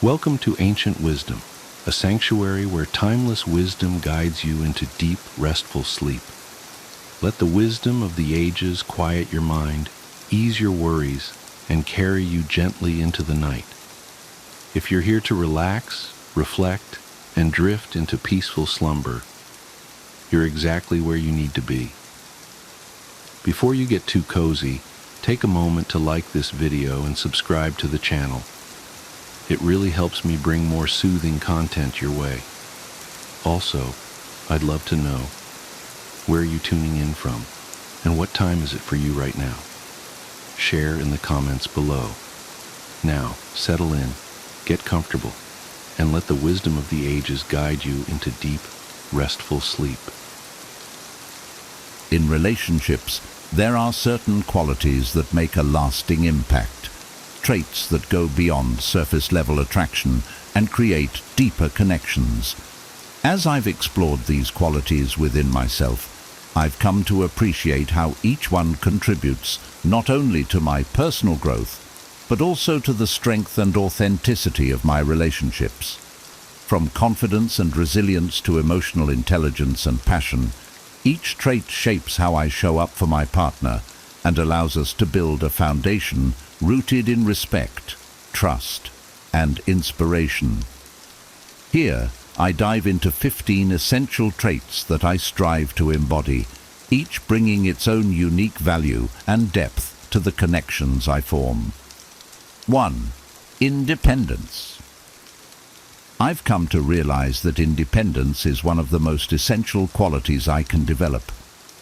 Welcome to Ancient Wisdom, a sanctuary where timeless wisdom guides you into deep, restful sleep. Let the wisdom of the ages quiet your mind, ease your worries, and carry you gently into the night. If you're here to relax, reflect, and drift into peaceful slumber, you're exactly where you need to be. Before you get too cozy, take a moment to like this video and subscribe to the channel. It really helps me bring more soothing content your way. Also, I'd love to know, where are you tuning in from, and what time is it for you right now? Share in the comments below. Now, settle in, get comfortable, and let the wisdom of the ages guide you into deep, restful sleep. In relationships, there are certain qualities that make a lasting impact, traits that go beyond surface-level attraction and create deeper connections. As I've explored these qualities within myself, I've come to appreciate how each one contributes not only to my personal growth, but also to the strength and authenticity of my relationships. From confidence and resilience to emotional intelligence and passion, each trait shapes how I show up for my partner and allows us to build a foundation rooted in respect, trust, and inspiration. Here, I dive into 15 essential traits that I strive to embody, each bringing its own unique value and depth to the connections I form. 1. Independence. I've come to realize that independence is one of the most essential qualities I can develop,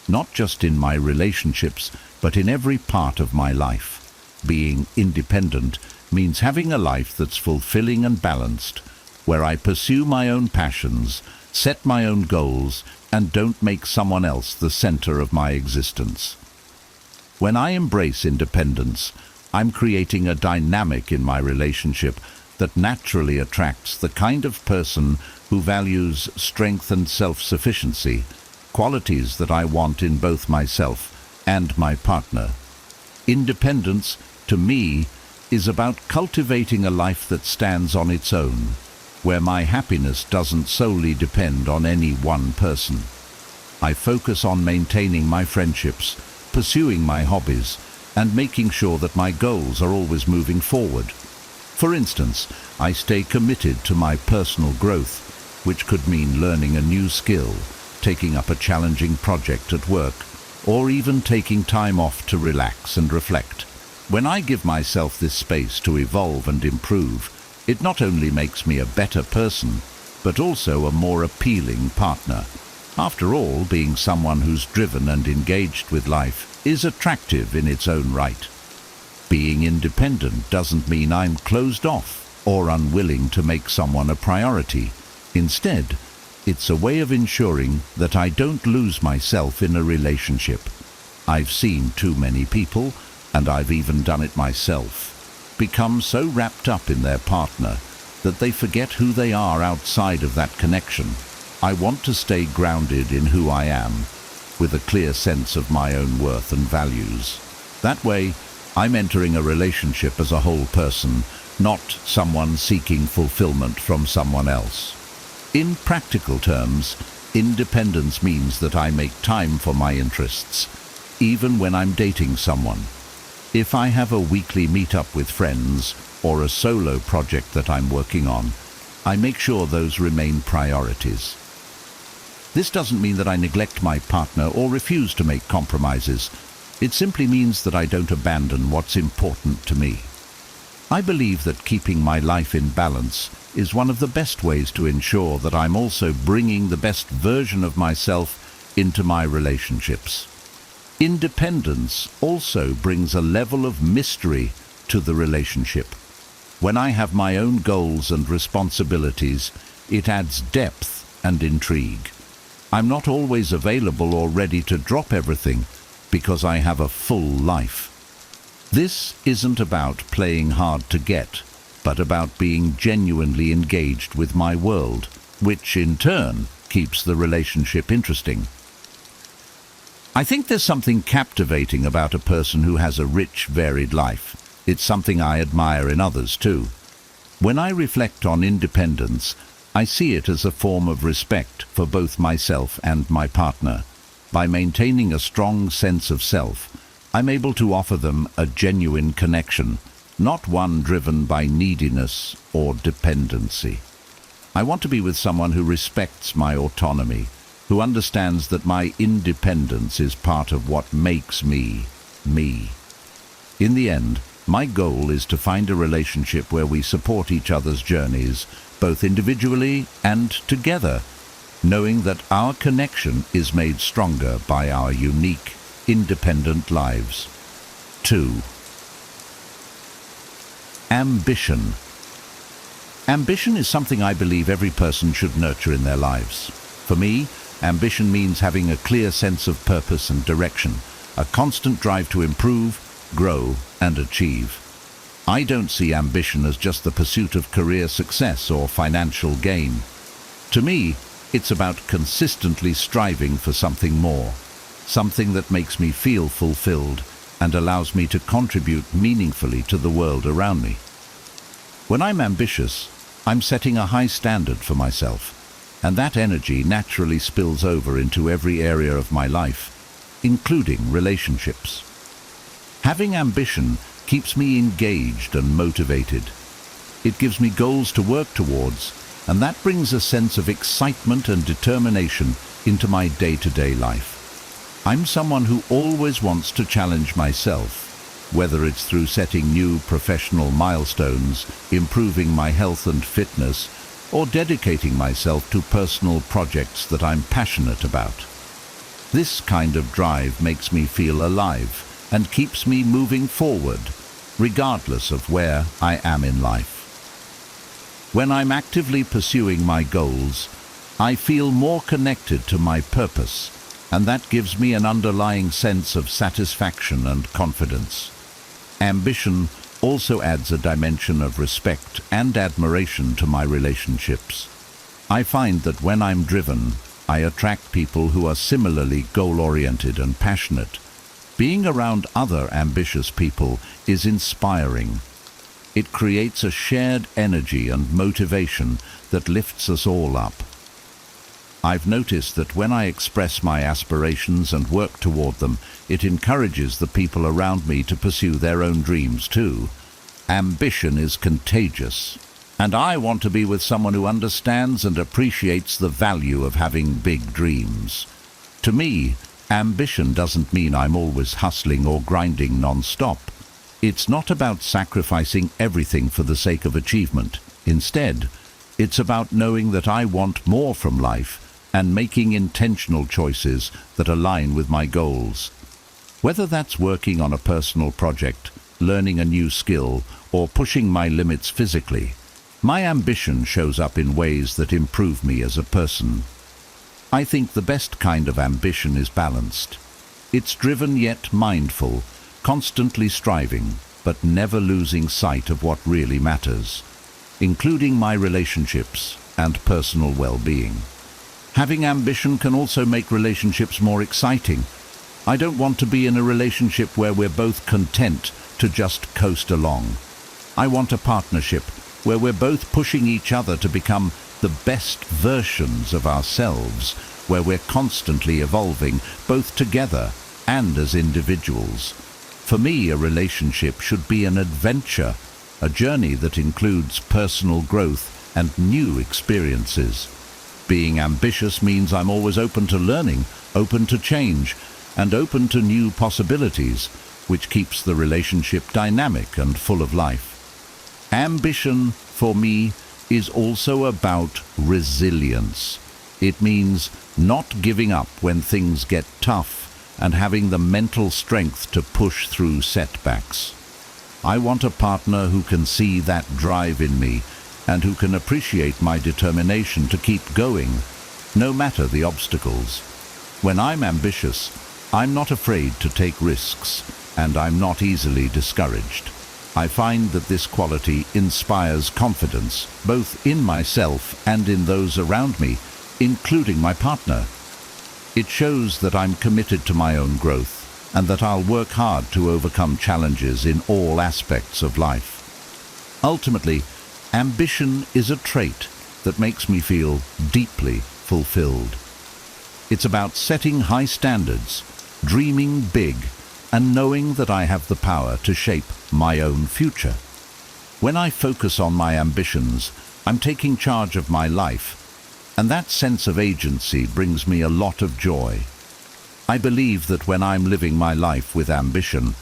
not just in my relationships, but in every part of my life. Being independent means having a life that's fulfilling and balanced, where I pursue my own passions, set my own goals, and don't make someone else the center of my existence. When I embrace independence, I'm creating a dynamic in my relationship that naturally attracts the kind of person who values strength and self-sufficiency, qualities that I want in both myself and my partner. Independence, to me, is about cultivating a life that stands on its own, where my happiness doesn't solely depend on any one person. I focus on maintaining my friendships, pursuing my hobbies, and making sure that my goals are always moving forward. For instance, I stay committed to my personal growth, which could mean learning a new skill, taking up a challenging project at work, or even taking time off to relax and reflect. When I give myself this space to evolve and improve, it not only makes me a better person, but also a more appealing partner. After all, being someone who's driven and engaged with life is attractive in its own right. Being independent doesn't mean I'm closed off or unwilling to make someone a priority. Instead, it's a way of ensuring that I don't lose myself in a relationship. I've seen too many people, and I've even done it myself, become so wrapped up in their partner that they forget who they are outside of that connection. I want to stay grounded in who I am, with a clear sense of my own worth and values. That way, I'm entering a relationship as a whole person, not someone seeking fulfillment from someone else. In practical terms, independence means that I make time for my interests, even when I'm dating someone. If I have a weekly meet-up with friends or a solo project that I'm working on, I make sure those remain priorities. This doesn't mean that I neglect my partner or refuse to make compromises. It simply means that I don't abandon what's important to me. I believe that keeping my life in balance is one of the best ways to ensure that I'm also bringing the best version of myself into my relationships. Independence also brings a level of mystery to the relationship. When I have my own goals and responsibilities, it adds depth and intrigue. I'm not always available or ready to drop everything because I have a full life. This isn't about playing hard to get, but about being genuinely engaged with my world, which in turn keeps the relationship interesting. I think there's something captivating about a person who has a rich, varied life. It's something I admire in others too. When I reflect on independence, I see it as a form of respect for both myself and my partner. By maintaining a strong sense of self, I'm able to offer them a genuine connection, not one driven by neediness or dependency. I want to be with someone who respects my autonomy, who understands that my independence is part of what makes me, me. In the end, my goal is to find a relationship where we support each other's journeys, both individually and together, knowing that our connection is made stronger by our unique, independent lives. 2. Ambition. Ambition is something I believe every person should nurture in their lives. For me, ambition means having a clear sense of purpose and direction, a constant drive to improve, grow, and achieve. I don't see ambition as just the pursuit of career success or financial gain. To me, it's about consistently striving for something more, something that makes me feel fulfilled and allows me to contribute meaningfully to the world around me. When I'm ambitious, I'm setting a high standard for myself, and that energy naturally spills over into every area of my life, including relationships. Having ambition keeps me engaged and motivated. It gives me goals to work towards, and that brings a sense of excitement and determination into my day-to-day life. I'm someone who always wants to challenge myself, whether it's through setting new professional milestones, improving my health and fitness, or dedicating myself to personal projects that I'm passionate about. This kind of drive makes me feel alive and keeps me moving forward, regardless of where I am in life. When I'm actively pursuing my goals, I feel more connected to my purpose, and that gives me an underlying sense of satisfaction and confidence. Ambition also adds a dimension of respect and admiration to my relationships. I find that when I'm driven, I attract people who are similarly goal-oriented and passionate. Being around other ambitious people is inspiring. It creates a shared energy and motivation that lifts us all up. I've noticed that when I express my aspirations and work toward them, it encourages the people around me to pursue their own dreams too. Ambition is contagious, and I want to be with someone who understands and appreciates the value of having big dreams. To me, ambition doesn't mean I'm always hustling or grinding non-stop. It's not about sacrificing everything for the sake of achievement. Instead, it's about knowing that I want more from life and making intentional choices that align with my goals. Whether that's working on a personal project, learning a new skill, or pushing my limits physically, my ambition shows up in ways that improve me as a person. I think the best kind of ambition is balanced. It's driven yet mindful, constantly striving, but never losing sight of what really matters, including my relationships and personal well-being. Having ambition can also make relationships more exciting. I don't want to be in a relationship where we're both content to just coast along. I want a partnership where we're both pushing each other to become the best versions of ourselves, where we're constantly evolving, both together and as individuals. For me, a relationship should be an adventure, a journey that includes personal growth and new experiences. Being ambitious means I'm always open to learning, open to change, and open to new possibilities, which keeps the relationship dynamic and full of life. Ambition, for me, is also about resilience. It means not giving up when things get tough and having the mental strength to push through setbacks. I want a partner who can see that drive in me and who can appreciate my determination to keep going, no matter the obstacles. When I'm ambitious, I'm not afraid to take risks, and I'm not easily discouraged. I find that this quality inspires confidence, both in myself and in those around me, including my partner. It shows that I'm committed to my own growth, and that I'll work hard to overcome challenges in all aspects of life. Ultimately, Ambition is a trait that makes me feel deeply fulfilled. It's about setting high standards, dreaming big, and knowing that I have the power to shape my own future. When I focus on my ambitions, I'm taking charge of my life, and that sense of agency brings me a lot of joy. I believe that when I'm living my life with ambition,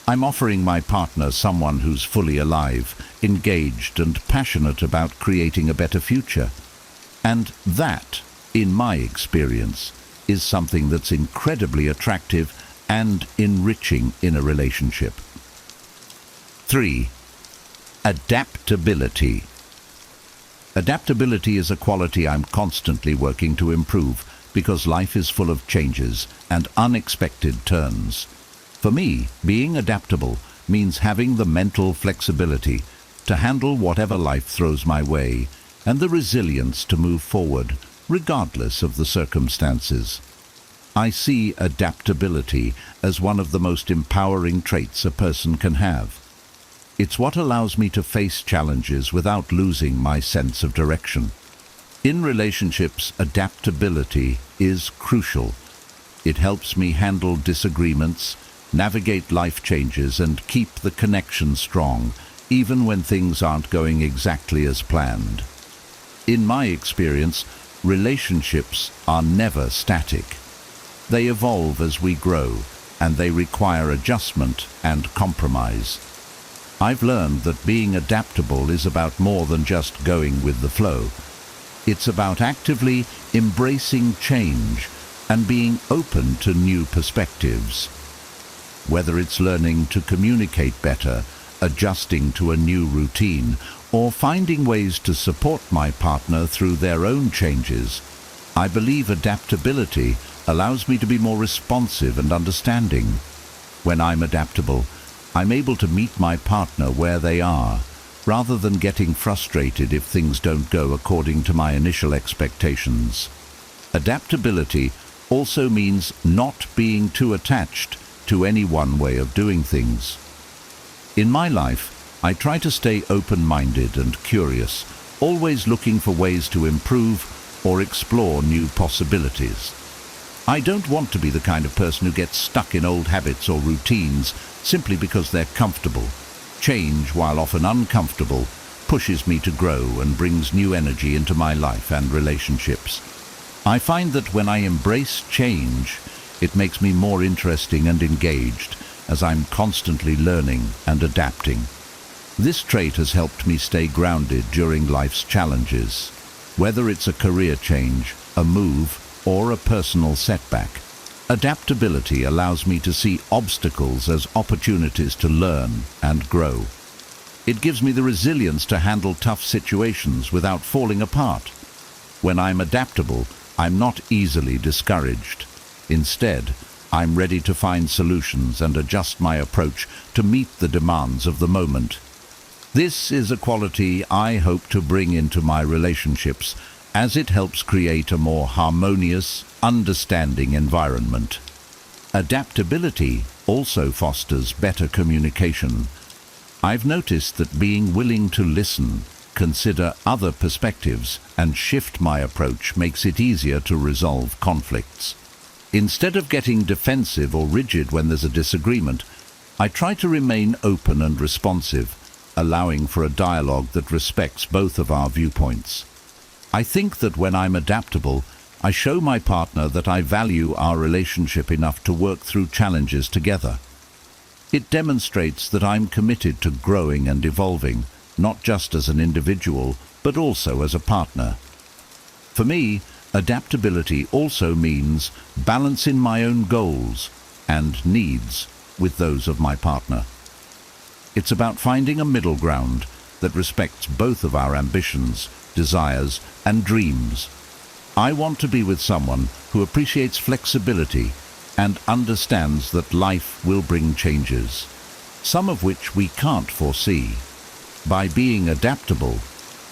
I'm offering my partner someone who's fully alive, engaged and passionate about creating a better future. And that, in my experience, is something that's incredibly attractive and enriching in a relationship. 3. Adaptability. Adaptability is a quality I'm constantly working to improve because life is full of changes and unexpected turns. For me, being adaptable means having the mental flexibility to handle whatever life throws my way and the resilience to move forward, regardless of the circumstances. I see adaptability as one of the most empowering traits a person can have. It's what allows me to face challenges without losing my sense of direction. In relationships, adaptability is crucial. It helps me handle disagreements, navigate life changes, and keep the connection strong, even when things aren't going exactly as planned. In my experience, relationships are never static. They evolve as we grow, and they require adjustment and compromise. I've learned that being adaptable is about more than just going with the flow. It's about actively embracing change and being open to new perspectives. Whether it's learning to communicate better, adjusting to a new routine, or finding ways to support my partner through their own changes, I believe adaptability allows me to be more responsive and understanding. When I'm adaptable, I'm able to meet my partner where they are, rather than getting frustrated if things don't go according to my initial expectations. Adaptability also means not being too attached to any one way of doing things. In my life, I try to stay open-minded and curious, always looking for ways to improve or explore new possibilities. I don't want to be the kind of person who gets stuck in old habits or routines simply because they're comfortable. Change, while often uncomfortable, pushes me to grow and brings new energy into my life and relationships. I find that when I embrace change, it makes me more interesting and engaged as I'm constantly learning and adapting. This trait has helped me stay grounded during life's challenges. Whether it's a career change, a move, or a personal setback, adaptability allows me to see obstacles as opportunities to learn and grow. It gives me the resilience to handle tough situations without falling apart. When I'm adaptable, I'm not easily discouraged. Instead, I'm ready to find solutions and adjust my approach to meet the demands of the moment. This is a quality I hope to bring into my relationships as it helps create a more harmonious, understanding environment. Adaptability also fosters better communication. I've noticed that being willing to listen, consider other perspectives, and shift my approach makes it easier to resolve conflicts. Instead of getting defensive or rigid when there's a disagreement, I try to remain open and responsive, allowing for a dialogue that respects both of our viewpoints. I think that when I'm adaptable, I show my partner that I value our relationship enough to work through challenges together. It demonstrates that I'm committed to growing and evolving, not just as an individual, but also as a partner. For me, adaptability also means balancing my own goals and needs with those of my partner. It's about finding a middle ground that respects both of our ambitions, desires, and dreams. I want to be with someone who appreciates flexibility and understands that life will bring changes, some of which we can't foresee. By being adaptable,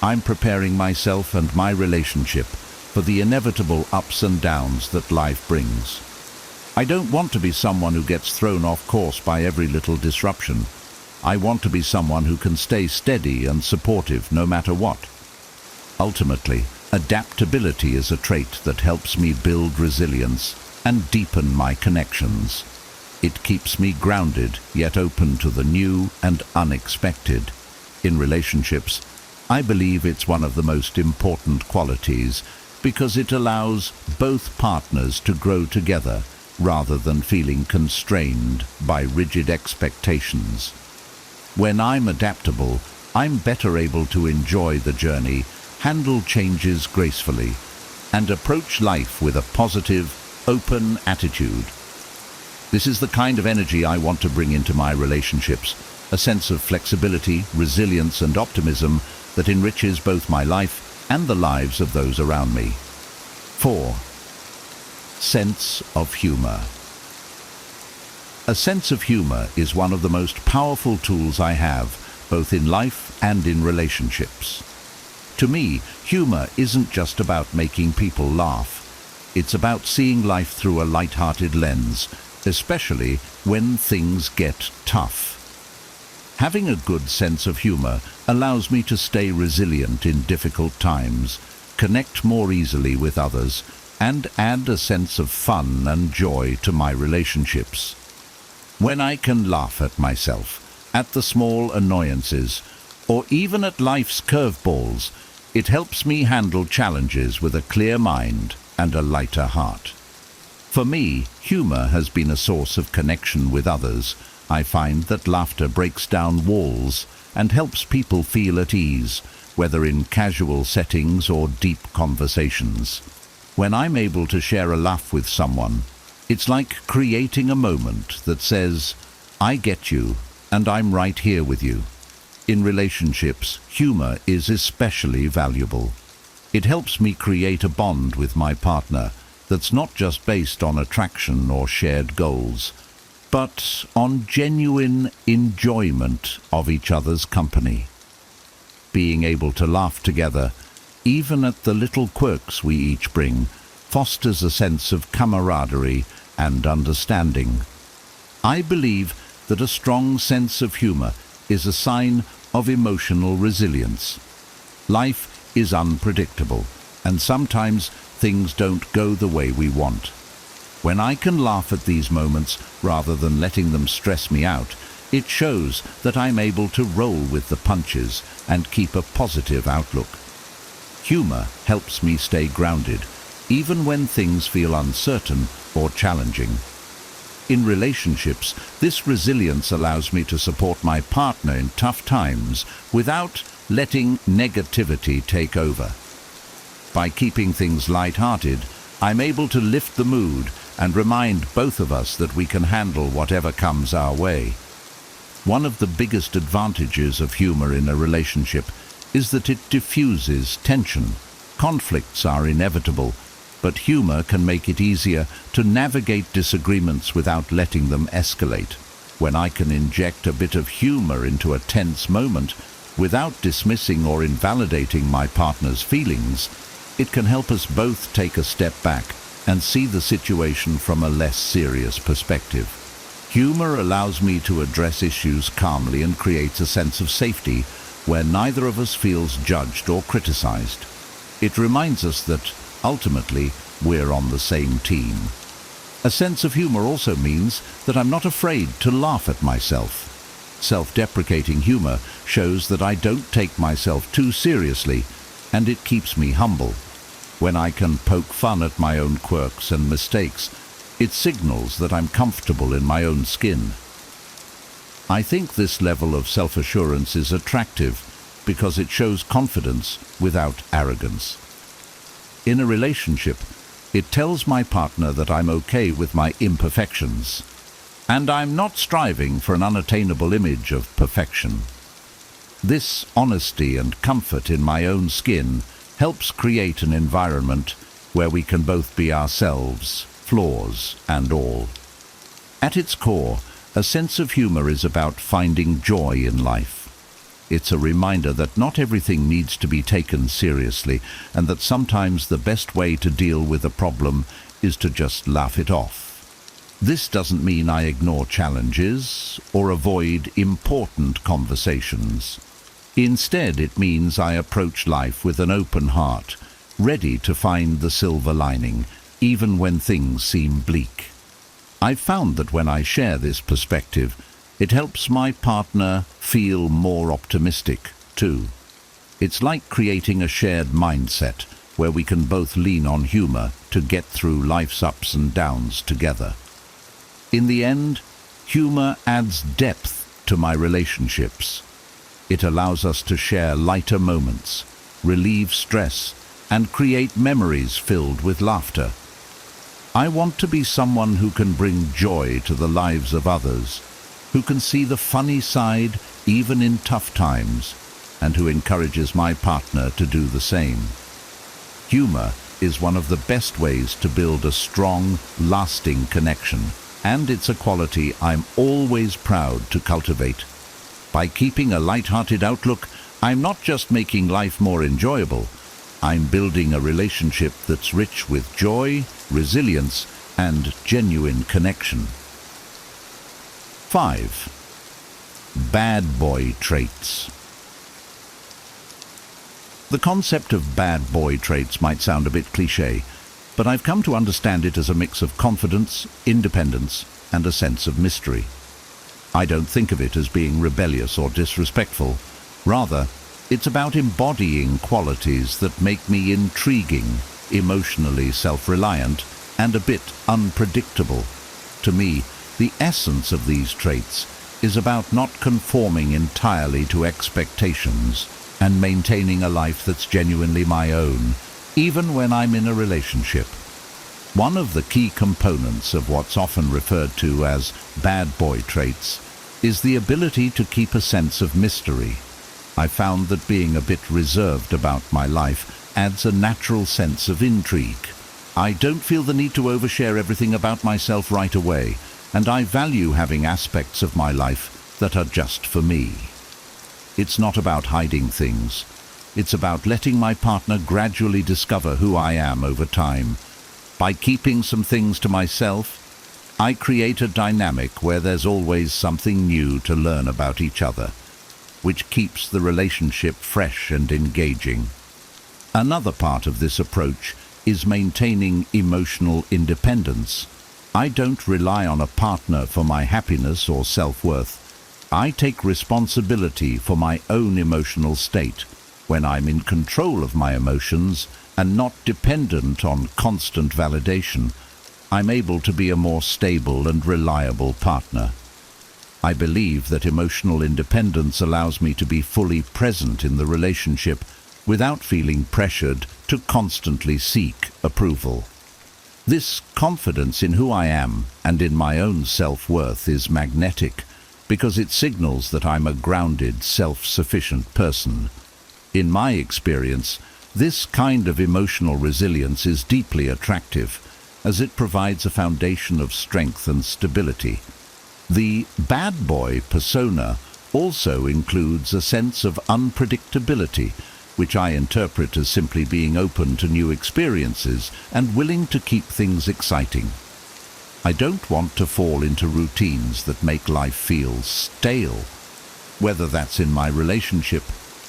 I'm preparing myself and my relationship for the inevitable ups and downs that life brings. I don't want to be someone who gets thrown off course by every little disruption. I want to be someone who can stay steady and supportive no matter what. Ultimately, adaptability is a trait that helps me build resilience and deepen my connections. It keeps me grounded, yet open to the new and unexpected. In relationships, I believe it's one of the most important qualities because it allows both partners to grow together rather than feeling constrained by rigid expectations. When I'm adaptable, I'm better able to enjoy the journey, handle changes gracefully, and approach life with a positive, open attitude. This is the kind of energy I want to bring into my relationships, a sense of flexibility, resilience, and optimism that enriches both my life and the lives of those around me. 4. Sense of humor. A sense of humor is one of the most powerful tools I have, both in life and in relationships. To me, humor isn't just about making people laugh. It's about seeing life through a light-hearted lens, especially when things get tough. Having a good sense of humor allows me to stay resilient in difficult times, connect more easily with others, and add a sense of fun and joy to my relationships. When I can laugh at myself, at the small annoyances, or even at life's curveballs, it helps me handle challenges with a clear mind and a lighter heart. For me, humor has been a source of connection with others. I find that laughter breaks down walls and helps people feel at ease, whether in casual settings or deep conversations. When I'm able to share a laugh with someone, it's like creating a moment that says, "I get you, and I'm right here with you." In relationships, humor is especially valuable. It helps me create a bond with my partner that's not just based on attraction or shared goals, but on genuine enjoyment of each other's company. Being able to laugh together, even at the little quirks we each bring, fosters a sense of camaraderie and understanding. I believe that a strong sense of humor is a sign of emotional resilience. Life is unpredictable, and sometimes things don't go the way we want. When I can laugh at these moments rather than letting them stress me out, it shows that I'm able to roll with the punches and keep a positive outlook. Humor helps me stay grounded, even when things feel uncertain or challenging. In relationships, this resilience allows me to support my partner in tough times without letting negativity take over. By keeping things light-hearted, I'm able to lift the mood and remind both of us that we can handle whatever comes our way. One of the biggest advantages of humor in a relationship is that it diffuses tension. Conflicts are inevitable, but humor can make it easier to navigate disagreements without letting them escalate. When I can inject a bit of humor into a tense moment without dismissing or invalidating my partner's feelings, it can help us both take a step back and see the situation from a less serious perspective. Humor allows me to address issues calmly and creates a sense of safety where neither of us feels judged or criticized. It reminds us that, ultimately, we're on the same team. A sense of humor also means that I'm not afraid to laugh at myself. Self-deprecating humor shows that I don't take myself too seriously, and it keeps me humble. When I can poke fun at my own quirks and mistakes, it signals that I'm comfortable in my own skin. I think this level of self-assurance is attractive because it shows confidence without arrogance. In a relationship, it tells my partner that I'm okay with my imperfections, and I'm not striving for an unattainable image of perfection. This honesty and comfort in my own skin helps create an environment where we can both be ourselves, flaws and all. At its core, a sense of humor is about finding joy in life. It's a reminder that not everything needs to be taken seriously, and that sometimes the best way to deal with a problem is to just laugh it off. This doesn't mean I ignore challenges or avoid important conversations. Instead, it means I approach life with an open heart, ready to find the silver lining, even when things seem bleak. I've found that when I share this perspective, it helps my partner feel more optimistic, too. It's like creating a shared mindset where we can both lean on humor to get through life's ups and downs together. In the end, humor adds depth to my relationships. It allows us to share lighter moments, relieve stress, and create memories filled with laughter. I want to be someone who can bring joy to the lives of others, who can see the funny side even in tough times, and who encourages my partner to do the same. Humor is one of the best ways to build a strong, lasting connection, and it's a quality I'm always proud to cultivate. By keeping a light-hearted outlook, I'm not just making life more enjoyable, I'm building a relationship that's rich with joy, resilience, and genuine connection. 5. Bad boy traits. The concept of bad boy traits might sound a bit cliché, but I've come to understand it as a mix of confidence, independence, and a sense of mystery. I don't think of it as being rebellious or disrespectful. Rather, it's about embodying qualities that make me intriguing, emotionally self-reliant, and a bit unpredictable. To me, the essence of these traits is about not conforming entirely to expectations and maintaining a life that's genuinely my own, even when I'm in a relationship. One of the key components of what's often referred to as bad boy traits is the ability to keep a sense of mystery. I found that being a bit reserved about my life adds a natural sense of intrigue. I don't feel the need to overshare everything about myself right away, and I value having aspects of my life that are just for me. It's not about hiding things. It's about letting my partner gradually discover who I am over time. By keeping some things to myself, I create a dynamic where there's always something new to learn about each other, which keeps the relationship fresh and engaging. Another part of this approach is maintaining emotional independence. I don't rely on a partner for my happiness or self-worth. I take responsibility for my own emotional state. When I'm in control of my emotions and not dependent on constant validation, I'm able to be a more stable and reliable partner. I believe that emotional independence allows me to be fully present in the relationship without feeling pressured to constantly seek approval. This confidence in who I am and in my own self-worth is magnetic because it signals that I'm a grounded, self-sufficient person. In my experience, this kind of emotional resilience is deeply attractive, as it provides a foundation of strength and stability. The bad boy persona also includes a sense of unpredictability, which I interpret as simply being open to new experiences and willing to keep things exciting. I don't want to fall into routines that make life feel stale, whether that's in my relationship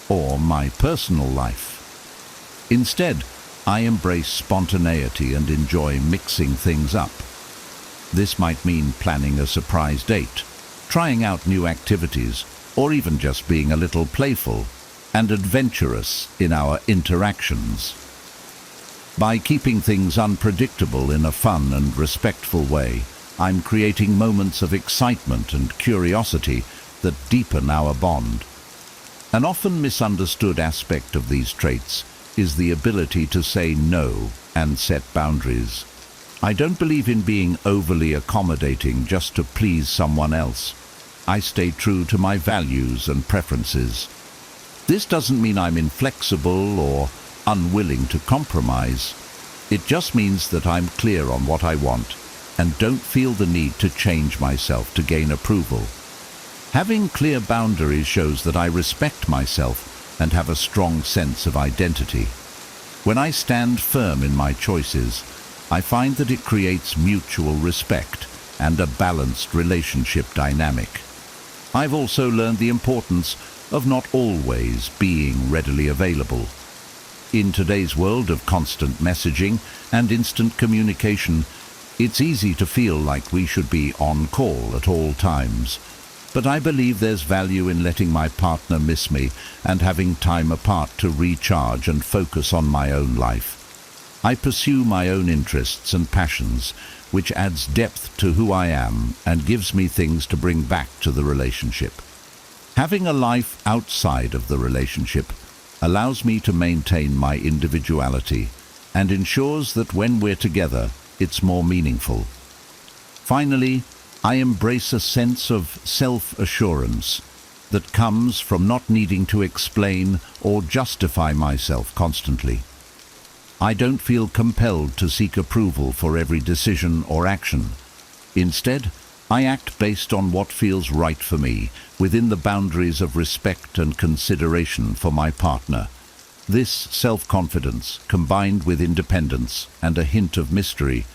or my personal life. Instead, I embrace spontaneity and enjoy mixing things up. This might mean planning a surprise date, trying out new activities, or even just being a little playful and adventurous in our interactions. By keeping things unpredictable in a fun and respectful way, I'm creating moments of excitement and curiosity that deepen our bond. An often misunderstood aspect of these traits is the ability to say no and set boundaries. I don't believe in being overly accommodating just to please someone else. I stay true to my values and preferences. This doesn't mean I'm inflexible or unwilling to compromise. It just means that I'm clear on what I want and don't feel the need to change myself to gain approval. Having clear boundaries shows that I respect myself and have a strong sense of identity. When I stand firm in my choices, I find that it creates mutual respect and a balanced relationship dynamic. I've also learned the importance of not always being readily available. In today's world of constant messaging and instant communication, it's easy to feel like we should be on call at all times. But I believe there's value in letting my partner miss me and having time apart to recharge and focus on my own life. I pursue my own interests and passions, which adds depth to who I am and gives me things to bring back to the relationship. Having a life outside of the relationship allows me to maintain my individuality and ensures that when we're together, it's more meaningful. Finally, I embrace a sense of self-assurance that comes from not needing to explain or justify myself constantly. I don't feel compelled to seek approval for every decision or action. Instead, I act based on what feels right for me, within the boundaries of respect and consideration for my partner. This self-confidence, combined with independence and a hint of mystery,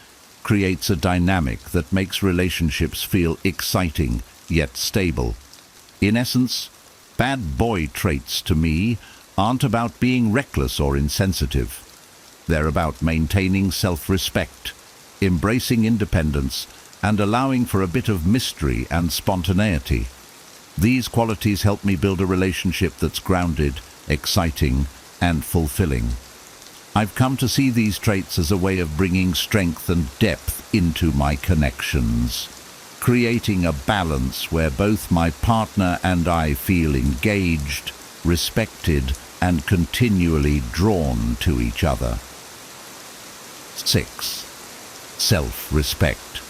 creates a dynamic that makes relationships feel exciting yet stable. In essence, bad boy traits to me aren't about being reckless or insensitive. They're about maintaining self-respect, embracing independence, and allowing for a bit of mystery and spontaneity. These qualities help me build a relationship that's grounded, exciting, and fulfilling. I've come to see these traits as a way of bringing strength and depth into my connections, creating a balance where both my partner and I feel engaged, respected, and continually drawn to each other. 6. Self-respect.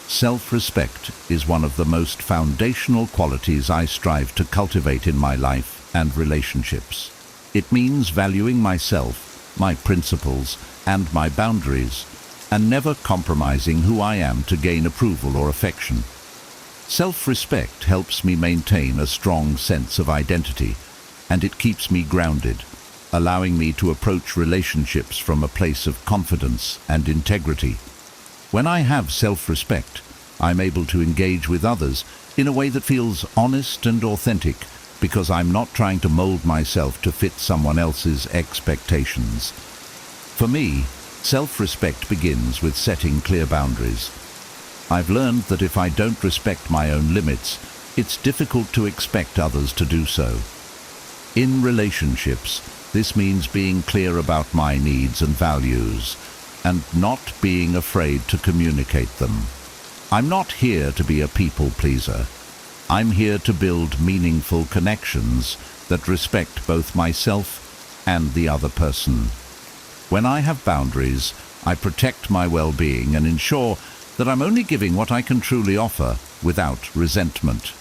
Self-respect is one of the most foundational qualities I strive to cultivate in my life and relationships. It means valuing myself, my principles, and my boundaries, and never compromising who I am to gain approval or affection. Self-respect helps me maintain a strong sense of identity, and it keeps me grounded, allowing me to approach relationships from a place of confidence and integrity. When I have self-respect, I'm able to engage with others in a way that feels honest and authentic, because I'm not trying to mold myself to fit someone else's expectations. For me, self-respect begins with setting clear boundaries. I've learned that if I don't respect my own limits, it's difficult to expect others to do so. In relationships, this means being clear about my needs and values, and not being afraid to communicate them. I'm not here to be a people pleaser. I'm here to build meaningful connections that respect both myself and the other person. When I have boundaries, I protect my well-being and ensure that I'm only giving what I can truly offer without resentment.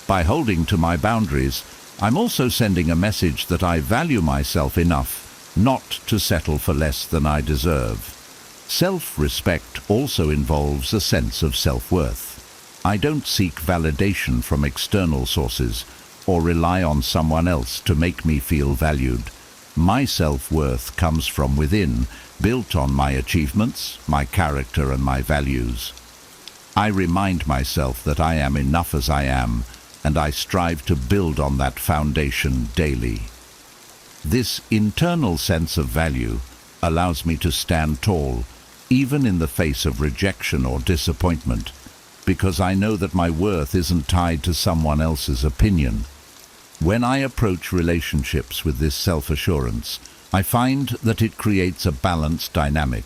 By holding to my boundaries, I'm also sending a message that I value myself enough not to settle for less than I deserve. Self-respect also involves a sense of self-worth. I don't seek validation from external sources or rely on someone else to make me feel valued. My self-worth comes from within, built on my achievements, my character, and my values. I remind myself that I am enough as I am, and I strive to build on that foundation daily. This internal sense of value allows me to stand tall, even in the face of rejection or disappointment, because I know that my worth isn't tied to someone else's opinion. When I approach relationships with this self-assurance, I find that it creates a balanced dynamic,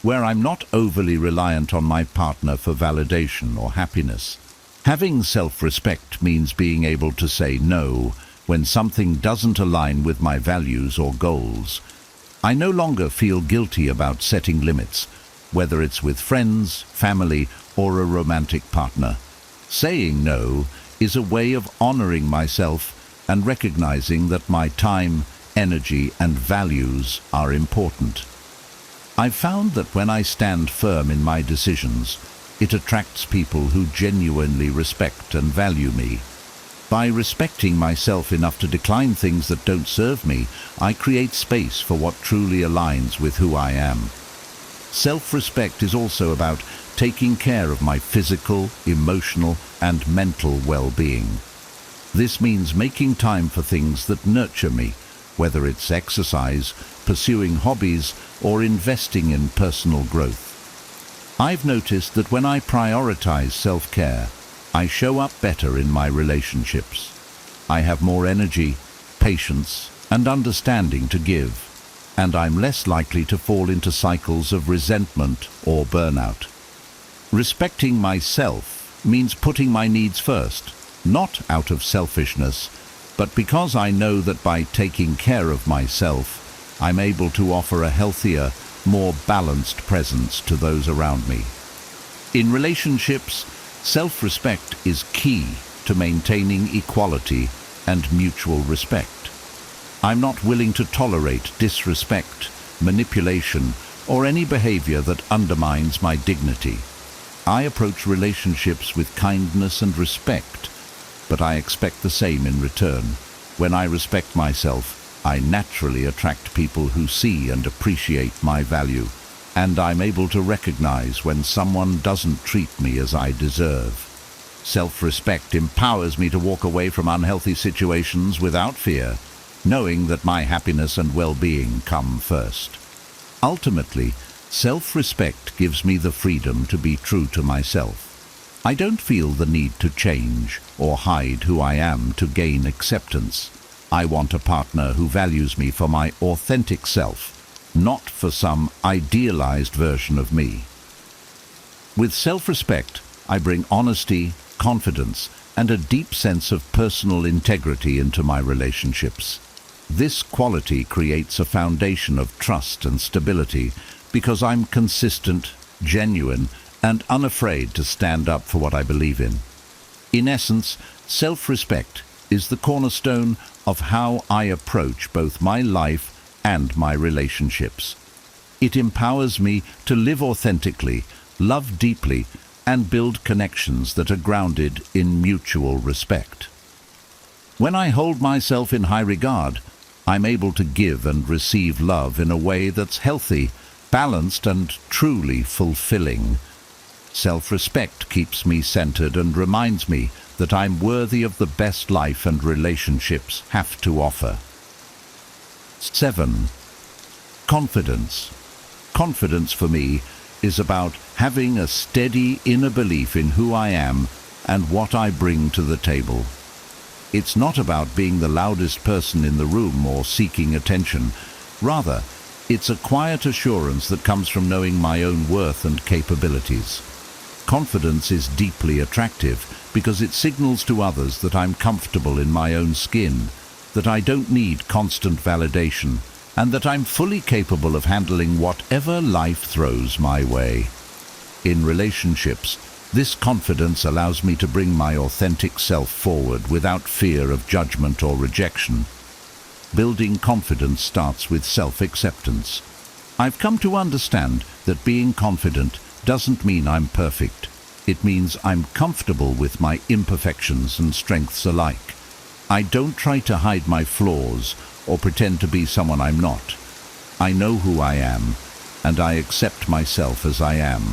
where I'm not overly reliant on my partner for validation or happiness. Having self-respect means being able to say no when something doesn't align with my values or goals. I no longer feel guilty about setting limits, whether it's with friends, family, or a romantic partner. Saying no is a way of honoring myself and recognizing that my time, energy, and values are important. I've found that when I stand firm in my decisions, it attracts people who genuinely respect and value me. By respecting myself enough to decline things that don't serve me, I create space for what truly aligns with who I am. Self-respect is also about taking care of my physical, emotional, and mental well-being. This means making time for things that nurture me, whether it's exercise, pursuing hobbies, or investing in personal growth. I've noticed that when I prioritize self-care, I show up better in my relationships. I have more energy, patience, and understanding to give, and I'm less likely to fall into cycles of resentment or burnout. Respecting myself means putting my needs first, not out of selfishness, but because I know that by taking care of myself, I'm able to offer a healthier, more balanced presence to those around me. In relationships, self-respect is key to maintaining equality and mutual respect. I'm not willing to tolerate disrespect, manipulation, or any behavior that undermines my dignity. I approach relationships with kindness and respect, but I expect the same in return. When I respect myself, I naturally attract people who see and appreciate my value, and I'm able to recognize when someone doesn't treat me as I deserve. Self-respect empowers me to walk away from unhealthy situations without fear, knowing that my happiness and well-being come first. Ultimately, self-respect gives me the freedom to be true to myself. I don't feel the need to change or hide who I am to gain acceptance. I want a partner who values me for my authentic self, not for some idealized version of me. With self-respect, I bring honesty, confidence, and a deep sense of personal integrity into my relationships. This quality creates a foundation of trust and stability because I'm consistent, genuine, and unafraid to stand up for what I believe in. In essence, self-respect is the cornerstone of how I approach both my life and my relationships. It empowers me to live authentically, love deeply, and build connections that are grounded in mutual respect. When I hold myself in high regard, I'm able to give and receive love in a way that's healthy, balanced, and truly fulfilling. Self-respect keeps me centered and reminds me that I'm worthy of the best life and relationships have to offer. 7. Confidence. Confidence for me is about having a steady inner belief in who I am and what I bring to the table. It's not about being the loudest person in the room or seeking attention. Rather, it's a quiet assurance that comes from knowing my own worth and capabilities. Confidence is deeply attractive because it signals to others that I'm comfortable in my own skin, that I don't need constant validation, and that I'm fully capable of handling whatever life throws my way. In relationships, this confidence allows me to bring my authentic self forward without fear of judgment or rejection. Building confidence starts with self-acceptance. I've come to understand that being confident doesn't mean I'm perfect. It means I'm comfortable with my imperfections and strengths alike. I don't try to hide my flaws or pretend to be someone I'm not. I know who I am, and I accept myself as I am,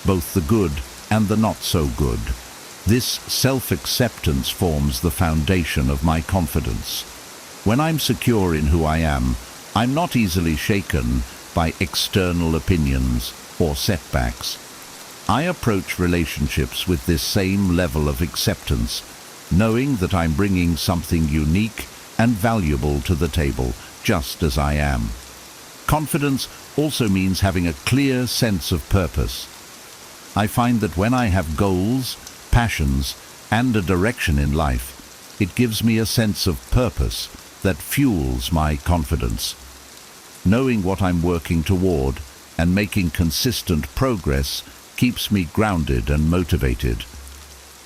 both the good and the not so good. This self-acceptance forms the foundation of my confidence. When I'm secure in who I am, I'm not easily shaken by external opinions or setbacks. I approach relationships with this same level of acceptance, knowing that I'm bringing something unique and valuable to the table, just as I am. Confidence also means having a clear sense of purpose. I find that when I have goals, passions, and a direction in life, it gives me a sense of purpose that fuels my confidence. Knowing what I'm working toward and making consistent progress keeps me grounded and motivated.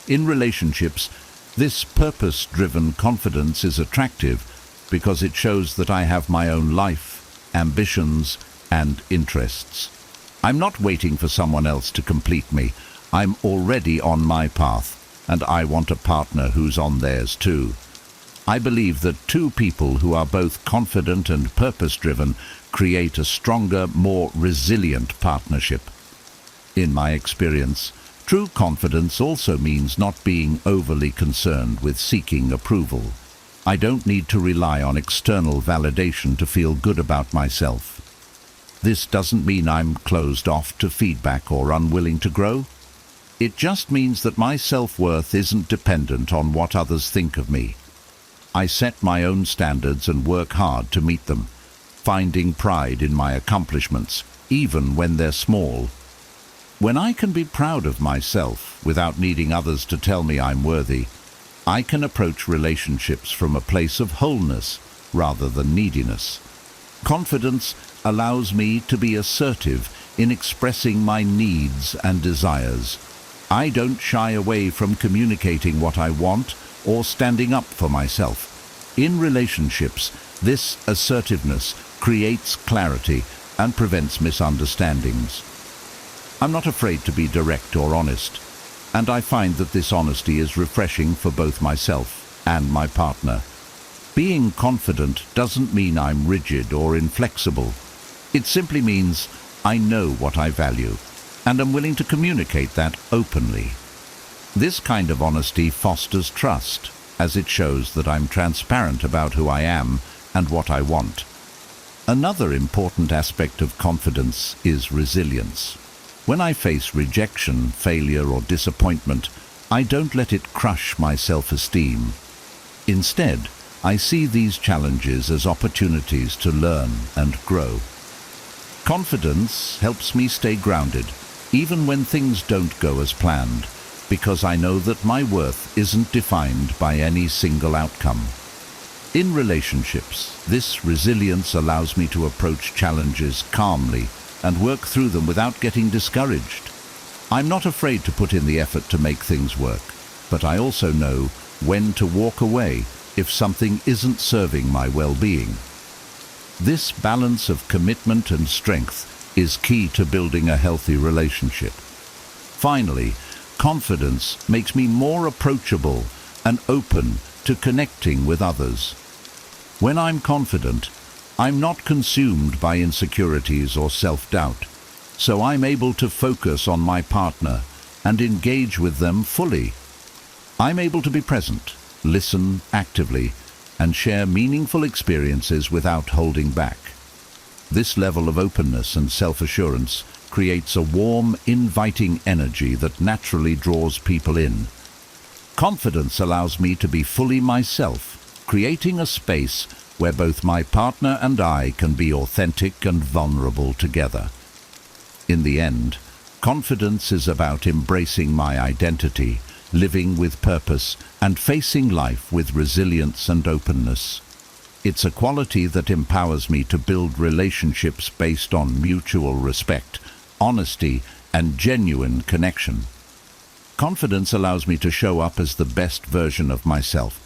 In relationships, this purpose-driven confidence is attractive because it shows that I have my own life, ambitions, and interests. I'm not waiting for someone else to complete me. I'm already on my path, and I want a partner who's on theirs too. I believe that two people who are both confident and purpose-driven create a stronger, more resilient partnership. In my experience, true confidence also means not being overly concerned with seeking approval. I don't need to rely on external validation to feel good about myself. This doesn't mean I'm closed off to feedback or unwilling to grow. It just means that my self-worth isn't dependent on what others think of me. I set my own standards and work hard to meet them, finding pride in my accomplishments, even when they're small. When I can be proud of myself without needing others to tell me I'm worthy, I can approach relationships from a place of wholeness rather than neediness. Confidence allows me to be assertive in expressing my needs and desires. I don't shy away from communicating what I want or standing up for myself. In relationships, this assertiveness creates clarity and prevents misunderstandings. I'm not afraid to be direct or honest, and I find that this honesty is refreshing for both myself and my partner. Being confident doesn't mean I'm rigid or inflexible. It simply means I know what I value, and I'm willing to communicate that openly. This kind of honesty fosters trust, as it shows that I'm transparent about who I am and what I want. Another important aspect of confidence is resilience. When I face rejection, failure, or disappointment, I don't let it crush my self-esteem. Instead, I see these challenges as opportunities to learn and grow. Confidence helps me stay grounded, even when things don't go as planned, because I know that my worth isn't defined by any single outcome. In relationships, this resilience allows me to approach challenges calmly and work through them without getting discouraged. I'm not afraid to put in the effort to make things work, but I also know when to walk away if something isn't serving my well-being. This balance of commitment and strength is key to building a healthy relationship. Finally, confidence makes me more approachable and open to connecting with others. When I'm confident, I'm not consumed by insecurities or self-doubt, so I'm able to focus on my partner and engage with them fully. I'm able to be present, listen actively, and share meaningful experiences without holding back. This level of openness and self-assurance creates a warm, inviting energy that naturally draws people in. Confidence allows me to be fully myself, creating a space where both my partner and I can be authentic and vulnerable together. In the end, confidence is about embracing my identity, living with purpose, and facing life with resilience and openness. It's a quality that empowers me to build relationships based on mutual respect, honesty, and genuine connection. Confidence allows me to show up as the best version of myself,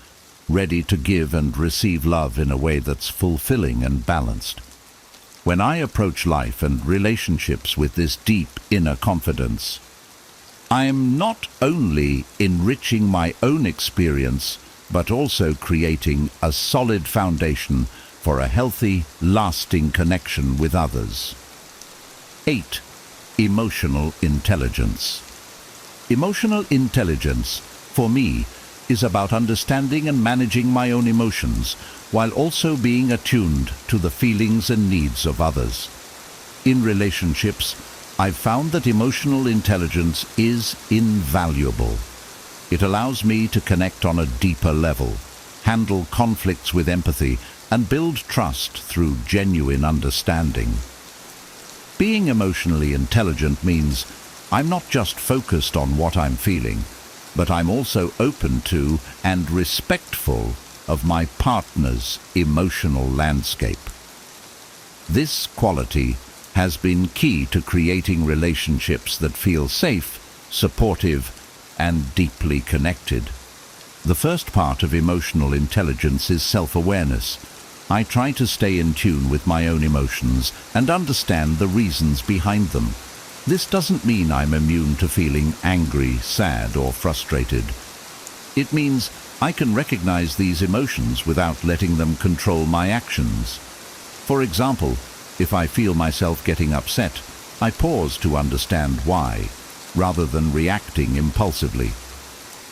ready to give and receive love in a way that's fulfilling and balanced. When I approach life and relationships with this deep inner confidence, I am not only enriching my own experience, but also creating a solid foundation for a healthy, lasting connection with others. 8. Emotional intelligence. Emotional intelligence, for me, is about understanding and managing my own emotions, while also being attuned to the feelings and needs of others. In relationships, I've found that emotional intelligence is invaluable. It allows me to connect on a deeper level, handle conflicts with empathy, and build trust through genuine understanding. Being emotionally intelligent means I'm not just focused on what I'm feeling, but I'm also open to and respectful of my partner's emotional landscape. This quality has been key to creating relationships that feel safe, supportive, and deeply connected. The first part of emotional intelligence is self-awareness. I try to stay in tune with my own emotions and understand the reasons behind them. This doesn't mean I'm immune to feeling angry, sad, or frustrated. It means I can recognize these emotions without letting them control my actions. For example, if I feel myself getting upset, I pause to understand why, rather than reacting impulsively.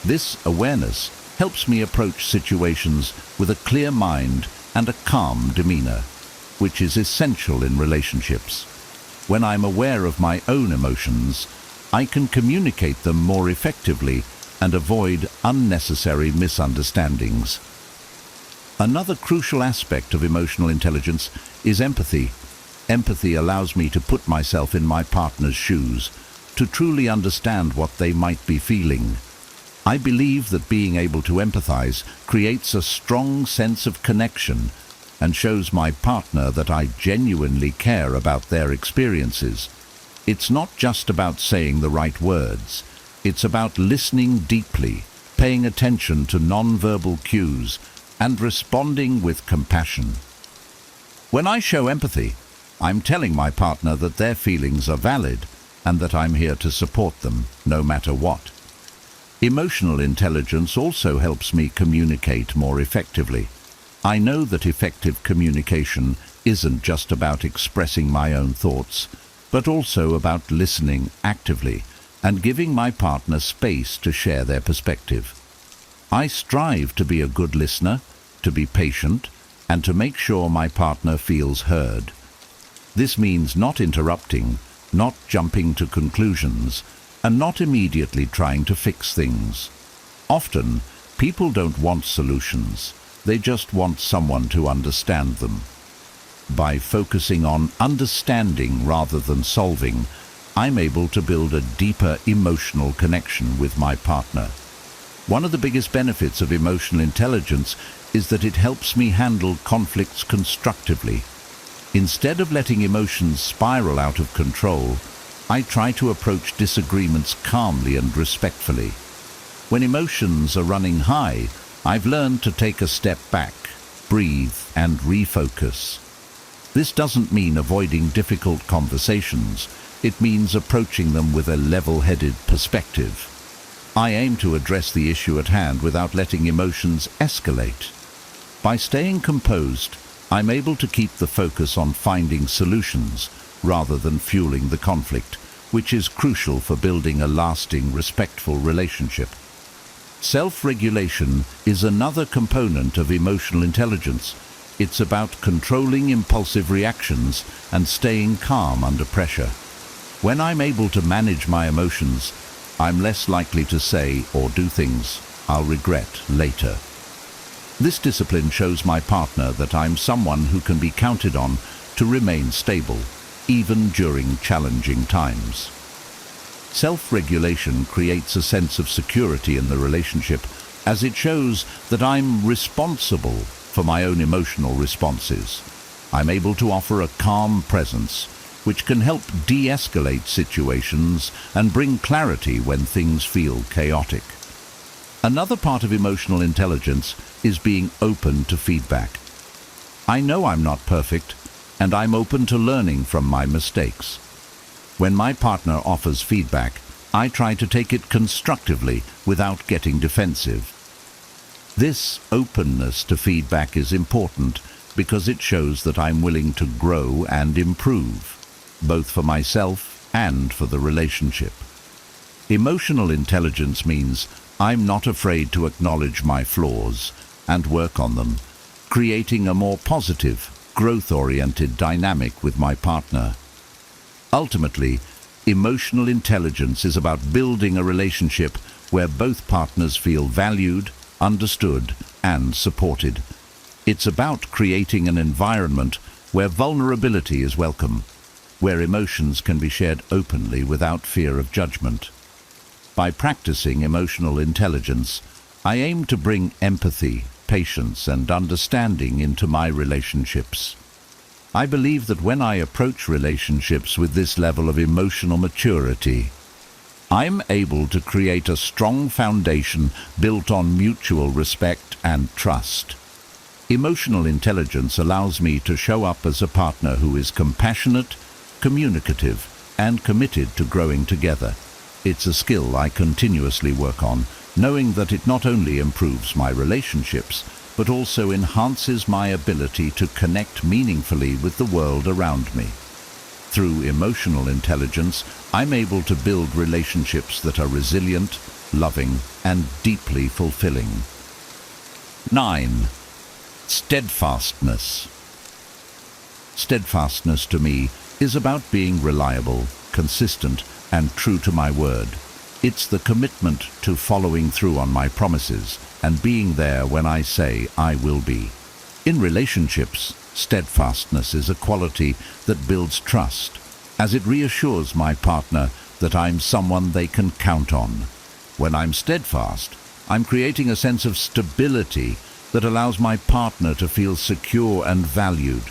This awareness helps me approach situations with a clear mind and a calm demeanor, which is essential in relationships. When I'm aware of my own emotions, I can communicate them more effectively and avoid unnecessary misunderstandings. Another crucial aspect of emotional intelligence is empathy. Empathy allows me to put myself in my partner's shoes, to truly understand what they might be feeling. I believe that being able to empathize creates a strong sense of connection and shows my partner that I genuinely care about their experiences. It's not just about saying the right words. It's about listening deeply, paying attention to non-verbal cues, and responding with compassion. When I show empathy, I'm telling my partner that their feelings are valid and that I'm here to support them, no matter what. Emotional intelligence also helps me communicate more effectively. I know that effective communication isn't just about expressing my own thoughts, but also about listening actively and giving my partner space to share their perspective. I strive to be a good listener, to be patient, and to make sure my partner feels heard. This means not interrupting, not jumping to conclusions, and not immediately trying to fix things. Often, people don't want solutions. They just want someone to understand them. By focusing on understanding rather than solving, I'm able to build a deeper emotional connection with my partner. One of the biggest benefits of emotional intelligence is that it helps me handle conflicts constructively. Instead of letting emotions spiral out of control, I try to approach disagreements calmly and respectfully. When emotions are running high, I've learned to take a step back, breathe, and refocus. This doesn't mean avoiding difficult conversations. It means approaching them with a level-headed perspective. I aim to address the issue at hand without letting emotions escalate. By staying composed, I'm able to keep the focus on finding solutions rather than fueling the conflict, which is crucial for building a lasting, respectful relationship. Self-regulation is another component of emotional intelligence. It's about controlling impulsive reactions and staying calm under pressure. When I'm able to manage my emotions, I'm less likely to say or do things I'll regret later. This discipline shows my partner that I'm someone who can be counted on to remain stable, even during challenging times. Self-regulation creates a sense of security in the relationship, as it shows that I'm responsible for my own emotional responses. I'm able to offer a calm presence, which can help de-escalate situations and bring clarity when things feel chaotic. Another part of emotional intelligence is being open to feedback. I know I'm not perfect, and I'm open to learning from my mistakes. When my partner offers feedback, I try to take it constructively without getting defensive. This openness to feedback is important because it shows that I'm willing to grow and improve, both for myself and for the relationship. Emotional intelligence means I'm not afraid to acknowledge my flaws and work on them, creating a more positive, growth-oriented dynamic with my partner. Ultimately, emotional intelligence is about building a relationship where both partners feel valued, understood, and supported. It's about creating an environment where vulnerability is welcome, where emotions can be shared openly without fear of judgment. By practicing emotional intelligence, I aim to bring empathy, patience, and understanding into my relationships. I believe that when I approach relationships with this level of emotional maturity, I'm able to create a strong foundation built on mutual respect and trust. Emotional intelligence allows me to show up as a partner who is compassionate, communicative, and committed to growing together. It's a skill I continuously work on, knowing that it not only improves my relationships, but also enhances my ability to connect meaningfully with the world around me. Through emotional intelligence, I'm able to build relationships that are resilient, loving, and deeply fulfilling. 9. Steadfastness. Steadfastness to me is about being reliable, consistent, and true to my word. It's the commitment to following through on my promises and being there when I say I will be. In relationships, steadfastness is a quality that builds trust, as it reassures my partner that I'm someone they can count on. When I'm steadfast, I'm creating a sense of stability that allows my partner to feel secure and valued,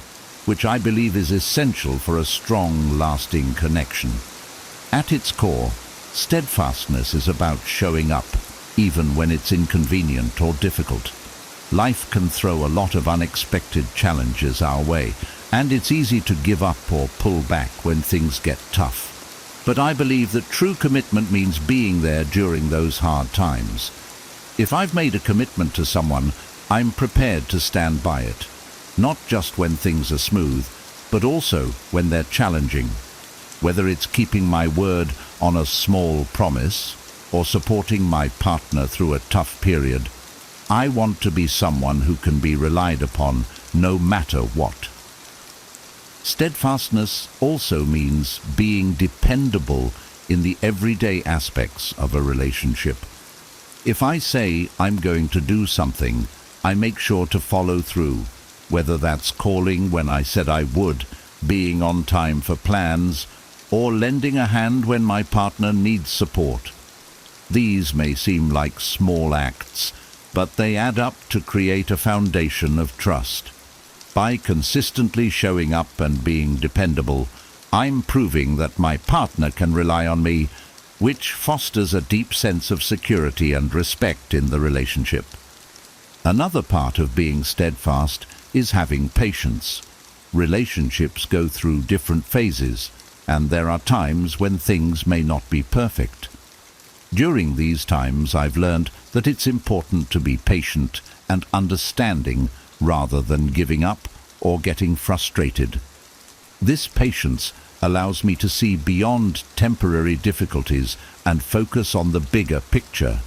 which I believe is essential for a strong, lasting connection. At its core, steadfastness is about showing up, even when it's inconvenient or difficult. Life can throw a lot of unexpected challenges our way, and it's easy to give up or pull back when things get tough. But I believe that true commitment means being there during those hard times. If I've made a commitment to someone, I'm prepared to stand by it, not just when things are smooth, but also when they're challenging. Whether it's keeping my word on a small promise or supporting my partner through a tough period, I want to be someone who can be relied upon no matter what. Steadfastness also means being dependable in the everyday aspects of a relationship. If I say I'm going to do something, I make sure to follow through, whether that's calling when I said I would, being on time for plans, or lending a hand when my partner needs support. These may seem like small acts, but they add up to create a foundation of trust. By consistently showing up and being dependable, I'm proving that my partner can rely on me, which fosters a deep sense of security and respect in the relationship. Another part of being steadfast is having patience. Relationships go through different phases, and there are times when things may not be perfect. During these times, I've learned that it's important to be patient and understanding rather than giving up or getting frustrated. This patience allows me to see beyond temporary difficulties and focus on the bigger picture.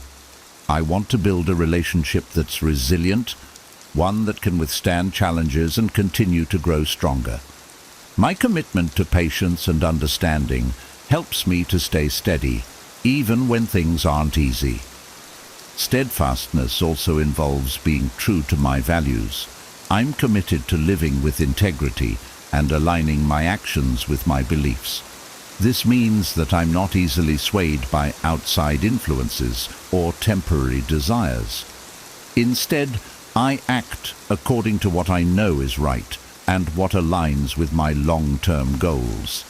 I want to build a relationship that's resilient, one that can withstand challenges and continue to grow stronger. My commitment to patience and understanding helps me to stay steady, even when things aren't easy. Steadfastness also involves being true to my values. I'm committed to living with integrity and aligning my actions with my beliefs. This means that I'm not easily swayed by outside influences or temporary desires. Instead, I act according to what I know is right and what aligns with my long-term goals.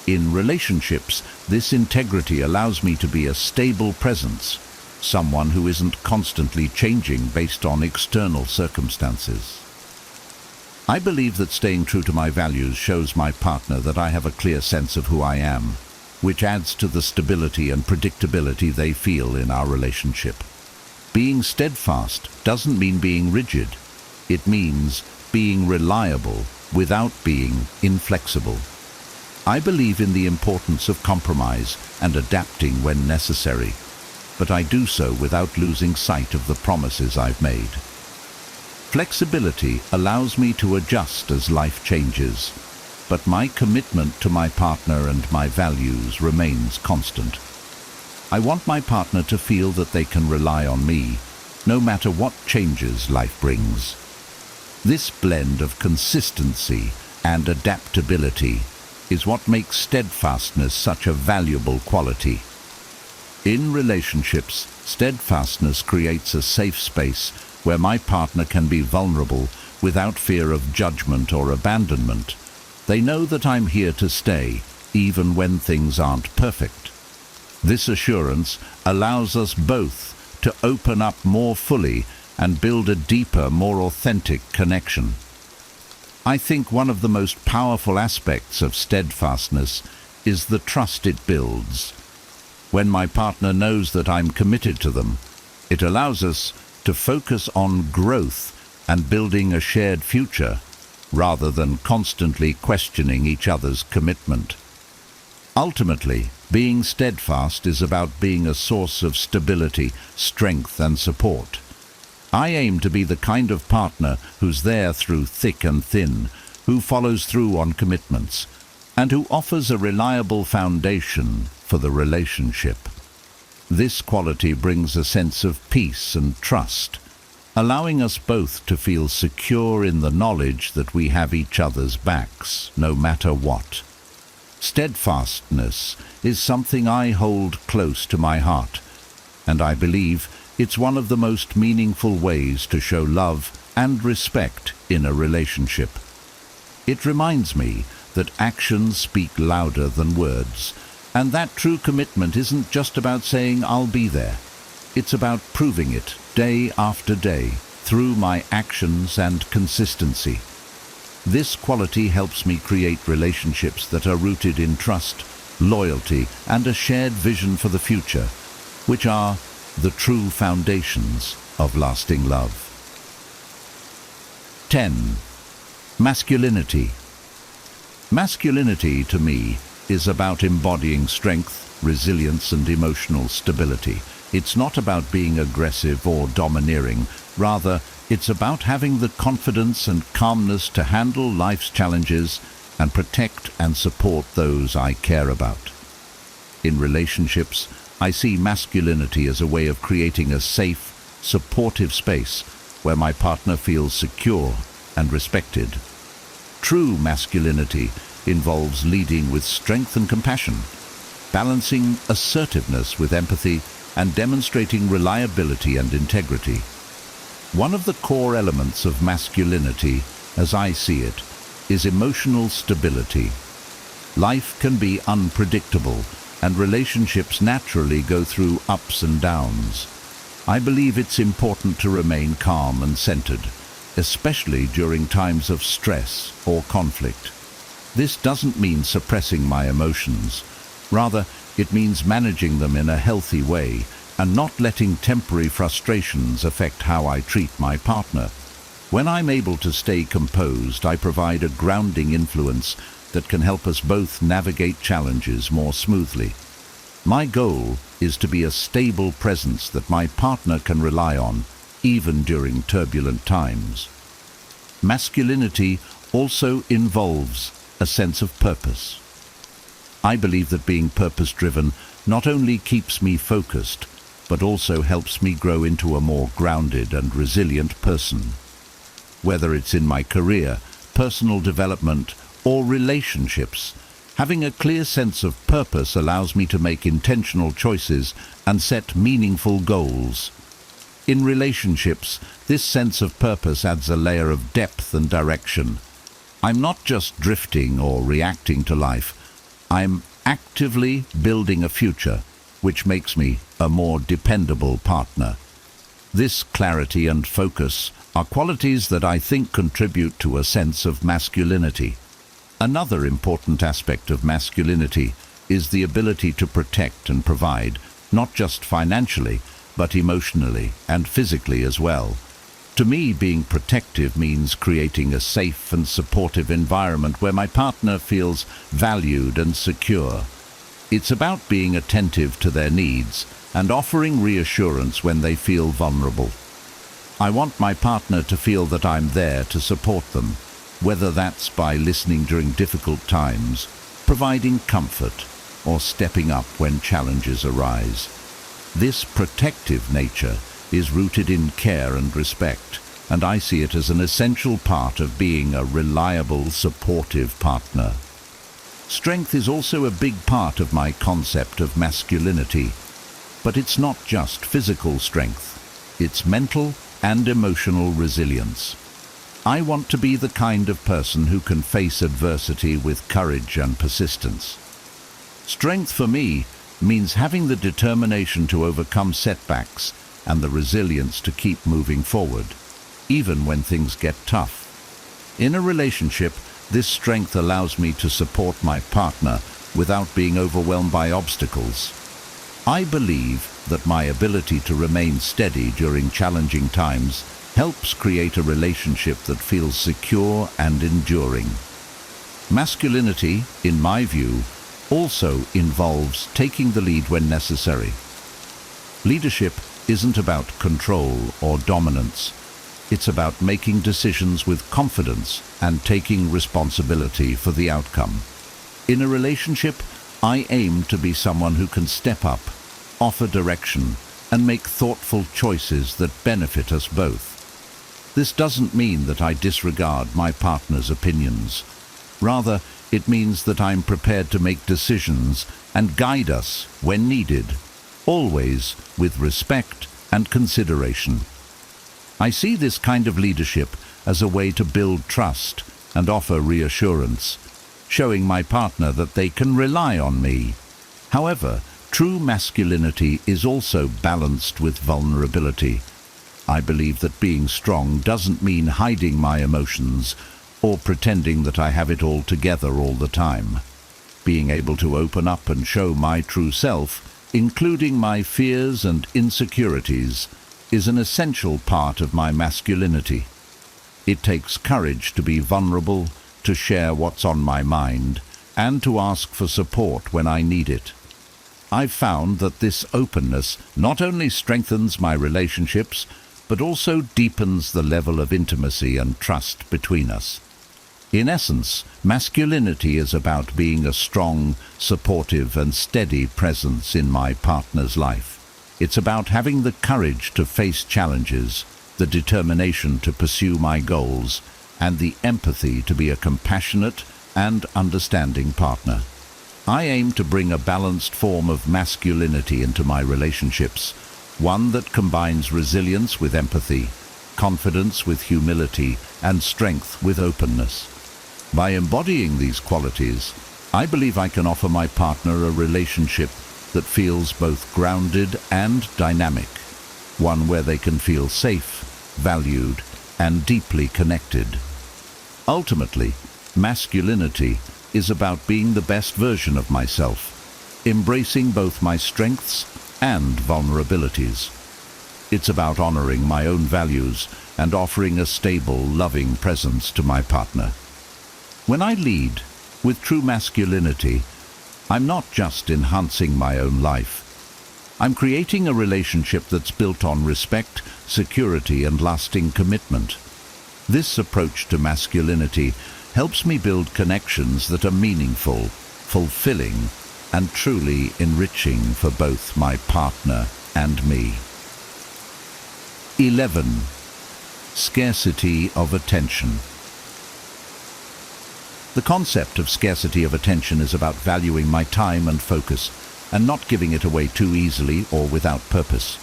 In relationships, this integrity allows me to be a stable presence, someone who isn't constantly changing based on external circumstances. I believe that staying true to my values shows my partner that I have a clear sense of who I am, which adds to the stability and predictability they feel in our relationship. Being steadfast doesn't mean being rigid. It means being reliable without being inflexible. I believe in the importance of compromise and adapting when necessary, but I do so without losing sight of the promises I've made. Flexibility allows me to adjust as life changes, but my commitment to my partner and my values remains constant. I want my partner to feel that they can rely on me, no matter what changes life brings. This blend of consistency and adaptability is what makes steadfastness such a valuable quality. In relationships, steadfastness creates a safe space where my partner can be vulnerable without fear of judgment or abandonment. They know that I'm here to stay, even when things aren't perfect. This assurance allows us both to open up more fully and build a deeper, more authentic connection. I think one of the most powerful aspects of steadfastness is the trust it builds. When my partner knows that I'm committed to them, It allows us to focus on growth and building a shared future, rather than constantly questioning each other's commitment. Ultimately, being steadfast is about being a source of stability, strength, and support. I aim to be the kind of partner who's there through thick and thin, who follows through on commitments, and who offers a reliable foundation for the relationship. This quality brings a sense of peace and trust, allowing us both to feel secure in the knowledge that we have each other's backs, no matter what. Steadfastness is something I hold close to my heart, and I believe it's one of the most meaningful ways to show love and respect in a relationship. It reminds me that actions speak louder than words, and that true commitment isn't just about saying I'll be there. It's about proving it day after day through my actions and consistency. This quality helps me create relationships that are rooted in trust, loyalty, and a shared vision for the future, which are the true foundations of lasting love. 10. Masculinity. Masculinity, to me, is about embodying strength, resilience, and emotional stability. It's not about being aggressive or domineering. Rather, it's about having the confidence and calmness to handle life's challenges and protect and support those I care about. In relationships, I see masculinity as a way of creating a safe, supportive space where my partner feels secure and respected. True masculinity involves leading with strength and compassion, balancing assertiveness with empathy, and demonstrating reliability and integrity. One of the core elements of masculinity, as I see it, is emotional stability. Life can be unpredictable, and relationships naturally go through ups and downs. I believe it's important to remain calm and centered, especially during times of stress or conflict. This doesn't mean suppressing my emotions. Rather, it means managing them in a healthy way and not letting temporary frustrations affect how I treat my partner. When I'm able to stay composed, I provide a grounding influence that can help us both navigate challenges more smoothly. My goal is to be a stable presence that my partner can rely on, even during turbulent times. Masculinity also involves a sense of purpose. I believe that being purpose-driven not only keeps me focused, but also helps me grow into a more grounded and resilient person. Whether it's in my career, personal development, or relationships, having a clear sense of purpose allows me to make intentional choices and set meaningful goals. In relationships, this sense of purpose adds a layer of depth and direction. I'm not just drifting or reacting to life. I'm actively building a future, which makes me a more dependable partner. This clarity and focus are qualities that I think contribute to a sense of masculinity. Another important aspect of masculinity is the ability to protect and provide, not just financially, but emotionally and physically as well. To me, being protective means creating a safe and supportive environment where my partner feels valued and secure. It's about being attentive to their needs and offering reassurance when they feel vulnerable. I want my partner to feel that I'm there to support them, whether that's by listening during difficult times, providing comfort, or stepping up when challenges arise. This protective nature is rooted in care and respect, and I see it as an essential part of being a reliable, supportive partner. Strength is also a big part of my concept of masculinity, but it's not just physical strength, it's mental and emotional resilience. I want to be the kind of person who can face adversity with courage and persistence. Strength for me means having the determination to overcome setbacks and the resilience to keep moving forward, even when things get tough. In a relationship, this strength allows me to support my partner without being overwhelmed by obstacles. I believe that my ability to remain steady during challenging times helps create a relationship that feels secure and enduring. Masculinity, in my view, also involves taking the lead when necessary. Leadership isn't about control or dominance. It's about making decisions with confidence and taking responsibility for the outcome. In a relationship, I aim to be someone who can step up, offer direction, and make thoughtful choices that benefit us both. This doesn't mean that I disregard my partner's opinions. Rather, it means that I'm prepared to make decisions and guide us when needed, always with respect and consideration. I see this kind of leadership as a way to build trust and offer reassurance, showing my partner that they can rely on me. However, true masculinity is also balanced with vulnerability. I believe that being strong doesn't mean hiding my emotions or pretending that I have it all together all the time. Being able to open up and show my true self, including my fears and insecurities, is an essential part of my masculinity. It takes courage to be vulnerable, to share what's on my mind, and to ask for support when I need it. I've found that this openness not only strengthens my relationships, but also deepens the level of intimacy and trust between us. In essence, masculinity is about being a strong, supportive, and steady presence in my partner's life. It's about having the courage to face challenges, the determination to pursue my goals, and the empathy to be a compassionate and understanding partner. I aim to bring a balanced form of masculinity into my relationships, one that combines resilience with empathy, confidence with humility, and strength with openness. By embodying these qualities, I believe I can offer my partner a relationship that feels both grounded and dynamic, one where they can feel safe, valued, and deeply connected. Ultimately, masculinity is about being the best version of myself, embracing both my strengths and vulnerabilities. It's about honoring my own values and offering a stable, loving presence to my partner. When I lead with true masculinity, I'm not just enhancing my own life. I'm creating a relationship that's built on respect, security, and lasting commitment. This approach to masculinity helps me build connections that are meaningful, fulfilling, and truly enriching for both my partner and me. 11. Scarcity of attention. The concept of scarcity of attention is about valuing my time and focus and not giving it away too easily or without purpose.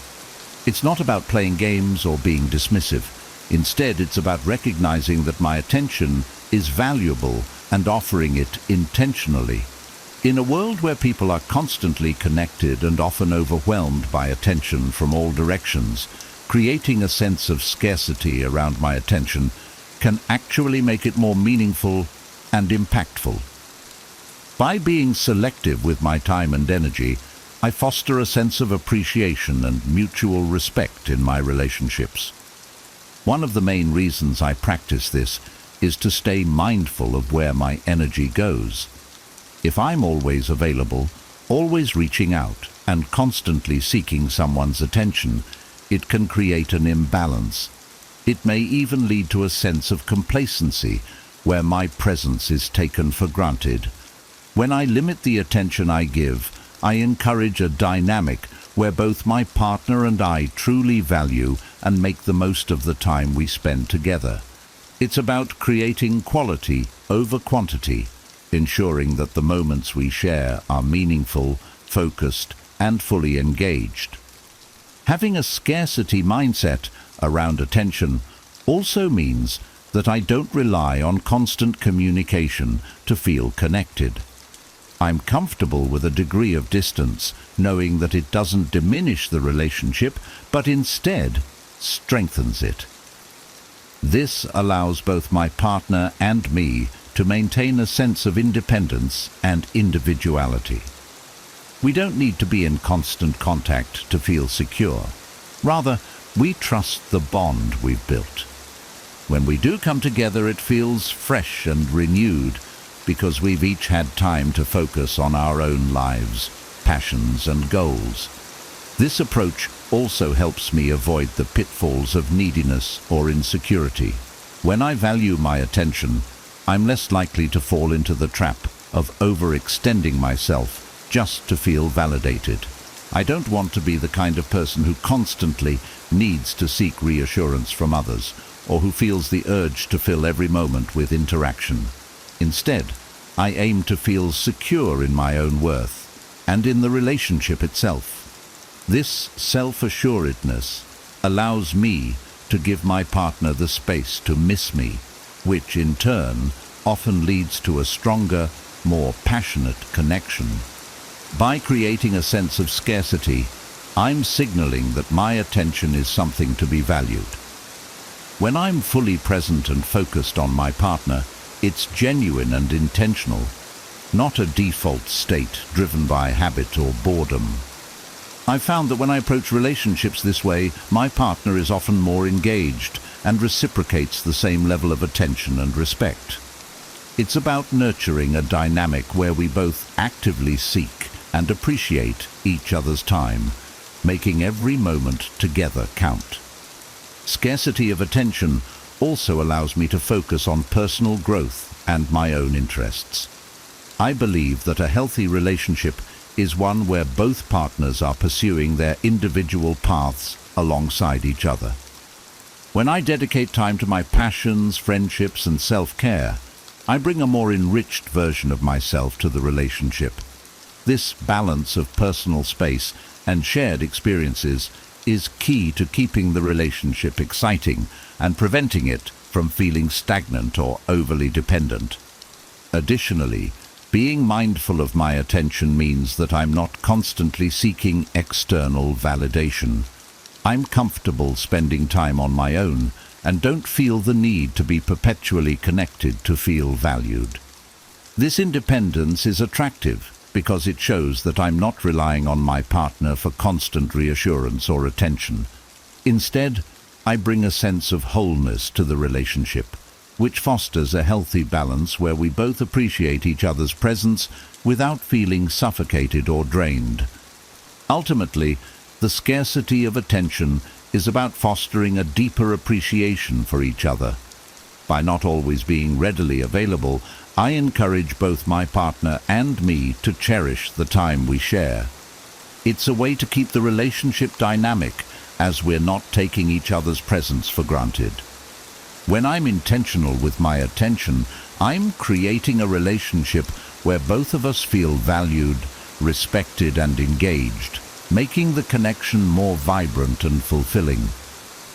It's not about playing games or being dismissive. Instead, it's about recognizing that my attention is valuable and offering it intentionally. In a world where people are constantly connected and often overwhelmed by attention from all directions, creating a sense of scarcity around my attention can actually make it more meaningful and impactful. By being selective with my time and energy, I foster a sense of appreciation and mutual respect in my relationships. One of the main reasons I practice this is to stay mindful of where my energy goes. If I'm always available, always reaching out, and constantly seeking someone's attention, it can create an imbalance. It may even lead to a sense of complacency, where my presence is taken for granted. When I limit the attention I give, I encourage a dynamic where both my partner and I truly value and make the most of the time we spend together. It's about creating quality over quantity, ensuring that the moments we share are meaningful, focused, and fully engaged. Having a scarcity mindset around attention also means that I don't rely on constant communication to feel connected. I'm comfortable with a degree of distance, knowing that it doesn't diminish the relationship, but instead strengthens it. This allows both my partner and me to maintain a sense of independence and individuality. We don't need to be in constant contact to feel secure. Rather, we trust the bond we've built. When we do come together, it feels fresh and renewed because we've each had time to focus on our own lives, passions and goals. This approach also helps me avoid the pitfalls of neediness or insecurity. When I value my attention, I'm less likely to fall into the trap of overextending myself just to feel validated. I don't want to be the kind of person who constantly needs to seek reassurance from others, or who feels the urge to fill every moment with interaction. Instead, I aim to feel secure in my own worth and in the relationship itself. This self-assuredness allows me to give my partner the space to miss me, which in turn often leads to a stronger, more passionate connection. By creating a sense of scarcity, I'm signaling that my attention is something to be valued. When I'm fully present and focused on my partner, it's genuine and intentional, not a default state driven by habit or boredom. I've found that when I approach relationships this way, my partner is often more engaged and reciprocates the same level of attention and respect. It's about nurturing a dynamic where we both actively seek and appreciate each other's time, making every moment together count. Scarcity of attention also allows me to focus on personal growth and my own interests. I believe that a healthy relationship is one where both partners are pursuing their individual paths alongside each other. When I dedicate time to my passions, friendships, and self-care, I bring a more enriched version of myself to the relationship. This balance of personal space and shared experiences is key to keeping the relationship exciting and preventing it from feeling stagnant or overly dependent. Additionally, being mindful of my attention means that I'm not constantly seeking external validation. I'm comfortable spending time on my own and don't feel the need to be perpetually connected to feel valued. This independence is attractive because it shows that I'm not relying on my partner for constant reassurance or attention. Instead, I bring a sense of wholeness to the relationship, which fosters a healthy balance where we both appreciate each other's presence without feeling suffocated or drained. Ultimately, the scarcity of attention is about fostering a deeper appreciation for each other. By not always being readily available, I encourage both my partner and me to cherish the time we share. It's a way to keep the relationship dynamic as we're not taking each other's presence for granted. When I'm intentional with my attention, I'm creating a relationship where both of us feel valued, respected, and engaged, making the connection more vibrant and fulfilling.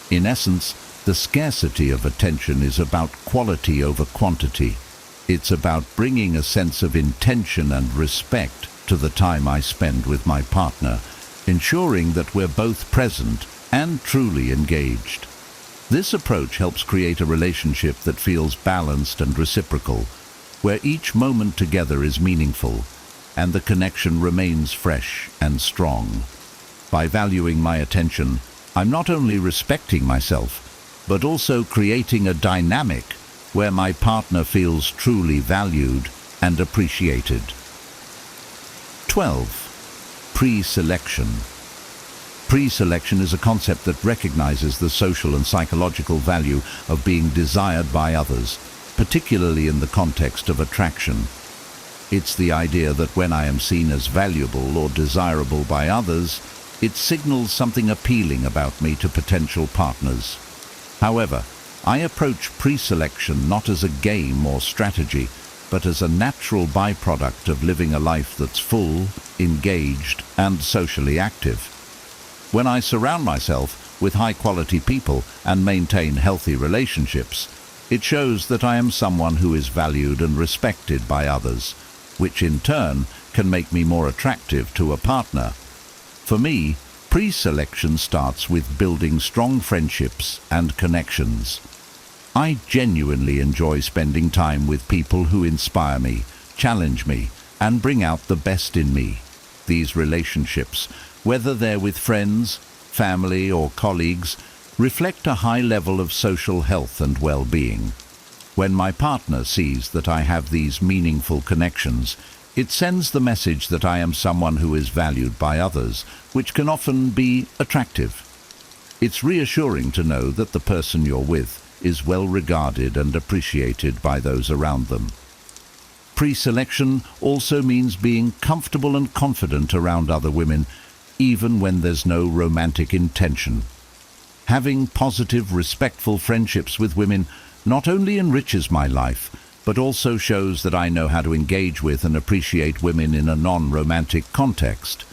In essence, the scarcity of attention is about quality over quantity. It's about bringing a sense of intention and respect to the time I spend with my partner, ensuring that we're both present and truly engaged. This approach helps create a relationship that feels balanced and reciprocal, where each moment together is meaningful and the connection remains fresh and strong. By valuing my attention, I'm not only respecting myself, but also creating a dynamic where my partner feels truly valued and appreciated. 12. Pre-selection. Pre-selection is a concept that recognizes the social and psychological value of being desired by others, particularly in the context of attraction. It's the idea that when I am seen as valuable or desirable by others, it signals something appealing about me to potential partners. However, I approach pre-selection not as a game or strategy, but as a natural byproduct of living a life that's full, engaged, and socially active. When I surround myself with high-quality people and maintain healthy relationships, it shows that I am someone who is valued and respected by others, which in turn can make me more attractive to a partner. For me, pre-selection starts with building strong friendships and connections. I genuinely enjoy spending time with people who inspire me, challenge me, and bring out the best in me. These relationships, whether they're with friends, family, or colleagues, reflect a high level of social health and well-being. When my partner sees that I have these meaningful connections, it sends the message that I am someone who is valued by others, which can often be attractive. It's reassuring to know that the person you're with is well regarded and appreciated by those around them. Pre-selection also means being comfortable and confident around other women, even when there's no romantic intention. Having positive, respectful friendships with women not only enriches my life, but also shows that I know how to engage with and appreciate women in a non-romantic context.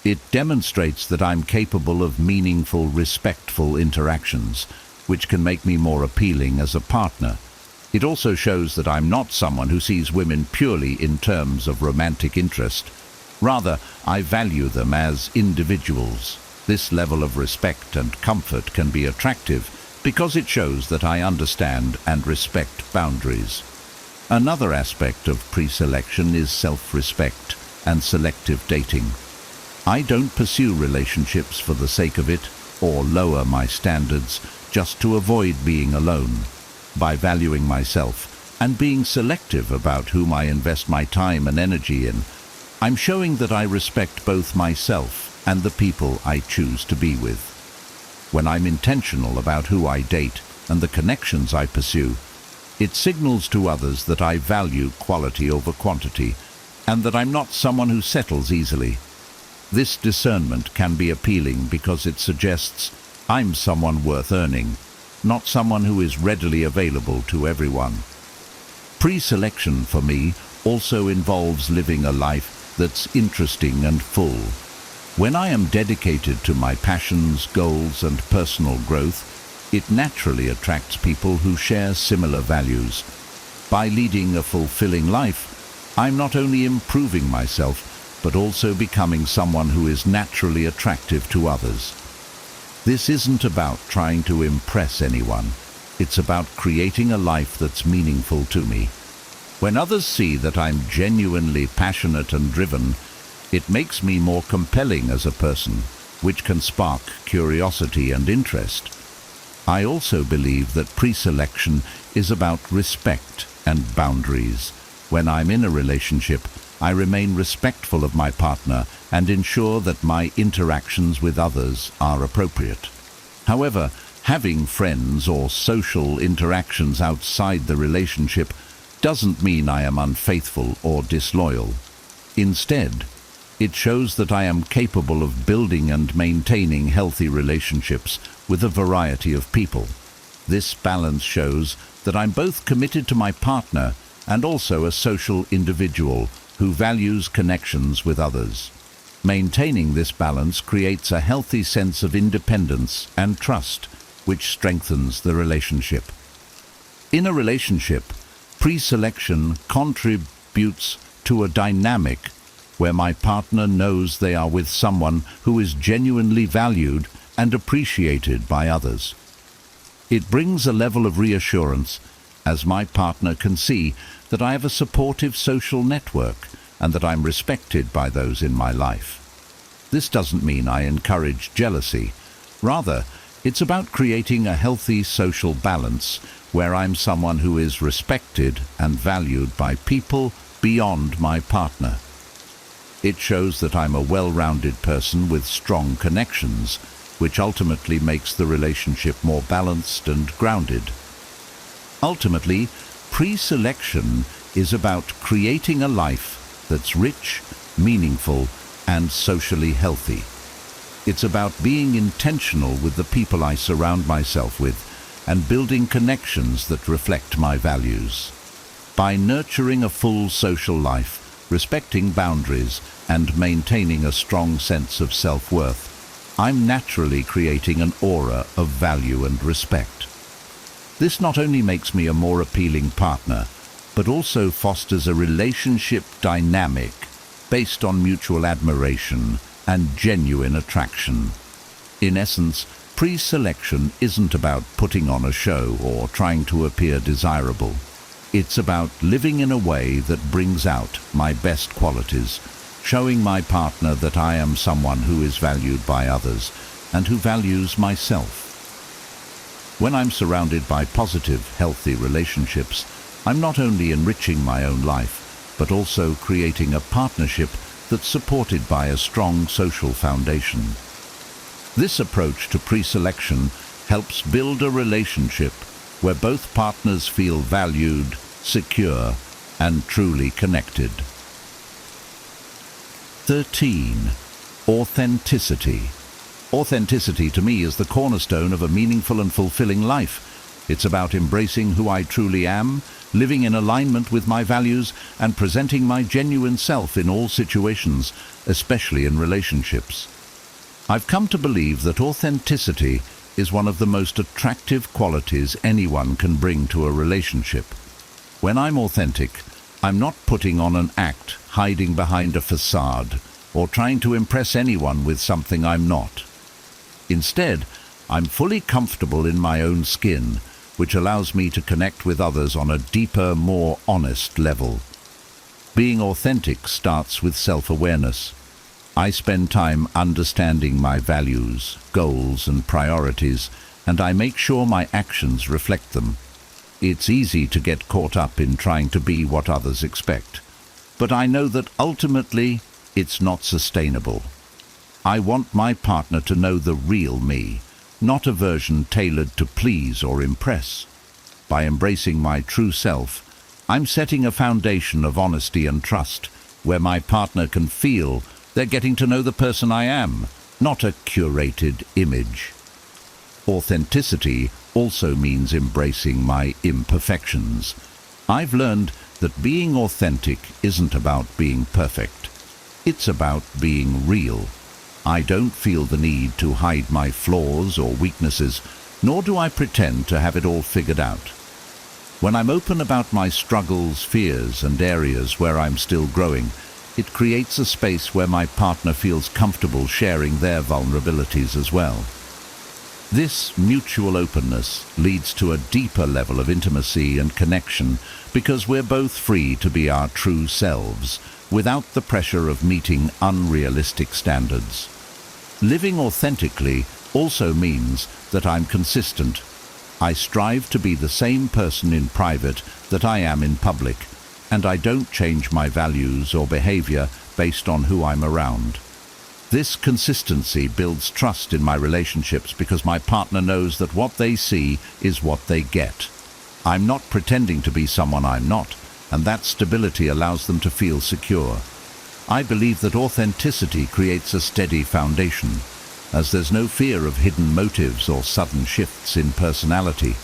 It demonstrates that I'm capable of meaningful, respectful interactions, which can make me more appealing as a partner. It also shows that I'm not someone who sees women purely in terms of romantic interest. Rather, I value them as individuals. This level of respect and comfort can be attractive because it shows that I understand and respect boundaries. Another aspect of pre-selection is self-respect and selective dating. I don't pursue relationships for the sake of it or lower my standards just to avoid being alone. By valuing myself and being selective about whom I invest my time and energy in, I'm showing that I respect both myself and the people I choose to be with. When I'm intentional about who I date and the connections I pursue, it signals to others that I value quality over quantity and that I'm not someone who settles easily. This discernment can be appealing because it suggests I'm someone worth earning, not someone who is readily available to everyone. Pre-selection for me also involves living a life that's interesting and full. When I am dedicated to my passions, goals, and personal growth, it naturally attracts people who share similar values. By leading a fulfilling life, I'm not only improving myself, but also becoming someone who is naturally attractive to others. This isn't about trying to impress anyone. It's about creating a life that's meaningful to me. When others see that I'm genuinely passionate and driven, it makes me more compelling as a person, which can spark curiosity and interest. I also believe that pre-selection is about respect and boundaries. When I'm in a relationship, I remain respectful of my partner and ensure that my interactions with others are appropriate. However, having friends or social interactions outside the relationship doesn't mean I am unfaithful or disloyal. Instead, it shows that I am capable of building and maintaining healthy relationships with a variety of people. This balance shows that I'm both committed to my partner and also a social individual who values connections with others. Maintaining this balance creates a healthy sense of independence and trust, which strengthens the relationship. In a relationship, pre-selection contributes to a dynamic where my partner knows they are with someone who is genuinely valued and appreciated by others. It brings a level of reassurance as my partner can see that I have a supportive social network and that I'm respected by those in my life. This doesn't mean I encourage jealousy. Rather, it's about creating a healthy social balance where I'm someone who is respected and valued by people beyond my partner. It shows that I'm a well-rounded person with strong connections, which ultimately makes the relationship more balanced and grounded. Ultimately, pre-selection is about creating a life that's rich, meaningful, and socially healthy. It's about being intentional with the people I surround myself with and building connections that reflect my values. By nurturing a full social life, respecting boundaries, and maintaining a strong sense of self-worth, I'm naturally creating an aura of value and respect. This not only makes me a more appealing partner, but also fosters a relationship dynamic based on mutual admiration and genuine attraction. In essence, pre-selection isn't about putting on a show or trying to appear desirable. It's about living in a way that brings out my best qualities, showing my partner that I am someone who is valued by others and who values myself. When I'm surrounded by positive, healthy relationships, I'm not only enriching my own life, but also creating a partnership that's supported by a strong social foundation. This approach to pre-selection helps build a relationship where both partners feel valued, secure, and truly connected. 13. Authenticity. Authenticity to me is the cornerstone of a meaningful and fulfilling life. It's about embracing who I truly am, living in alignment with my values, and presenting my genuine self in all situations, especially in relationships. I've come to believe that authenticity is one of the most attractive qualities anyone can bring to a relationship. When I'm authentic, I'm not putting on an act, hiding behind a facade, or trying to impress anyone with something I'm not. Instead, I'm fully comfortable in my own skin, which allows me to connect with others on a deeper, more honest level. Being authentic starts with self-awareness. I spend time understanding my values, goals, and priorities, and I make sure my actions reflect them. It's easy to get caught up in trying to be what others expect, but I know that ultimately it's not sustainable. I want my partner to know the real me, not a version tailored to please or impress. By embracing my true self, I'm setting a foundation of honesty and trust, where my partner can feel they're getting to know the person I am, not a curated image. Authenticity also means embracing my imperfections. I've learned that being authentic isn't about being perfect. It's about being real. I don't feel the need to hide my flaws or weaknesses, nor do I pretend to have it all figured out. When I'm open about my struggles, fears, and areas where I'm still growing, it creates a space where my partner feels comfortable sharing their vulnerabilities as well. This mutual openness leads to a deeper level of intimacy and connection because we're both free to be our true selves without the pressure of meeting unrealistic standards. Living authentically also means that I'm consistent. I strive to be the same person in private that I am in public, and I don't change my values or behavior based on who I'm around. This consistency builds trust in my relationships because my partner knows that what they see is what they get. I'm not pretending to be someone I'm not, and that stability allows them to feel secure. I believe that authenticity creates a steady foundation, as there's no fear of hidden motives or sudden shifts in personality.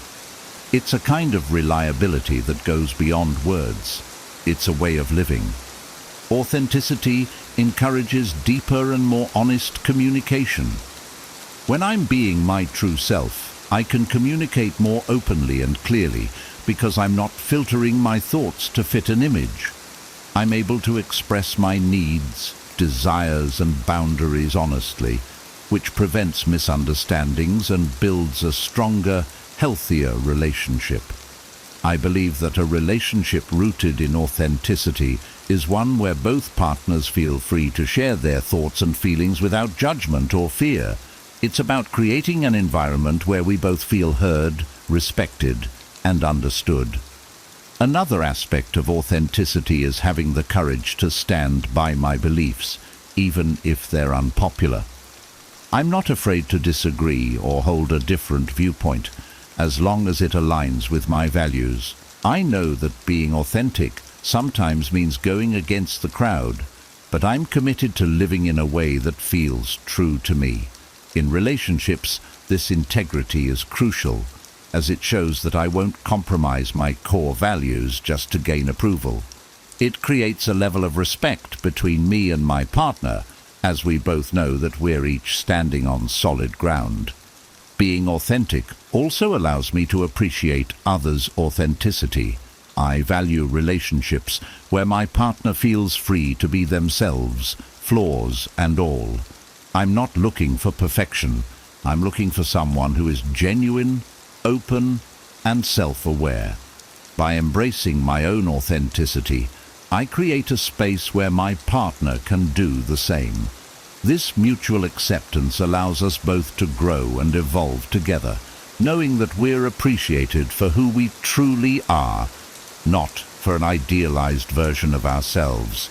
It's a kind of reliability that goes beyond words. It's a way of living. Authenticity encourages deeper and more honest communication. When I'm being my true self, I can communicate more openly and clearly because I'm not filtering my thoughts to fit an image. I'm able to express my needs, desires, and boundaries honestly, which prevents misunderstandings and builds a stronger, healthier relationship. I believe that a relationship rooted in authenticity is one where both partners feel free to share their thoughts and feelings without judgment or fear. It's about creating an environment where we both feel heard, respected, and understood. Another aspect of authenticity is having the courage to stand by my beliefs, even if they're unpopular. I'm not afraid to disagree or hold a different viewpoint, as long as it aligns with my values. I know that being authentic sometimes means going against the crowd, but I'm committed to living in a way that feels true to me. In relationships, this integrity is crucial, as it shows that I won't compromise my core values just to gain approval. It creates a level of respect between me and my partner, as we both know that we're each standing on solid ground. Being authentic also allows me to appreciate others' authenticity. I value relationships where my partner feels free to be themselves, flaws and all. I'm not looking for perfection. I'm looking for someone who is genuine, open, and self-aware. By embracing my own authenticity, I create a space where my partner can do the same. This mutual acceptance allows us both to grow and evolve together, knowing that we're appreciated for who we truly are, not for an idealized version of ourselves.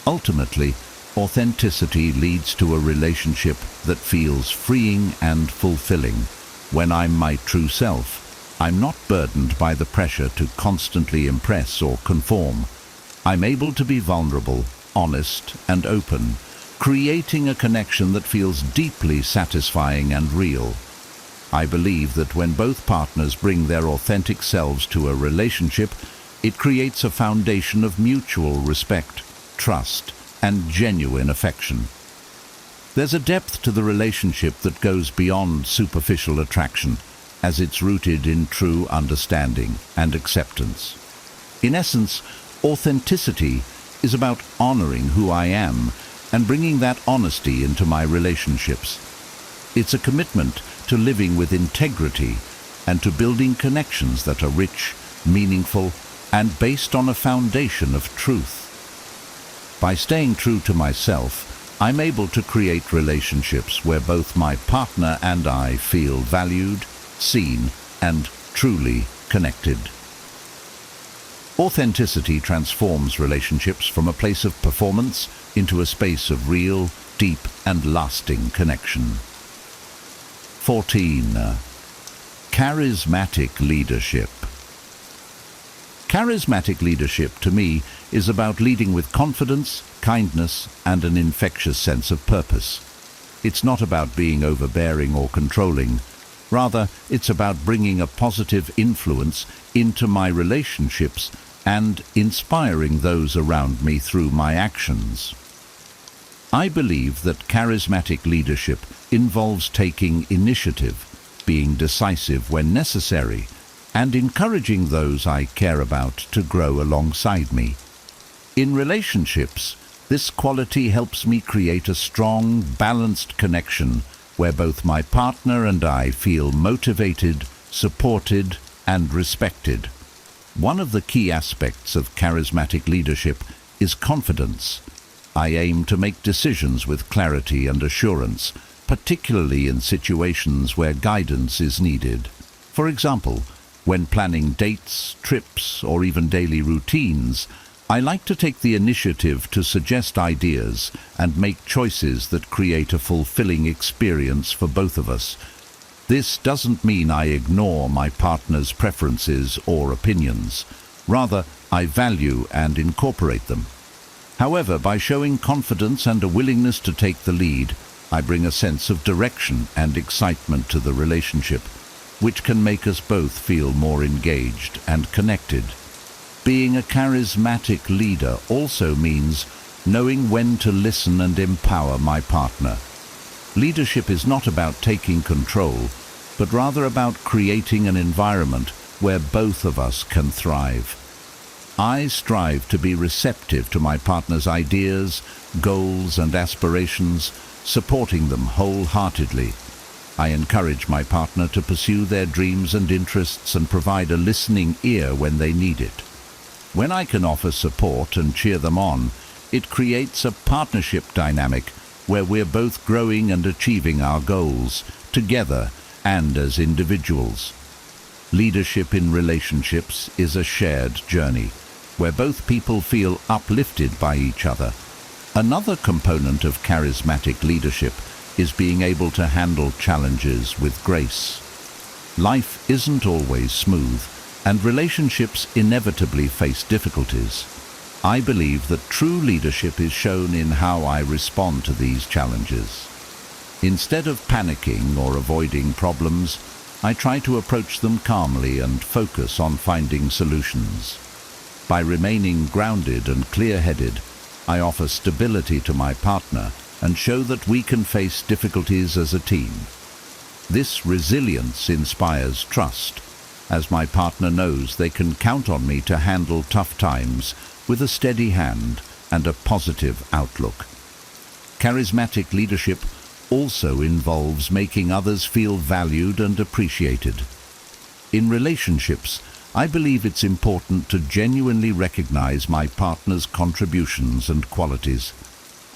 Ultimately, authenticity leads to a relationship that feels freeing and fulfilling. When I'm my true self, I'm not burdened by the pressure to constantly impress or conform. I'm able to be vulnerable, honest, and open, creating a connection that feels deeply satisfying and real. I believe that when both partners bring their authentic selves to a relationship, it creates a foundation of mutual respect, trust, and genuine affection. There's a depth to the relationship that goes beyond superficial attraction, as it's rooted in true understanding and acceptance. In essence, authenticity is about honoring who I am and bringing that honesty into my relationships. It's a commitment to living with integrity and to building connections that are rich, meaningful, and based on a foundation of truth. By staying true to myself, I'm able to create relationships where both my partner and I feel valued, seen, and truly connected. Authenticity transforms relationships from a place of performance into a space of real, deep, and lasting connection. 14. Charismatic leadership. Charismatic leadership, to me, is about leading with confidence, kindness, and an infectious sense of purpose. It's not about being overbearing or controlling. Rather, it's about bringing a positive influence into my relationships and inspiring those around me through my actions. I believe that charismatic leadership involves taking initiative, being decisive when necessary, and encouraging those I care about to grow alongside me. In relationships, this quality helps me create a strong, balanced connection where both my partner and I feel motivated, supported, and respected. One of the key aspects of charismatic leadership is confidence. I aim to make decisions with clarity and assurance, particularly in situations where guidance is needed. For example, when planning dates, trips, or even daily routines, I like to take the initiative to suggest ideas and make choices that create a fulfilling experience for both of us. This doesn't mean I ignore my partner's preferences or opinions. Rather, I value and incorporate them. However, by showing confidence and a willingness to take the lead, I bring a sense of direction and excitement to the relationship, which can make us both feel more engaged and connected. Being a charismatic leader also means knowing when to listen and empower my partner. Leadership is not about taking control, but rather about creating an environment where both of us can thrive. I strive to be receptive to my partner's ideas, goals, and aspirations, supporting them wholeheartedly. I encourage my partner to pursue their dreams and interests and provide a listening ear when they need it. When I can offer support and cheer them on, it creates a partnership dynamic where we're both growing and achieving our goals, together and as individuals. Leadership in relationships is a shared journey, where both people feel uplifted by each other. Another component of charismatic leadership is being able to handle challenges with grace. Life isn't always smooth, and relationships inevitably face difficulties. I believe that true leadership is shown in how I respond to these challenges. Instead of panicking or avoiding problems, I try to approach them calmly and focus on finding solutions. By remaining grounded and clear-headed, I offer stability to my partner and show that we can face difficulties as a team. This resilience inspires trust, as my partner knows they can count on me to handle tough times with a steady hand and a positive outlook. Charismatic leadership also involves making others feel valued and appreciated. In relationships, I believe it's important to genuinely recognize my partner's contributions and qualities.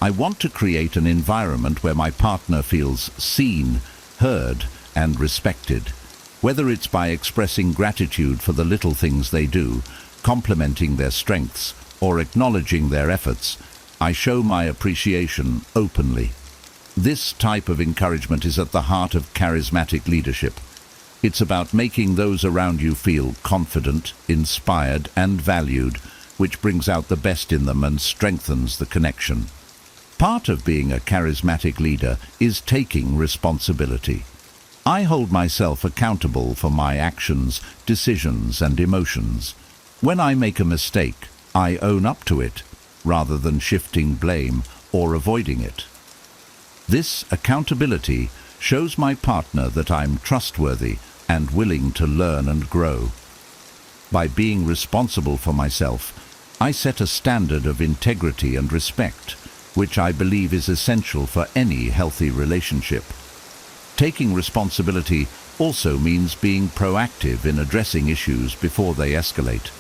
I want to create an environment where my partner feels seen, heard, and respected. Whether it's by expressing gratitude for the little things they do, complimenting their strengths, or acknowledging their efforts, I show my appreciation openly. This type of encouragement is at the heart of charismatic leadership. It's about making those around you feel confident, inspired, and valued, which brings out the best in them and strengthens the connection. Part of being a charismatic leader is taking responsibility. I hold myself accountable for my actions, decisions, and emotions. When I make a mistake, I own up to it, rather than shifting blame or avoiding it. This accountability shows my partner that I'm trustworthy and willing to learn and grow. By being responsible for myself, I set a standard of integrity and respect, which I believe is essential for any healthy relationship. Taking responsibility also means being proactive in addressing issues before they escalate,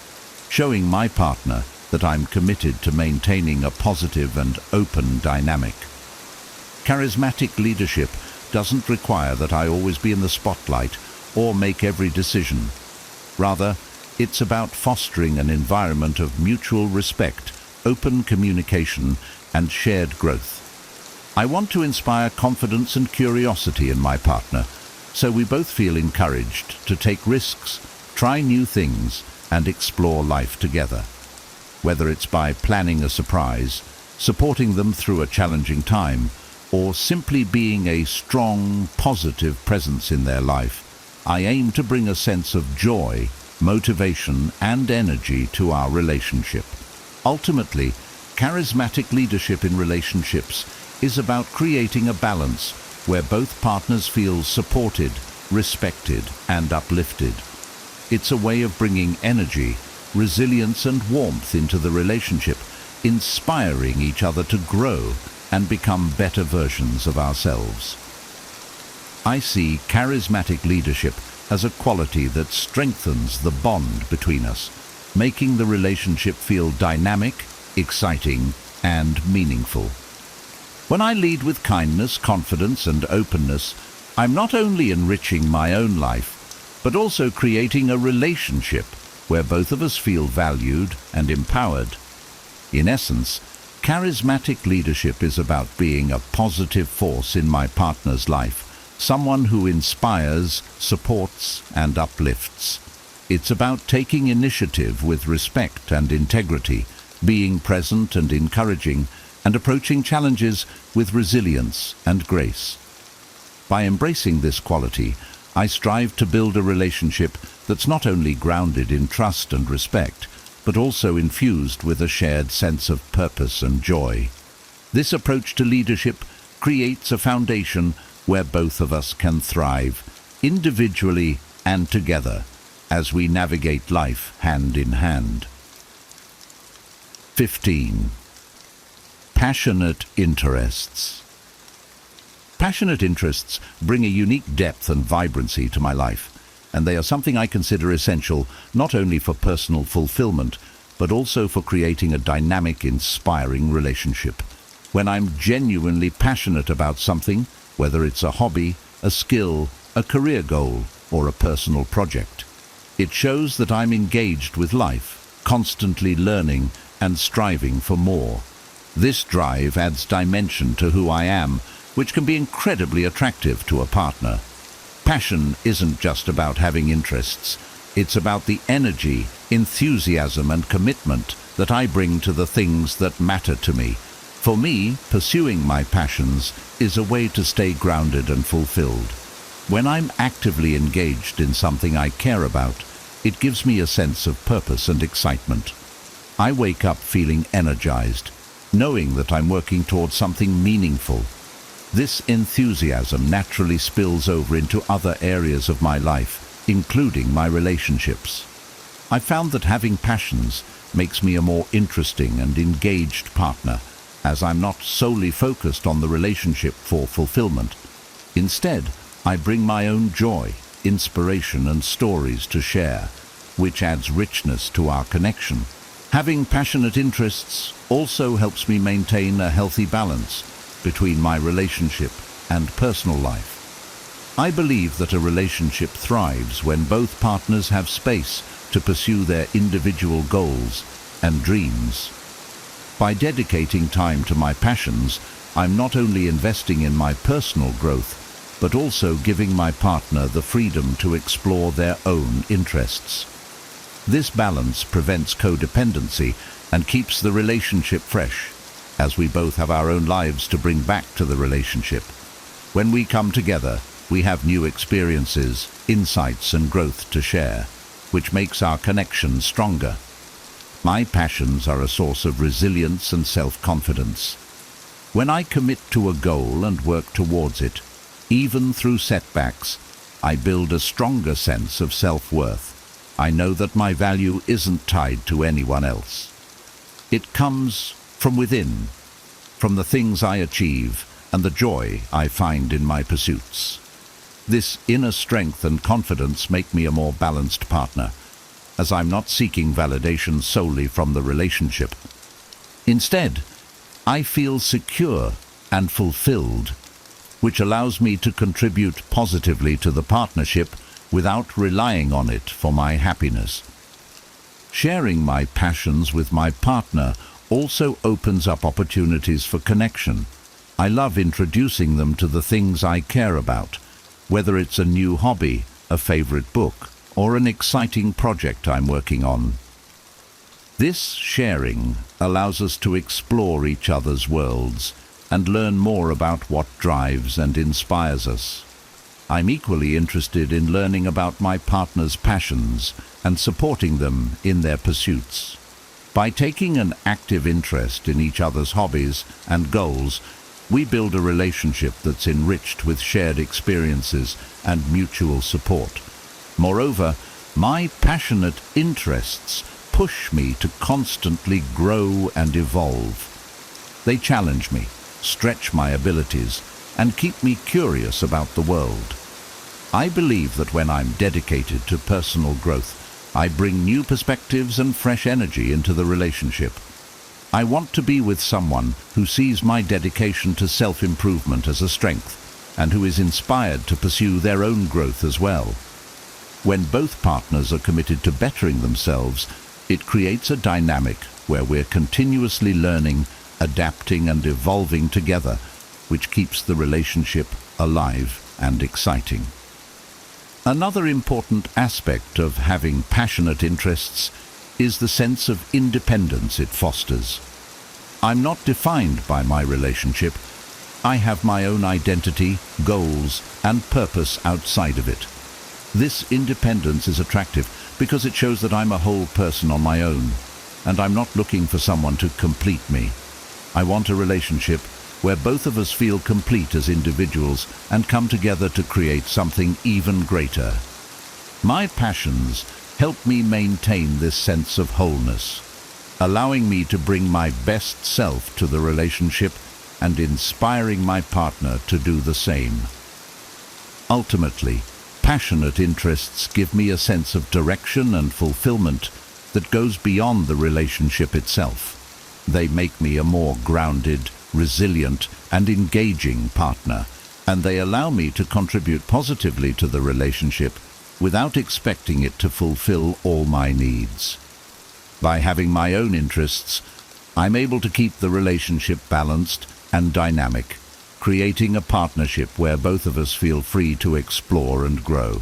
showing my partner that I'm committed to maintaining a positive and open dynamic. Charismatic leadership doesn't require that I always be in the spotlight or make every decision. Rather, it's about fostering an environment of mutual respect, open communication, and shared growth. I want to inspire confidence and curiosity in my partner, so we both feel encouraged to take risks, try new things, and explore life together. Whether it's by planning a surprise, supporting them through a challenging time, or simply being a strong, positive presence in their life, I aim to bring a sense of joy, motivation, and energy to our relationship. Ultimately, charismatic leadership in relationships is about creating a balance where both partners feel supported, respected, and uplifted. It's a way of bringing energy, resilience, and warmth into the relationship, inspiring each other to grow and become better versions of ourselves. I see charismatic leadership as a quality that strengthens the bond between us, making the relationship feel dynamic, exciting, and meaningful. When I lead with kindness, confidence, and openness, I'm not only enriching my own life, but also creating a relationship where both of us feel valued and empowered. In essence, charismatic leadership is about being a positive force in my partner's life, someone who inspires, supports, and uplifts. It's about taking initiative with respect and integrity, being present and encouraging, and approaching challenges with resilience and grace. By embracing this quality, I strive to build a relationship that's not only grounded in trust and respect, but also infused with a shared sense of purpose and joy. This approach to leadership creates a foundation where both of us can thrive, individually and together, as we navigate life hand in hand. 15. Passionate interests. Passionate interests bring a unique depth and vibrancy to my life, and they are something I consider essential not only for personal fulfillment, but also for creating a dynamic, inspiring relationship. When I'm genuinely passionate about something, whether it's a hobby, a skill, a career goal, or a personal project, it shows that I'm engaged with life, constantly learning and striving for more. This drive adds dimension to who I am, which can be incredibly attractive to a partner. Passion isn't just about having interests. It's about the energy, enthusiasm, and commitment that I bring to the things that matter to me. For me, pursuing my passions is a way to stay grounded and fulfilled. When I'm actively engaged in something I care about, it gives me a sense of purpose and excitement. I wake up feeling energized, knowing that I'm working towards something meaningful. This enthusiasm naturally spills over into other areas of my life, including my relationships. I found that having passions makes me a more interesting and engaged partner, as I'm not solely focused on the relationship for fulfillment. Instead, I bring my own joy, inspiration, and stories to share. which adds richness to our connection. Having passionate interests also helps me maintain a healthy balance between my relationship and personal life. I believe that a relationship thrives when both partners have space to pursue their individual goals and dreams. By dedicating time to my passions, I'm not only investing in my personal growth, but also giving my partner the freedom to explore their own interests. This balance prevents codependency and keeps the relationship fresh, as we both have our own lives to bring back to the relationship. When we come together, we have new experiences, insights, and growth to share, which makes our connection stronger. My passions are a source of resilience and self-confidence. When I commit to a goal and work towards it, even through setbacks, I build a stronger sense of self-worth. I know that my value isn't tied to anyone else. It comes from within, from the things I achieve and the joy I find in my pursuits. This inner strength and confidence make me a more balanced partner, as I'm not seeking validation solely from the relationship. Instead, I feel secure and fulfilled, which allows me to contribute positively to the partnership without relying on it for my happiness. Sharing my passions with my partner also opens up opportunities for connection. I love introducing them to the things I care about, whether it's a new hobby, a favorite book, or an exciting project I'm working on. This sharing allows us to explore each other's worlds and learn more about what drives and inspires us. I'm equally interested in learning about my partner's passions and supporting them in their pursuits. By taking an active interest in each other's hobbies and goals, we build a relationship that's enriched with shared experiences and mutual support. Moreover, my passionate interests push me to constantly grow and evolve. They challenge me, stretch my abilities, and keep me curious about the world. I believe that when I'm dedicated to personal growth, I bring new perspectives and fresh energy into the relationship. I want to be with someone who sees my dedication to self-improvement as a strength and who is inspired to pursue their own growth as well. When both partners are committed to bettering themselves, it creates a dynamic where we're continuously learning, adapting, and evolving together, which keeps the relationship alive and exciting. Another important aspect of having passionate interests is the sense of independence it fosters. I'm not defined by my relationship. I have my own identity, goals, and purpose outside of it. This independence is attractive because it shows that I'm a whole person on my own, and I'm not looking for someone to complete me. I want a relationship where both of us feel complete as individuals and come together to create something even greater. My passions help me maintain this sense of wholeness, allowing me to bring my best self to the relationship and inspiring my partner to do the same. Ultimately, passionate interests give me a sense of direction and fulfillment that goes beyond the relationship itself. They make me a more grounded, resilient, and engaging partner, and they allow me to contribute positively to the relationship without expecting it to fulfill all my needs. By having my own interests, I'm able to keep the relationship balanced and dynamic, creating a partnership where both of us feel free to explore and grow.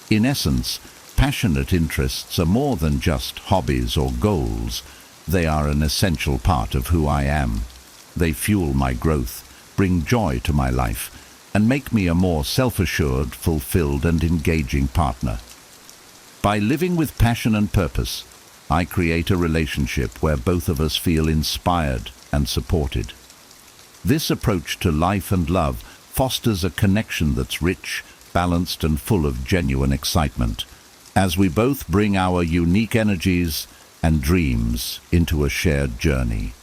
In essence, passionate interests are more than just hobbies or goals. They are an essential part of who I am. They fuel my growth, bring joy to my life, and make me a more self-assured, fulfilled, and engaging partner. By living with passion and purpose, I create a relationship where both of us feel inspired and supported. This approach to life and love fosters a connection that's rich, balanced, and full of genuine excitement, as we both bring our unique energies and dreams into a shared journey.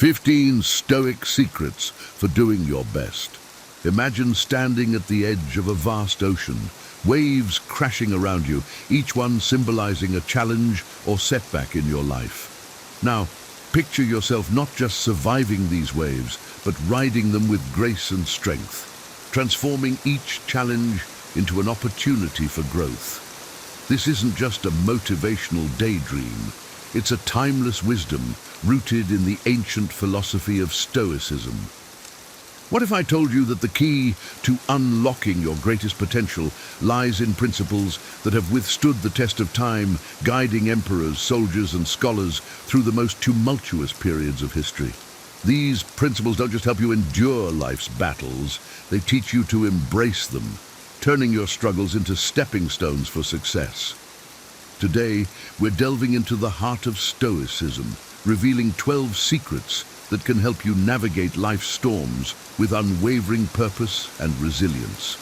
15 Stoic secrets for doing your best. Imagine standing at the edge of a vast ocean, waves crashing around you, each one symbolizing a challenge or setback in your life. Now, picture yourself not just surviving these waves, but riding them with grace and strength, transforming each challenge into an opportunity for growth. This isn't just a motivational daydream. It's a timeless wisdom rooted in the ancient philosophy of Stoicism. What if I told you that the key to unlocking your greatest potential lies in principles that have withstood the test of time, guiding emperors, soldiers, and scholars through the most tumultuous periods of history? These principles don't just help you endure life's battles, they teach you to embrace them, turning your struggles into stepping stones for success. Today, we're delving into the heart of Stoicism, revealing 12 secrets that can help you navigate life's storms with unwavering purpose and resilience.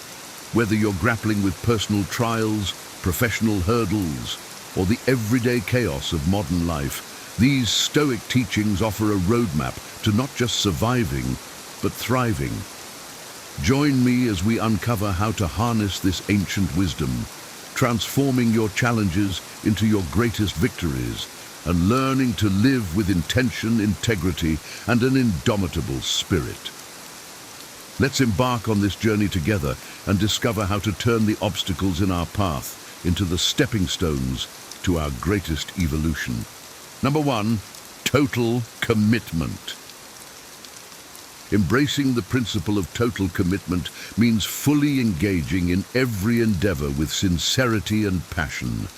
Whether you're grappling with personal trials, professional hurdles, or the everyday chaos of modern life, these Stoic teachings offer a roadmap to not just surviving, but thriving. Join me as we uncover how to harness this ancient wisdom, transforming your challenges into your greatest victories, and learning to live with intention, integrity, and an indomitable spirit. Let's embark on this journey together and discover how to turn the obstacles in our path into the stepping stones to our greatest evolution. Number 1, total commitment. Embracing the principle of total commitment means fully engaging in every endeavor with sincerity and passion.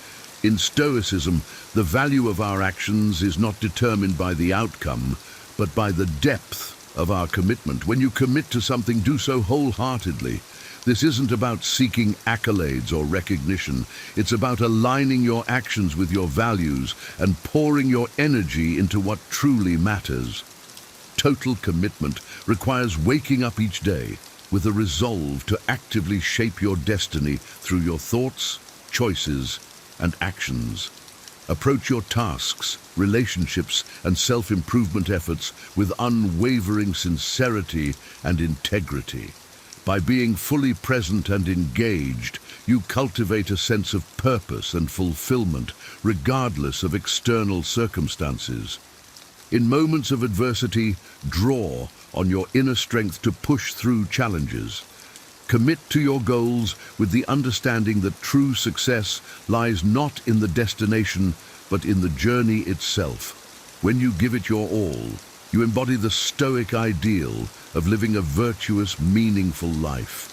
In Stoicism, the value of our actions is not determined by the outcome, but by the depth of our commitment. When you commit to something, do so wholeheartedly. This isn't about seeking accolades or recognition. It's about aligning your actions with your values and pouring your energy into what truly matters. Total commitment requires waking up each day with a resolve to actively shape your destiny through your thoughts, choices, and actions. Approach your tasks, relationships, and self-improvement efforts with unwavering sincerity and integrity. By being fully present and engaged, you cultivate a sense of purpose and fulfillment, regardless of external circumstances. In moments of adversity, draw on your inner strength to push through challenges. Commit to your goals with the understanding that true success lies not in the destination, but in the journey itself. When you give it your all, you embody the Stoic ideal of living a virtuous, meaningful life.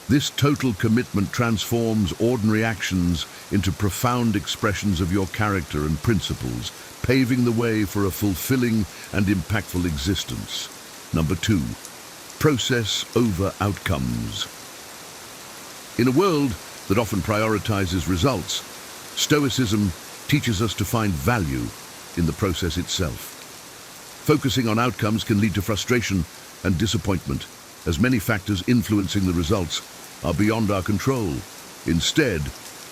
This total commitment transforms ordinary actions into profound expressions of your character and principles, paving the way for a fulfilling and impactful existence. Number 2, process over outcomes. In a world that often prioritizes results, Stoicism teaches us to find value in the process itself. Focusing on outcomes can lead to frustration and disappointment, as many factors influencing the results are beyond our control. Instead,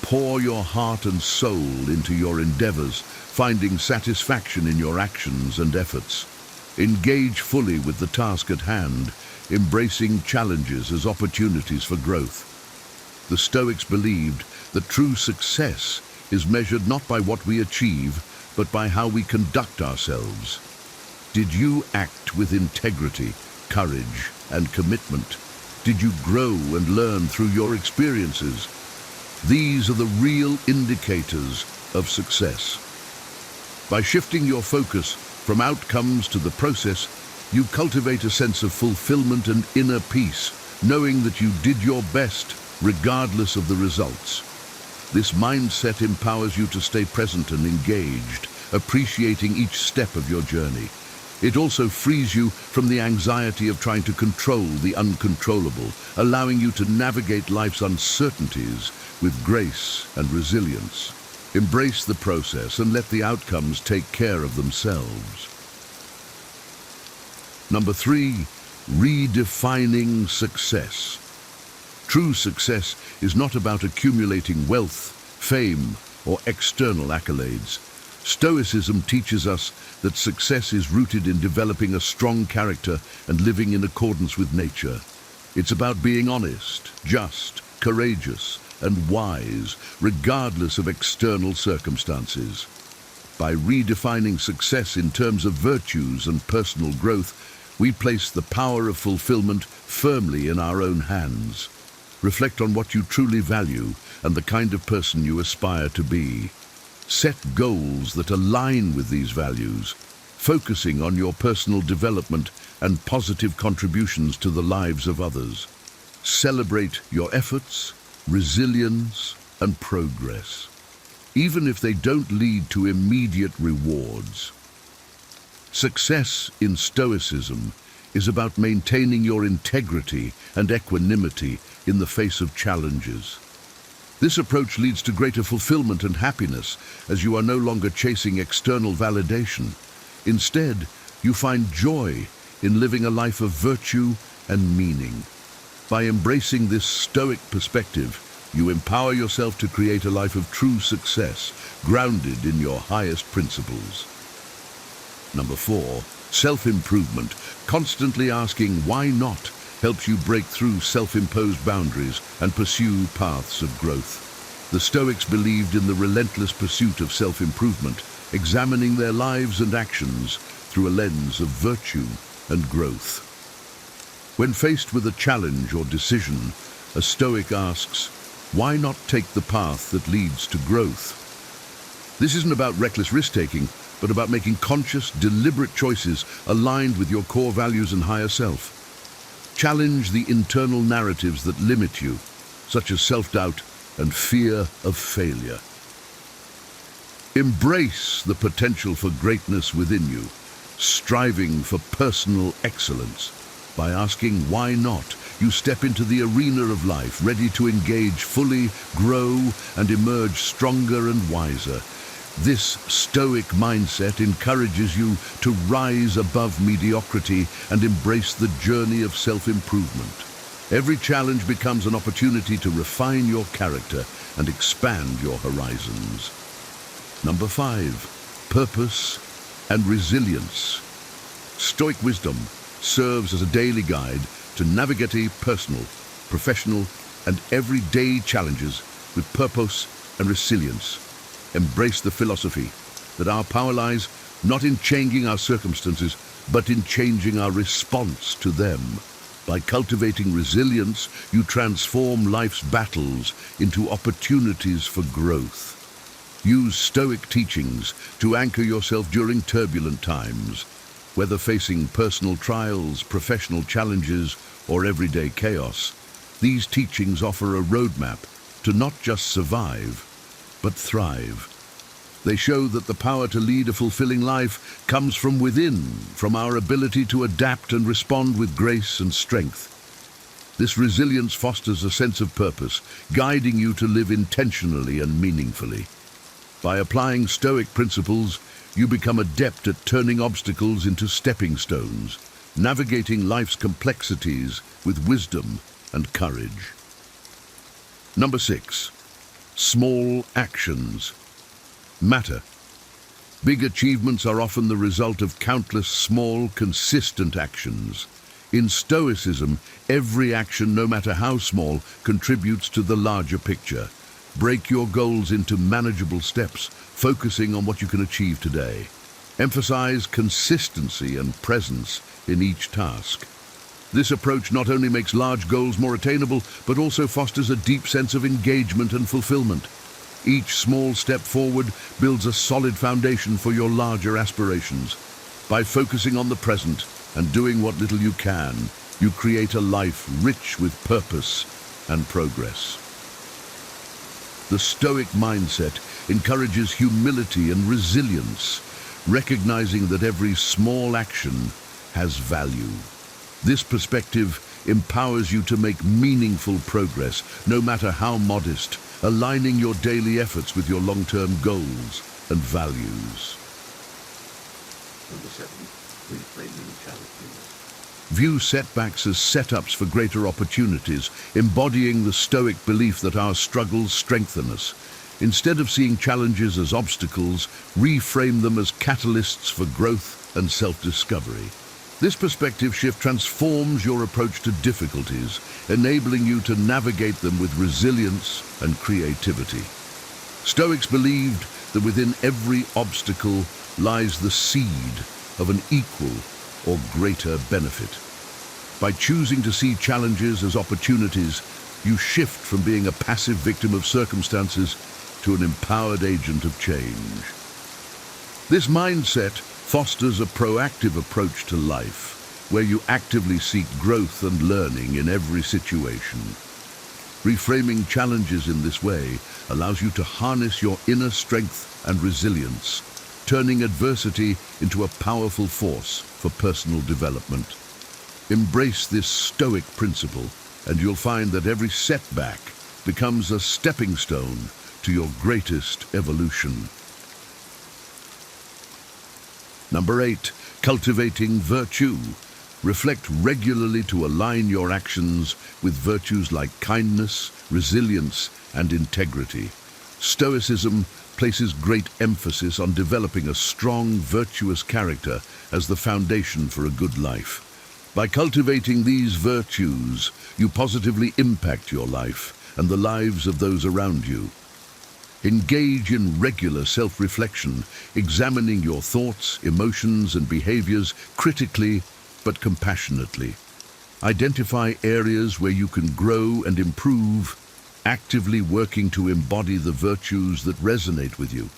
pour your heart and soul into your endeavors, finding satisfaction in your actions and efforts. Engage fully with the task at hand, embracing challenges as opportunities for growth. The Stoics believed that true success is measured not by what we achieve, but by how we conduct ourselves. Did you act with integrity, courage, and commitment? Did you grow and learn through your experiences? These are the real indicators of success. By shifting your focus from outcomes to the process, you cultivate a sense of fulfillment and inner peace, knowing that you did your best regardless of the results. This mindset empowers you to stay present and engaged, appreciating each step of your journey. It also frees you from the anxiety of trying to control the uncontrollable, allowing you to navigate life's uncertainties with grace and resilience. Embrace the process and let the outcomes take care of themselves. Number 3, redefining success. True success is not about accumulating wealth, fame, or external accolades. Stoicism teaches us that success is rooted in developing a strong character and living in accordance with nature. It's about being honest, just, courageous, and wise, regardless of external circumstances. By redefining success in terms of virtues and personal growth, we place the power of fulfillment firmly in our own hands. Reflect on what you truly value and the kind of person you aspire to be. Set goals that align with these values, focusing on your personal development and positive contributions to the lives of others. Celebrate your efforts, resilience, and progress, even if they don't lead to immediate rewards. Success in Stoicism is about maintaining your integrity and equanimity in the face of challenges. This approach leads to greater fulfillment and happiness, as you are no longer chasing external validation. Instead, you find joy in living a life of virtue and meaning. By embracing this Stoic perspective, you empower yourself to create a life of true success, grounded in your highest principles. Number 4, self-improvement. Constantly asking why not helps you break through self-imposed boundaries and pursue paths of growth. The Stoics believed in the relentless pursuit of self-improvement, examining their lives and actions through a lens of virtue and growth. When faced with a challenge or decision, a Stoic asks, why not take the path that leads to growth? This isn't about reckless risk-taking, but about making conscious, deliberate choices aligned with your core values and higher self. Challenge the internal narratives that limit you, such as self-doubt and fear of failure. Embrace the potential for greatness within you, striving for personal excellence. By asking why not, you step into the arena of life, ready to engage fully, grow, and emerge stronger and wiser. This Stoic mindset encourages you to rise above mediocrity and embrace the journey of self-improvement. Every challenge becomes an opportunity to refine your character and expand your horizons. Number 5, purpose and resilience. Stoic wisdom serves as a daily guide to navigating personal, professional, and everyday challenges with purpose and resilience. Embrace the philosophy that our power lies not in changing our circumstances, but in changing our response to them. By cultivating resilience, you transform life's battles into opportunities for growth. Use Stoic teachings to anchor yourself during turbulent times. Whether facing personal trials, professional challenges, or everyday chaos, these teachings offer a roadmap to not just survive, but thrive. They show that the power to lead a fulfilling life comes from within, from our ability to adapt and respond with grace and strength. This resilience fosters a sense of purpose, guiding you to live intentionally and meaningfully. By applying Stoic principles, you become adept at turning obstacles into stepping stones, navigating life's complexities with wisdom and courage. Number 6. Small actions matter. Big achievements are often the result of countless small, consistent actions. In Stoicism, every action, no matter how small, contributes to the larger picture. Break your goals into manageable steps, focusing on what you can achieve today. Emphasize consistency and presence in each task. This approach not only makes large goals more attainable, but also fosters a deep sense of engagement and fulfillment. Each small step forward builds a solid foundation for your larger aspirations. By focusing on the present and doing what little you can, you create a life rich with purpose and progress. The Stoic mindset encourages humility and resilience, recognizing that every small action has value. This perspective empowers you to make meaningful progress, no matter how modest, aligning your daily efforts with your long-term goals and values. Number 7, reframing challenges. View setbacks as setups for greater opportunities, embodying the Stoic belief that our struggles strengthen us. Instead of seeing challenges as obstacles, reframe them as catalysts for growth and self-discovery. This perspective shift transforms your approach to difficulties, enabling you to navigate them with resilience and creativity. Stoics believed that within every obstacle lies the seed of an equal or greater benefit. By choosing to see challenges as opportunities, you shift from being a passive victim of circumstances to an empowered agent of change. This mindset fosters a proactive approach to life, where you actively seek growth and learning in every situation. Reframing challenges in this way allows you to harness your inner strength and resilience, turning adversity into a powerful force for personal development. Embrace this Stoic principle, and you'll find that every setback becomes a stepping stone to your greatest evolution. Number 8, cultivating virtue. Reflect regularly to align your actions with virtues like kindness, resilience, and integrity. Stoicism places great emphasis on developing a strong, virtuous character as the foundation for a good life. By cultivating these virtues, you positively impact your life and the lives of those around you. Engage in regular self-reflection, examining your thoughts, emotions, and behaviors critically but compassionately. Identify areas where you can grow and improve, actively working to embody the virtues that resonate with you.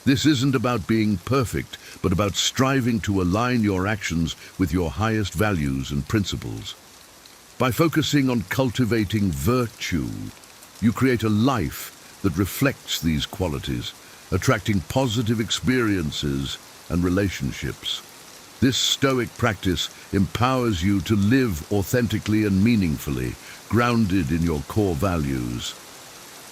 This isn't about being perfect, but about striving to align your actions with your highest values and principles. By focusing on cultivating virtue, you create a life that reflects these qualities, attracting positive experiences and relationships. This Stoic practice empowers you to live authentically and meaningfully, grounded in your core values.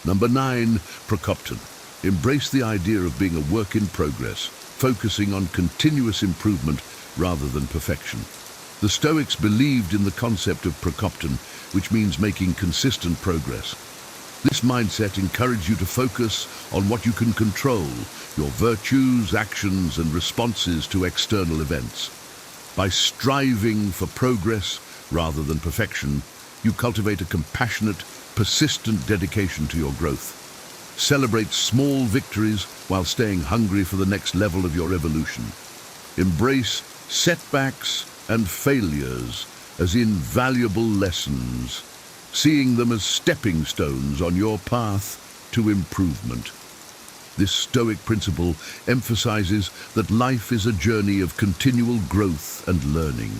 Number 9, Procopton. Embrace the idea of being a work in progress, focusing on continuous improvement rather than perfection. The Stoics believed in the concept of Procopton, which means making consistent progress. This mindset encourages you to focus on what you can control, your virtues, actions, and responses to external events. By striving for progress rather than perfection, you cultivate a compassionate, persistent dedication to your growth. Celebrate small victories while staying hungry for the next level of your evolution. Embrace setbacks and failures as invaluable lessons, seeing them as stepping stones on your path to improvement. This Stoic principle emphasizes that life is a journey of continual growth and learning.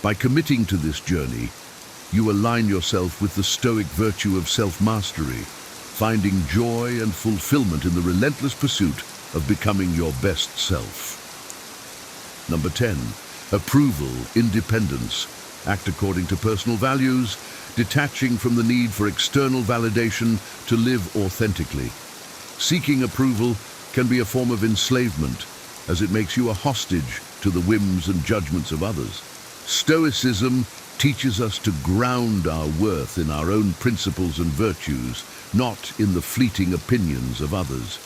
By committing to this journey, you align yourself with the Stoic virtue of self-mastery, finding joy and fulfillment in the relentless pursuit of becoming your best self. Number 10, approval, independence. Act according to personal values, detaching from the need for external validation to live authentically. Seeking approval can be a form of enslavement, as it makes you a hostage to the whims and judgments of others. Stoicism teaches us to ground our worth in our own principles and virtues, not in the fleeting opinions of others.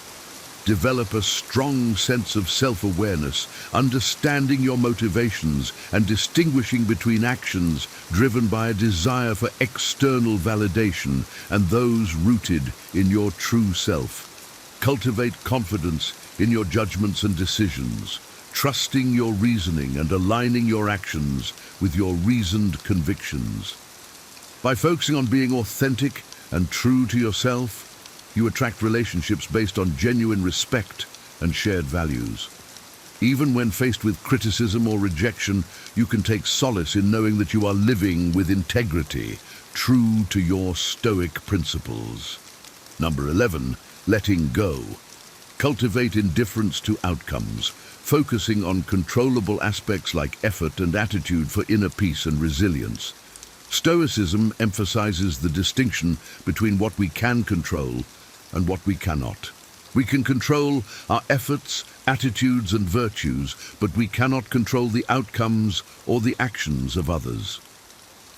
Develop a strong sense of self-awareness, understanding your motivations and distinguishing between actions driven by a desire for external validation and those rooted in your true self. Cultivate confidence in your judgments and decisions, trusting your reasoning and aligning your actions with your reasoned convictions. By focusing on being authentic and true to yourself, you attract relationships based on genuine respect and shared values. Even when faced with criticism or rejection, you can take solace in knowing that you are living with integrity, true to your Stoic principles. Number 11, letting go. Cultivate indifference to outcomes, focusing on controllable aspects like effort and attitude for inner peace and resilience. Stoicism emphasizes the distinction between what we can control and what we cannot. We can control our efforts, attitudes, and virtues, but we cannot control the outcomes or the actions of others.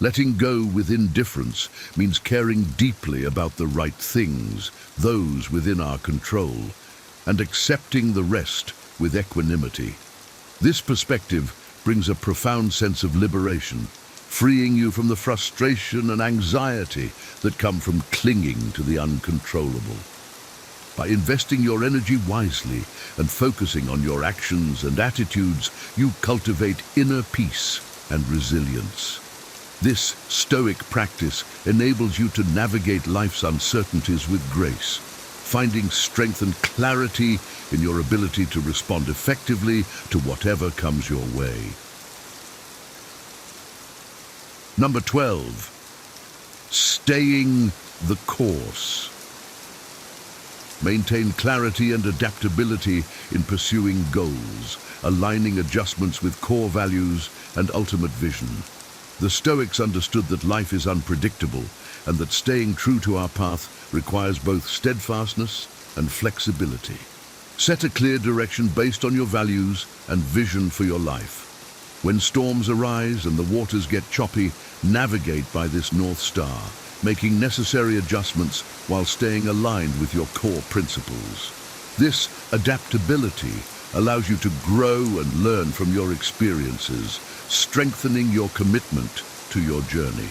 Letting go with indifference means caring deeply about the right things, those within our control, and accepting the rest with equanimity. This perspective brings a profound sense of liberation, freeing you from the frustration and anxiety that come from clinging to the uncontrollable. By investing your energy wisely and focusing on your actions and attitudes, you cultivate inner peace and resilience. This Stoic practice enables you to navigate life's uncertainties with grace, finding strength and clarity in your ability to respond effectively to whatever comes your way. Number 12, staying the course. Maintain clarity and adaptability in pursuing goals, aligning adjustments with core values and ultimate vision. The Stoics understood that life is unpredictable and that staying true to our path requires both steadfastness and flexibility. Set a clear direction based on your values and vision for your life. When storms arise and the waters get choppy, navigate by this North Star, making necessary adjustments while staying aligned with your core principles. This adaptability allows you to grow and learn from your experiences, strengthening your commitment to your journey.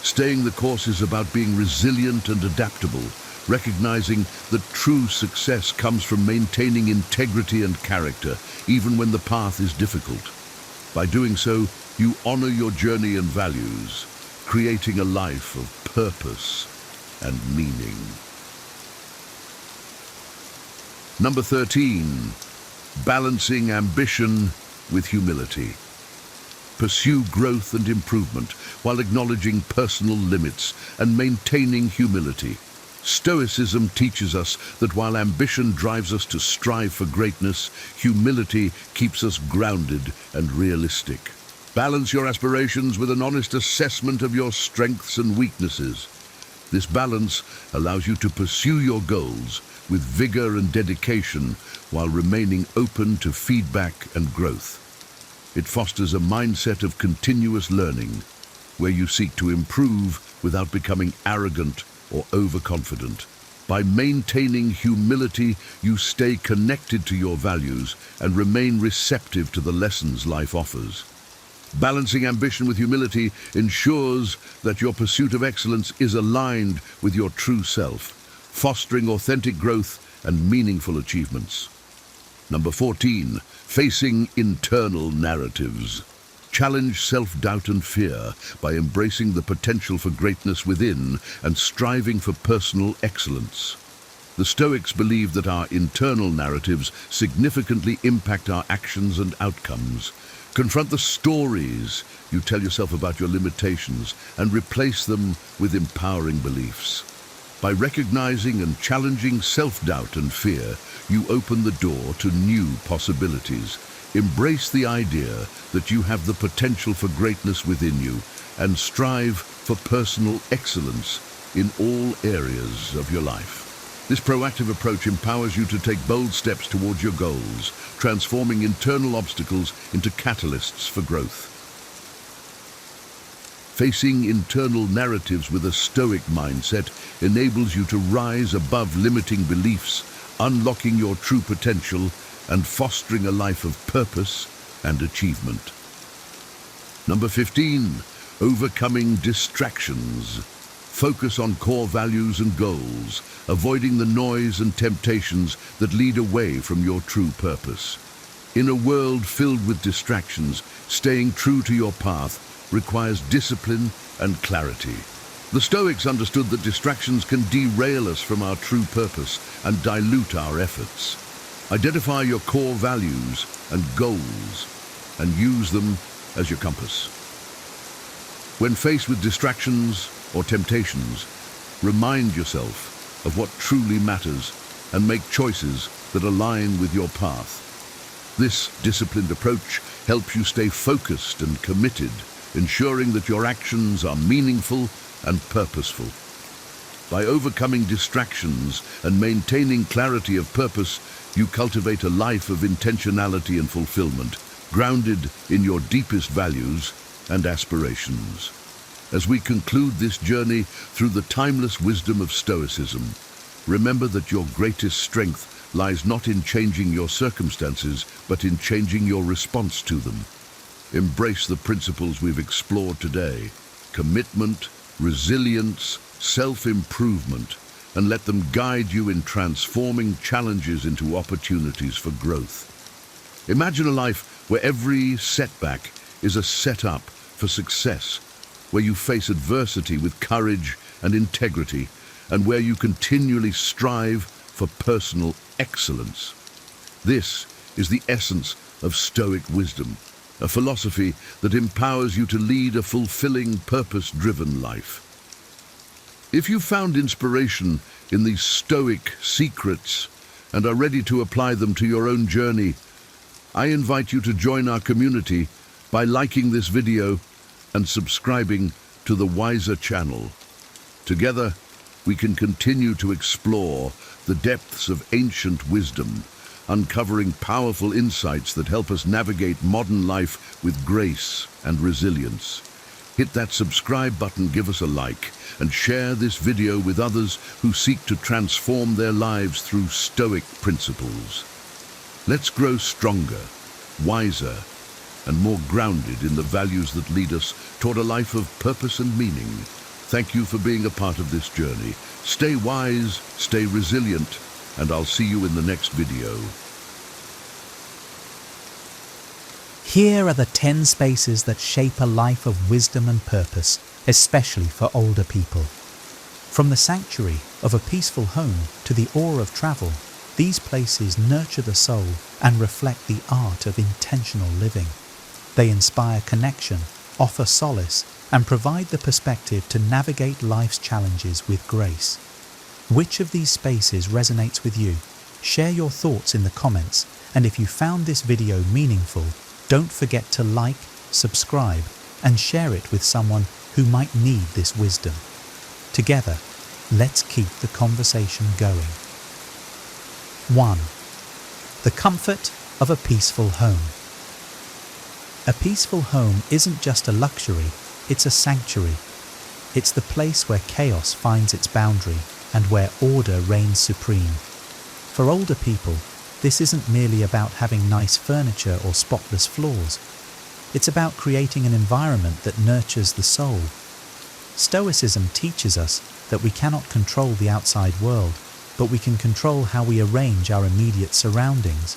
Staying the course is about being resilient and adaptable, recognizing that true success comes from maintaining integrity and character, even when the path is difficult. By doing so, you honor your journey and values, creating a life of purpose and meaning. Number 13, balancing ambition with humility. Pursue growth and improvement while acknowledging personal limits and maintaining humility. Stoicism teaches us that while ambition drives us to strive for greatness, humility keeps us grounded and realistic. Balance your aspirations with an honest assessment of your strengths and weaknesses. This balance allows you to pursue your goals with vigor and dedication while remaining open to feedback and growth. It fosters a mindset of continuous learning, where you seek to improve without becoming arrogant or overconfident. By maintaining humility, you stay connected to your values and remain receptive to the lessons life offers. Balancing ambition with humility ensures that your pursuit of excellence is aligned with your true self, fostering authentic growth and meaningful achievements. Number 14, facing internal narratives. Challenge self-doubt and fear by embracing the potential for greatness within and striving for personal excellence. The Stoics believe that our internal narratives significantly impact our actions and outcomes. Confront the stories you tell yourself about your limitations and replace them with empowering beliefs. By recognizing and challenging self-doubt and fear, you open the door to new possibilities. Embrace the idea that you have the potential for greatness within you and strive for personal excellence in all areas of your life. This proactive approach empowers you to take bold steps towards your goals, transforming internal obstacles into catalysts for growth. Facing internal narratives with a Stoic mindset enables you to rise above limiting beliefs, unlocking your true potential and fostering a life of purpose and achievement. Number 15, overcoming distractions. Focus on core values and goals, avoiding the noise and temptations that lead away from your true purpose. In a world filled with distractions, staying true to your path requires discipline and clarity. The Stoics understood that distractions can derail us from our true purpose and dilute our efforts. Identify your core values and goals and use them as your compass. When faced with distractions or temptations, remind yourself of what truly matters and make choices that align with your path. This disciplined approach helps you stay focused and committed, ensuring that your actions are meaningful and purposeful. By overcoming distractions and maintaining clarity of purpose, you cultivate a life of intentionality and fulfillment, grounded in your deepest values and aspirations. As we conclude this journey through the timeless wisdom of Stoicism, remember that your greatest strength lies not in changing your circumstances, but in changing your response to them. Embrace the principles we've explored today: commitment, resilience, self-improvement, and let them guide you in transforming challenges into opportunities for growth. Imagine a life where every setback is a setup for success, where you face adversity with courage and integrity, and where you continually strive for personal excellence. This is the essence of Stoic wisdom, a philosophy that empowers you to lead a fulfilling, purpose-driven life. If you found inspiration in these Stoic secrets and are ready to apply them to your own journey, I invite you to join our community by liking this video and subscribing to the Wiser channel. Together, we can continue to explore the depths of ancient wisdom, uncovering powerful insights that help us navigate modern life with grace and resilience. Hit that subscribe button, give us a like, and share this video with others who seek to transform their lives through Stoic principles. Let's grow stronger, wiser, and more grounded in the values that lead us toward a life of purpose and meaning. Thank you for being a part of this journey. Stay wise, stay resilient, and I'll see you in the next video. Here are the 10 spaces that shape a life of wisdom and purpose, especially for older people. From the sanctuary of a peaceful home to the awe of travel, these places nurture the soul and reflect the art of intentional living. They inspire connection, offer solace, and provide the perspective to navigate life's challenges with grace. Which of these spaces resonates with you? Share your thoughts in the comments, and if you found this video meaningful, don't forget to like, subscribe, and share it with someone who might need this wisdom. Together, let's keep the conversation going. 1. The comfort of a peaceful home. A peaceful home isn't just a luxury, it's a sanctuary. It's the place where chaos finds its boundary and where order reigns supreme. For older people, this isn't merely about having nice furniture or spotless floors. It's about creating an environment that nurtures the soul. Stoicism teaches us that we cannot control the outside world, but we can control how we arrange our immediate surroundings.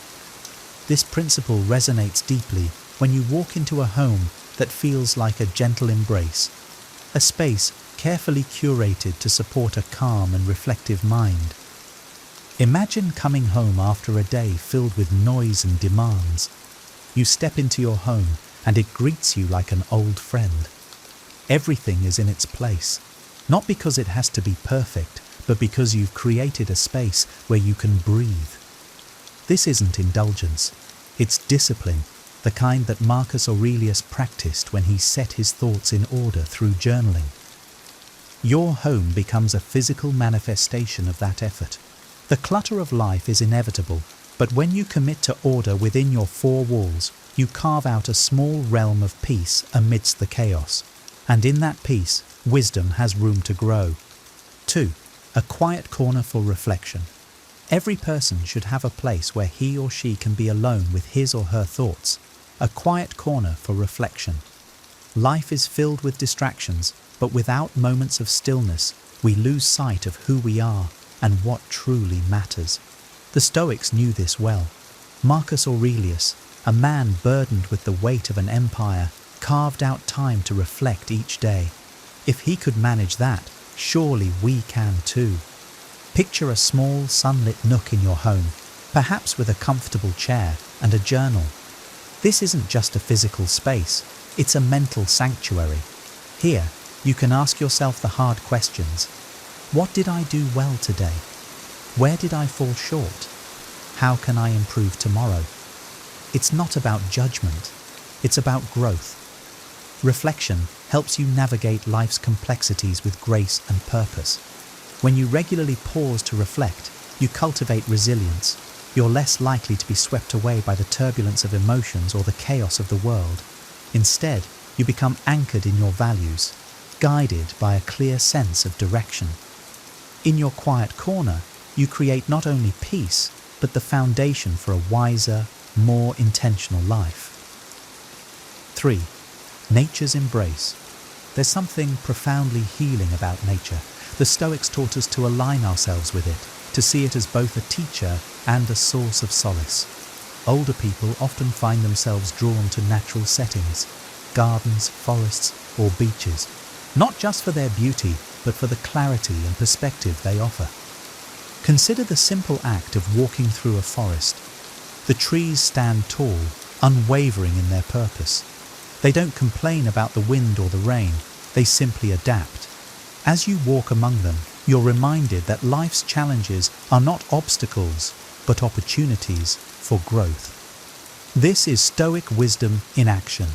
This principle resonates deeply when you walk into a home that feels like a gentle embrace, a space carefully curated to support a calm and reflective mind. Imagine coming home after a day filled with noise and demands. You step into your home and it greets you like an old friend. Everything is in its place, not because it has to be perfect, but because you've created a space where you can breathe. This isn't indulgence, it's discipline, the kind that Marcus Aurelius practiced when he set his thoughts in order through journaling. Your home becomes a physical manifestation of that effort. The clutter of life is inevitable, but when you commit to order within your four walls, you carve out a small realm of peace amidst the chaos. And in that peace, wisdom has room to grow. 2. A quiet corner for reflection. Every person should have a place where he or she can be alone with his or her thoughts. A quiet corner for reflection. Life is filled with distractions, but without moments of stillness, we lose sight of who we are and what truly matters. The Stoics knew this well. Marcus Aurelius, a man burdened with the weight of an empire, carved out time to reflect each day. If he could manage that, surely we can too. Picture a small sunlit nook in your home, perhaps with a comfortable chair and a journal. This isn't just a physical space, it's a mental sanctuary. Here, you can ask yourself the hard questions. What did I do well today? Where did I fall short? How can I improve tomorrow? It's not about judgment, it's about growth. Reflection helps you navigate life's complexities with grace and purpose. When you regularly pause to reflect, you cultivate resilience. You're less likely to be swept away by the turbulence of emotions or the chaos of the world. Instead, you become anchored in your values, guided by a clear sense of direction. In your quiet corner, you create not only peace, but the foundation for a wiser, more intentional life. 3. Nature's embrace. There's something profoundly healing about nature. The Stoics taught us to align ourselves with it, to see it as both a teacher and a source of solace. Older people often find themselves drawn to natural settings, gardens, forests, or beaches, not just for their beauty, but for the clarity and perspective they offer. Consider the simple act of walking through a forest. The trees stand tall, unwavering in their purpose. They don't complain about the wind or the rain, they simply adapt. As you walk among them, you're reminded that life's challenges are not obstacles, but opportunities for growth. This is Stoic wisdom in action.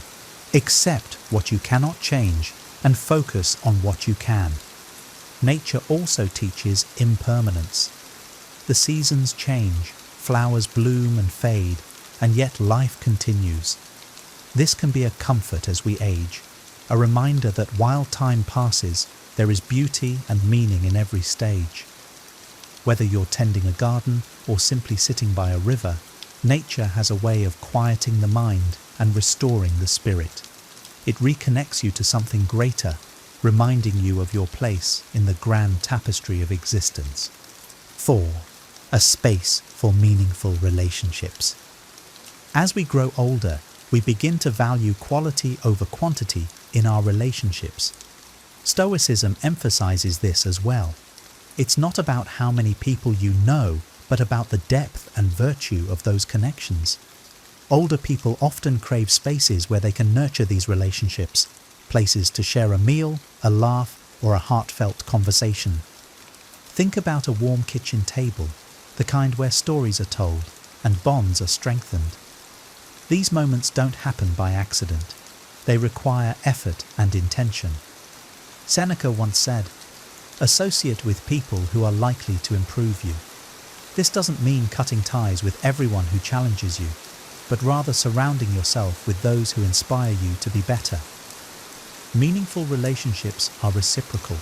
Accept what you cannot change and focus on what you can. Nature also teaches impermanence. The seasons change, flowers bloom and fade, and yet life continues. This can be a comfort as we age, a reminder that while time passes, there is beauty and meaning in every stage. Whether you're tending a garden or simply sitting by a river, nature has a way of quieting the mind and restoring the spirit. It reconnects you to something greater, reminding you of your place in the grand tapestry of existence. 4. A space for meaningful relationships. As we grow older, we begin to value quality over quantity in our relationships. Stoicism emphasizes this as well. It's not about how many people you know, but about the depth and virtue of those connections. Older people often crave spaces where they can nurture these relationships, places to share a meal, a laugh, or a heartfelt conversation. Think about a warm kitchen table, the kind where stories are told and bonds are strengthened. These moments don't happen by accident. They require effort and intention. Seneca once said, "Associate with people who are likely to improve you." This doesn't mean cutting ties with everyone who challenges you, but rather surrounding yourself with those who inspire you to be better. Meaningful relationships are reciprocal.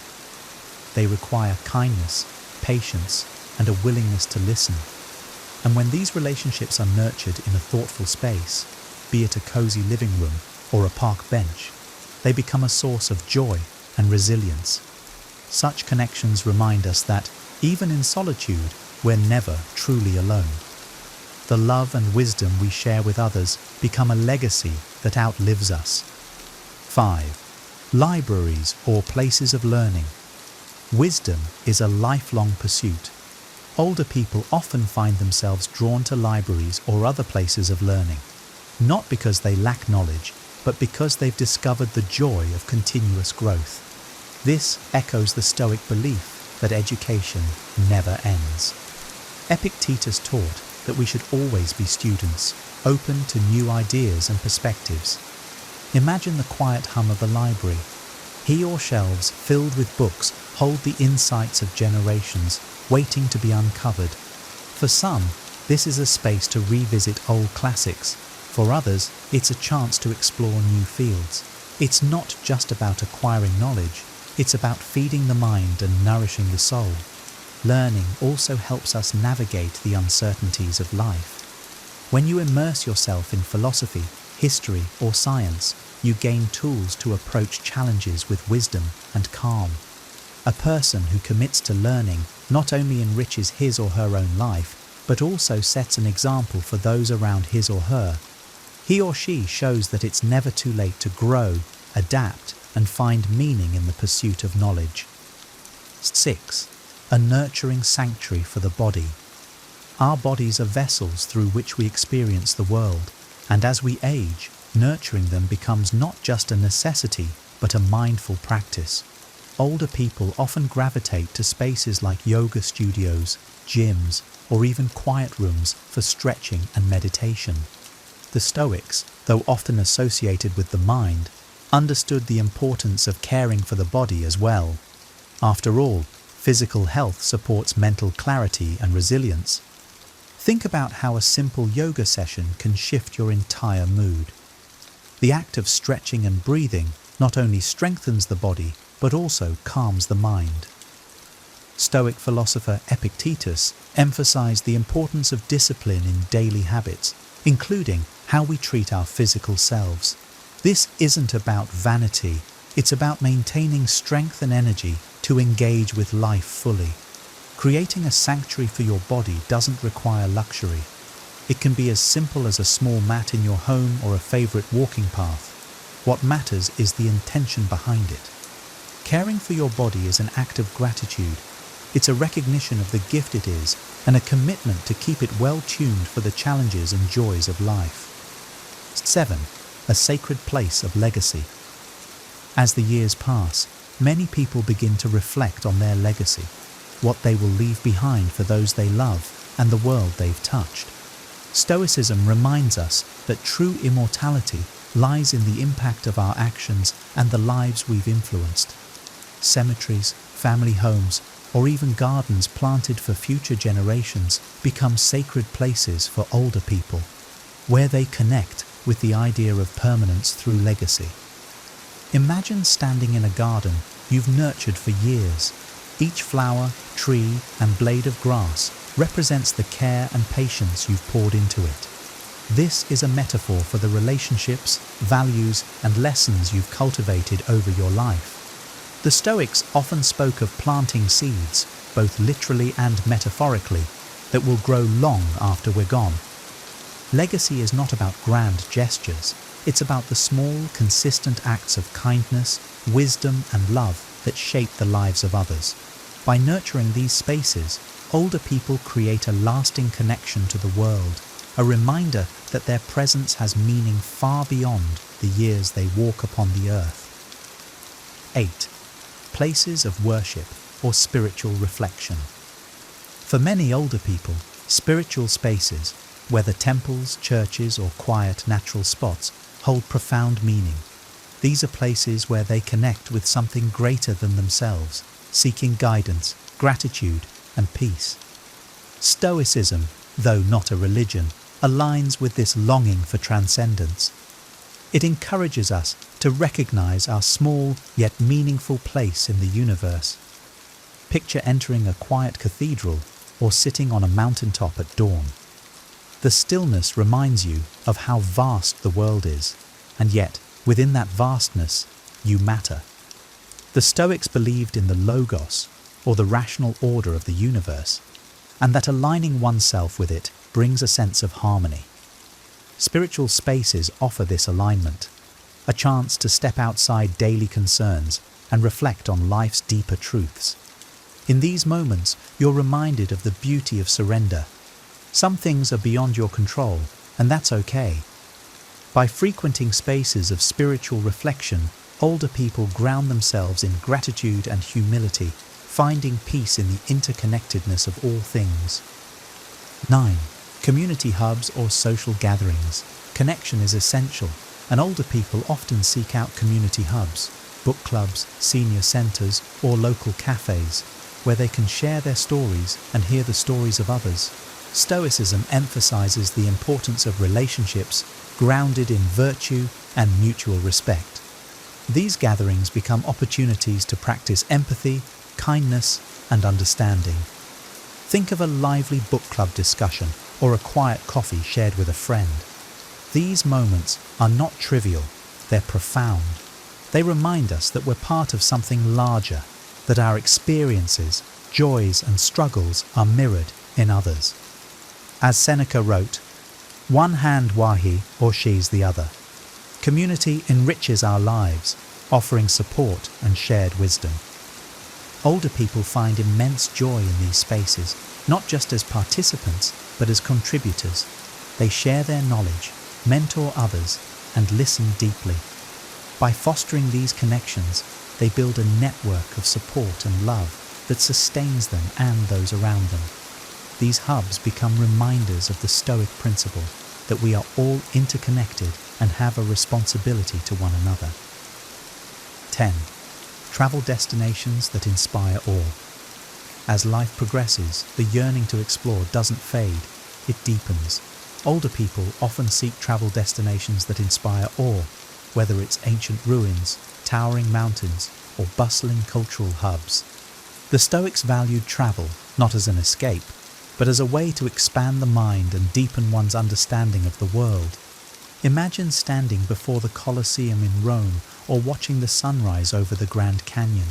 They require kindness, patience, and a willingness to listen. And when these relationships are nurtured in a thoughtful space, be it a cozy living room or a park bench, they become a source of joy and resilience. Such connections remind us that, even in solitude, we're never truly alone. The love and wisdom we share with others become a legacy that outlives us. 5. Libraries or places of learning. Wisdom is a lifelong pursuit. Older people often find themselves drawn to libraries or other places of learning, not because they lack knowledge, but because they've discovered the joy of continuous growth. This echoes the Stoic belief that education never ends. Epictetus taught that we should always be students, open to new ideas and perspectives. Imagine the quiet hum of a library. He or shelves filled with books hold the insights of generations, waiting to be uncovered. For some, this is a space to revisit old classics. For others, it's a chance to explore new fields. It's not just about acquiring knowledge, it's about feeding the mind and nourishing the soul. Learning also helps us navigate the uncertainties of life. When you immerse yourself in philosophy, history, or science, you gain tools to approach challenges with wisdom and calm. A person who commits to learning not only enriches his or her own life, but also sets an example for those around his or her. He or she shows that it's never too late to grow, adapt, and find meaning in the pursuit of knowledge. 6. A nurturing sanctuary for the body. Our bodies are vessels through which we experience the world, and as we age, nurturing them becomes not just a necessity, but a mindful practice. Older people often gravitate to spaces like yoga studios, gyms, or even quiet rooms for stretching and meditation. The Stoics, though often associated with the mind, understood the importance of caring for the body as well. After all, physical health supports mental clarity and resilience. Think about how a simple yoga session can shift your entire mood. The act of stretching and breathing not only strengthens the body, but also calms the mind. Stoic philosopher Epictetus emphasized the importance of discipline in daily habits, including how we treat our physical selves. This isn't about vanity, it's about maintaining strength and energy to engage with life fully. Creating a sanctuary for your body doesn't require luxury. It can be as simple as a small mat in your home or a favorite walking path. What matters is the intention behind it. Caring for your body is an act of gratitude. It's a recognition of the gift it is and a commitment to keep it well tuned for the challenges and joys of life. 7. A sacred place of legacy. As the years pass, many people begin to reflect on their legacy, what they will leave behind for those they love and the world they've touched. Stoicism reminds us that true immortality lies in the impact of our actions and the lives we've influenced. Cemeteries, family homes, or even gardens planted for future generations become sacred places for older people, where they connect with the idea of permanence through legacy. Imagine standing in a garden you've nurtured for years. Each flower, tree, and blade of grass represents the care and patience you've poured into it. This is a metaphor for the relationships, values, and lessons you've cultivated over your life. The Stoics often spoke of planting seeds, both literally and metaphorically, that will grow long after we're gone. Legacy is not about grand gestures. It's about the small, consistent acts of kindness, wisdom, and love that shape the lives of others. By nurturing these spaces, older people create a lasting connection to the world, a reminder that their presence has meaning far beyond the years they walk upon the earth. 8. Places of worship or spiritual reflection. For many older people, spiritual spaces, whether temples, churches, or quiet natural spots, hold profound meaning. These are places where they connect with something greater than themselves, seeking guidance, gratitude, and peace. Stoicism, though not a religion, aligns with this longing for transcendence. It encourages us to recognize our small yet meaningful place in the universe. Picture entering a quiet cathedral or sitting on a mountaintop at dawn. The stillness reminds you of how vast the world is, and yet, within that vastness, you matter. The Stoics believed in the logos, or the rational order of the universe, and that aligning oneself with it brings a sense of harmony. Spiritual spaces offer this alignment, a chance to step outside daily concerns and reflect on life's deeper truths. In these moments, you're reminded of the beauty of surrender. Some things are beyond your control, and that's okay. By frequenting spaces of spiritual reflection, older people ground themselves in gratitude and humility, finding peace in the interconnectedness of all things. 9. Community hubs or social gatherings. Connection is essential, and older people often seek out community hubs, book clubs, senior centres, or local cafes, where they can share their stories and hear the stories of others. Stoicism emphasizes the importance of relationships grounded in virtue and mutual respect. These gatherings become opportunities to practice empathy, kindness, and understanding. Think of a lively book club discussion or a quiet coffee shared with a friend. These moments are not trivial, they're profound. They remind us that we're part of something larger, that our experiences, joys, and struggles are mirrored in others. As Seneca wrote, "One hand wahi or she's the other." Community enriches our lives, offering support and shared wisdom. Older people find immense joy in these spaces, not just as participants, but as contributors. They share their knowledge, mentor others, and listen deeply. By fostering these connections, they build a network of support and love that sustains them and those around them. These hubs become reminders of the Stoic principle that we are all interconnected and have a responsibility to one another. 10. Travel destinations that inspire awe. As life progresses, the yearning to explore doesn't fade, it deepens. Older people often seek travel destinations that inspire awe, whether it's ancient ruins, towering mountains, or bustling cultural hubs. The Stoics valued travel not as an escape, but as a way to expand the mind and deepen one's understanding of the world. Imagine standing before the Colosseum in Rome or watching the sunrise over the Grand Canyon.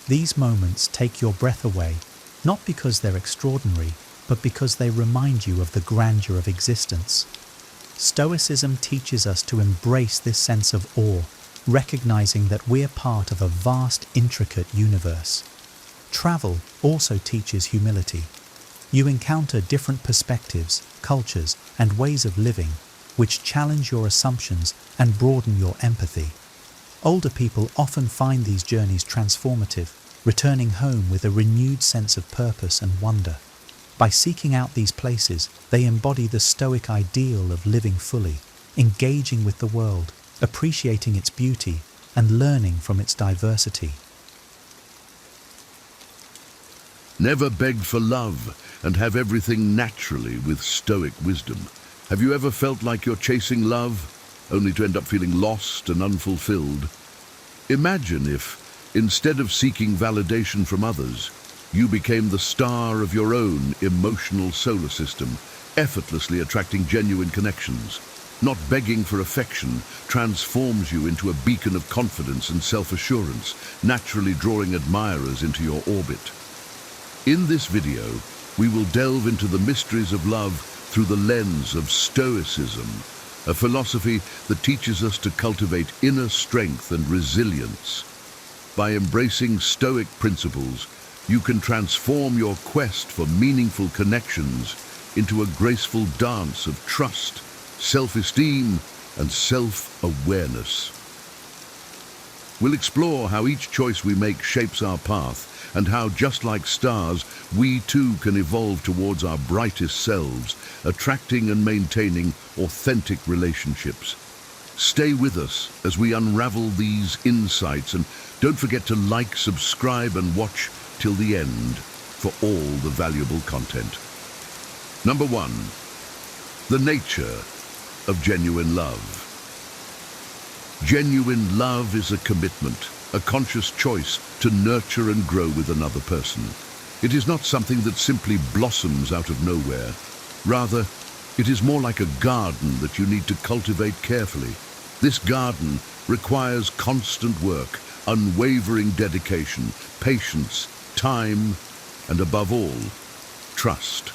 These moments take your breath away, not because they're extraordinary, but because they remind you of the grandeur of existence. Stoicism teaches us to embrace this sense of awe, recognizing that we're part of a vast, intricate universe. Travel also teaches humility. You encounter different perspectives, cultures, and ways of living, which challenge your assumptions and broaden your empathy. Older people often find these journeys transformative, returning home with a renewed sense of purpose and wonder. By seeking out these places, they embody the Stoic ideal of living fully, engaging with the world, appreciating its beauty, and learning from its diversity. Never beg for love and have everything naturally with Stoic wisdom. Have you ever felt like you're chasing love, only to end up feeling lost and unfulfilled? Imagine if, instead of seeking validation from others, you became the star of your own emotional solar system, effortlessly attracting genuine connections. Not begging for affection transforms you into a beacon of confidence and self-assurance, naturally drawing admirers into your orbit. In this video, we will delve into the mysteries of love through the lens of Stoicism, a philosophy that teaches us to cultivate inner strength and resilience. By embracing Stoic principles, you can transform your quest for meaningful connections into a graceful dance of trust, self-esteem, and self-awareness. We'll explore how each choice we make shapes our path, and how, just like stars, we too can evolve towards our brightest selves, attracting and maintaining authentic relationships. Stay with us as we unravel these insights, and don't forget to like, subscribe, and watch till the end for all the valuable content. Number 1. The nature of genuine love. Genuine love is a commitment, a conscious choice to nurture and grow with another person. It is not something that simply blossoms out of nowhere. Rather, it is more like a garden that you need to cultivate carefully. This garden requires constant work, unwavering dedication, patience, time, and above all, trust.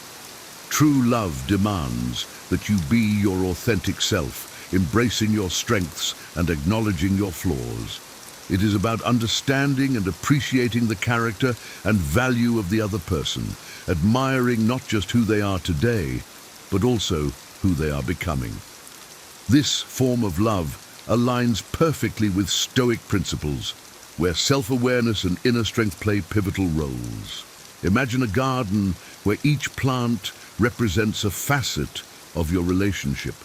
True love demands that you be your authentic self, embracing your strengths and acknowledging your flaws. It is about understanding and appreciating the character and value of the other person, admiring not just who they are today, but also who they are becoming. This form of love aligns perfectly with Stoic principles, where self-awareness and inner strength play pivotal roles. Imagine a garden where each plant represents a facet of your relationship.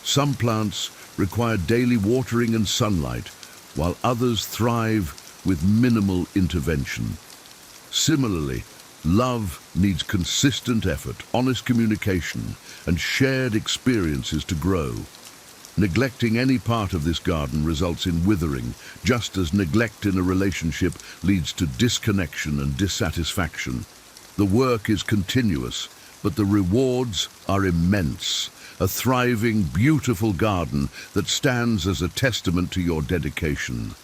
Some plants require daily watering and sunlight, while others thrive with minimal intervention. Similarly, love needs consistent effort, honest communication, and shared experiences to grow. Neglecting any part of this garden results in withering, just as neglect in a relationship leads to disconnection and dissatisfaction. The work is continuous, but the rewards are immense. A thriving, beautiful garden that stands as a testament to your dedication.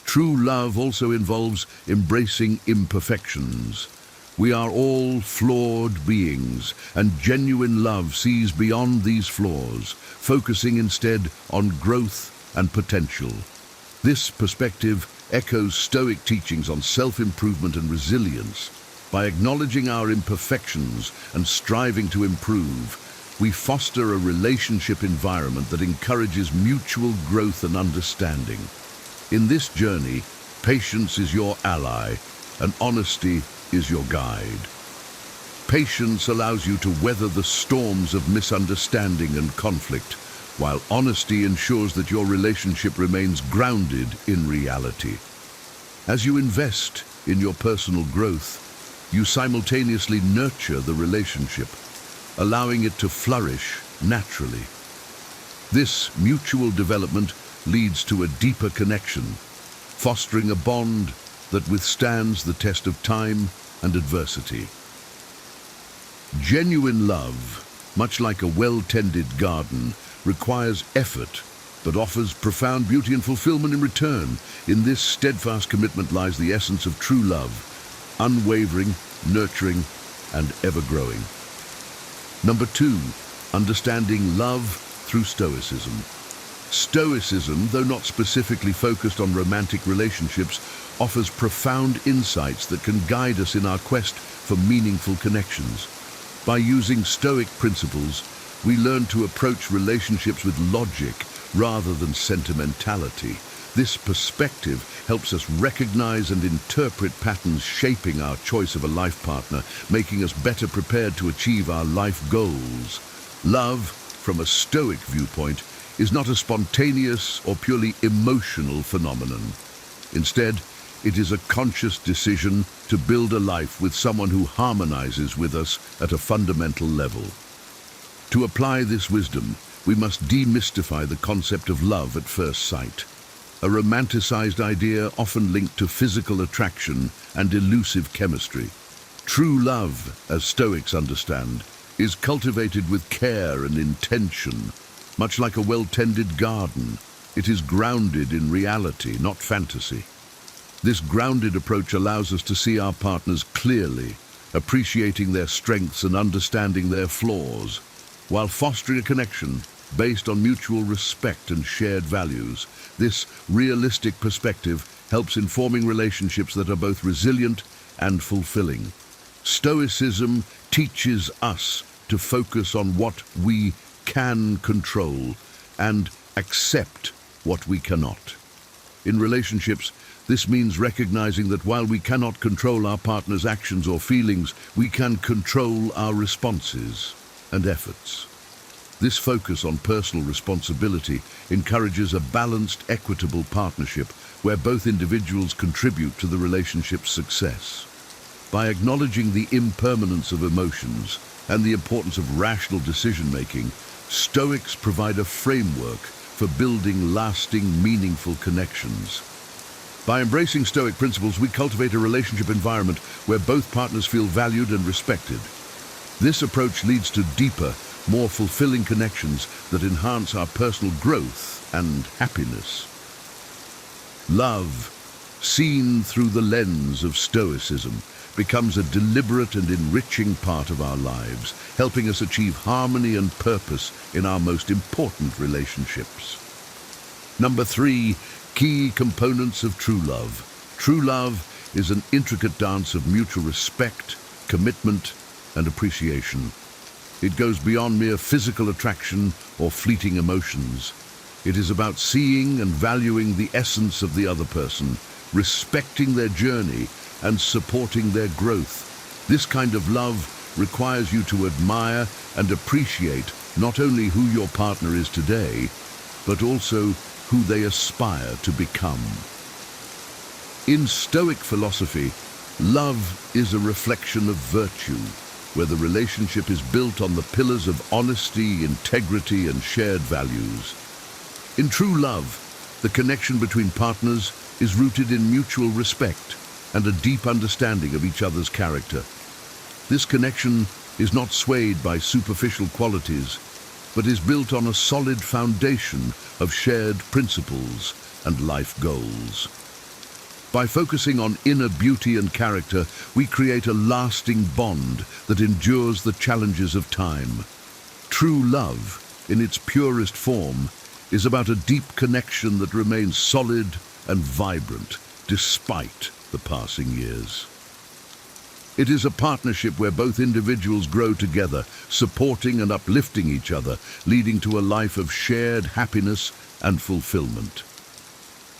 True love also involves embracing imperfections. We are all flawed beings, and genuine love sees beyond these flaws, focusing instead on growth and potential. This perspective echoes Stoic teachings on self-improvement and resilience. By acknowledging our imperfections and striving to improve, we foster a relationship environment that encourages mutual growth and understanding. In this journey, patience is your ally, and honesty is your guide. Patience allows you to weather the storms of misunderstanding and conflict, while honesty ensures that your relationship remains grounded in reality. As you invest in your personal growth, you simultaneously nurture the relationship, allowing it to flourish naturally. This mutual development leads to a deeper connection, fostering a bond that withstands the test of time and adversity. Genuine love, much like a well-tended garden, requires effort, but offers profound beauty and fulfillment in return. In this steadfast commitment lies the essence of true love, unwavering, nurturing, and ever-growing. Number 2, understanding love through Stoicism. Stoicism, though not specifically focused on romantic relationships, offers profound insights that can guide us in our quest for meaningful connections. By using Stoic principles, we learn to approach relationships with logic rather than sentimentality. This perspective helps us recognize and interpret patterns shaping our choice of a life partner, making us better prepared to achieve our life goals. Love, from a Stoic viewpoint, is not a spontaneous or purely emotional phenomenon. Instead, it is a conscious decision to build a life with someone who harmonizes with us at a fundamental level. To apply this wisdom, we must demystify the concept of love at first sight, a romanticized idea often linked to physical attraction and elusive chemistry. True love, as Stoics understand, is cultivated with care and intention. Much like a well-tended garden, it is grounded in reality, not fantasy. This grounded approach allows us to see our partners clearly, appreciating their strengths and understanding their flaws, while fostering a connection based on mutual respect and shared values. This realistic perspective helps in forming relationships that are both resilient and fulfilling. Stoicism teaches us to focus on what we can control and accept what we cannot. In relationships, this means recognizing that while we cannot control our partner's actions or feelings, we can control our responses and efforts. This focus on personal responsibility encourages a balanced, equitable partnership where both individuals contribute to the relationship's success. By acknowledging the impermanence of emotions and the importance of rational decision-making, Stoics provide a framework for building lasting, meaningful connections. By embracing Stoic principles, we cultivate a relationship environment where both partners feel valued and respected. This approach leads to deeper, more fulfilling connections that enhance our personal growth and happiness. Love, seen through the lens of Stoicism, becomes a deliberate and enriching part of our lives, helping us achieve harmony and purpose in our most important relationships. Number 3, key components of true love. True love is an intricate dance of mutual respect, commitment, and appreciation. It goes beyond mere physical attraction or fleeting emotions. It is about seeing and valuing the essence of the other person, respecting their journey, and supporting their growth. This kind of love requires you to admire and appreciate not only who your partner is today, but also who they aspire to become. In Stoic philosophy, love is a reflection of virtue, where the relationship is built on the pillars of honesty, integrity, and shared values. In true love, the connection between partners is rooted in mutual respect and a deep understanding of each other's character. This connection is not swayed by superficial qualities, but is built on a solid foundation of shared principles and life goals. By focusing on inner beauty and character, we create a lasting bond that endures the challenges of time. True love, in its purest form, is about a deep connection that remains solid and vibrant despite the passing years. It is a partnership where both individuals grow together, supporting and uplifting each other, leading to a life of shared happiness and fulfillment.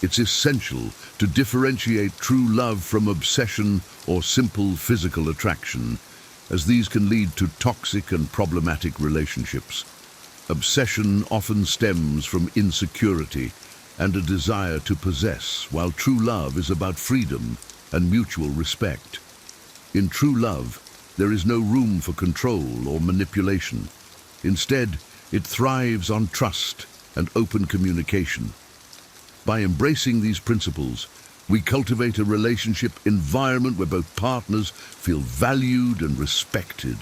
It's essential to differentiate true love from obsession or simple physical attraction, as these can lead to toxic and problematic relationships. Obsession often stems from insecurity and a desire to possess, while true love is about freedom and mutual respect. In true love, there is no room for control or manipulation. Instead, it thrives on trust and open communication. By embracing these principles, we cultivate a relationship environment where both partners feel valued and respected.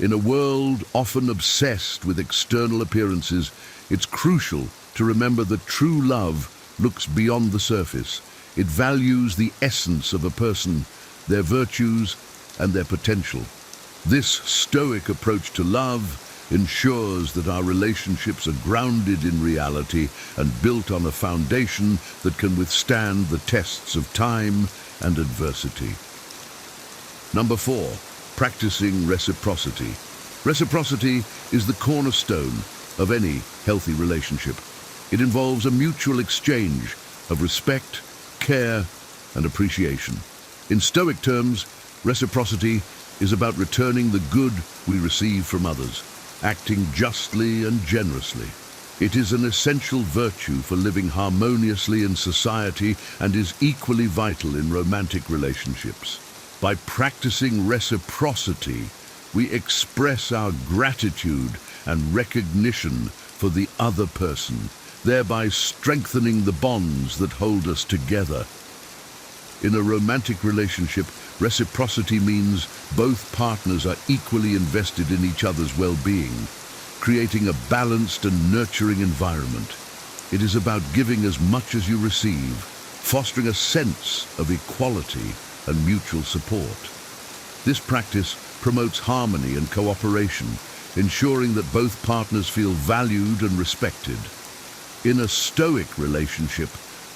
In a world often obsessed with external appearances, it's crucial to remember that true love looks beyond the surface. It values the essence of a person, their virtues, and their potential. This Stoic approach to love ensures that our relationships are grounded in reality and built on a foundation that can withstand the tests of time and adversity. Number 4, practicing reciprocity. Reciprocity is the cornerstone of any healthy relationship. It involves a mutual exchange of respect, care, and appreciation. In Stoic terms, reciprocity is about returning the good we receive from others, acting justly and generously. It is an essential virtue for living harmoniously in society and is equally vital in romantic relationships. By practicing reciprocity, we express our gratitude and recognition for the other person, thereby strengthening the bonds that hold us together. In a romantic relationship, reciprocity means both partners are equally invested in each other's well-being, creating a balanced and nurturing environment. It is about giving as much as you receive, fostering a sense of equality and mutual support. This practice promotes harmony and cooperation, ensuring that both partners feel valued and respected. In a Stoic relationship,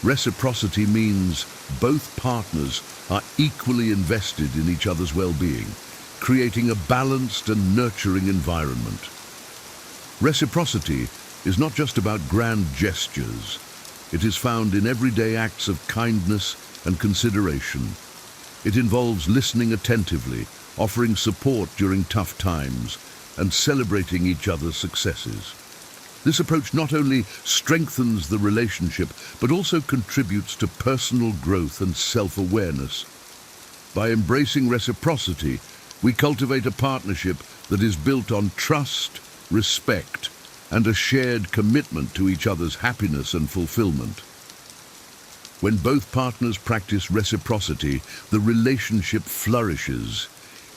reciprocity means both partners are equally invested in each other's well-being, creating a balanced and nurturing environment. Reciprocity is not just about grand gestures. It is found in everyday acts of kindness and consideration. It involves listening attentively, offering support during tough times, and celebrating each other's successes. This approach not only strengthens the relationship, but also contributes to personal growth and self-awareness. By embracing reciprocity, we cultivate a partnership that is built on trust, respect, and a shared commitment to each other's happiness and fulfillment. When both partners practice reciprocity, the relationship flourishes.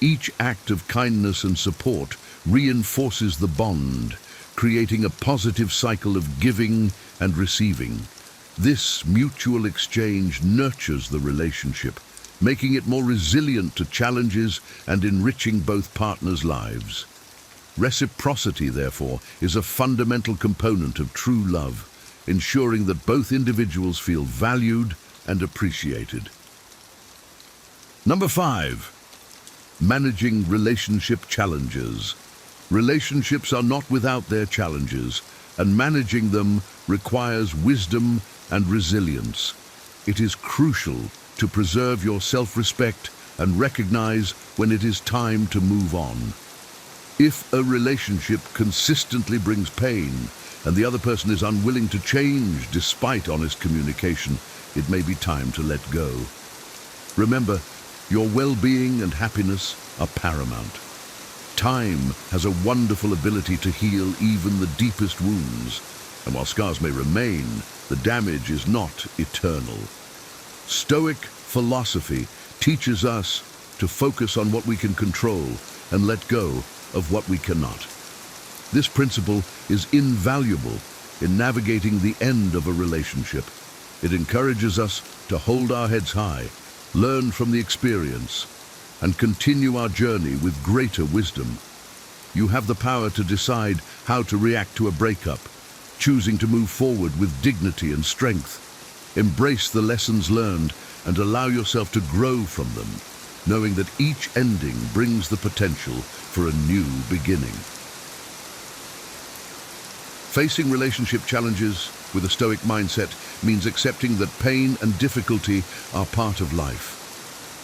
Each act of kindness and support reinforces the bond, creating a positive cycle of giving and receiving. This mutual exchange nurtures the relationship, making it more resilient to challenges and enriching both partners' lives. Reciprocity, therefore, is a fundamental component of true love, ensuring that both individuals feel valued and appreciated. Number 5, managing relationship challenges. Relationships are not without their challenges, and managing them requires wisdom and resilience. It is crucial to preserve your self-respect and recognize when it is time to move on. If a relationship consistently brings pain and the other person is unwilling to change despite honest communication, it may be time to let go. Remember, your well-being and happiness are paramount. Time has a wonderful ability to heal even the deepest wounds, and while scars may remain, the damage is not eternal. Stoic philosophy teaches us to focus on what we can control and let go of what we cannot. This principle is invaluable in navigating the end of a relationship. It encourages us to hold our heads high, learn from the experience, and continue our journey with greater wisdom. You have the power to decide how to react to a breakup, choosing to move forward with dignity and strength. Embrace the lessons learned and allow yourself to grow from them, knowing that each ending brings the potential for a new beginning. Facing relationship challenges with a Stoic mindset means accepting that pain and difficulty are part of life.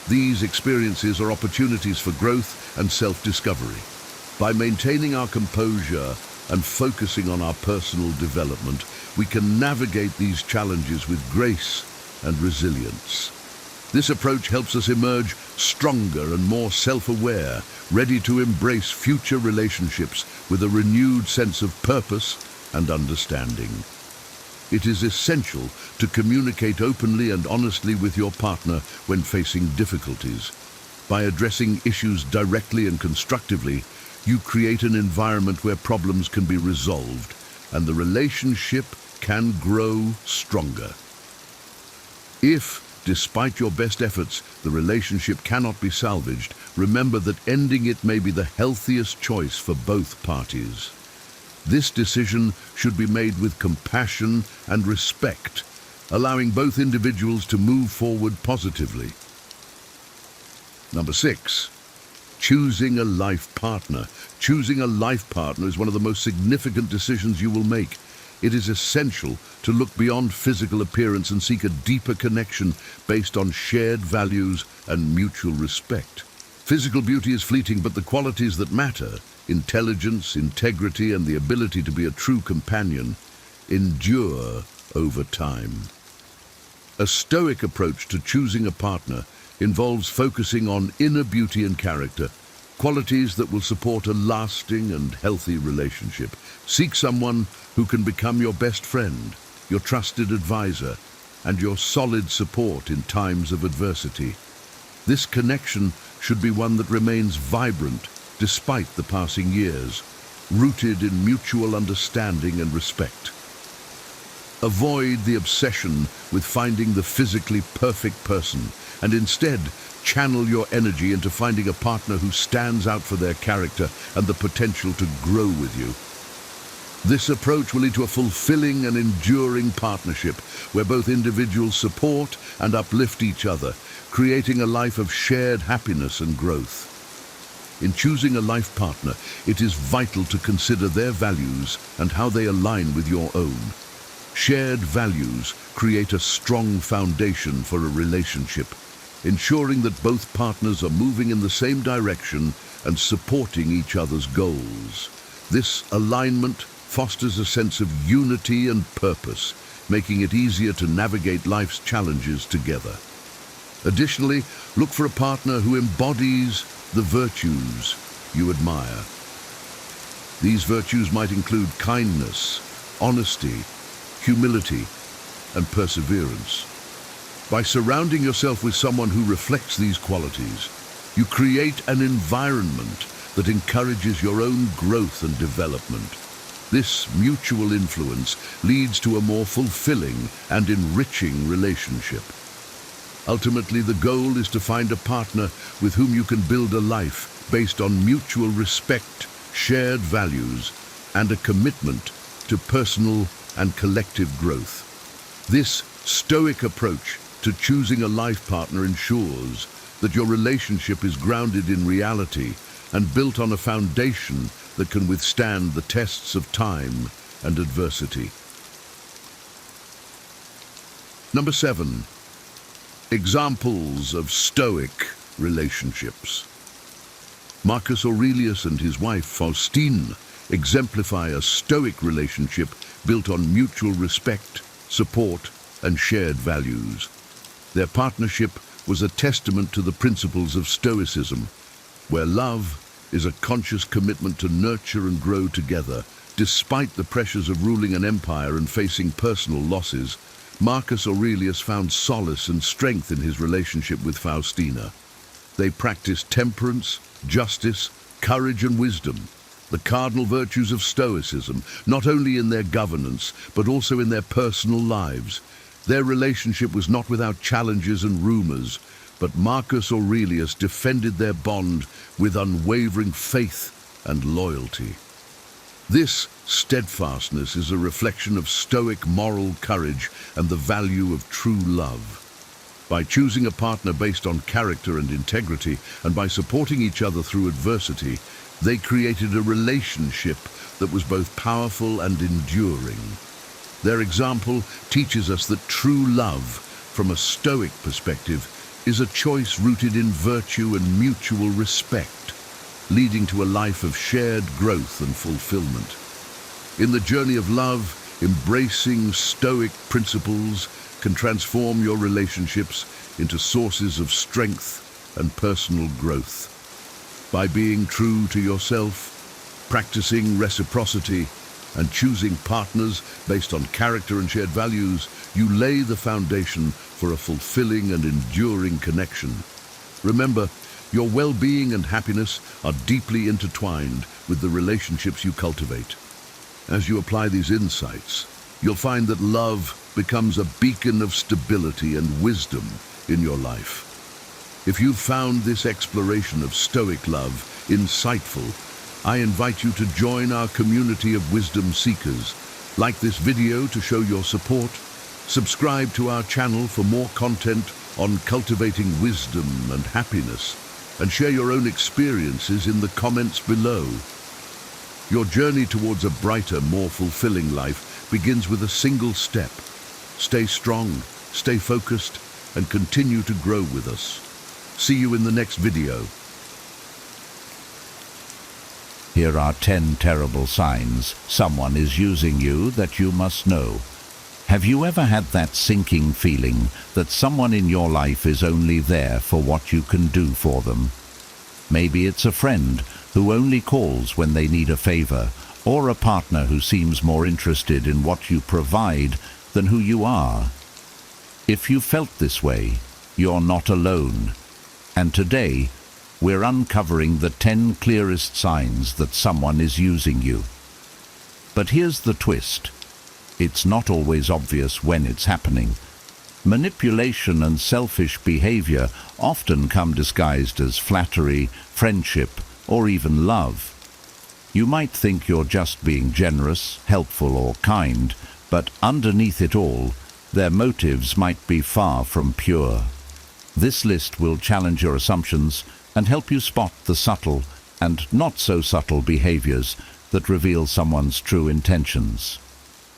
These experiences are opportunities for growth and self-discovery. By maintaining our composure and focusing on our personal development, we can navigate these challenges with grace and resilience. This approach helps us emerge stronger and more self-aware, ready to embrace future relationships with a renewed sense of purpose and understanding. it is essential to communicate openly and honestly with your partner when facing difficulties. By addressing issues directly and constructively, you create an environment where problems can be resolved and the relationship can grow stronger. If, despite your best efforts, the relationship cannot be salvaged, remember that ending it may be the healthiest choice for both parties. This decision should be made with compassion and respect, allowing both individuals to move forward positively. Number 6, choosing a life partner. Choosing a life partner is one of the most significant decisions you will make. It is essential to look beyond physical appearance and seek a deeper connection based on shared values and mutual respect. Physical beauty is fleeting, but the qualities that matter, intelligence, integrity, and the ability to be a true companion, endure over time. A Stoic approach to choosing a partner involves focusing on inner beauty and character, qualities that will support a lasting and healthy relationship. Seek someone who can become your best friend, your trusted advisor, and your solid support in times of adversity. This connection should be one that remains vibrant despite the passing years, rooted in mutual understanding and respect. Avoid the obsession with finding the physically perfect person, and instead channel your energy into finding a partner who stands out for their character and the potential to grow with you. This approach will lead to a fulfilling and enduring partnership where both individuals support and uplift each other, creating a life of shared happiness and growth. In choosing a life partner, it is vital to consider their values and how they align with your own. Shared values create a strong foundation for a relationship, ensuring that both partners are moving in the same direction and supporting each other's goals. This alignment fosters a sense of unity and purpose, making it easier to navigate life's challenges together. Additionally, look for a partner who embodies the virtues you admire. These virtues might include kindness, honesty, humility, and perseverance. By surrounding yourself with someone who reflects these qualities, you create an environment that encourages your own growth and development. This mutual influence leads to a more fulfilling and enriching relationship. Ultimately, the goal is to find a partner with whom you can build a life based on mutual respect, shared values, and a commitment to personal and collective growth. This Stoic approach to choosing a life partner ensures that your relationship is grounded in reality and built on a foundation that can withstand the tests of time and adversity. Number 7, examples of Stoic relationships. Marcus Aurelius and his wife Faustina exemplify a Stoic relationship built on mutual respect, support, and shared values. Their partnership was a testament to the principles of Stoicism, where love is a conscious commitment to nurture and grow together. Despite the pressures of ruling an empire and facing personal losses, Marcus Aurelius found solace and strength in his relationship with Faustina. They practiced temperance, justice, courage, and wisdom, the cardinal virtues of Stoicism, not only in their governance, but also in their personal lives. Their relationship was not without challenges and rumors, but Marcus Aurelius defended their bond with unwavering faith and loyalty. This steadfastness is a reflection of Stoic moral courage and the value of true love. By choosing a partner based on character and integrity, and by supporting each other through adversity, they created a relationship that was both powerful and enduring. Their example teaches us that true love, from a Stoic perspective, is a choice rooted in virtue and mutual respect, leading to a life of shared growth and fulfillment. In the journey of love, embracing Stoic principles can transform your relationships into sources of strength and personal growth. By being true to yourself, practicing reciprocity, and choosing partners based on character and shared values, you lay the foundation for a fulfilling and enduring connection. Remember, your well-being and happiness are deeply intertwined with the relationships you cultivate. As you apply these insights, you'll find that love becomes a beacon of stability and wisdom in your life. If you've found this exploration of Stoic love insightful, I invite you to join our community of wisdom seekers. Like this video to show your support, subscribe to our channel for more content on cultivating wisdom and happiness, and share your own experiences in the comments below. Your journey towards a brighter, more fulfilling life begins with a single step. Stay strong, stay focused, and continue to grow with us. See you in the next video. Here are 10 terrible signs someone is using you that you must know. Have you ever had that sinking feeling that someone in your life is only there for what you can do for them? Maybe it's a friend who only calls when they need a favor, or a partner who seems more interested in what you provide than who you are. If you felt this way, you're not alone. And today, we're uncovering the 10 clearest signs that someone is using you. But here's the twist. It's not always obvious when it's happening. Manipulation and selfish behavior often come disguised as flattery, friendship, or even love. You might think you're just being generous, helpful, or kind, but underneath it all, their motives might be far from pure. This list will challenge your assumptions and help you spot the subtle and not so subtle behaviors that reveal someone's true intentions.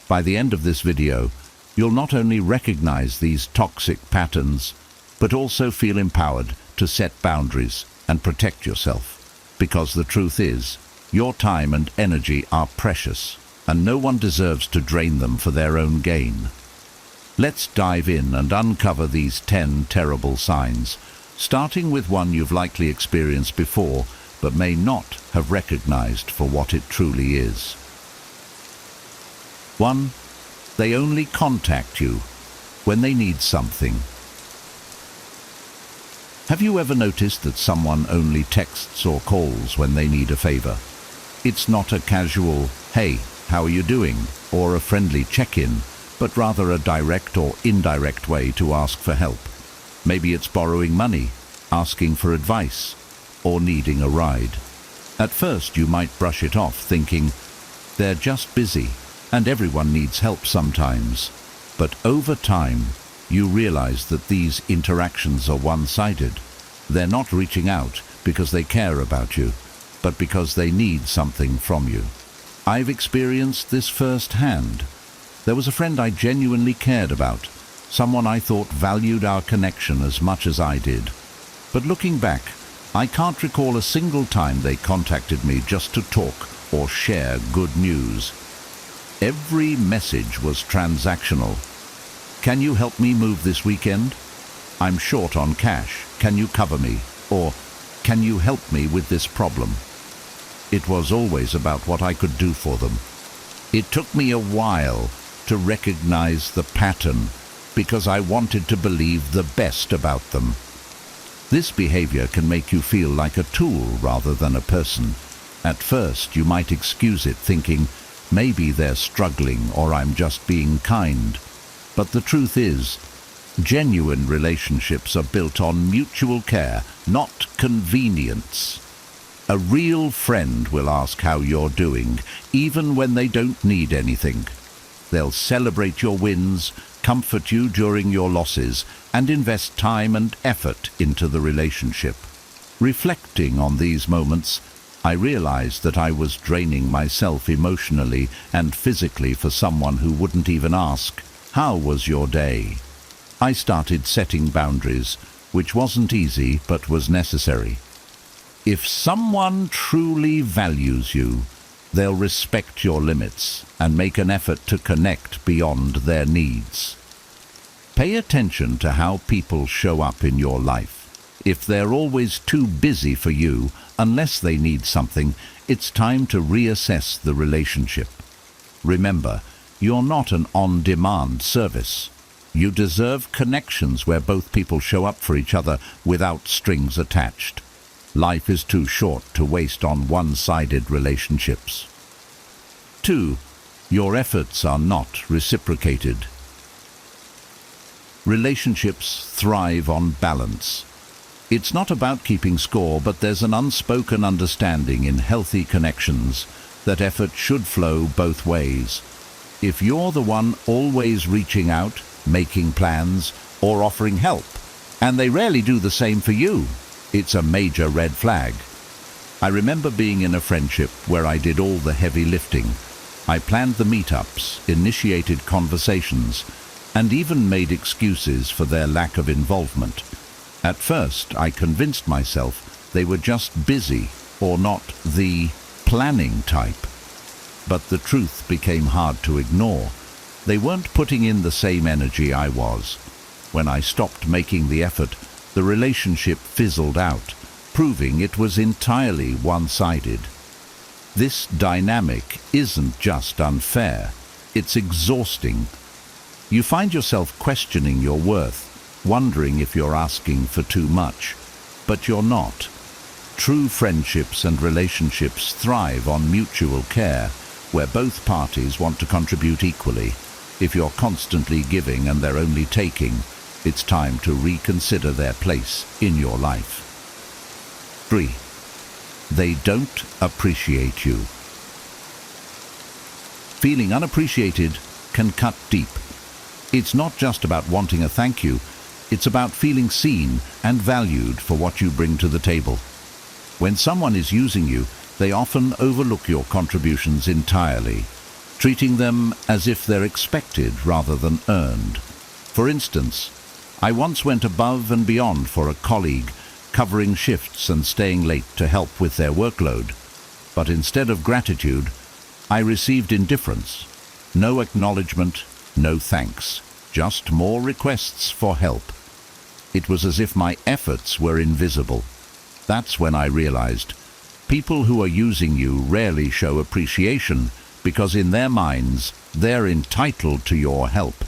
By the end of this video, you'll not only recognize these toxic patterns, but also feel empowered to set boundaries and protect yourself. Because the truth is, your time and energy are precious, and no one deserves to drain them for their own gain. Let's dive in and uncover these 10 terrible signs, starting with one you've likely experienced before, but may not have recognized for what it truly is. 1. They only contact you when they need something. Have you ever noticed that someone only texts or calls when they need a favor? It's not a casual, "Hey, how are you doing?" or a friendly check-in, but rather a direct or indirect way to ask for help. Maybe it's borrowing money, asking for advice, or needing a ride. At first you might brush it off, thinking, they're just busy, and everyone needs help sometimes. But over time, you realize that these interactions are one-sided. They're not reaching out because they care about you, but because they need something from you. I've experienced this firsthand. There was a friend I genuinely cared about, someone I thought valued our connection as much as I did. But looking back, I can't recall a single time they contacted me just to talk or share good news. Every message was transactional. "Can you help me move this weekend?" "I'm short on cash. Can you cover me?" Or, "Can you help me with this problem?" It was always about what I could do for them. It took me a while to recognize the pattern because I wanted to believe the best about them. This behavior can make you feel like a tool rather than a person. At first, you might excuse it, thinking, maybe they're struggling or I'm just being kind. But the truth is, genuine relationships are built on mutual care, not convenience. A real friend will ask how you're doing, even when they don't need anything. They'll celebrate your wins, comfort you during your losses, and invest time and effort into the relationship. Reflecting on these moments, I realized that I was draining myself emotionally and physically for someone who wouldn't even ask, "How was your day?" I started setting boundaries, which wasn't easy but was necessary. If someone truly values you, they'll respect your limits and make an effort to connect beyond their needs. Pay attention to how people show up in your life. If they're always too busy for you, unless they need something, it's time to reassess the relationship. Remember, you're not an on-demand service. You deserve connections where both people show up for each other without strings attached. Life is too short to waste on one-sided relationships. 2. Your efforts are not reciprocated. Relationships thrive on balance. It's not about keeping score, but there's an unspoken understanding in healthy connections that effort should flow both ways. If you're the one always reaching out, making plans, or offering help, and they rarely do the same for you, it's a major red flag. I remember being in a friendship where I did all the heavy lifting. I planned the meetups, initiated conversations, and even made excuses for their lack of involvement. At first, I convinced myself they were just busy or not the planning type. But the truth became hard to ignore. They weren't putting in the same energy I was. When I stopped making the effort, the relationship fizzled out, proving it was entirely one-sided. This dynamic isn't just unfair, it's exhausting. You find yourself questioning your worth, wondering if you're asking for too much, but you're not. True friendships and relationships thrive on mutual care, where both parties want to contribute equally. If you're constantly giving and they're only taking, it's time to reconsider their place in your life. 3. They don't appreciate you. Feeling unappreciated can cut deep. It's not just about wanting a thank you, it's about feeling seen and valued for what you bring to the table. When someone is using you, they often overlook your contributions entirely, treating them as if they're expected rather than earned. For instance, I once went above and beyond for a colleague, covering shifts and staying late to help with their workload. But instead of gratitude, I received indifference. No acknowledgement, no thanks, just more requests for help. It was as if my efforts were invisible. That's when I realized people who are using you rarely show appreciation because in their minds they're entitled to your help.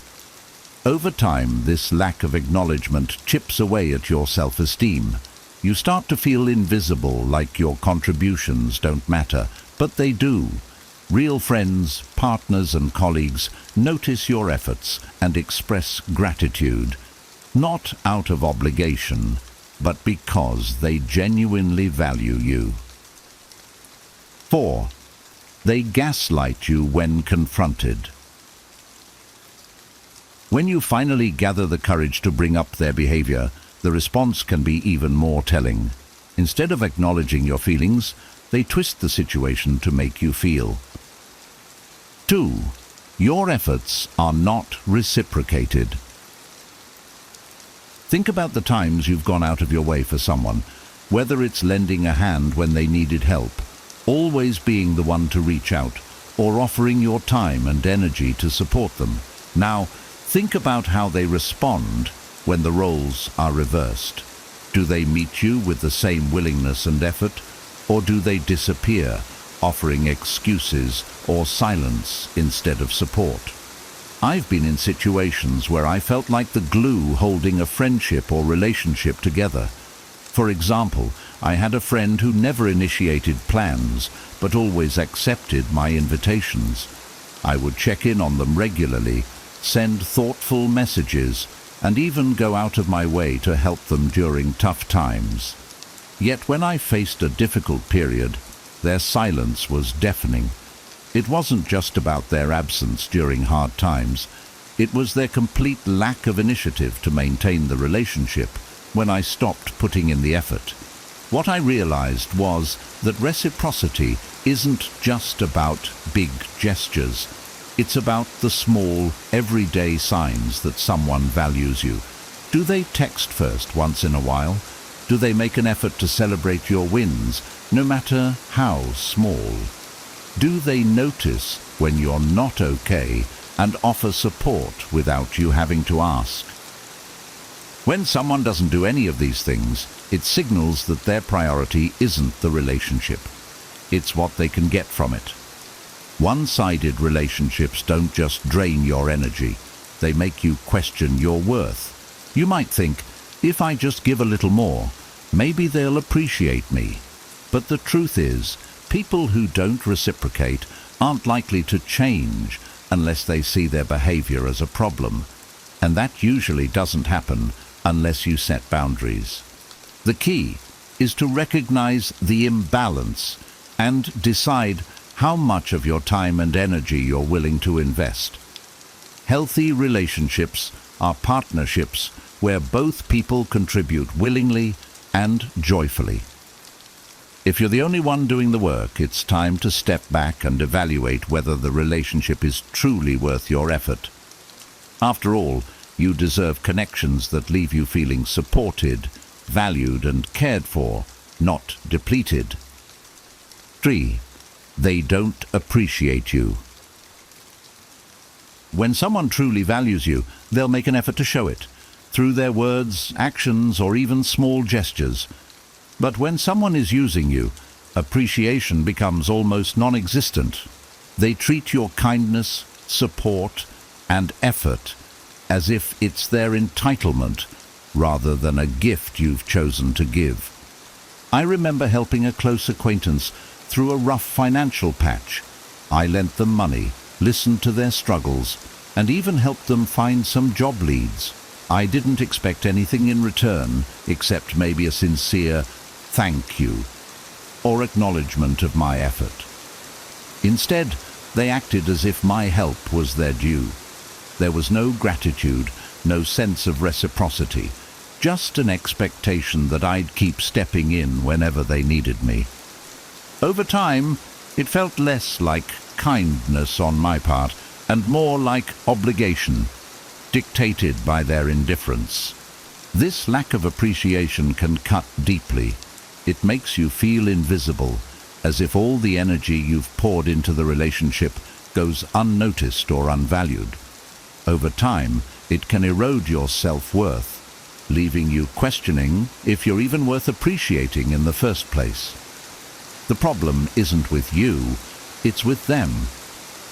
Over time, this lack of acknowledgement chips away at your self-esteem. You start to feel invisible, like your contributions don't matter, but they do. Real friends, partners and colleagues notice your efforts and express gratitude, not out of obligation, but because they genuinely value you. 4. They gaslight you when confronted. When you finally gather the courage to bring up their behavior, the response can be even more telling. Instead of acknowledging your feelings, they twist the situation to make you feel. 2. Your efforts are not reciprocated. Think about the times you've gone out of your way for someone, whether it's lending a hand when they needed help, always being the one to reach out, or offering your time and energy to support them. Now, think about how they respond when the roles are reversed. Do they meet you with the same willingness and effort, or do they disappear, offering excuses or silence instead of support? I've been in situations where I felt like the glue holding a friendship or relationship together. For example, I had a friend who never initiated plans, but always accepted my invitations. I would check in on them regularly, send thoughtful messages, and even go out of my way to help them during tough times. Yet when I faced a difficult period, their silence was deafening. It wasn't just about their absence during hard times. It was their complete lack of initiative to maintain the relationship when I stopped putting in the effort. What I realized was that reciprocity isn't just about big gestures. It's about the small, everyday signs that someone values you. Do they text first once in a while? Do they make an effort to celebrate your wins, no matter how small? Do they notice when you're not okay and offer support without you having to ask? When someone doesn't do any of these things, it signals that their priority isn't the relationship. It's what they can get from it. One-sided relationships don't just drain your energy, they make you question your worth. You might think, if I just give a little more, maybe they'll appreciate me. But the truth is, people who don't reciprocate aren't likely to change unless they see their behavior as a problem. And that usually doesn't happen unless you set boundaries. The key is to recognize the imbalance and decide how much of your time and energy you're willing to invest. Healthy relationships are partnerships where both people contribute willingly and joyfully. If you're the only one doing the work, it's time to step back and evaluate whether the relationship is truly worth your effort. After all, you deserve connections that leave you feeling supported, valued and cared for, not depleted. 3. They don't appreciate you. When someone truly values you, they'll make an effort to show it, through their words, actions, or even small gestures. But when someone is using you, appreciation becomes almost non-existent. They treat your kindness, support, and effort as if it's their entitlement rather than a gift you've chosen to give. I remember helping a close acquaintance through a rough financial patch. I lent them money, listened to their struggles, and even helped them find some job leads. I didn't expect anything in return except maybe a sincere thank you or acknowledgement of my effort. Instead, they acted as if my help was their due. There was no gratitude, no sense of reciprocity, just an expectation that I'd keep stepping in whenever they needed me. Over time, it felt less like kindness on my part and more like obligation, dictated by their indifference. This lack of appreciation can cut deeply. It makes you feel invisible, as if all the energy you've poured into the relationship goes unnoticed or unvalued. Over time, it can erode your self-worth, leaving you questioning if you're even worth appreciating in the first place. The problem isn't with you, it's with them.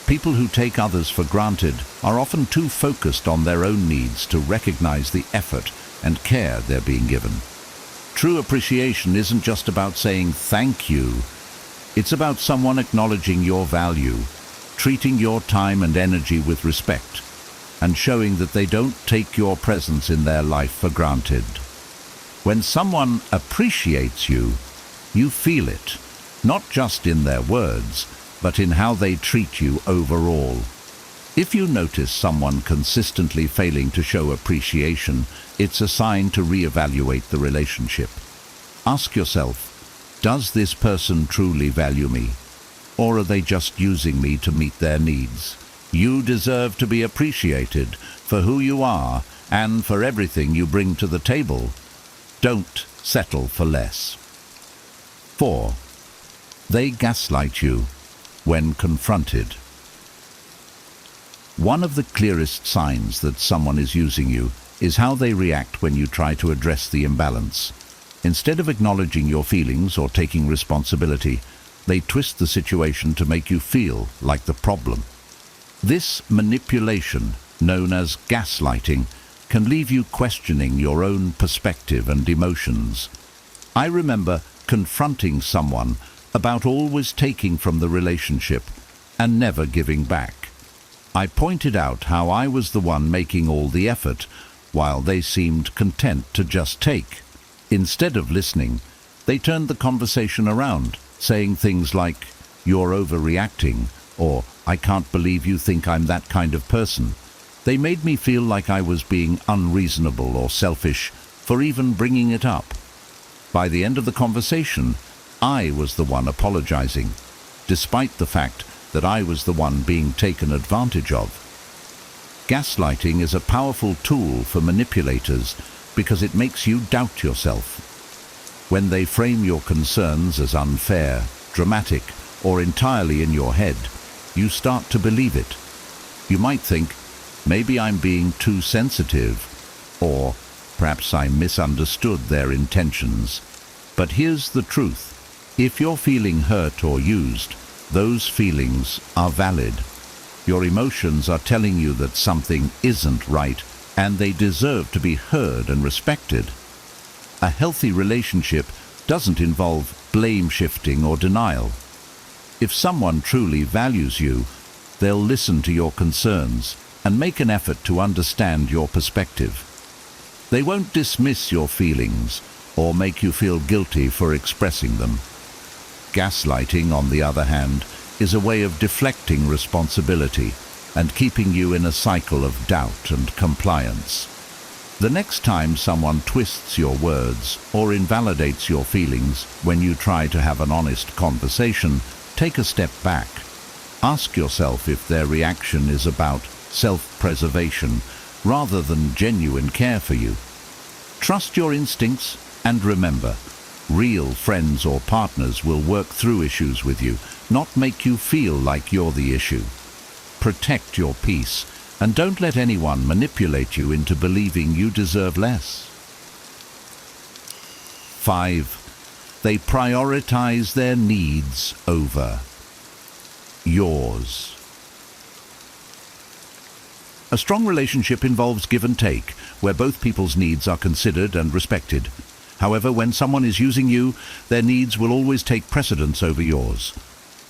People who take others for granted are often too focused on their own needs to recognize the effort and care they're being given. True appreciation isn't just about saying thank you. It's about someone acknowledging your value, treating your time and energy with respect, and showing that they don't take your presence in their life for granted. When someone appreciates you, you feel it, not just in their words, but in how they treat you overall. If you notice someone consistently failing to show appreciation, it's a sign to reevaluate the relationship. Ask yourself, does this person truly value me? Or are they just using me to meet their needs? You deserve to be appreciated for who you are and for everything you bring to the table. Don't settle for less. 4. They gaslight you when confronted. One of the clearest signs that someone is using you is how they react when you try to address the imbalance. Instead of acknowledging your feelings or taking responsibility, they twist the situation to make you feel like the problem. This manipulation, known as gaslighting, can leave you questioning your own perspective and emotions. I remember confronting someone about always taking from the relationship and never giving back. I pointed out how I was the one making all the effort, while they seemed content to just take. Instead of listening, they turned the conversation around, saying things like, "You're overreacting," or "I can't believe you think I'm that kind of person." They made me feel like I was being unreasonable or selfish for even bringing it up. By the end of the conversation, I was the one apologizing, despite the fact that I was the one being taken advantage of. Gaslighting is a powerful tool for manipulators because it makes you doubt yourself. When they frame your concerns as unfair, dramatic, or entirely in your head, you start to believe it. You might think, maybe I'm being too sensitive, or perhaps I misunderstood their intentions. But here's the truth. If you're feeling hurt or used, those feelings are valid. Your emotions are telling you that something isn't right, and they deserve to be heard and respected. A healthy relationship doesn't involve blame shifting or denial. If someone truly values you, they'll listen to your concerns and make an effort to understand your perspective. They won't dismiss your feelings or make you feel guilty for expressing them. Gaslighting, on the other hand, is a way of deflecting responsibility and keeping you in a cycle of doubt and compliance. The next time someone twists your words or invalidates your feelings when you try to have an honest conversation, take a step back. Ask yourself if their reaction is about self-preservation rather than genuine care for you. Trust your instincts and remember, real friends or partners will work through issues with you, not make you feel like you're the issue. Protect your peace and don't let anyone manipulate you into believing you deserve less. 5. They prioritize their needs over yours. A strong relationship involves give and take, where both people's needs are considered and respected. However, when someone is using you, their needs will always take precedence over yours.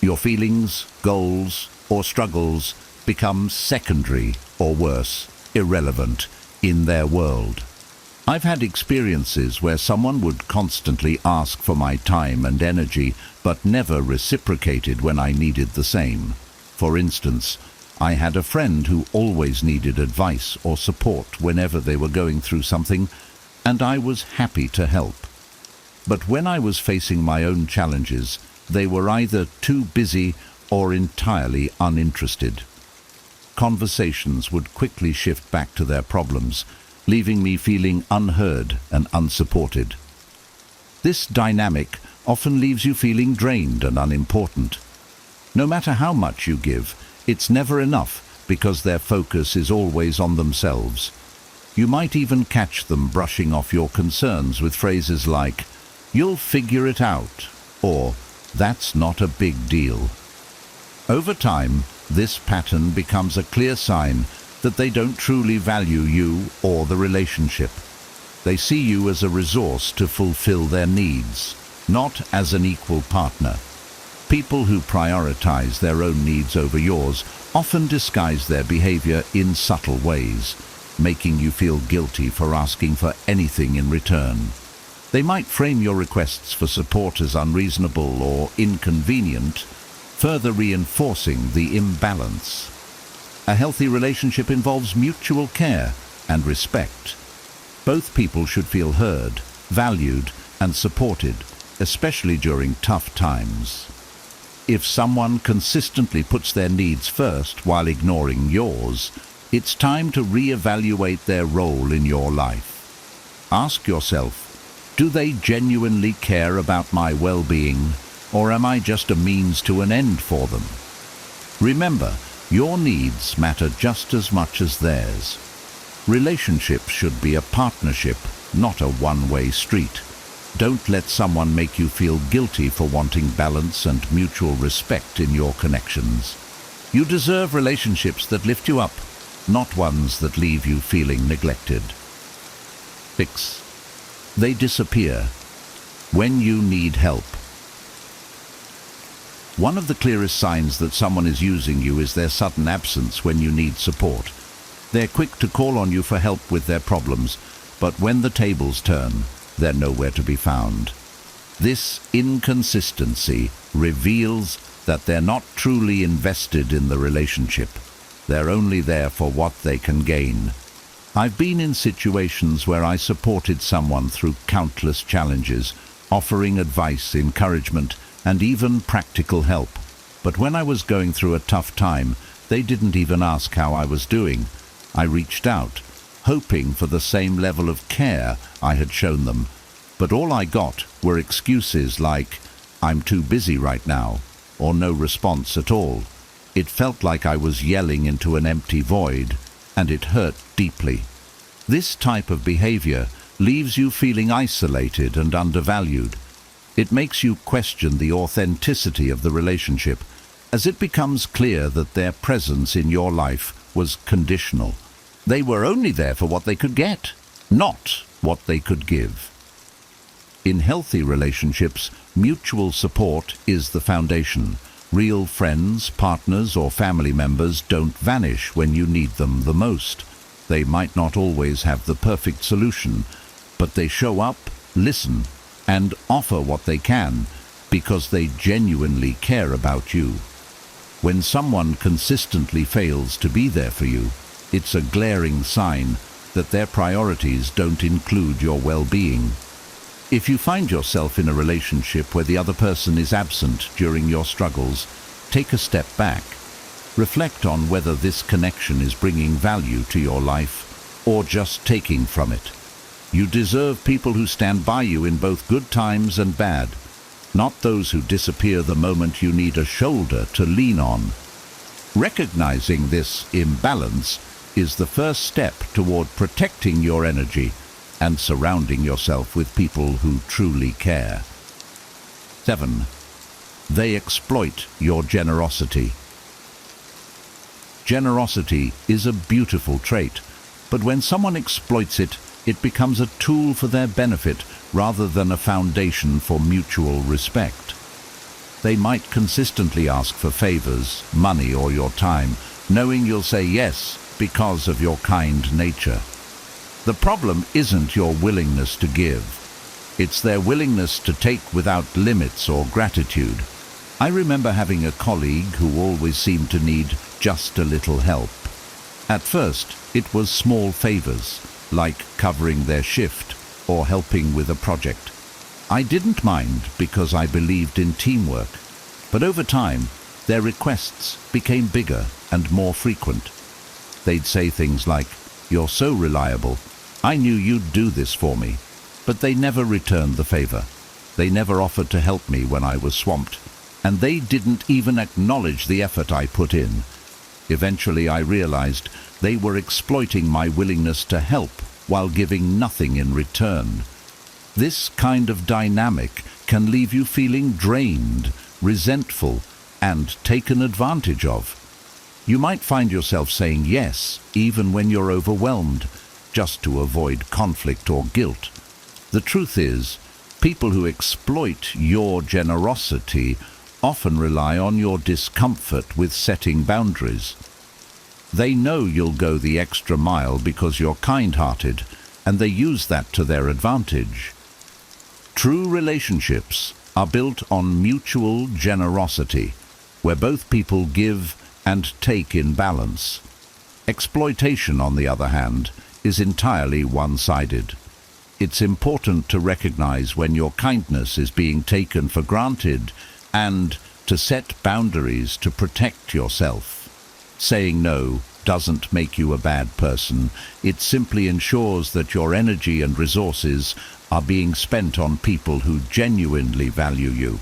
Your feelings, goals, or struggles become secondary, or worse, irrelevant, in their world. I've had experiences where someone would constantly ask for my time and energy, but never reciprocated when I needed the same. For instance, I had a friend who always needed advice or support whenever they were going through something, and I was happy to help. But when I was facing my own challenges, they were either too busy or entirely uninterested. Conversations would quickly shift back to their problems, leaving me feeling unheard and unsupported. This dynamic often leaves you feeling drained and unimportant. No matter how much you give, it's never enough because their focus is always on themselves. You might even catch them brushing off your concerns with phrases like, "You'll figure it out," or "That's not a big deal." Over time, this pattern becomes a clear sign that they don't truly value you or the relationship. They see you as a resource to fulfill their needs, not as an equal partner. People who prioritize their own needs over yours often disguise their behavior in subtle ways, making you feel guilty for asking for anything in return. They might frame your requests for support as unreasonable or inconvenient, further reinforcing the imbalance. A healthy relationship involves mutual care and respect. Both people should feel heard, valued, and supported, especially during tough times. If someone consistently puts their needs first while ignoring yours, it's time to reevaluate their role in your life. Ask yourself, do they genuinely care about my well-being, or am I just a means to an end for them? Remember, your needs matter just as much as theirs. Relationships should be a partnership, not a one-way street. Don't let someone make you feel guilty for wanting balance and mutual respect in your connections. You deserve relationships that lift you up, not ones that leave you feeling neglected. 6. They disappear when you need help. One of the clearest signs that someone is using you is their sudden absence when you need support. They're quick to call on you for help with their problems, but when the tables turn, they're nowhere to be found. This inconsistency reveals that they're not truly invested in the relationship. They're only there for what they can gain. I've been in situations where I supported someone through countless challenges, offering advice, encouragement, and even practical help. But when I was going through a tough time, they didn't even ask how I was doing. I reached out, hoping for the same level of care I had shown them. But all I got were excuses like, "I'm too busy right now," or no response at all. It felt like I was yelling into an empty void, and it hurt deeply. This type of behavior leaves you feeling isolated and undervalued. It makes you question the authenticity of the relationship as it becomes clear that their presence in your life was conditional. They were only there for what they could get, not what they could give. In healthy relationships, mutual support is the foundation. Real friends, partners, or family members don't vanish when you need them the most. They might not always have the perfect solution, but they show up, listen, and offer what they can because they genuinely care about you. When someone consistently fails to be there for you, it's a glaring sign that their priorities don't include your well-being. If you find yourself in a relationship where the other person is absent during your struggles, take a step back. Reflect on whether this connection is bringing value to your life or just taking from it. You deserve people who stand by you in both good times and bad, not those who disappear the moment you need a shoulder to lean on. Recognizing this imbalance is the first step toward protecting your energy and surrounding yourself with people who truly care. 7. They exploit your generosity. Generosity is a beautiful trait, but when someone exploits it, it becomes a tool for their benefit rather than a foundation for mutual respect. They might consistently ask for favors, money, or your time, knowing you'll say yes because of your kind nature. The problem isn't your willingness to give. It's their willingness to take without limits or gratitude. I remember having a colleague who always seemed to need just a little help. At first, it was small favors, like covering their shift or helping with a project. I didn't mind because I believed in teamwork, but over time, their requests became bigger and more frequent. They'd say things like, "You're so reliable. I knew you'd do this for me." But they never returned the favor. They never offered to help me when I was swamped, and they didn't even acknowledge the effort I put in. Eventually I realized they were exploiting my willingness to help while giving nothing in return. This kind of dynamic can leave you feeling drained, resentful, and taken advantage of. You might find yourself saying yes, even when you're overwhelmed, just to avoid conflict or guilt. The truth is, people who exploit your generosity often rely on your discomfort with setting boundaries. They know you'll go the extra mile because you're kind-hearted, and they use that to their advantage. True relationships are built on mutual generosity, where both people give and take in balance. Exploitation, on the other hand, is entirely one-sided. It's important to recognize when your kindness is being taken for granted and to set boundaries to protect yourself. Saying no doesn't make you a bad person. It simply ensures that your energy and resources are being spent on people who genuinely value you.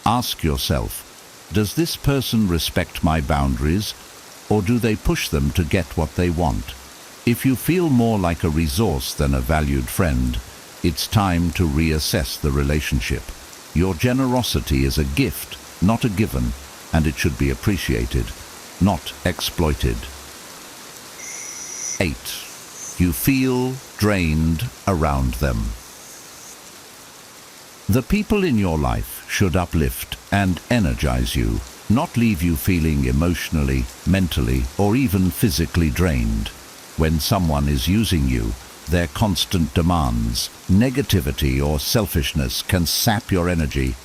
Ask yourself, does this person respect my boundaries, or do they push them to get what they want? If you feel more like a resource than a valued friend, it's time to reassess the relationship. Your generosity is a gift, not a given, and it should be appreciated, not exploited. 8. You feel drained around them. The people in your life should uplift and energize you, not leave you feeling emotionally, mentally, or even physically drained. When someone is using you, their constant demands, negativity, or selfishness can sap your energy,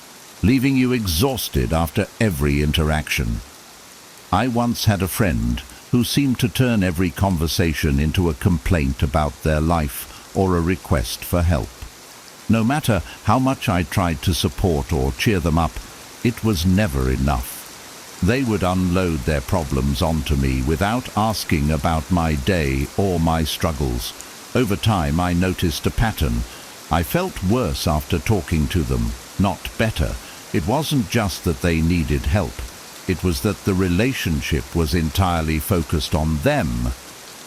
leaving you exhausted after every interaction. I once had a friend who seemed to turn every conversation into a complaint about their life or a request for help. No matter how much I tried to support or cheer them up, it was never enough. They would unload their problems onto me without asking about my day or my struggles. Over time, I noticed a pattern. I felt worse after talking to them, not better. It wasn't just that they needed help. It was that the relationship was entirely focused on them,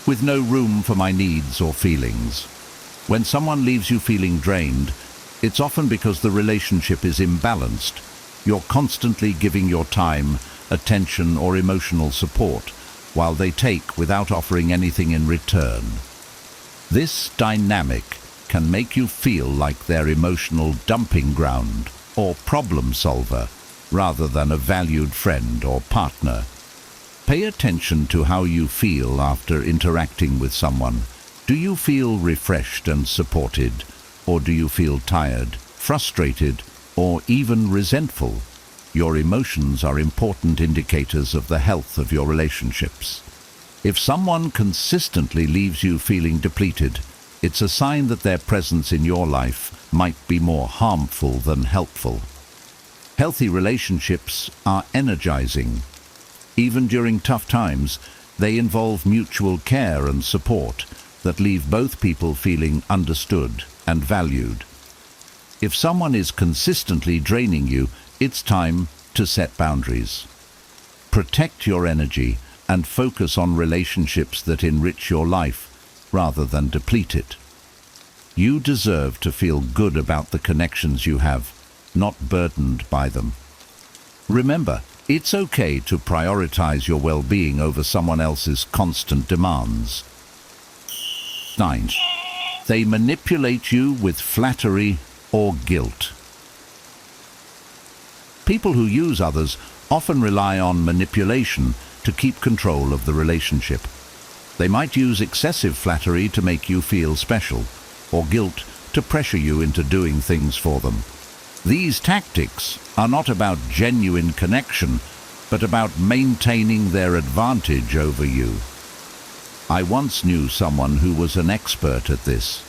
with no room for my needs or feelings. When someone leaves you feeling drained, it's often because the relationship is imbalanced. You're constantly giving your time, attention, or emotional support, while they take without offering anything in return. This dynamic can make you feel like their emotional dumping ground or problem solver, rather than a valued friend or partner. Pay attention to how you feel after interacting with someone. Do you feel refreshed and supported, or do you feel tired, frustrated, or even resentful? Your emotions are important indicators of the health of your relationships. If someone consistently leaves you feeling depleted, it's a sign that their presence in your life might be more harmful than helpful. Healthy relationships are energizing. Even during tough times, they involve mutual care and support that leave both people feeling understood and valued. If someone is consistently draining you, it's time to set boundaries. Protect your energy and focus on relationships that enrich your life rather than deplete it. You deserve to feel good about the connections you have, not burdened by them. Remember, it's okay to prioritize your well-being over someone else's constant demands. 9. They manipulate you with flattery or guilt. People who use others often rely on manipulation to keep control of the relationship. They might use excessive flattery to make you feel special, or guilt to pressure you into doing things for them. These tactics are not about genuine connection, but about maintaining their advantage over you. I once knew someone who was an expert at this.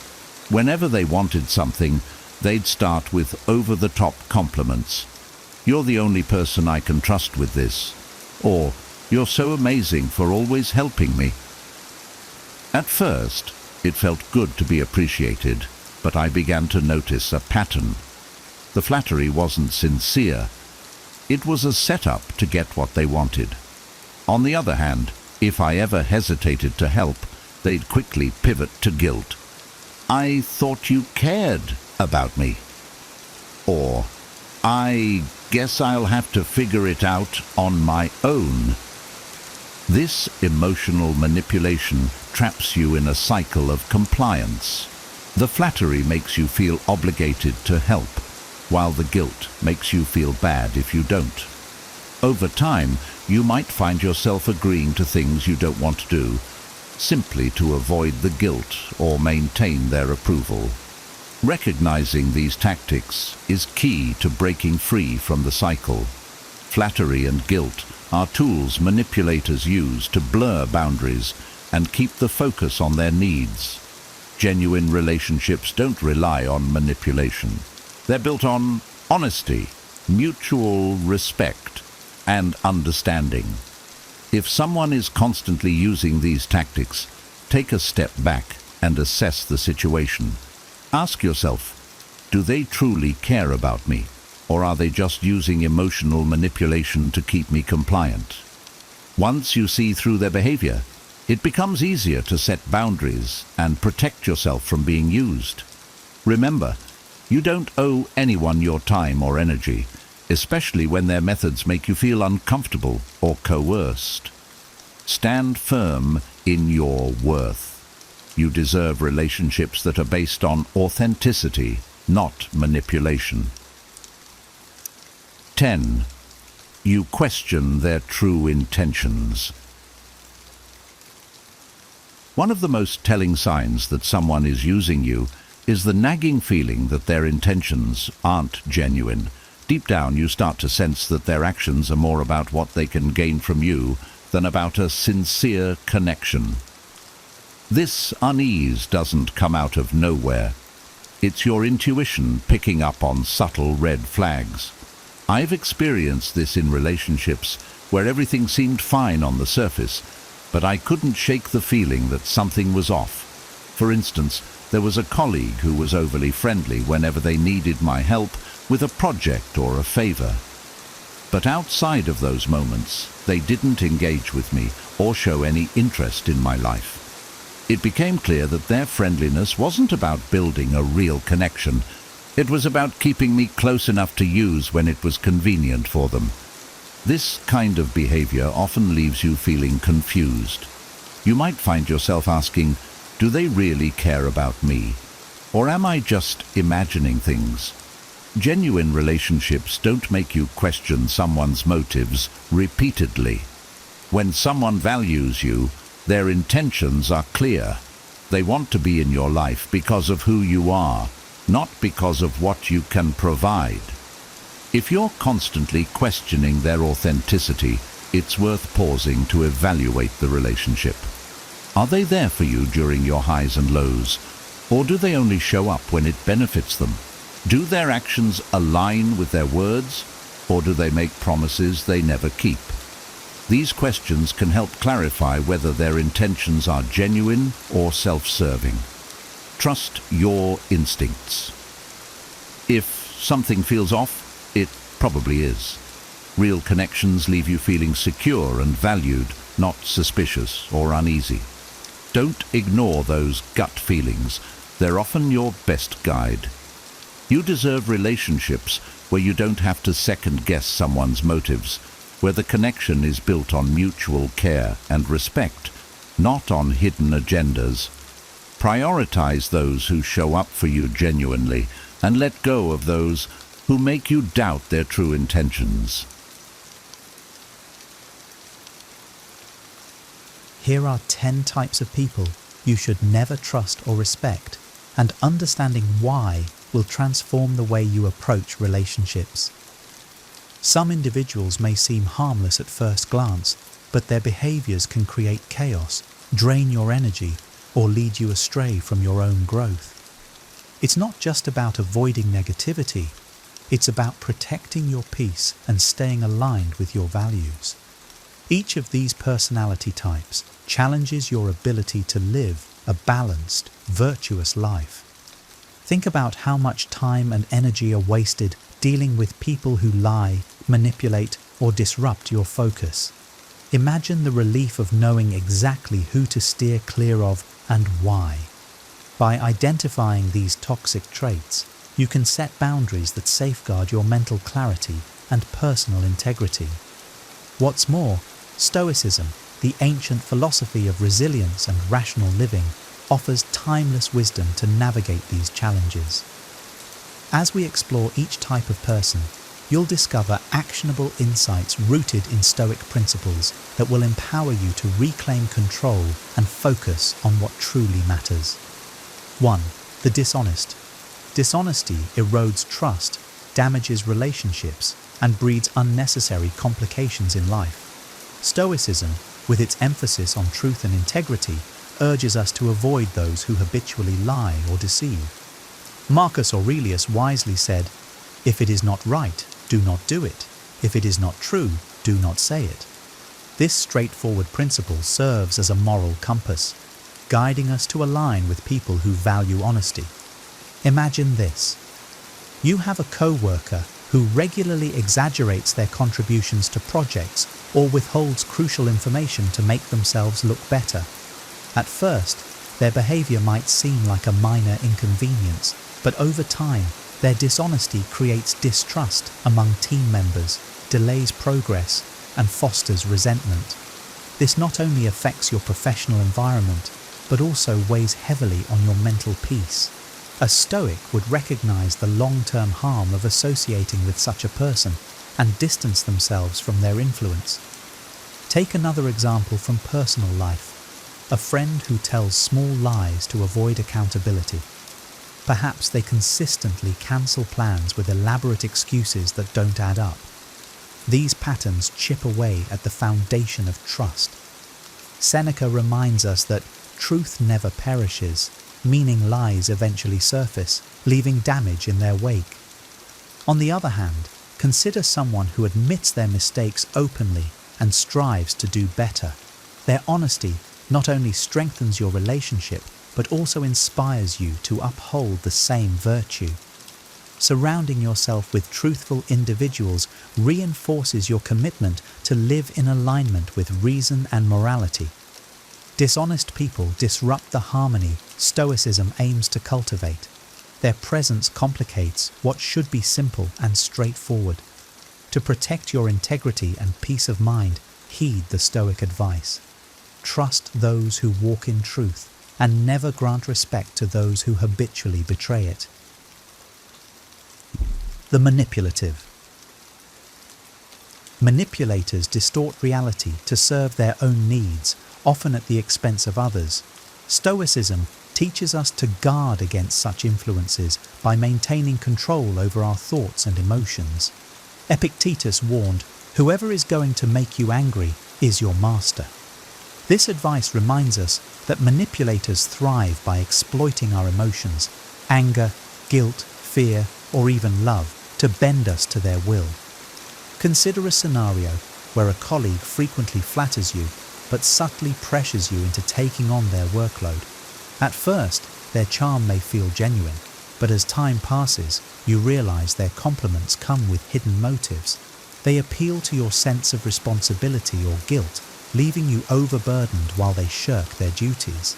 Whenever they wanted something, they'd start with over-the-top compliments. "You're the only person I can trust with this," or "You're so amazing for always helping me." At first, it felt good to be appreciated, but I began to notice a pattern. The flattery wasn't sincere. It was a setup to get what they wanted. On the other hand, if I ever hesitated to help, they'd quickly pivot to guilt. "I thought you cared about me." Or, "I guess I'll have to figure it out on my own." This emotional manipulation traps you in a cycle of compliance. The flattery makes you feel obligated to help, while the guilt makes you feel bad if you don't. Over time, you might find yourself agreeing to things you don't want to do, simply to avoid the guilt or maintain their approval. Recognizing these tactics is key to breaking free from the cycle. Flattery and guilt are tools manipulators use to blur boundaries and keep the focus on their needs. Genuine relationships don't rely on manipulation. They're built on honesty, mutual respect, and understanding. If someone is constantly using these tactics, take a step back and assess the situation. Ask yourself, do they truly care about me, or are they just using emotional manipulation to keep me compliant? Once you see through their behavior, it becomes easier to set boundaries and protect yourself from being used. Remember, you don't owe anyone your time or energy, especially when their methods make you feel uncomfortable or coerced. Stand firm in your worth. You deserve relationships that are based on authenticity, not manipulation. 10. You question their true intentions. One of the most telling signs that someone is using you is the nagging feeling that their intentions aren't genuine. Deep down, you start to sense that their actions are more about what they can gain from you than about a sincere connection. This unease doesn't come out of nowhere. It's your intuition picking up on subtle red flags. I've experienced this in relationships where everything seemed fine on the surface, but I couldn't shake the feeling that something was off. For instance, there was a colleague who was overly friendly whenever they needed my help with a project or a favor. But outside of those moments, they didn't engage with me or show any interest in my life. It became clear that their friendliness wasn't about building a real connection. It was about keeping me close enough to use when it was convenient for them. This kind of behavior often leaves you feeling confused. You might find yourself asking, do they really care about me? Or am I just imagining things? Genuine relationships don't make you question someone's motives repeatedly. When someone values you, their intentions are clear. They want to be in your life because of who you are, not because of what you can provide. If you're constantly questioning their authenticity, it's worth pausing to evaluate the relationship. Are they there for you during your highs and lows, or do they only show up when it benefits them? Do their actions align with their words, or do they make promises they never keep? These questions can help clarify whether their intentions are genuine or self-serving. Trust your instincts. If something feels off, it probably is. Real connections leave you feeling secure and valued, not suspicious or uneasy. Don't ignore those gut feelings. They're often your best guide. You deserve relationships where you don't have to second-guess someone's motives, where the connection is built on mutual care and respect, not on hidden agendas. Prioritize those who show up for you genuinely, and let go of those who make you doubt their true intentions. Here are 10 types of people you should never trust or respect, and understanding why will transform the way you approach relationships. Some individuals may seem harmless at first glance, but their behaviors can create chaos, drain your energy, or lead you astray from your own growth. It's not just about avoiding negativity, it's about protecting your peace and staying aligned with your values. Each of these personality types challenges your ability to live a balanced, virtuous life. Think about how much time and energy are wasted dealing with people who lie, manipulate, or disrupt your focus. Imagine the relief of knowing exactly who to steer clear of and why. By identifying these toxic traits, you can set boundaries that safeguard your mental clarity and personal integrity. What's more, Stoicism, the ancient philosophy of resilience and rational living, offers timeless wisdom to navigate these challenges. As we explore each type of person, you'll discover actionable insights rooted in Stoic principles that will empower you to reclaim control and focus on what truly matters. 1. The dishonest. Dishonesty erodes trust, damages relationships, and breeds unnecessary complications in life. Stoicism, with its emphasis on truth and integrity, urges us to avoid those who habitually lie or deceive. Marcus Aurelius wisely said, "If it is not right, do not do it. If it is not true, do not say it." This straightforward principle serves as a moral compass, guiding us to align with people who value honesty. Imagine this. You have a co-worker who regularly exaggerates their contributions to projects or withholds crucial information to make themselves look better. At first, their behavior might seem like a minor inconvenience, but over time, their dishonesty creates distrust among team members, delays progress, and fosters resentment. This not only affects your professional environment, but also weighs heavily on your mental peace. A Stoic would recognize the long-term harm of associating with such a person and distance themselves from their influence. Take another example from personal life. A friend who tells small lies to avoid accountability. Perhaps they consistently cancel plans with elaborate excuses that don't add up. These patterns chip away at the foundation of trust. Seneca reminds us that truth never perishes, meaning lies eventually surface, leaving damage in their wake. On the other hand, consider someone who admits their mistakes openly and strives to do better. Their honesty not only strengthens your relationship, but also inspires you to uphold the same virtue. Surrounding yourself with truthful individuals reinforces your commitment to live in alignment with reason and morality. Dishonest people disrupt the harmony Stoicism aims to cultivate. Their presence complicates what should be simple and straightforward. To protect your integrity and peace of mind, heed the Stoic advice. Trust those who walk in truth, and never grant respect to those who habitually betray it. The manipulative. Manipulators distort reality to serve their own needs, often at the expense of others. Stoicism teaches us to guard against such influences by maintaining control over our thoughts and emotions. Epictetus warned, "Whoever is going to make you angry is your master." This advice reminds us that manipulators thrive by exploiting our emotions, anger, guilt, fear, or even love, to bend us to their will. Consider a scenario where a colleague frequently flatters you, but subtly pressures you into taking on their workload. At first, their charm may feel genuine, but as time passes, you realize their compliments come with hidden motives. They appeal to your sense of responsibility or guilt, leaving you overburdened while they shirk their duties.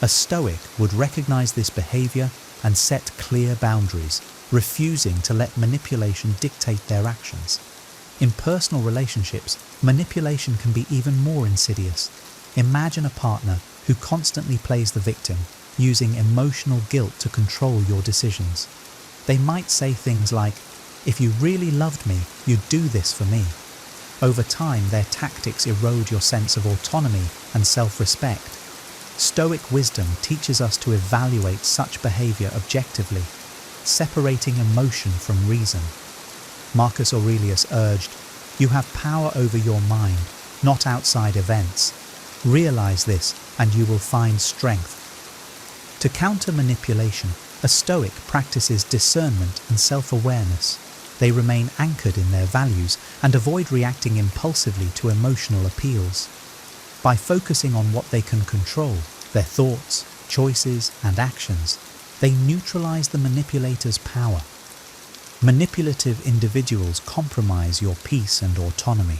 A Stoic would recognize this behavior and set clear boundaries, refusing to let manipulation dictate their actions. In personal relationships, manipulation can be even more insidious. Imagine a partner who constantly plays the victim, using emotional guilt to control your decisions. They might say things like, "If you really loved me, you'd do this for me." Over time, their tactics erode your sense of autonomy and self-respect. Stoic wisdom teaches us to evaluate such behavior objectively, separating emotion from reason. Marcus Aurelius urged, "You have power over your mind, not outside events. Realize this, and you will find strength." To counter manipulation, a Stoic practices discernment and self-awareness. They remain anchored in their values and avoid reacting impulsively to emotional appeals. By focusing on what they can control, their thoughts, choices, and actions, they neutralize the manipulator's power. Manipulative individuals compromise your peace and autonomy.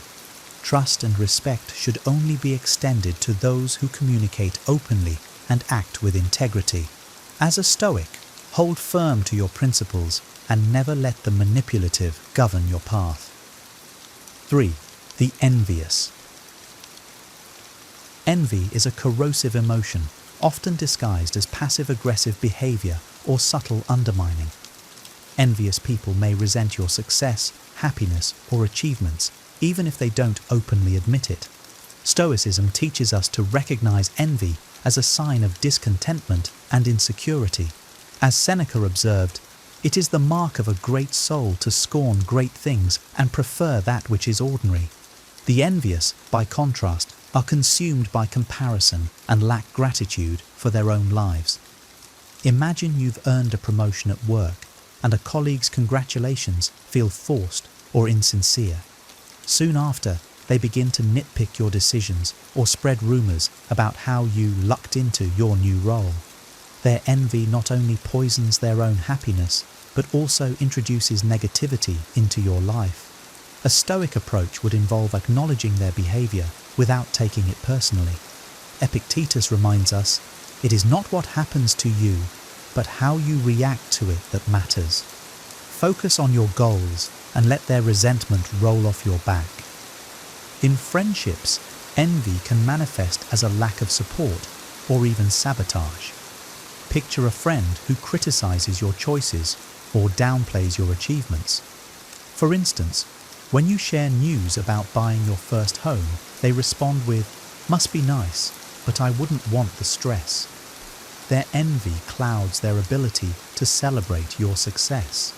Trust and respect should only be extended to those who communicate openly and act with integrity. As a Stoic, hold firm to your principles and never let the manipulative govern your path. 3. The envious. Envy is a corrosive emotion, often disguised as passive-aggressive behavior or subtle undermining. Envious people may resent your success, happiness, or achievements, even if they don't openly admit it. Stoicism teaches us to recognize envy as a sign of discontentment and insecurity. As Seneca observed, "It is the mark of a great soul to scorn great things and prefer that which is ordinary." The envious, by contrast, are consumed by comparison and lack gratitude for their own lives. Imagine you've earned a promotion at work, and a colleague's congratulations feel forced or insincere. Soon after, they begin to nitpick your decisions or spread rumors about how you lucked into your new role. Their envy not only poisons their own happiness, but also introduces negativity into your life. A Stoic approach would involve acknowledging their behavior without taking it personally. Epictetus reminds us, "It is not what happens to you, but how you react to it that matters." Focus on your goals and let their resentment roll off your back. In friendships, envy can manifest as a lack of support or even sabotage. Picture a friend who criticizes your choices or downplays your achievements. For instance, when you share news about buying your first home, they respond with, "Must be nice, but I wouldn't want the stress." Their envy clouds their ability to celebrate your success.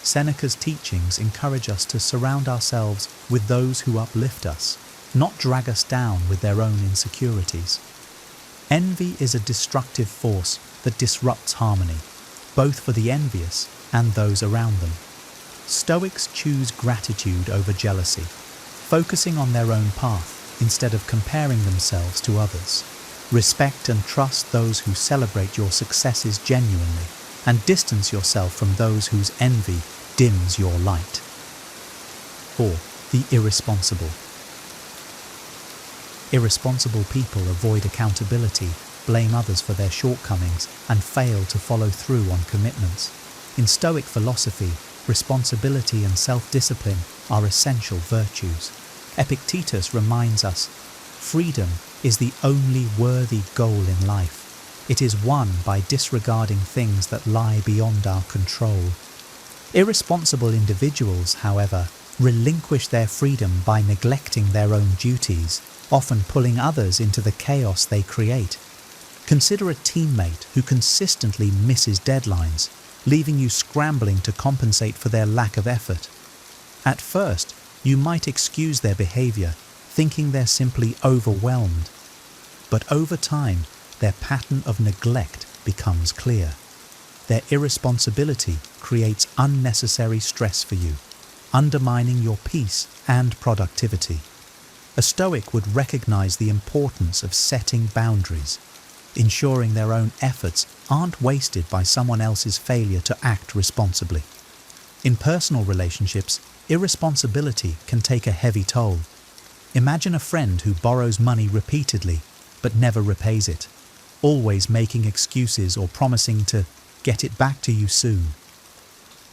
Seneca's teachings encourage us to surround ourselves with those who uplift us, not drag us down with their own insecurities. Envy is a destructive force that disrupts harmony, both for the envious and those around them. Stoics choose gratitude over jealousy, focusing on their own path instead of comparing themselves to others. Respect and trust those who celebrate your successes genuinely, and distance yourself from those whose envy dims your light. 4. The irresponsible. Irresponsible people avoid accountability, blame others for their shortcomings, and fail to follow through on commitments. In Stoic philosophy, responsibility and self-discipline are essential virtues. Epictetus reminds us, freedom is the only worthy goal in life. It is won by disregarding things that lie beyond our control. Irresponsible individuals, however, relinquish their freedom by neglecting their own duties, often pulling others into the chaos they create. Consider a teammate who consistently misses deadlines, leaving you scrambling to compensate for their lack of effort. At first, you might excuse their behavior, thinking they're simply overwhelmed. But over time, their pattern of neglect becomes clear. Their irresponsibility creates unnecessary stress for you, undermining your peace and productivity. A Stoic would recognize the importance of setting boundaries, ensuring their own efforts aren't wasted by someone else's failure to act responsibly. In personal relationships, irresponsibility can take a heavy toll. Imagine a friend who borrows money repeatedly but never repays it, always making excuses or promising to get it back to you soon.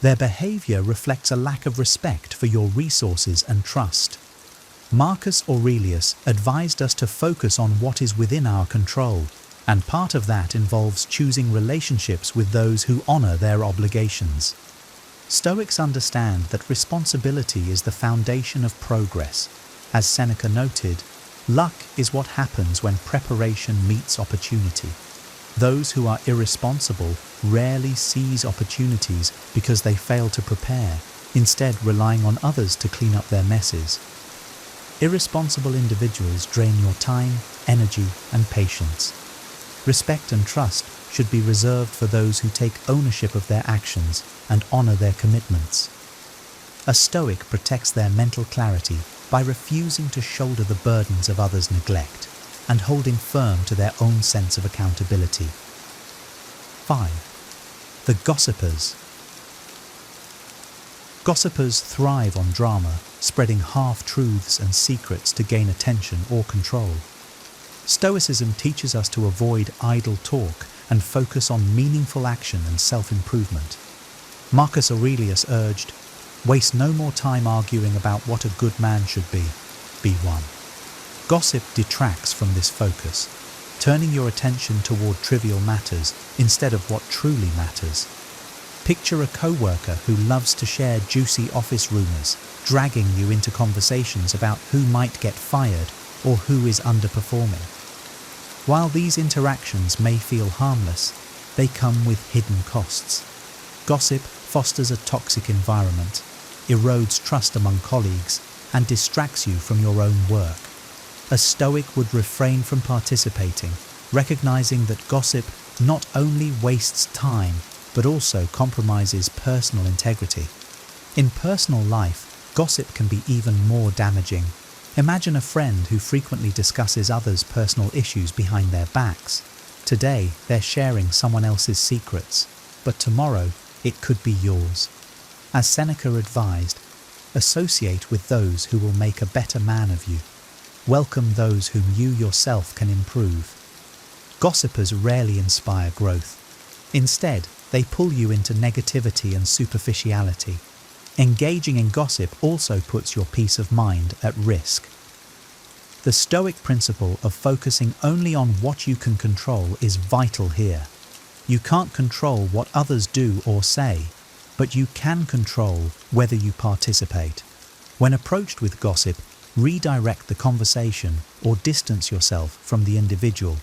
Their behavior reflects a lack of respect for your resources and trust. Marcus Aurelius advised us to focus on what is within our control, and part of that involves choosing relationships with those who honor their obligations. Stoics understand that responsibility is the foundation of progress. As Seneca noted, luck is what happens when preparation meets opportunity. Those who are irresponsible rarely seize opportunities because they fail to prepare, instead relying on others to clean up their messes. Irresponsible individuals drain your time, energy, and patience. Respect and trust should be reserved for those who take ownership of their actions and honor their commitments. A Stoic protects their mental clarity by refusing to shoulder the burdens of others' neglect and holding firm to their own sense of accountability. 5. The gossipers. Gossipers thrive on drama, spreading half-truths and secrets to gain attention or control. Stoicism teaches us to avoid idle talk and focus on meaningful action and self-improvement. Marcus Aurelius urged, "Waste no more time arguing about what a good man should be. Be one." Gossip detracts from this focus, turning your attention toward trivial matters instead of what truly matters. Picture a co-worker who loves to share juicy office rumors, dragging you into conversations about who might get fired or who is underperforming. While these interactions may feel harmless, they come with hidden costs. Gossip fosters a toxic environment, erodes trust among colleagues, and distracts you from your own work. A Stoic would refrain from participating, recognizing that gossip not only wastes time, but also compromises personal integrity. In personal life, gossip can be even more damaging. Imagine a friend who frequently discusses others' personal issues behind their backs. Today, they're sharing someone else's secrets, but tomorrow, it could be yours. As Seneca advised, associate with those who will make a better man of you. Welcome those whom you yourself can improve. Gossipers rarely inspire growth. Instead, they pull you into negativity and superficiality. Engaging in gossip also puts your peace of mind at risk. The Stoic principle of focusing only on what you can control is vital here. You can't control what others do or say, but you can control whether you participate. When approached with gossip, redirect the conversation or distance yourself from the individual.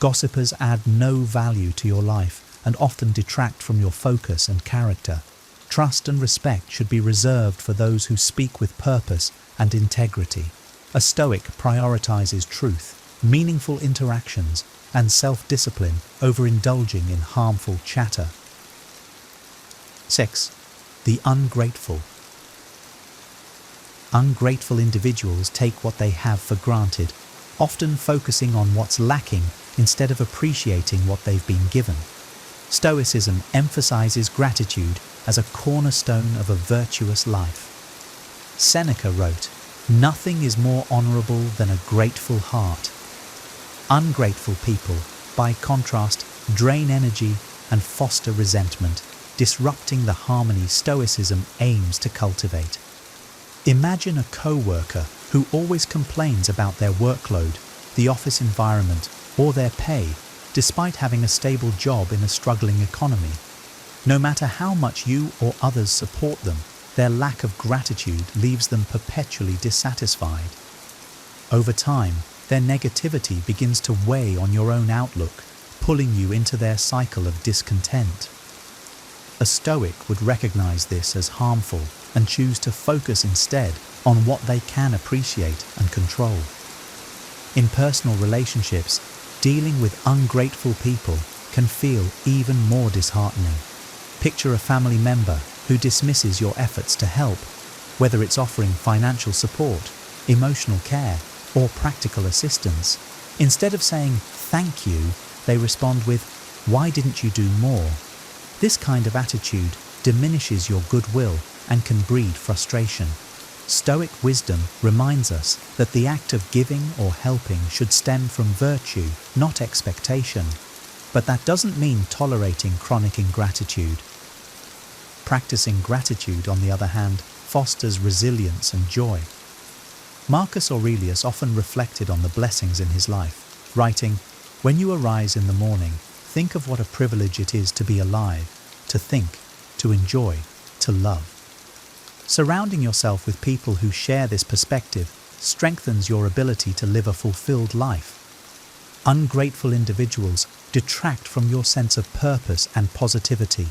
Gossipers add no value to your life and often detract from your focus and character. Trust and respect should be reserved for those who speak with purpose and integrity. A Stoic prioritizes truth, meaningful interactions, and self-discipline over indulging in harmful chatter. 6. The ungrateful. Ungrateful individuals take what they have for granted, often focusing on what's lacking instead of appreciating what they've been given. Stoicism emphasizes gratitude as a cornerstone of a virtuous life. Seneca wrote, "Nothing is more honorable than a grateful heart." Ungrateful people, by contrast, drain energy and foster resentment, disrupting the harmony Stoicism aims to cultivate. Imagine a co-worker who always complains about their workload, the office environment, or their pay, despite having a stable job in a struggling economy. No matter how much you or others support them, their lack of gratitude leaves them perpetually dissatisfied. Over time, their negativity begins to weigh on your own outlook, pulling you into their cycle of discontent. A Stoic would recognize this as harmful and choose to focus instead on what they can appreciate and control. In personal relationships, dealing with ungrateful people can feel even more disheartening. Picture a family member who dismisses your efforts to help, whether it's offering financial support, emotional care, or practical assistance. Instead of saying, "Thank you," they respond with, "Why didn't you do more?" This kind of attitude diminishes your goodwill and can breed frustration. Stoic wisdom reminds us that the act of giving or helping should stem from virtue, not expectation. But that doesn't mean tolerating chronic ingratitude. Practicing gratitude, on the other hand, fosters resilience and joy. Marcus Aurelius often reflected on the blessings in his life, writing, "When you arise in the morning, think of what a privilege it is to be alive, to think, to enjoy, to love." Surrounding yourself with people who share this perspective strengthens your ability to live a fulfilled life. Ungrateful individuals detract from your sense of purpose and positivity.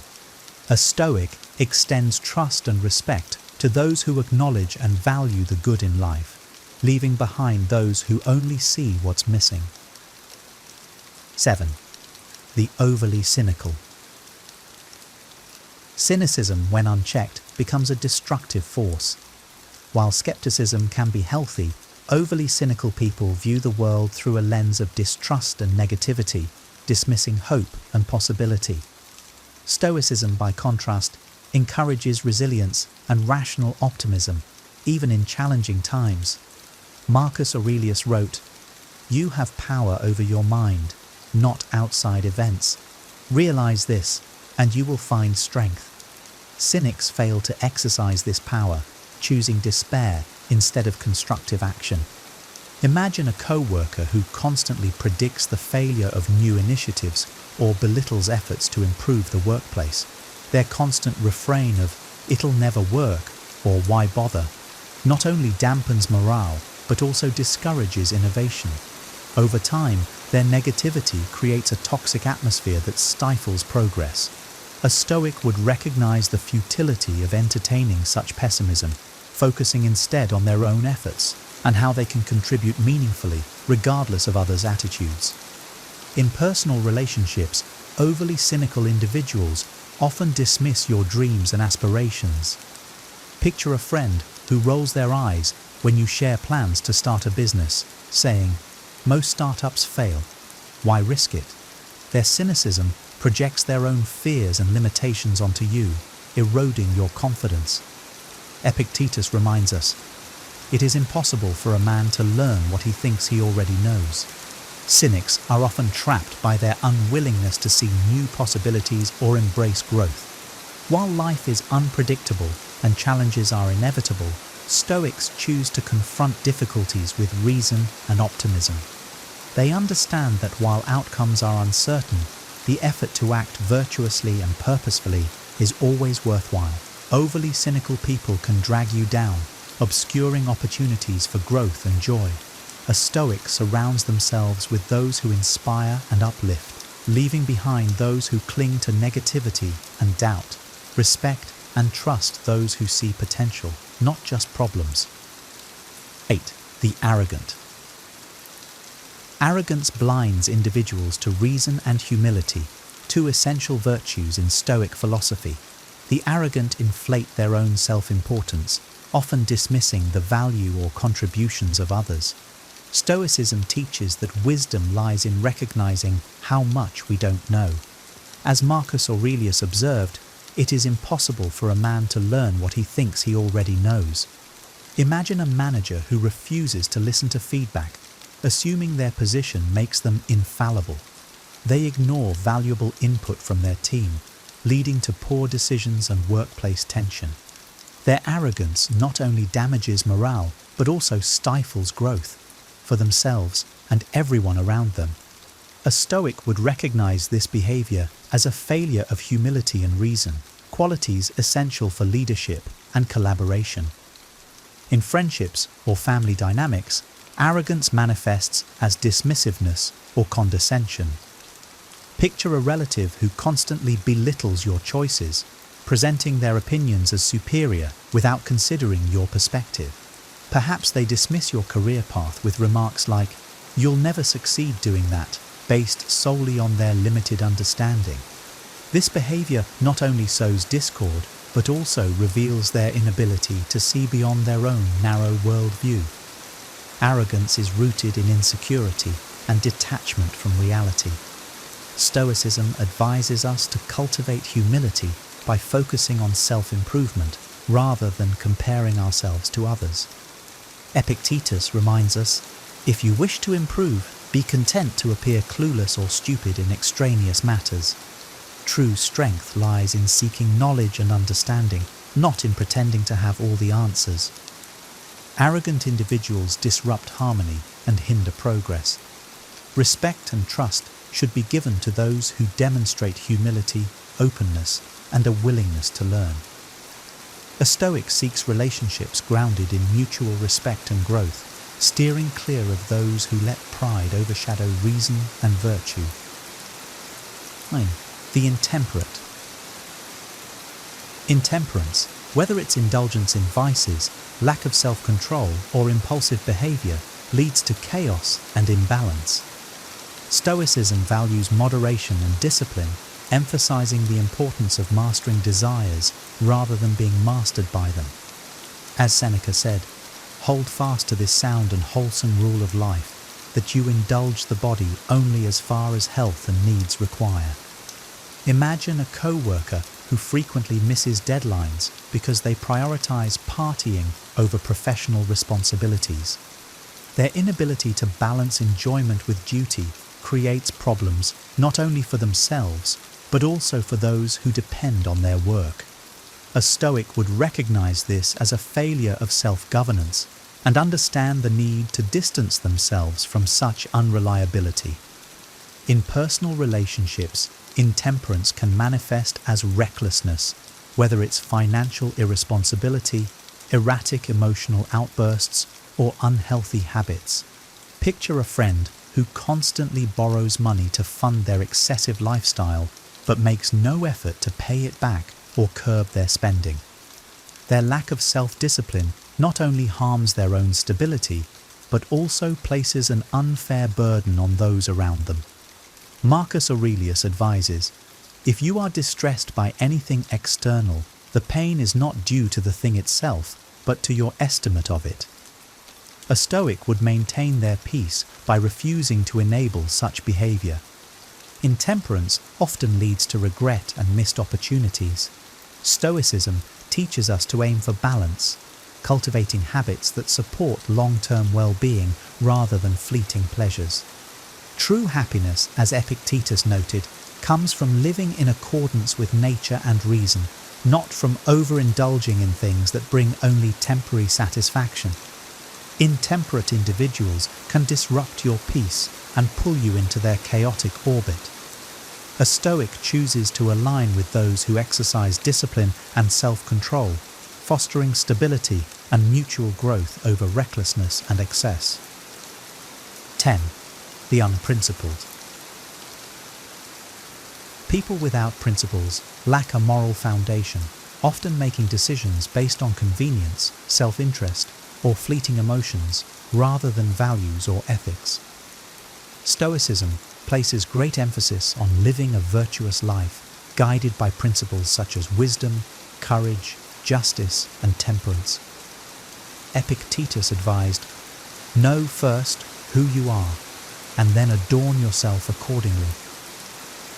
A Stoic extends trust and respect to those who acknowledge and value the good in life, leaving behind those who only see what's missing. 7. The overly cynical. Cynicism, when unchecked, becomes a destructive force. While skepticism can be healthy, overly cynical people view the world through a lens of distrust and negativity, dismissing hope and possibility. Stoicism, by contrast, encourages resilience and rational optimism, even in challenging times. Marcus Aurelius wrote, "You have power over your mind, not outside events. Realize this, and you will find strength." Cynics fail to exercise this power, choosing despair instead of constructive action. Imagine a co-worker who constantly predicts the failure of new initiatives or belittles efforts to improve the workplace. Their constant refrain of "it'll never work" or "why bother" not only dampens morale, but also discourages innovation. Over time, their negativity creates a toxic atmosphere that stifles progress. A Stoic would recognize the futility of entertaining such pessimism, focusing instead on their own efforts and how they can contribute meaningfully, regardless of others' attitudes. In personal relationships, overly cynical individuals often dismiss your dreams and aspirations. Picture a friend who rolls their eyes when you share plans to start a business, saying, "Most startups fail. Why risk it?" Their cynicism projects their own fears and limitations onto you, eroding your confidence. Epictetus reminds us, "It is impossible for a man to learn what he thinks he already knows." Cynics are often trapped by their unwillingness to see new possibilities or embrace growth. While life is unpredictable and challenges are inevitable, Stoics choose to confront difficulties with reason and optimism. They understand that while outcomes are uncertain, the effort to act virtuously and purposefully is always worthwhile. Overly cynical people can drag you down, obscuring opportunities for growth and joy. A Stoic surrounds themselves with those who inspire and uplift, leaving behind those who cling to negativity and doubt. Respect and trust those who see potential, not just problems. 8. The arrogant. Arrogance blinds individuals to reason and humility, two essential virtues in Stoic philosophy. The arrogant inflate their own self-importance, often dismissing the value or contributions of others. Stoicism teaches that wisdom lies in recognizing how much we don't know. As Marcus Aurelius observed, it is impossible for a man to learn what he thinks he already knows. Imagine a manager who refuses to listen to feedback, assuming their position makes them infallible. They ignore valuable input from their team, leading to poor decisions and workplace tension. Their arrogance not only damages morale, but also stifles growth for themselves and everyone around them. A Stoic would recognize this behavior as a failure of humility and reason, qualities essential for leadership and collaboration. In friendships or family dynamics, arrogance manifests as dismissiveness or condescension. Picture a relative who constantly belittles your choices, presenting their opinions as superior without considering your perspective. Perhaps they dismiss your career path with remarks like, "You'll never succeed doing that," based solely on their limited understanding. This behavior not only sows discord, but also reveals their inability to see beyond their own narrow worldview. Arrogance is rooted in insecurity and detachment from reality. Stoicism advises us to cultivate humility by focusing on self-improvement rather than comparing ourselves to others. Epictetus reminds us, "If you wish to improve, be content to appear clueless or stupid in extraneous matters." True strength lies in seeking knowledge and understanding, not in pretending to have all the answers. Arrogant individuals disrupt harmony and hinder progress. Respect and trust should be given to those who demonstrate humility, openness, and a willingness to learn. A Stoic seeks relationships grounded in mutual respect and growth, steering clear of those who let pride overshadow reason and virtue. 9. The intemperate. Intemperance, whether it's indulgence in vices, lack of self-control, or impulsive behavior, leads to chaos and imbalance. Stoicism values moderation and discipline, emphasizing the importance of mastering desires rather than being mastered by them. As Seneca said, "Hold fast to this sound and wholesome rule of life, that you indulge the body only as far as health and needs require." Imagine a co-worker who frequently misses deadlines because they prioritize partying over professional responsibilities. Their inability to balance enjoyment with duty creates problems not only for themselves, but also for those who depend on their work. A Stoic would recognize this as a failure of self-governance and understand the need to distance themselves from such unreliability. In personal relationships, intemperance can manifest as recklessness, whether it's financial irresponsibility, erratic emotional outbursts, or unhealthy habits. Picture a friend who constantly borrows money to fund their excessive lifestyle, but makes no effort to pay it back or curb their spending. Their lack of self-discipline not only harms their own stability, but also places an unfair burden on those around them. Marcus Aurelius advises, "If you are distressed by anything external, the pain is not due to the thing itself, but to your estimate of it." A Stoic would maintain their peace by refusing to enable such behavior. Intemperance often leads to regret and missed opportunities. Stoicism teaches us to aim for balance, cultivating habits that support long-term well-being rather than fleeting pleasures. True happiness, as Epictetus noted, comes from living in accordance with nature and reason, not from overindulging in things that bring only temporary satisfaction. Intemperate individuals can disrupt your peace and pull you into their chaotic orbit. A Stoic chooses to align with those who exercise discipline and self-control, fostering stability and mutual growth over recklessness and excess. 10. The unprincipled. People without principles lack a moral foundation, often making decisions based on convenience, self-interest, or fleeting emotions rather than values or ethics. Stoicism places great emphasis on living a virtuous life, guided by principles such as wisdom, courage, justice, and temperance. Epictetus advised, "Know first who you are, and then adorn yourself accordingly."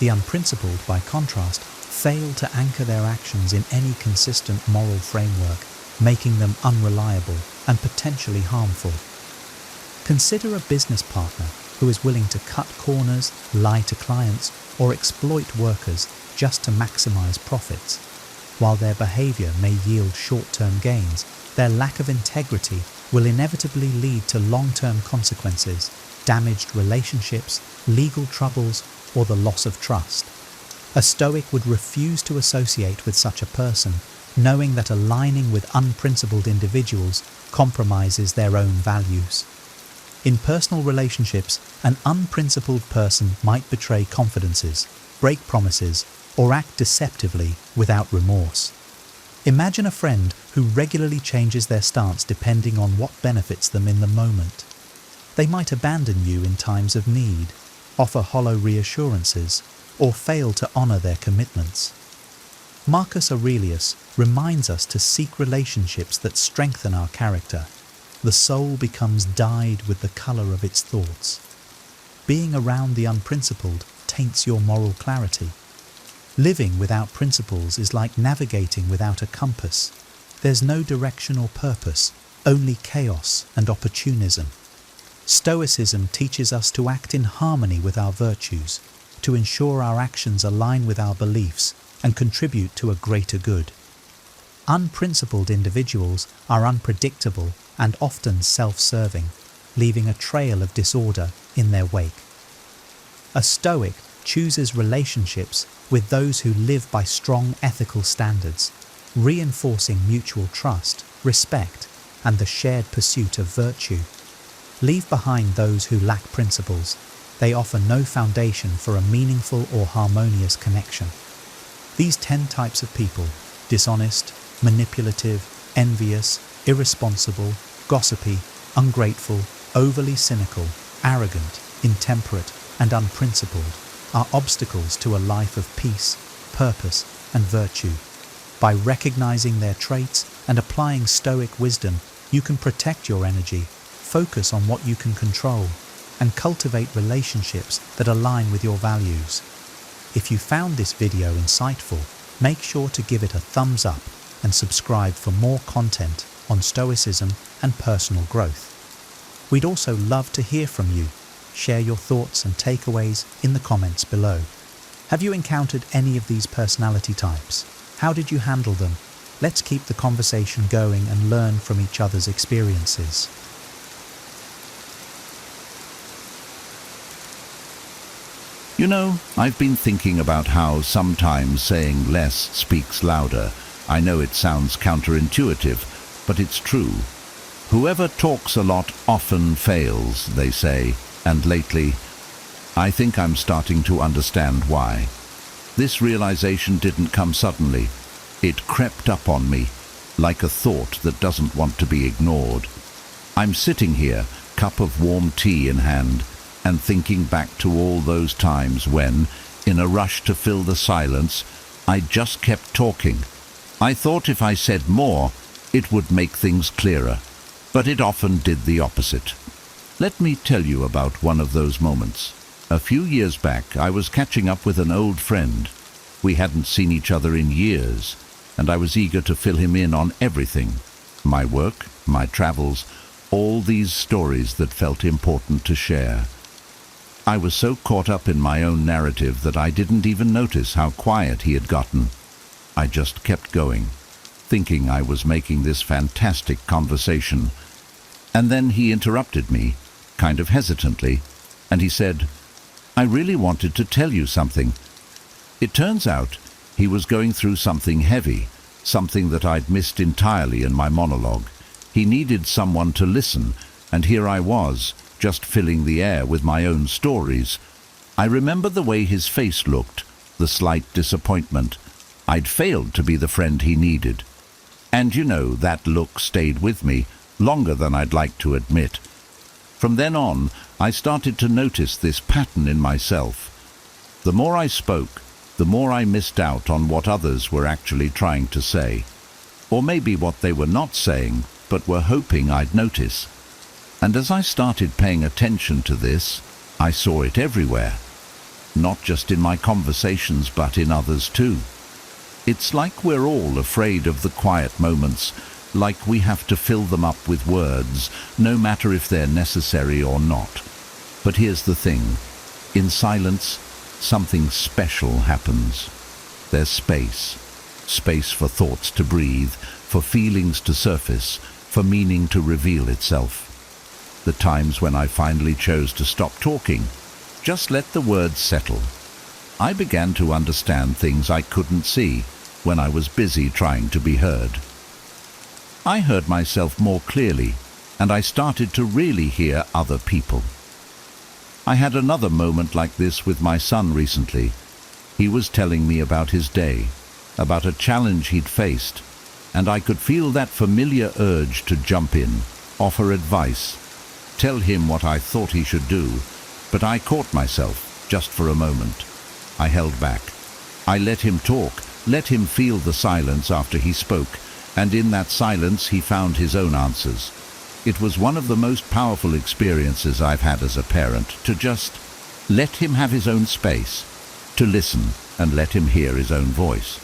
The unprincipled, by contrast, fail to anchor their actions in any consistent moral framework, making them unreliable and potentially harmful. Consider a business partner who is willing to cut corners, lie to clients, or exploit workers just to maximize profits. While their behavior may yield short-term gains, their lack of integrity will inevitably lead to long-term consequences, damaged relationships, legal troubles, or the loss of trust. A Stoic would refuse to associate with such a person, knowing that aligning with unprincipled individuals compromises their own values. In personal relationships, an unprincipled person might betray confidences, break promises, or act deceptively without remorse. Imagine a friend who regularly changes their stance depending on what benefits them in the moment. They might abandon you in times of need, offer hollow reassurances, or fail to honor their commitments. Marcus Aurelius reminds us to seek relationships that strengthen our character. The soul becomes dyed with the color of its thoughts. Being around the unprincipled taints your moral clarity. Living without principles is like navigating without a compass. There's no direction or purpose, only chaos and opportunism. Stoicism teaches us to act in harmony with our virtues, to ensure our actions align with our beliefs and contribute to a greater good. Unprincipled individuals are unpredictable and often self-serving, leaving a trail of disorder in their wake. A Stoic chooses relationships with those who live by strong ethical standards, reinforcing mutual trust, respect, and the shared pursuit of virtue. Leave behind those who lack principles. They offer no foundation for a meaningful or harmonious connection. These 10 types of people, dishonest, manipulative, envious, irresponsible, gossipy, ungrateful, overly cynical, arrogant, intemperate, and unprincipled, are obstacles to a life of peace, purpose, and virtue. By recognizing their traits and applying Stoic wisdom, you can protect your energy, focus on what you can control, and cultivate relationships that align with your values. If you found this video insightful, make sure to give it a thumbs up and subscribe for more content on Stoicism and personal growth. We'd also love to hear from you. Share your thoughts and takeaways in the comments below. Have you encountered any of these personality types? How did you handle them? Let's keep the conversation going and learn from each other's experiences. You know, I've been thinking about how sometimes saying less speaks louder. I know it sounds counterintuitive, but it's true. Whoever talks a lot often fails, they say, and lately, I think I'm starting to understand why. This realization didn't come suddenly. It crept up on me, like a thought that doesn't want to be ignored. I'm sitting here, cup of warm tea in hand, and thinking back to all those times when, in a rush to fill the silence, I just kept talking. I thought if I said more, it would make things clearer, but it often did the opposite. Let me tell you about one of those moments. A few years back, I was catching up with an old friend. We hadn't seen each other in years, and I was eager to fill him in on everything. My work, my travels, all these stories that felt important to share. I was so caught up in my own narrative that I didn't even notice how quiet he had gotten. I just kept going, thinking I was making this fantastic conversation. And then he interrupted me, kind of hesitantly, and he said, "I really wanted to tell you something." It turns out he was going through something heavy, something that I'd missed entirely in my monologue. He needed someone to listen, and here I was, just filling the air with my own stories. I remember the way his face looked, the slight disappointment. I'd failed to be the friend he needed. And you know, that look stayed with me, longer than I'd like to admit. From then on, I started to notice this pattern in myself. The more I spoke, the more I missed out on what others were actually trying to say. Or maybe what they were not saying, but were hoping I'd notice. And as I started paying attention to this, I saw it everywhere. Not just in my conversations, but in others too. It's like we're all afraid of the quiet moments, like we have to fill them up with words, no matter if they're necessary or not. But here's the thing. In silence, something special happens. There's space. Space for thoughts to breathe, for feelings to surface, for meaning to reveal itself. The times when I finally chose to stop talking, just let the words settle. I began to understand things I couldn't see when I was busy trying to be heard. I heard myself more clearly, and I started to really hear other people. I had another moment like this with my son recently. He was telling me about his day, about a challenge he'd faced, and I could feel that familiar urge to jump in, offer advice, tell him what I thought he should do, but I caught myself just for a moment. I held back. I let him talk, let him feel the silence after he spoke, and in that silence he found his own answers. It was one of the most powerful experiences I've had as a parent, to just let him have his own space, to listen and let him hear his own voice.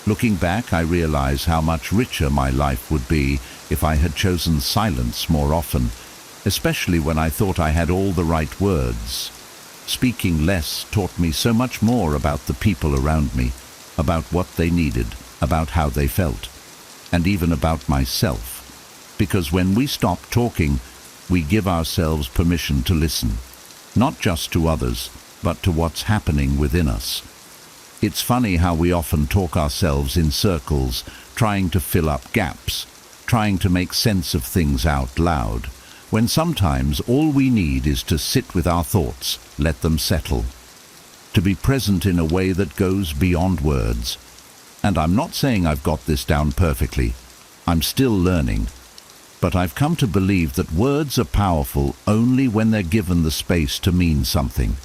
Looking back, I realize how much richer my life would be if I had chosen silence more often, especially when I thought I had all the right words. Speaking less taught me so much more about the people around me, about what they needed, about how they felt, and even about myself. Because when we stop talking, we give ourselves permission to listen, not just to others, but to what's happening within us. It's funny how we often talk ourselves in circles, trying to fill up gaps, trying to make sense of things out loud, when sometimes all we need is to sit with our thoughts, let them settle, to be present in a way that goes beyond words. And I'm not saying I've got this down perfectly. I'm still learning. But I've come to believe that words are powerful only when they're given the space to mean something.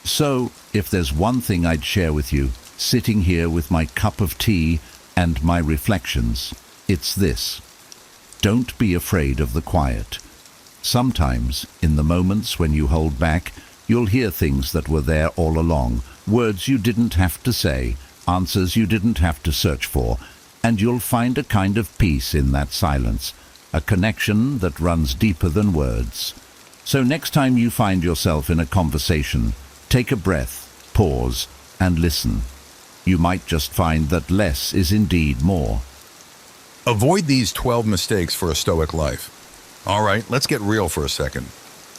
So, if there's one thing I'd share with you, sitting here with my cup of tea and my reflections, it's this. Don't be afraid of the quiet. Sometimes, in the moments when you hold back, you'll hear things that were there all along, words you didn't have to say, answers you didn't have to search for, and you'll find a kind of peace in that silence, a connection that runs deeper than words. So next time you find yourself in a conversation, take a breath, pause, and listen. You might just find that less is indeed more. Avoid these 12 mistakes for a Stoic life. All right, let's get real for a second.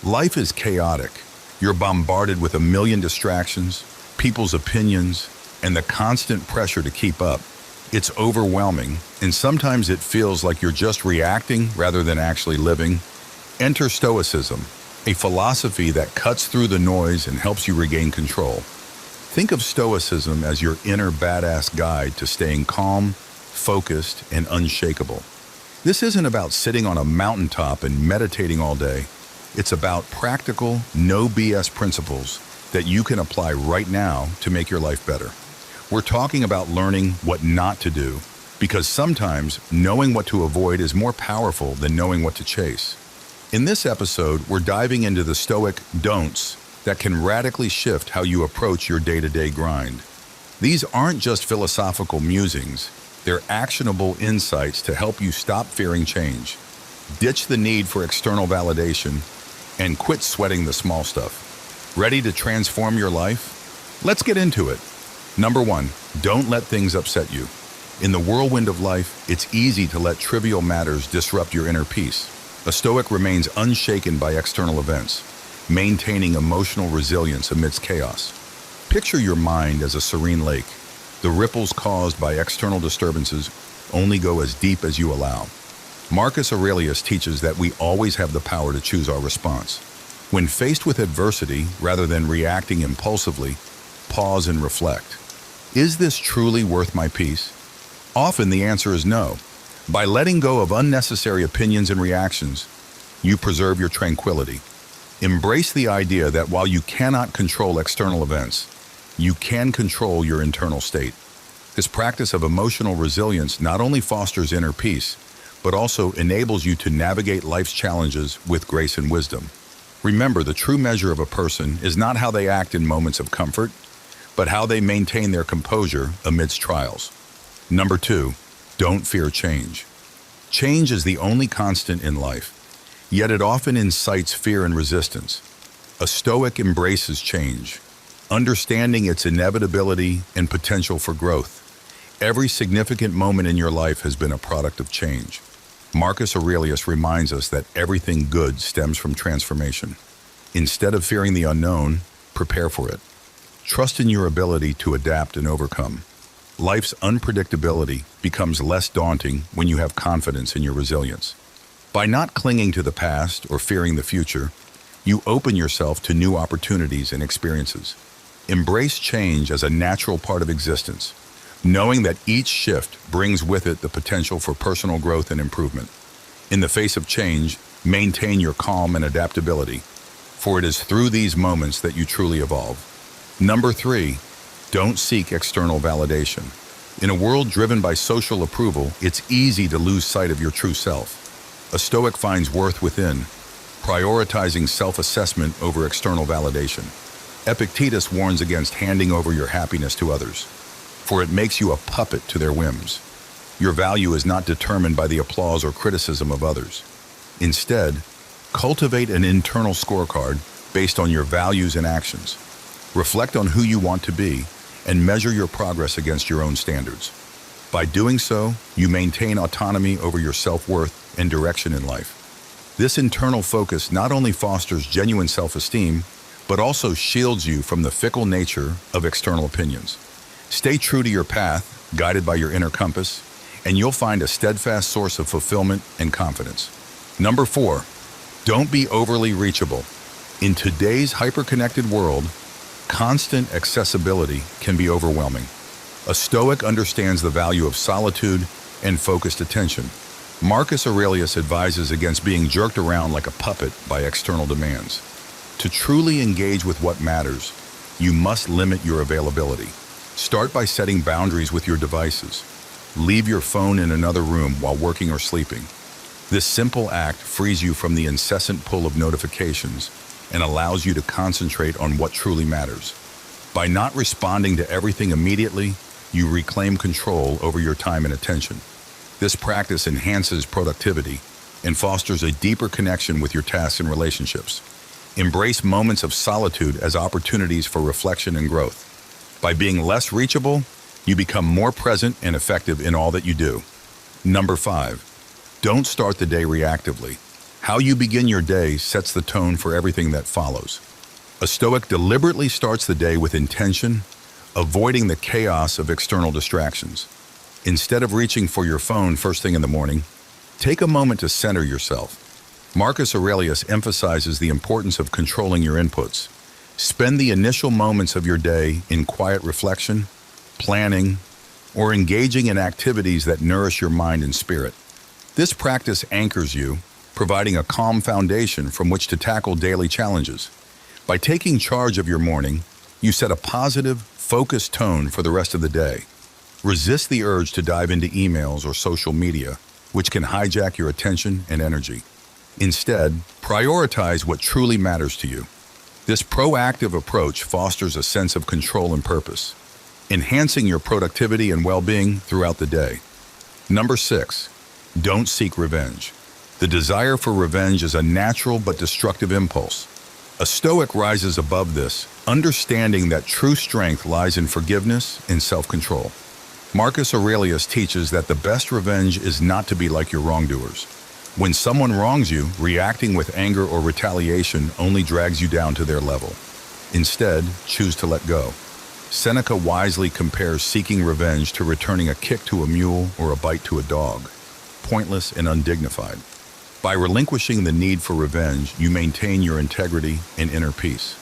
Life is chaotic. You're bombarded with a million distractions, people's opinions, and the constant pressure to keep up. It's overwhelming, and sometimes it feels like you're just reacting rather than actually living. Enter Stoicism, a philosophy that cuts through the noise and helps you regain control. Think of Stoicism as your inner badass guide to staying calm, focused, and unshakable. This isn't about sitting on a mountaintop and meditating all day. It's about practical, no BS principles that you can apply right now to make your life better. We're talking about learning what not to do, because sometimes knowing what to avoid is more powerful than knowing what to chase. In this episode, we're diving into the Stoic don'ts that can radically shift how you approach your day-to-day grind. These aren't just philosophical musings. They're actionable insights to help you stop fearing change, ditch the need for external validation, and quit sweating the small stuff. Ready to transform your life? Let's get into it. Number 1, don't let things upset you. In the whirlwind of life, it's easy to let trivial matters disrupt your inner peace. A Stoic remains unshaken by external events, maintaining emotional resilience amidst chaos. Picture your mind as a serene lake. The ripples caused by external disturbances only go as deep as you allow. Marcus Aurelius teaches that we always have the power to choose our response. When faced with adversity, rather than reacting impulsively, pause and reflect. Is this truly worth my peace? Often the answer is no. By letting go of unnecessary opinions and reactions, you preserve your tranquility. Embrace the idea that while you cannot control external events, you can control your internal state. This practice of emotional resilience not only fosters inner peace, but also enables you to navigate life's challenges with grace and wisdom. Remember, the true measure of a person is not how they act in moments of comfort, but how they maintain their composure amidst trials. Number 2, don't fear change. Change is the only constant in life, yet it often incites fear and resistance. A Stoic embraces change. understanding its inevitability and potential for growth. Every significant moment in your life has been a product of change. Marcus Aurelius reminds us that everything good stems from transformation. Instead of fearing the unknown, prepare for it. Trust in your ability to adapt and overcome. Life's unpredictability becomes less daunting when you have confidence in your resilience. By not clinging to the past or fearing the future, you open yourself to new opportunities and experiences. Embrace change as a natural part of existence, knowing that each shift brings with it the potential for personal growth and improvement. In the face of change, maintain your calm and adaptability, for it is through these moments that you truly evolve. Number 3, don't seek external validation. In a world driven by social approval, it's easy to lose sight of your true self. A Stoic finds worth within, prioritizing self-assessment over external validation. Epictetus warns against handing over your happiness to others, for it makes you a puppet to their whims. Your value is not determined by the applause or criticism of others. Instead, cultivate an internal scorecard based on your values and actions. Reflect on who you want to be and measure your progress against your own standards. By doing so, you maintain autonomy over your self-worth and direction in life. This internal focus not only fosters genuine self-esteem, but also shields you from the fickle nature of external opinions. Stay true to your path, guided by your inner compass, and you'll find a steadfast source of fulfillment and confidence. Number 4, don't be overly reachable. In today's hyper-connected world, constant accessibility can be overwhelming. A Stoic understands the value of solitude and focused attention. Marcus Aurelius advises against being jerked around like a puppet by external demands. To truly engage with what matters, you must limit your availability. Start by setting boundaries with your devices. Leave your phone in another room while working or sleeping. This simple act frees you from the incessant pull of notifications and allows you to concentrate on what truly matters. By not responding to everything immediately, you reclaim control over your time and attention. This practice enhances productivity and fosters a deeper connection with your tasks and relationships. Embrace moments of solitude as opportunities for reflection and growth. By being less reachable, you become more present and effective in all that you do. Number 5, don't start the day reactively. How you begin your day sets the tone for everything that follows. A Stoic deliberately starts the day with intention, avoiding the chaos of external distractions. Instead of reaching for your phone first thing in the morning, take a moment to center yourself. Marcus Aurelius emphasizes the importance of controlling your inputs. Spend the initial moments of your day in quiet reflection, planning, or engaging in activities that nourish your mind and spirit. This practice anchors you, providing a calm foundation from which to tackle daily challenges. By taking charge of your morning, you set a positive, focused tone for the rest of the day. Resist the urge to dive into emails or social media, which can hijack your attention and energy. Instead, prioritize what truly matters to you. This proactive approach fosters a sense of control and purpose, enhancing your productivity and well-being throughout the day. Number 6, don't seek revenge. The desire for revenge is a natural but destructive impulse. A Stoic rises above this, understanding that true strength lies in forgiveness and self-control. Marcus Aurelius teaches that the best revenge is not to be like your wrongdoers. When someone wrongs you, reacting with anger or retaliation only drags you down to their level. Instead, choose to let go. Seneca wisely compares seeking revenge to returning a kick to a mule or a bite to a dog, pointless and undignified. By relinquishing the need for revenge, you maintain your integrity and inner peace.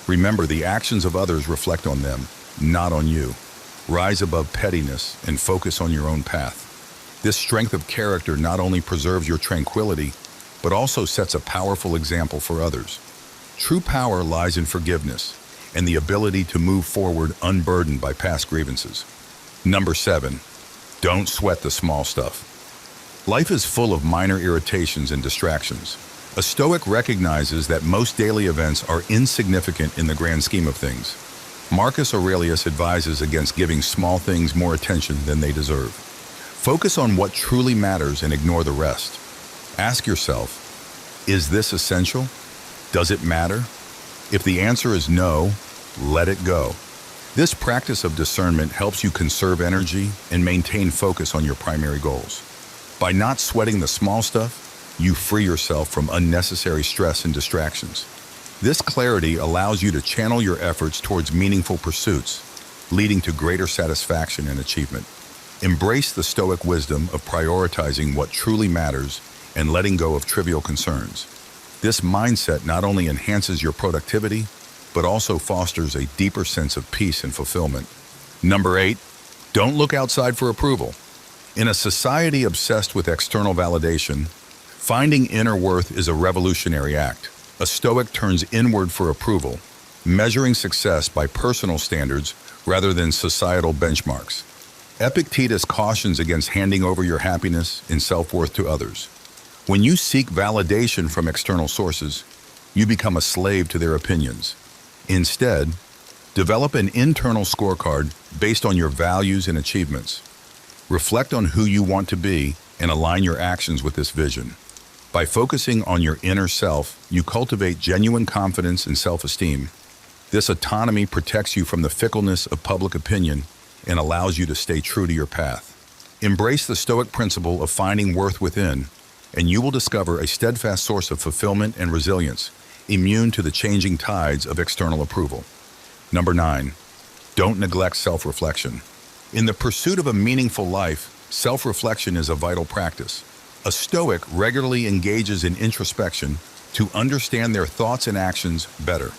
Remember, the actions of others reflect on them, not on you. Rise above pettiness and focus on your own path. This strength of character not only preserves your tranquility, but also sets a powerful example for others. True power lies in forgiveness and the ability to move forward unburdened by past grievances. Number 7, don't sweat the small stuff. Life is full of minor irritations and distractions. A Stoic recognizes that most daily events are insignificant in the grand scheme of things. Marcus Aurelius advises against giving small things more attention than they deserve. Focus on what truly matters and ignore the rest. Ask yourself, is this essential? Does it matter? If the answer is no, let it go. This practice of discernment helps you conserve energy and maintain focus on your primary goals. By not sweating the small stuff, you free yourself from unnecessary stress and distractions. This clarity allows you to channel your efforts towards meaningful pursuits, leading to greater satisfaction and achievement. Embrace the Stoic wisdom of prioritizing what truly matters and letting go of trivial concerns. This mindset not only enhances your productivity, but also fosters a deeper sense of peace and fulfillment. Number 8, don't look outside for approval. In a society obsessed with external validation, finding inner worth is a revolutionary act. A Stoic turns inward for approval, measuring success by personal standards rather than societal benchmarks. Epictetus cautions against handing over your happiness and self-worth to others. When you seek validation from external sources, you become a slave to their opinions. Instead, develop an internal scorecard based on your values and achievements. Reflect on who you want to be and align your actions with this vision. By focusing on your inner self, you cultivate genuine confidence and self-esteem. This autonomy protects you from the fickleness of public opinion and allows you to stay true to your path. Embrace the Stoic principle of finding worth within, and you will discover a steadfast source of fulfillment and resilience, immune to the changing tides of external approval. Number 9, don't neglect self-reflection. In the pursuit of a meaningful life, self-reflection is a vital practice. A Stoic regularly engages in introspection to understand their thoughts and actions better.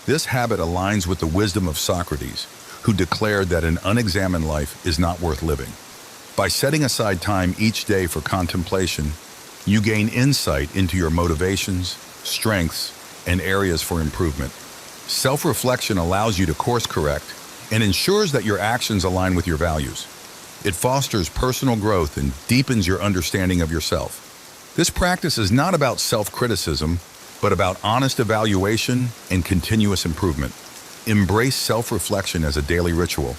This habit aligns with the wisdom of Socrates, who declared that an unexamined life is not worth living. By setting aside time each day for contemplation, you gain insight into your motivations, strengths, and areas for improvement. Self-reflection allows you to course correct and ensures that your actions align with your values. It fosters personal growth and deepens your understanding of yourself. This practice is not about self-criticism, but about honest evaluation and continuous improvement. Embrace self-reflection as a daily ritual,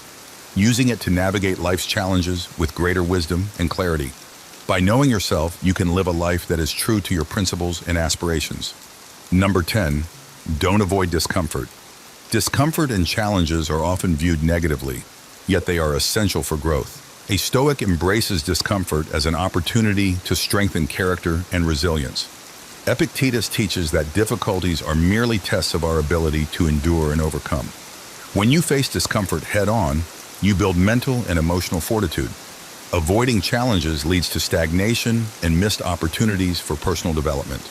using it to navigate life's challenges with greater wisdom and clarity. By knowing yourself, you can live a life that is true to your principles and aspirations. Number 10, don't avoid discomfort. Discomfort and challenges are often viewed negatively, yet they are essential for growth. A Stoic embraces discomfort as an opportunity to strengthen character and resilience. Epictetus teaches that difficulties are merely tests of our ability to endure and overcome. When you face discomfort head-on, you build mental and emotional fortitude. Avoiding challenges leads to stagnation and missed opportunities for personal development.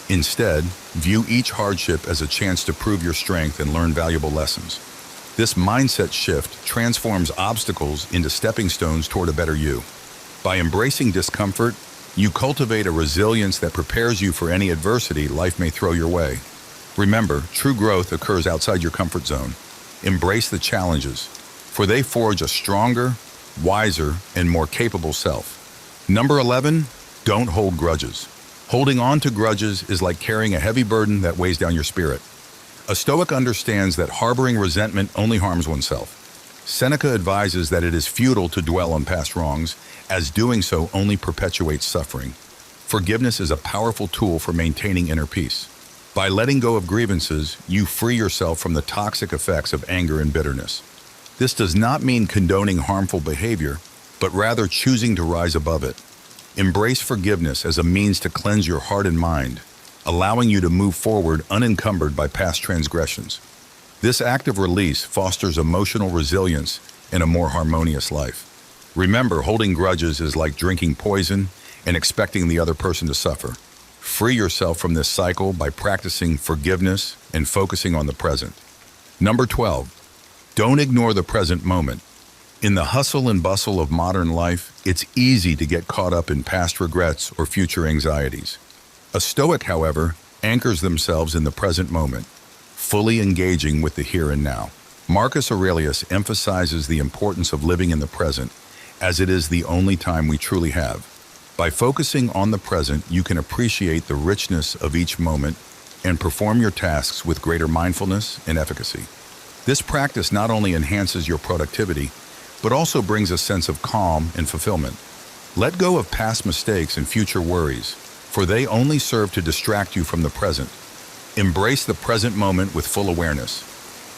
Instead, view each hardship as a chance to prove your strength and learn valuable lessons. This mindset shift transforms obstacles into stepping stones toward a better you. By embracing discomfort, you cultivate a resilience that prepares you for any adversity life may throw your way. Remember, true growth occurs outside your comfort zone. Embrace the challenges, for they forge a stronger, wiser, and more capable self. Number 11, don't hold grudges. Holding on to grudges is like carrying a heavy burden that weighs down your spirit. A Stoic understands that harboring resentment only harms oneself. Seneca advises that it is futile to dwell on past wrongs, as doing so only perpetuates suffering. Forgiveness is a powerful tool for maintaining inner peace. By letting go of grievances, you free yourself from the toxic effects of anger and bitterness. This does not mean condoning harmful behavior, but rather choosing to rise above it. Embrace forgiveness as a means to cleanse your heart and mind, allowing you to move forward unencumbered by past transgressions. This act of release fosters emotional resilience and a more harmonious life. Remember, holding grudges is like drinking poison and expecting the other person to suffer. Free yourself from this cycle by practicing forgiveness and focusing on the present. Number 12, don't ignore the present moment. In the hustle and bustle of modern life, it's easy to get caught up in past regrets or future anxieties. A Stoic, however, anchors themselves in the present moment, fully engaging with the here and now. Marcus Aurelius emphasizes the importance of living in the present, as it is the only time we truly have. By focusing on the present, you can appreciate the richness of each moment and perform your tasks with greater mindfulness and efficacy. This practice not only enhances your productivity, but also brings a sense of calm and fulfillment. Let go of past mistakes and future worries, for they only serve to distract you from the present. Embrace the present moment with full awareness.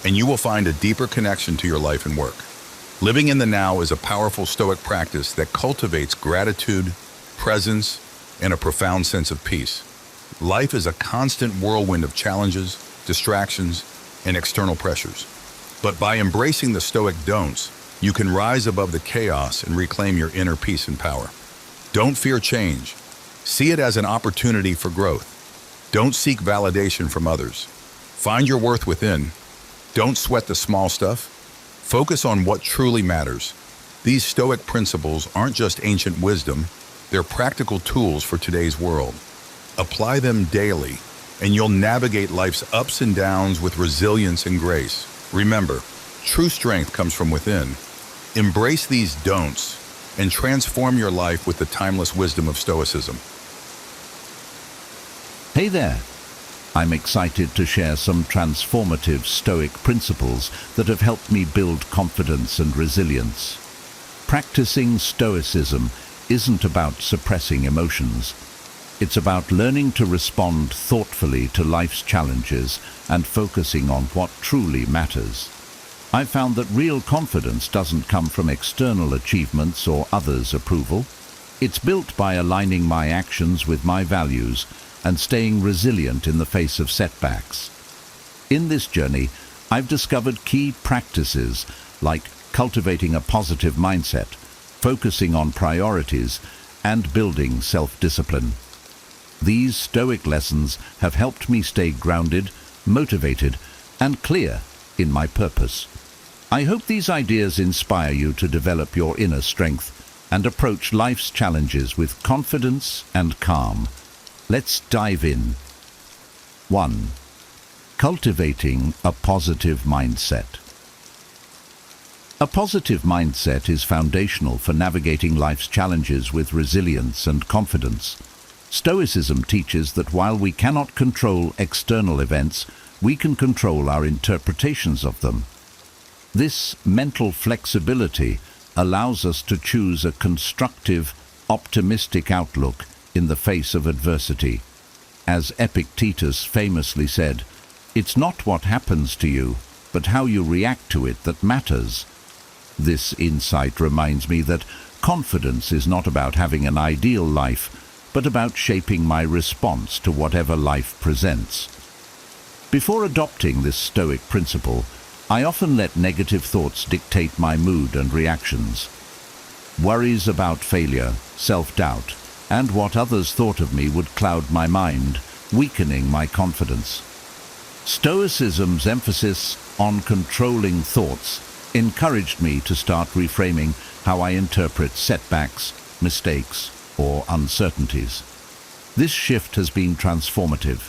and you will find a deeper connection to your life and work. Living in the now is a powerful Stoic practice that cultivates gratitude, presence, and a profound sense of peace. Life is a constant whirlwind of challenges, distractions, and external pressures. But by embracing the Stoic don'ts, you can rise above the chaos and reclaim your inner peace and power. Don't fear change. See it as an opportunity for growth. Don't seek validation from others. Find your worth within. Don't sweat the small stuff. Focus on what truly matters. These Stoic principles aren't just ancient wisdom, they're practical tools for today's world. Apply them daily, and you'll navigate life's ups and downs with resilience and grace. Remember, true strength comes from within. Embrace these don'ts and transform your life with the timeless wisdom of Stoicism. Hey there! I'm excited to share some transformative Stoic principles that have helped me build confidence and resilience. Practicing Stoicism isn't about suppressing emotions. It's about learning to respond thoughtfully to life's challenges and focusing on what truly matters. I've found that real confidence doesn't come from external achievements or others' approval. It's built by aligning my actions with my values and staying resilient in the face of setbacks. In this journey, I've discovered key practices like cultivating a positive mindset, focusing on priorities, and building self-discipline. These Stoic lessons have helped me stay grounded, motivated, and clear in my purpose. I hope these ideas inspire you to develop your inner strength and approach life's challenges with confidence and calm. Let's dive in. 1. Cultivating a positive mindset. A positive mindset is foundational for navigating life's challenges with resilience and confidence. Stoicism teaches that while we cannot control external events, we can control our interpretations of them. This mental flexibility allows us to choose a constructive, optimistic outlook in the face of adversity. As Epictetus famously said, "It's not what happens to you, but how you react to it that matters." This insight reminds me that confidence is not about having an ideal life, but about shaping my response to whatever life presents. Before adopting this Stoic principle, I often let negative thoughts dictate my mood and reactions. Worries about failure, self-doubt, and what others thought of me would cloud my mind, weakening my confidence. Stoicism's emphasis on controlling thoughts encouraged me to start reframing how I interpret setbacks, mistakes, or uncertainties. This shift has been transformative,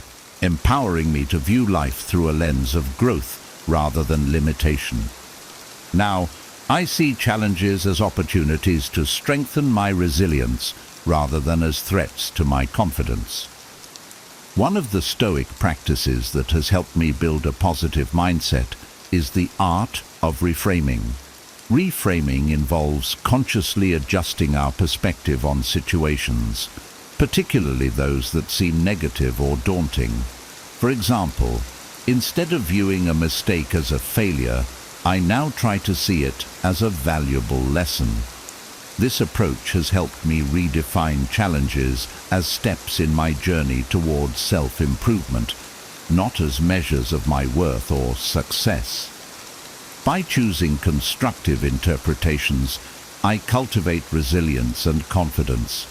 empowering me to view life through a lens of growth rather than limitation. Now, I see challenges as opportunities to strengthen my resilience rather than as threats to my confidence. One of the Stoic practices that has helped me build a positive mindset is the art of reframing. Reframing involves consciously adjusting our perspective on situations, particularly those that seem negative or daunting. For example, instead of viewing a mistake as a failure, I now try to see it as a valuable lesson. This approach has helped me redefine challenges as steps in my journey towards self-improvement, not as measures of my worth or success. By choosing constructive interpretations, I cultivate resilience and confidence,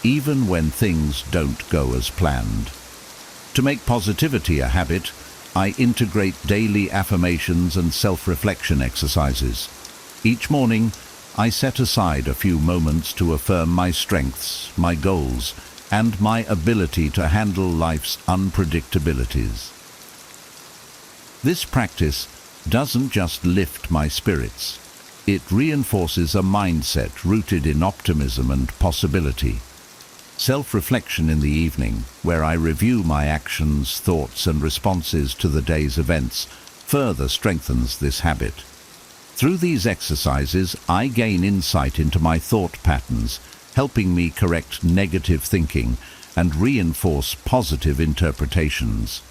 even when things don't go as planned. To make positivity a habit, I integrate daily affirmations and self-reflection exercises. Each morning, I set aside a few moments to affirm my strengths, my goals, and my ability to handle life's unpredictabilities. This practice doesn't just lift my spirits, it reinforces a mindset rooted in optimism and possibility. Self-reflection in the evening, where I review my actions, thoughts, and responses to the day's events, further strengthens this habit. Through these exercises, I gain insight into my thought patterns, helping me correct negative thinking and reinforce positive interpretations.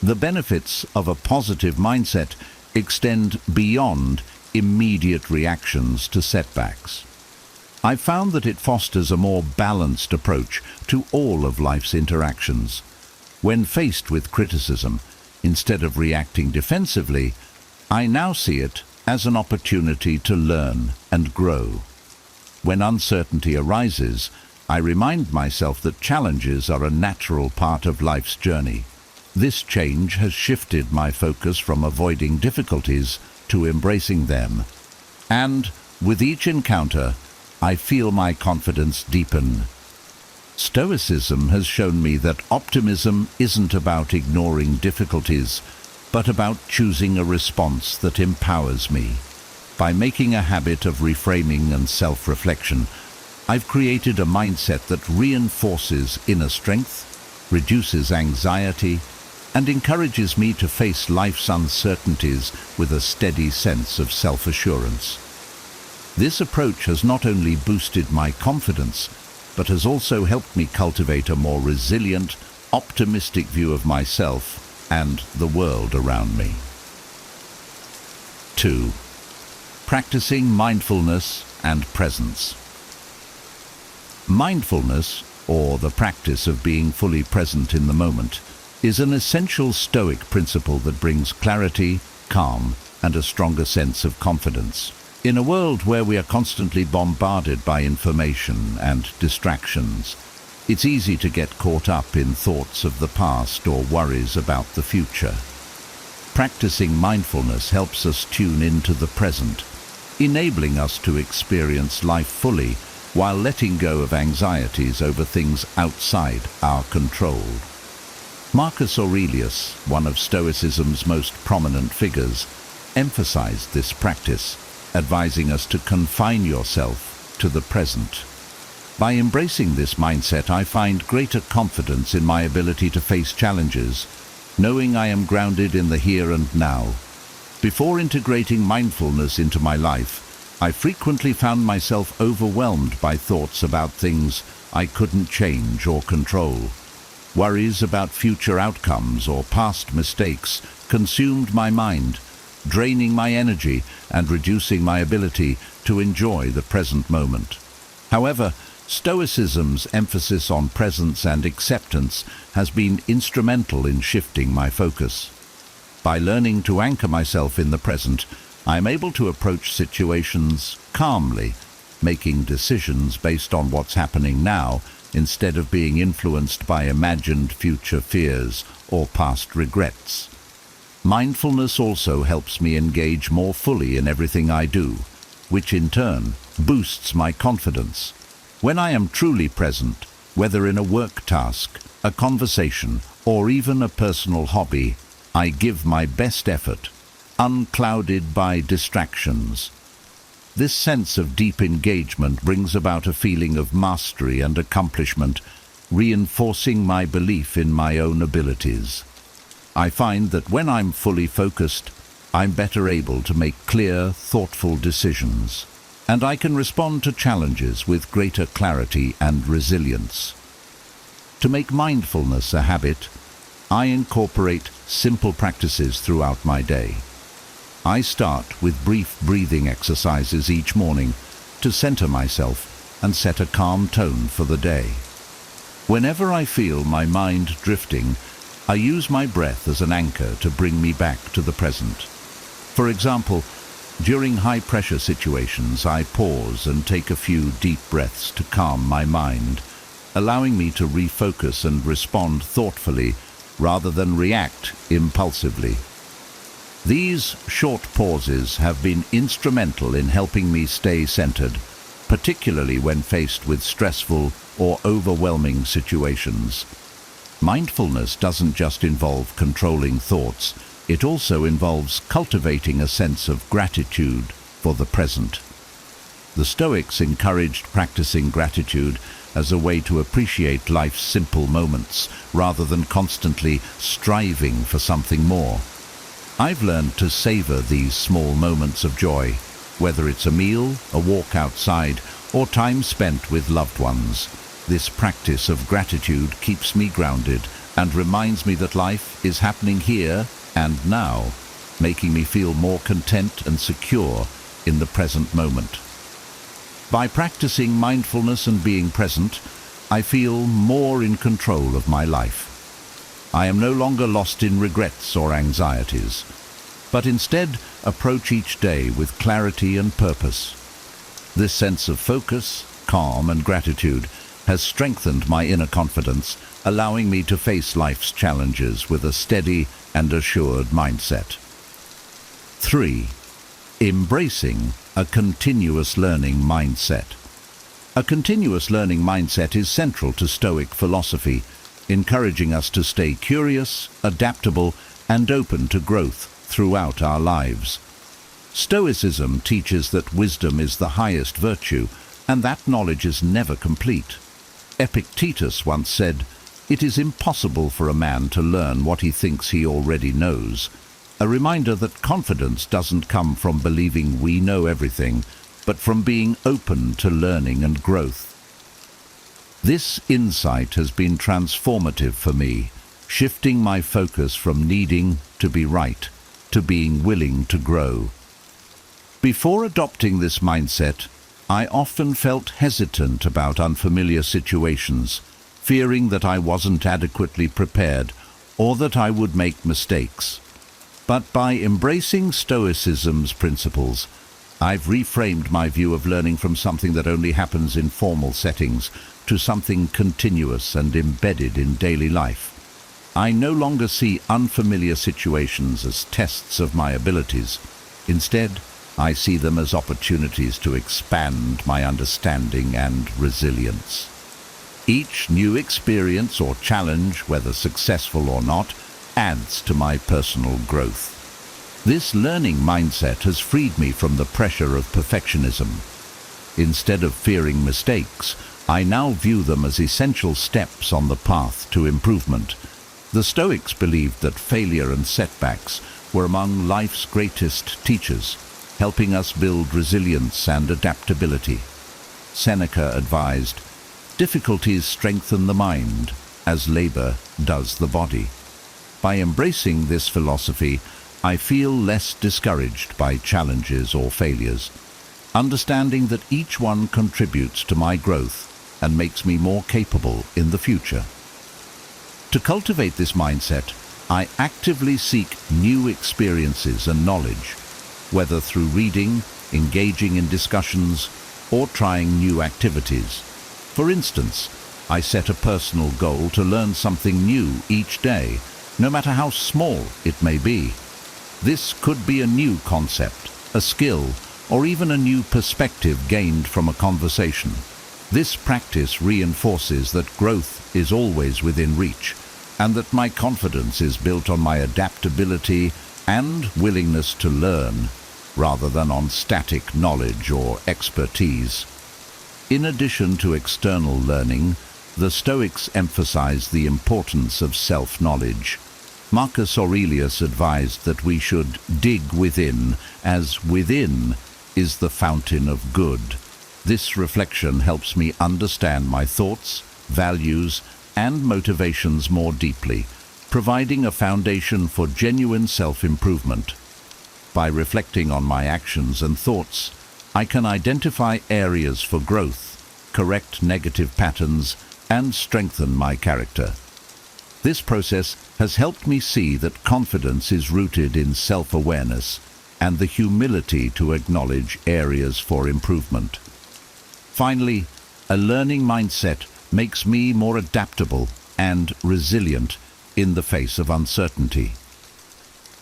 The benefits of a positive mindset extend beyond immediate reactions to setbacks. I've found that it fosters a more balanced approach to all of life's interactions. When faced with criticism, instead of reacting defensively, I now see it as an opportunity to learn and grow. When uncertainty arises, I remind myself that challenges are a natural part of life's journey. This change has shifted my focus from avoiding difficulties to embracing them. And with each encounter, I feel my confidence deepen. Stoicism has shown me that optimism isn't about ignoring difficulties, but about choosing a response that empowers me. By making a habit of reframing and self-reflection, I've created a mindset that reinforces inner strength, reduces anxiety, and encourages me to face life's uncertainties with a steady sense of self-assurance. This approach has not only boosted my confidence, but has also helped me cultivate a more resilient, optimistic view of myself and the world around me. 2. Practicing mindfulness and presence. Mindfulness, or the practice of being fully present in the moment, is an essential Stoic principle that brings clarity, calm, and a stronger sense of confidence. In a world where we are constantly bombarded by information and distractions, it's easy to get caught up in thoughts of the past or worries about the future. Practicing mindfulness helps us tune into the present, enabling us to experience life fully while letting go of anxieties over things outside our control. Marcus Aurelius, one of Stoicism's most prominent figures, emphasized this practice, advising us to confine yourself to the present. By embracing this mindset, I find greater confidence in my ability to face challenges, knowing I am grounded in the here and now. Before integrating mindfulness into my life, I frequently found myself overwhelmed by thoughts about things I couldn't change or control. Worries about future outcomes or past mistakes consumed my mind, draining my energy and reducing my ability to enjoy the present moment. However, Stoicism's emphasis on presence and acceptance has been instrumental in shifting my focus. By learning to anchor myself in the present, I am able to approach situations calmly, making decisions based on what's happening now instead of being influenced by imagined future fears or past regrets. Mindfulness also helps me engage more fully in everything I do, which in turn boosts my confidence. When I am truly present, whether in a work task, a conversation, or even a personal hobby, I give my best effort, unclouded by distractions. This sense of deep engagement brings about a feeling of mastery and accomplishment, reinforcing my belief in my own abilities. I find that when I'm fully focused, I'm better able to make clear, thoughtful decisions, and I can respond to challenges with greater clarity and resilience. To make mindfulness a habit, I incorporate simple practices throughout my day. I start with brief breathing exercises each morning to center myself and set a calm tone for the day. Whenever I feel my mind drifting, I use my breath as an anchor to bring me back to the present. For example, during high-pressure situations, I pause and take a few deep breaths to calm my mind, allowing me to refocus and respond thoughtfully rather than react impulsively. These short pauses have been instrumental in helping me stay centered, particularly when faced with stressful or overwhelming situations. Mindfulness doesn't just involve controlling thoughts, it also involves cultivating a sense of gratitude for the present. The Stoics encouraged practicing gratitude as a way to appreciate life's simple moments rather than constantly striving for something more. I've learned to savor these small moments of joy, whether it's a meal, a walk outside, or time spent with loved ones. This practice of gratitude keeps me grounded and reminds me that life is happening here and now. making me feel more content and secure in the present moment. By practicing mindfulness and being present, I feel more in control of my life. I am no longer lost in regrets or anxieties, but instead approach each day with clarity and purpose. This sense of focus, calm, and gratitude has strengthened my inner confidence, allowing me to face life's challenges with a steady and assured mindset. 3. Embracing a continuous learning mindset. A continuous learning mindset is central to Stoic philosophy, encouraging us to stay curious, adaptable, and open to growth throughout our lives. Stoicism teaches that wisdom is the highest virtue, and that knowledge is never complete. Epictetus once said, "It is impossible for a man to learn what he thinks he already knows," a reminder that confidence doesn't come from believing we know everything, but from being open to learning and growth. This insight has been transformative for me, shifting my focus from needing to be right to being willing to grow. Before adopting this mindset, I often felt hesitant about unfamiliar situations, fearing that I wasn't adequately prepared or that I would make mistakes. But by embracing Stoicism's principles, I've reframed my view of learning from something that only happens in formal settings to something continuous and embedded in daily life. I no longer see unfamiliar situations as tests of my abilities. Instead, I see them as opportunities to expand my understanding and resilience. Each new experience or challenge, whether successful or not, adds to my personal growth. This learning mindset has freed me from the pressure of perfectionism. Instead of fearing mistakes, I now view them as essential steps on the path to improvement. The Stoics believed that failure and setbacks were among life's greatest teachers, helping us build resilience and adaptability. Seneca advised, "Difficulties strengthen the mind, as labor does the body." By embracing this philosophy, I feel less discouraged by challenges or failures, understanding that each one contributes to my growth and makes me more capable in the future. To cultivate this mindset, I actively seek new experiences and knowledge, whether through reading, engaging in discussions, or trying new activities. For instance, I set a personal goal to learn something new each day, no matter how small it may be. This could be a new concept, a skill, or even a new perspective gained from a conversation. This practice reinforces that growth is always within reach, and that my confidence is built on my adaptability and willingness to learn, rather than on static knowledge or expertise. In addition to external learning, the Stoics emphasize the importance of self-knowledge. Marcus Aurelius advised that we should dig within, as within is the fountain of good. This reflection helps me understand my thoughts, values, and motivations more deeply, providing a foundation for genuine self-improvement. By reflecting on my actions and thoughts, I can identify areas for growth, correct negative patterns, and strengthen my character. This process has helped me see that confidence is rooted in self-awareness and the humility to acknowledge areas for improvement. Finally, a learning mindset makes me more adaptable and resilient in the face of uncertainty.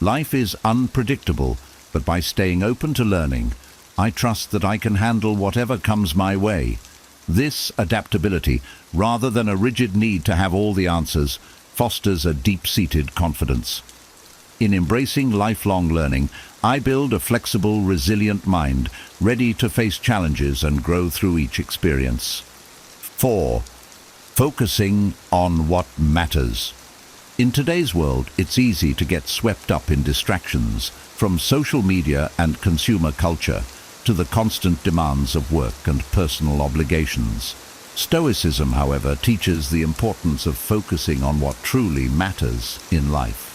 Life is unpredictable, but by staying open to learning, I trust that I can handle whatever comes my way. This adaptability, rather than a rigid need to have all the answers, fosters a deep-seated confidence. In embracing lifelong learning, I build a flexible, resilient mind, ready to face challenges and grow through each experience. 4. Focusing on what matters. In today's world, it's easy to get swept up in distractions, from social media and consumer culture to the constant demands of work and personal obligations. Stoicism, however, teaches the importance of focusing on what truly matters in life.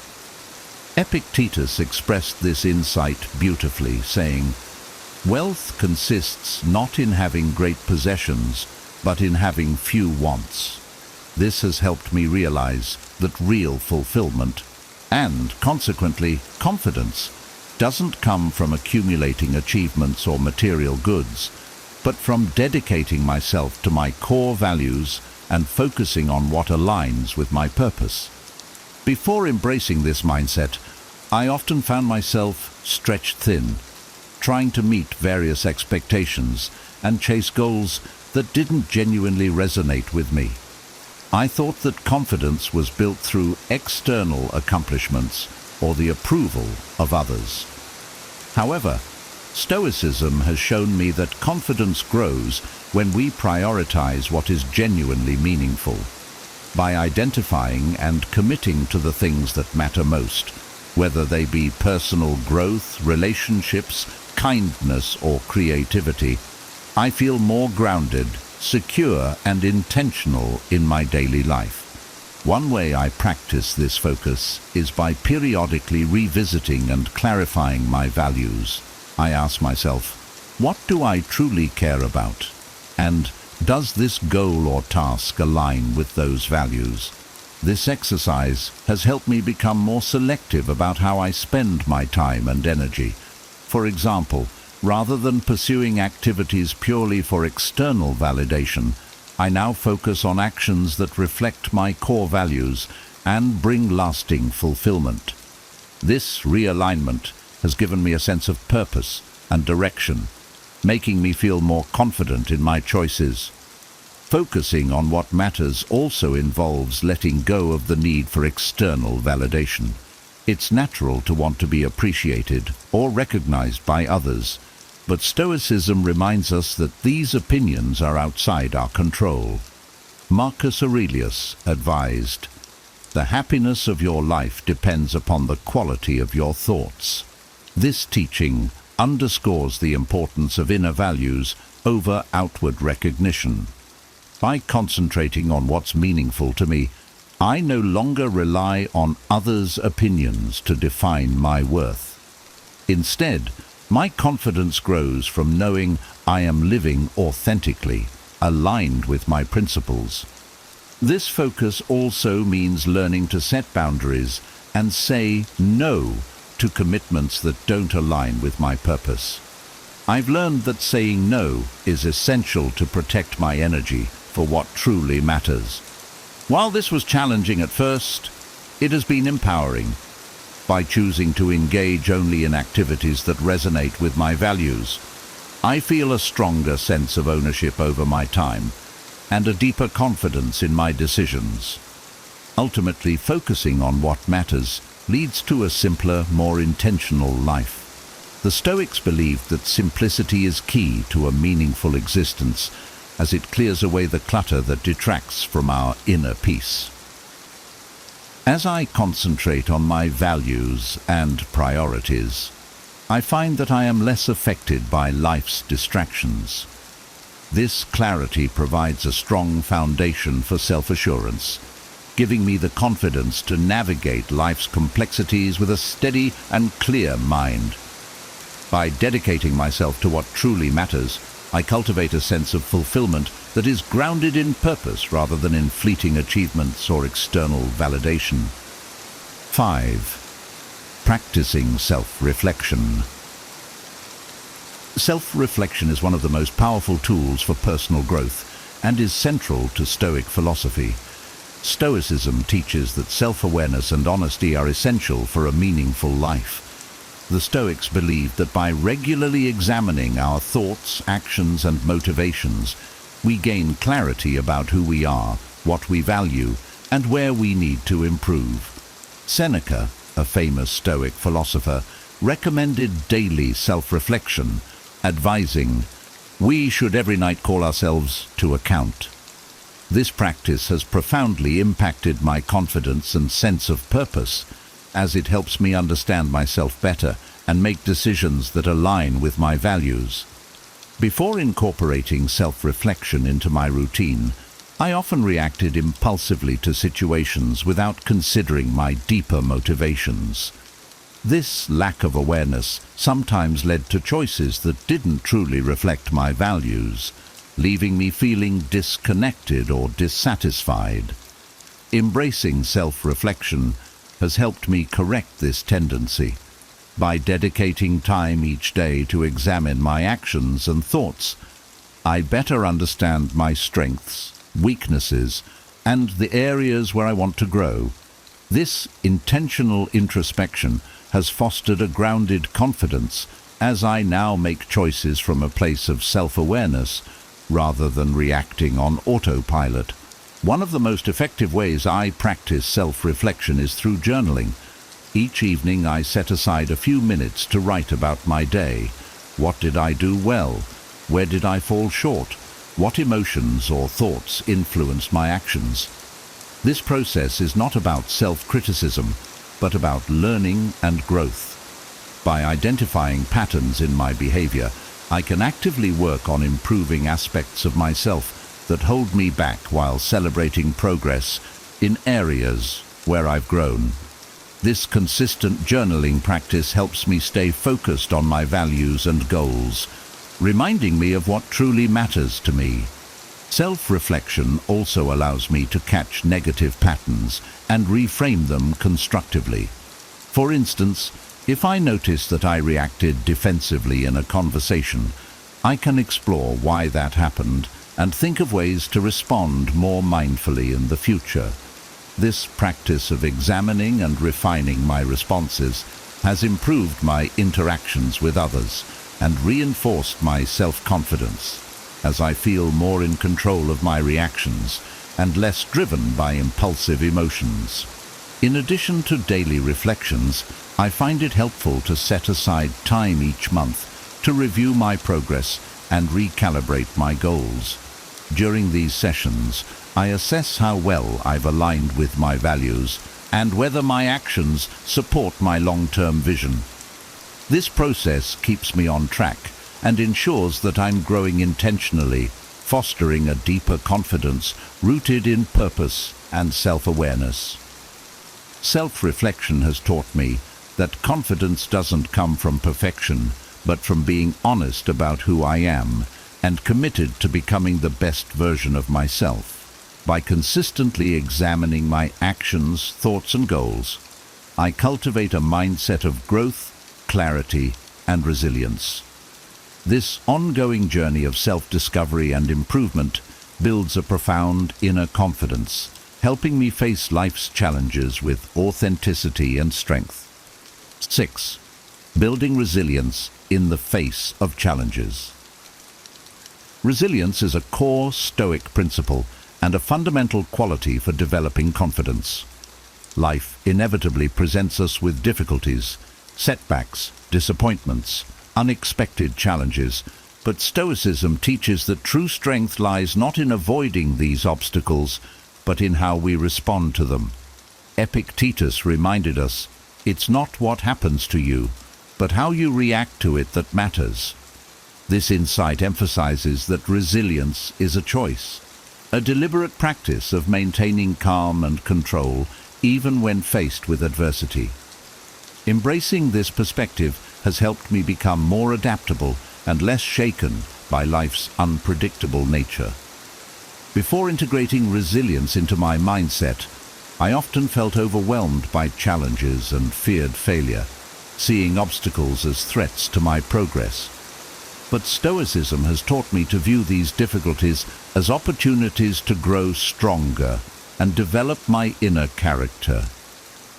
Epictetus expressed this insight beautifully, saying, "Wealth consists not in having great possessions, but in having few wants." This has helped me realize that real fulfillment, and consequently confidence, doesn't come from accumulating achievements or material goods, but from dedicating myself to my core values and focusing on what aligns with my purpose. Before embracing this mindset, I often found myself stretched thin, trying to meet various expectations and chase goals that didn't genuinely resonate with me. I thought that confidence was built through external accomplishments or the approval of others. However, Stoicism has shown me that confidence grows when we prioritize what is genuinely meaningful. By identifying and committing to the things that matter most, whether they be personal growth, relationships, kindness, or creativity, I feel more grounded, secure, and intentional in my daily life. One way I practice this focus is by periodically revisiting and clarifying my values. I ask myself, what do I truly care about? And does this goal or task align with those values? This exercise has helped me become more selective about how I spend my time and energy. For example, rather than pursuing activities purely for external validation, I now focus on actions that reflect my core values and bring lasting fulfillment. This realignment has given me a sense of purpose and direction, making me feel more confident in my choices. Focusing on what matters also involves letting go of the need for external validation. It's natural to want to be appreciated or recognized by others, but Stoicism reminds us that these opinions are outside our control. Marcus Aurelius advised, "The happiness of your life depends upon the quality of your thoughts." This teaching underscores the importance of inner values over outward recognition. By concentrating on what's meaningful to me, I no longer rely on others' opinions to define my worth. Instead, my confidence grows from knowing I am living authentically, aligned with my principles. This focus also means learning to set boundaries and say no to commitments that don't align with my purpose. I've learned that saying no is essential to protect my energy for what truly matters. While this was challenging at first, it has been empowering. By choosing to engage only in activities that resonate with my values, I feel a stronger sense of ownership over my time and a deeper confidence in my decisions. Ultimately, focusing on what matters leads to a simpler, more intentional life. The Stoics believed that simplicity is key to a meaningful existence, as it clears away the clutter that detracts from our inner peace. As I concentrate on my values and priorities, I find that I am less affected by life's distractions. This clarity provides a strong foundation for self-assurance, giving me the confidence to navigate life's complexities with a steady and clear mind. By dedicating myself to what truly matters, I cultivate a sense of fulfillment that is grounded in purpose rather than in fleeting achievements or external validation. 5. Practicing self-reflection. Self-reflection is one of the most powerful tools for personal growth and is central to Stoic philosophy. Stoicism teaches that self-awareness and honesty are essential for a meaningful life. The Stoics believed that by regularly examining our thoughts, actions, and motivations, we gain clarity about who we are, what we value, and where we need to improve. Seneca, a famous Stoic philosopher, recommended daily self-reflection, advising, "We should every night call ourselves to account." This practice has profoundly impacted my confidence and sense of purpose, as it helps me understand myself better and make decisions that align with my values. Before incorporating self-reflection into my routine, I often reacted impulsively to situations without considering my deeper motivations. This lack of awareness sometimes led to choices that didn't truly reflect my values, leaving me feeling disconnected or dissatisfied. Embracing self-reflection has helped me correct this tendency. By dedicating time each day to examine my actions and thoughts, I better understand my strengths, weaknesses, and the areas where I want to grow. This intentional introspection has fostered a grounded confidence as I now make choices from a place of self-awareness rather than reacting on autopilot. One of the most effective ways I practice self-reflection is through journaling. Each evening I set aside a few minutes to write about my day. What did I do well? Where did I fall short? What emotions or thoughts influenced my actions? This process is not about self-criticism, but about learning and growth. By identifying patterns in my behavior, I can actively work on improving aspects of myself that hold me back while celebrating progress in areas where I've grown. This consistent journaling practice helps me stay focused on my values and goals, reminding me of what truly matters to me. Self-reflection also allows me to catch negative patterns and reframe them constructively. For instance, if I notice that I reacted defensively in a conversation, I can explore why that happened and think of ways to respond more mindfully in the future. This practice of examining and refining my responses has improved my interactions with others and reinforced my self-confidence, as I feel more in control of my reactions and less driven by impulsive emotions. In addition to daily reflections, I find it helpful to set aside time each month to review my progress and recalibrate my goals. During these sessions, I assess how well I've aligned with my values and whether my actions support my long-term vision. This process keeps me on track and ensures that I'm growing intentionally, fostering a deeper confidence rooted in purpose and self-awareness. Self-reflection has taught me that confidence doesn't come from perfection, but from being honest about who I am and committed to becoming the best version of myself. By consistently examining my actions, thoughts, and goals, I cultivate a mindset of growth, clarity, and resilience. This ongoing journey of self-discovery and improvement builds a profound inner confidence, helping me face life's challenges with authenticity and strength. 6. Building resilience in the face of challenges. Resilience is a core Stoic principle and a fundamental quality for developing confidence. Life inevitably presents us with difficulties, setbacks, disappointments, unexpected challenges, but Stoicism teaches that true strength lies not in avoiding these obstacles, but in how we respond to them. Epictetus reminded us, "It's not what happens to you, but how you react to it that matters." This insight emphasizes that resilience is a choice, a deliberate practice of maintaining calm and control even when faced with adversity. Embracing this perspective has helped me become more adaptable and less shaken by life's unpredictable nature. Before integrating resilience into my mindset, I often felt overwhelmed by challenges and feared failure, seeing obstacles as threats to my progress. But Stoicism has taught me to view these difficulties as opportunities to grow stronger and develop my inner character.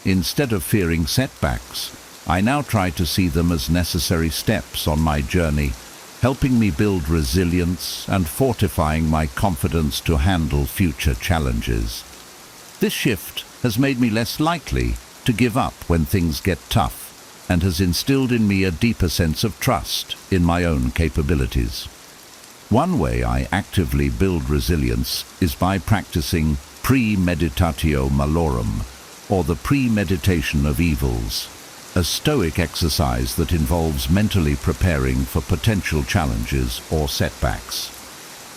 Instead of fearing setbacks, I now try to see them as necessary steps on my journey, helping me build resilience and fortifying my confidence to handle future challenges. This shift has made me less likely to give up when things get tough and has instilled in me a deeper sense of trust in my own capabilities. One way I actively build resilience is by practicing premeditatio malorum, or the premeditation of evils, a Stoic exercise that involves mentally preparing for potential challenges or setbacks.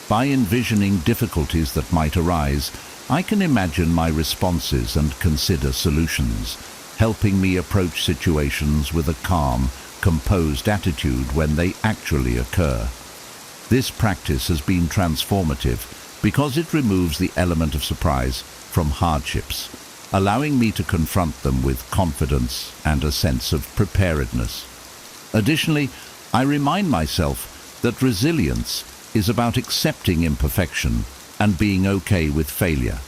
By envisioning difficulties that might arise, I can imagine my responses and consider solutions, helping me approach situations with a calm, composed attitude when they actually occur. This practice has been transformative because it removes the element of surprise from hardships, allowing me to confront them with confidence and a sense of preparedness. Additionally, I remind myself that resilience is about accepting imperfection and being okay with failure.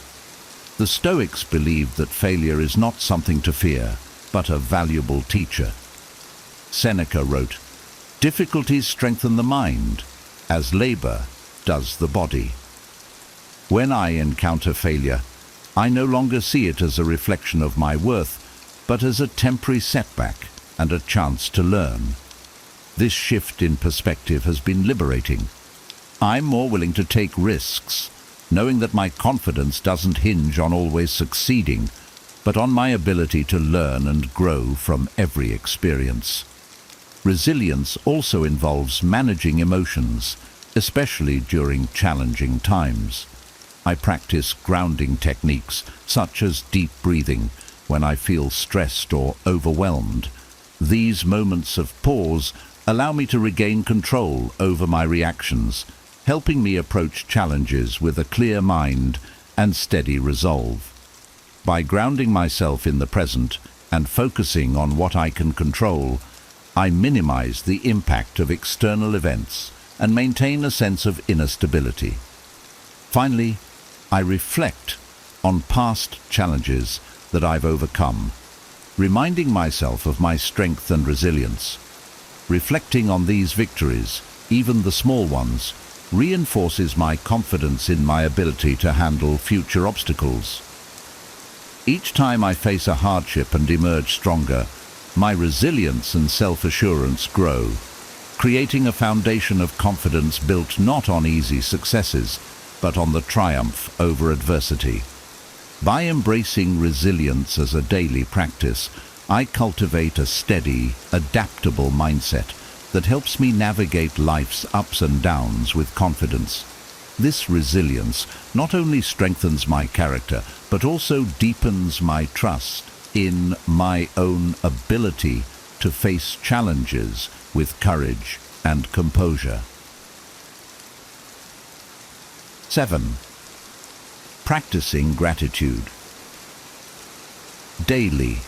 The Stoics believed that failure is not something to fear, but a valuable teacher. Seneca wrote, "Difficulties strengthen the mind, as labor does the body." When I encounter failure, I no longer see it as a reflection of my worth, but as a temporary setback and a chance to learn. This shift in perspective has been liberating. I'm more willing to take risks, knowing that my confidence doesn't hinge on always succeeding, but on my ability to learn and grow from every experience. Resilience also involves managing emotions, especially during challenging times. I practice grounding techniques, such as deep breathing, when I feel stressed or overwhelmed. These moments of pause allow me to regain control over my reactions, helping me approach challenges with a clear mind and steady resolve. By grounding myself in the present and focusing on what I can control, I minimize the impact of external events and maintain a sense of inner stability. Finally, I reflect on past challenges that I've overcome, reminding myself of my strength and resilience. Reflecting on these victories, even the small ones, reinforces my confidence in my ability to handle future obstacles. Each time I face a hardship and emerge stronger, my resilience and self-assurance grow, creating a foundation of confidence built not on easy successes, but on the triumph over adversity. By embracing resilience as a daily practice, I cultivate a steady, adaptable mindset that helps me navigate life's ups and downs with confidence. This resilience not only strengthens my character, but also deepens my trust in my own ability to face challenges with courage and composure. 7. Practicing gratitude. Daily.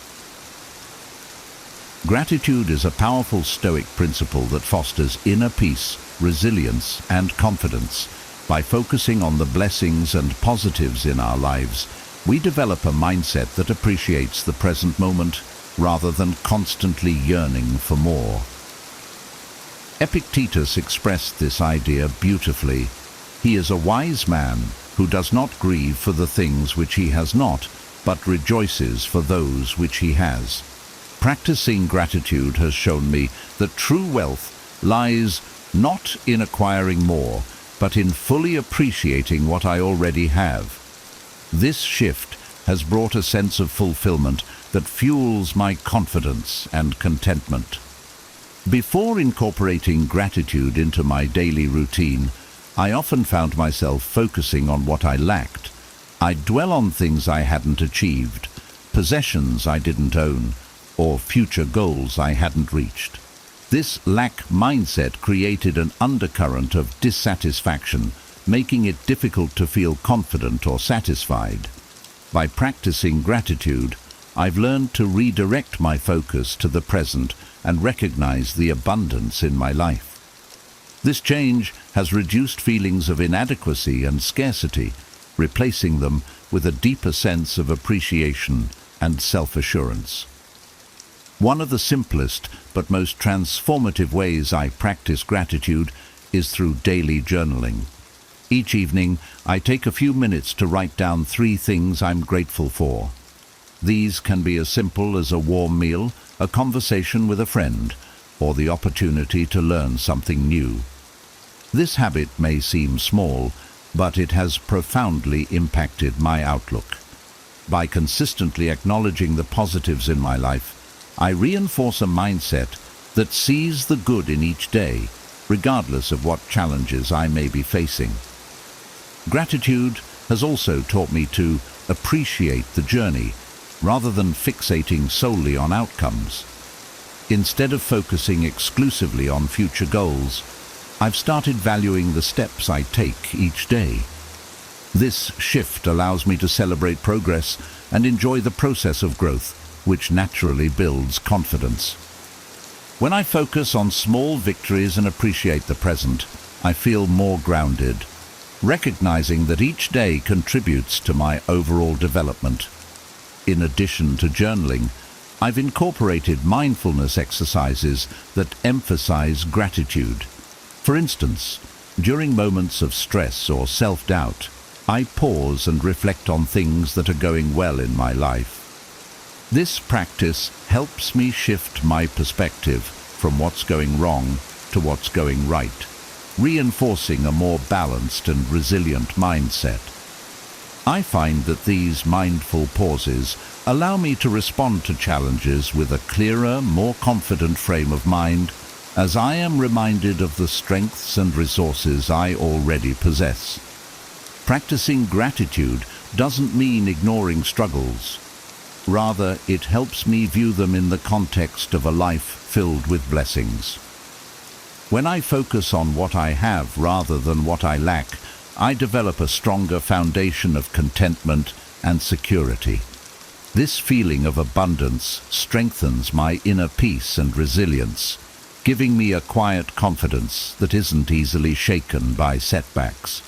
Gratitude is a powerful Stoic principle that fosters inner peace, resilience, and confidence. By focusing on the blessings and positives in our lives, we develop a mindset that appreciates the present moment rather than constantly yearning for more. Epictetus expressed this idea beautifully. He is a wise man who does not grieve for the things which he has not, but rejoices for those which he has. Practicing gratitude has shown me that true wealth lies not in acquiring more, but in fully appreciating what I already have. This shift has brought a sense of fulfillment that fuels my confidence and contentment. Before incorporating gratitude into my daily routine, I often found myself focusing on what I lacked. I'd dwell on things I hadn't achieved, possessions I didn't own, or future goals I hadn't reached. This lack mindset created an undercurrent of dissatisfaction, making it difficult to feel confident or satisfied. By practicing gratitude, I've learned to redirect my focus to the present and recognize the abundance in my life. This change has reduced feelings of inadequacy and scarcity, replacing them with a deeper sense of appreciation and self-assurance. One of the simplest but most transformative ways I practice gratitude is through daily journaling. Each evening, I take a few minutes to write down 3 things I'm grateful for. These can be as simple as a warm meal, a conversation with a friend, or the opportunity to learn something new. This habit may seem small, but it has profoundly impacted my outlook. By consistently acknowledging the positives in my life, I reinforce a mindset that sees the good in each day, regardless of what challenges I may be facing. Gratitude has also taught me to appreciate the journey. rather than fixating solely on outcomes. Instead of focusing exclusively on future goals, I've started valuing the steps I take each day. This shift allows me to celebrate progress and enjoy the process of growth, which naturally builds confidence. When I focus on small victories and appreciate the present, I feel more grounded, recognizing that each day contributes to my overall development. In addition to journaling, I've incorporated mindfulness exercises that emphasize gratitude. For instance, during moments of stress or self-doubt, I pause and reflect on things that are going well in my life. This practice helps me shift my perspective from what's going wrong to what's going right, reinforcing a more balanced and resilient mindset. I find that these mindful pauses allow me to respond to challenges with a clearer, more confident frame of mind, as I am reminded of the strengths and resources I already possess. Practicing gratitude doesn't mean ignoring struggles. Rather, it helps me view them in the context of a life filled with blessings. When I focus on what I have rather than what I lack, I develop a stronger foundation of contentment and security. This feeling of abundance strengthens my inner peace and resilience, giving me a quiet confidence that isn't easily shaken by setbacks.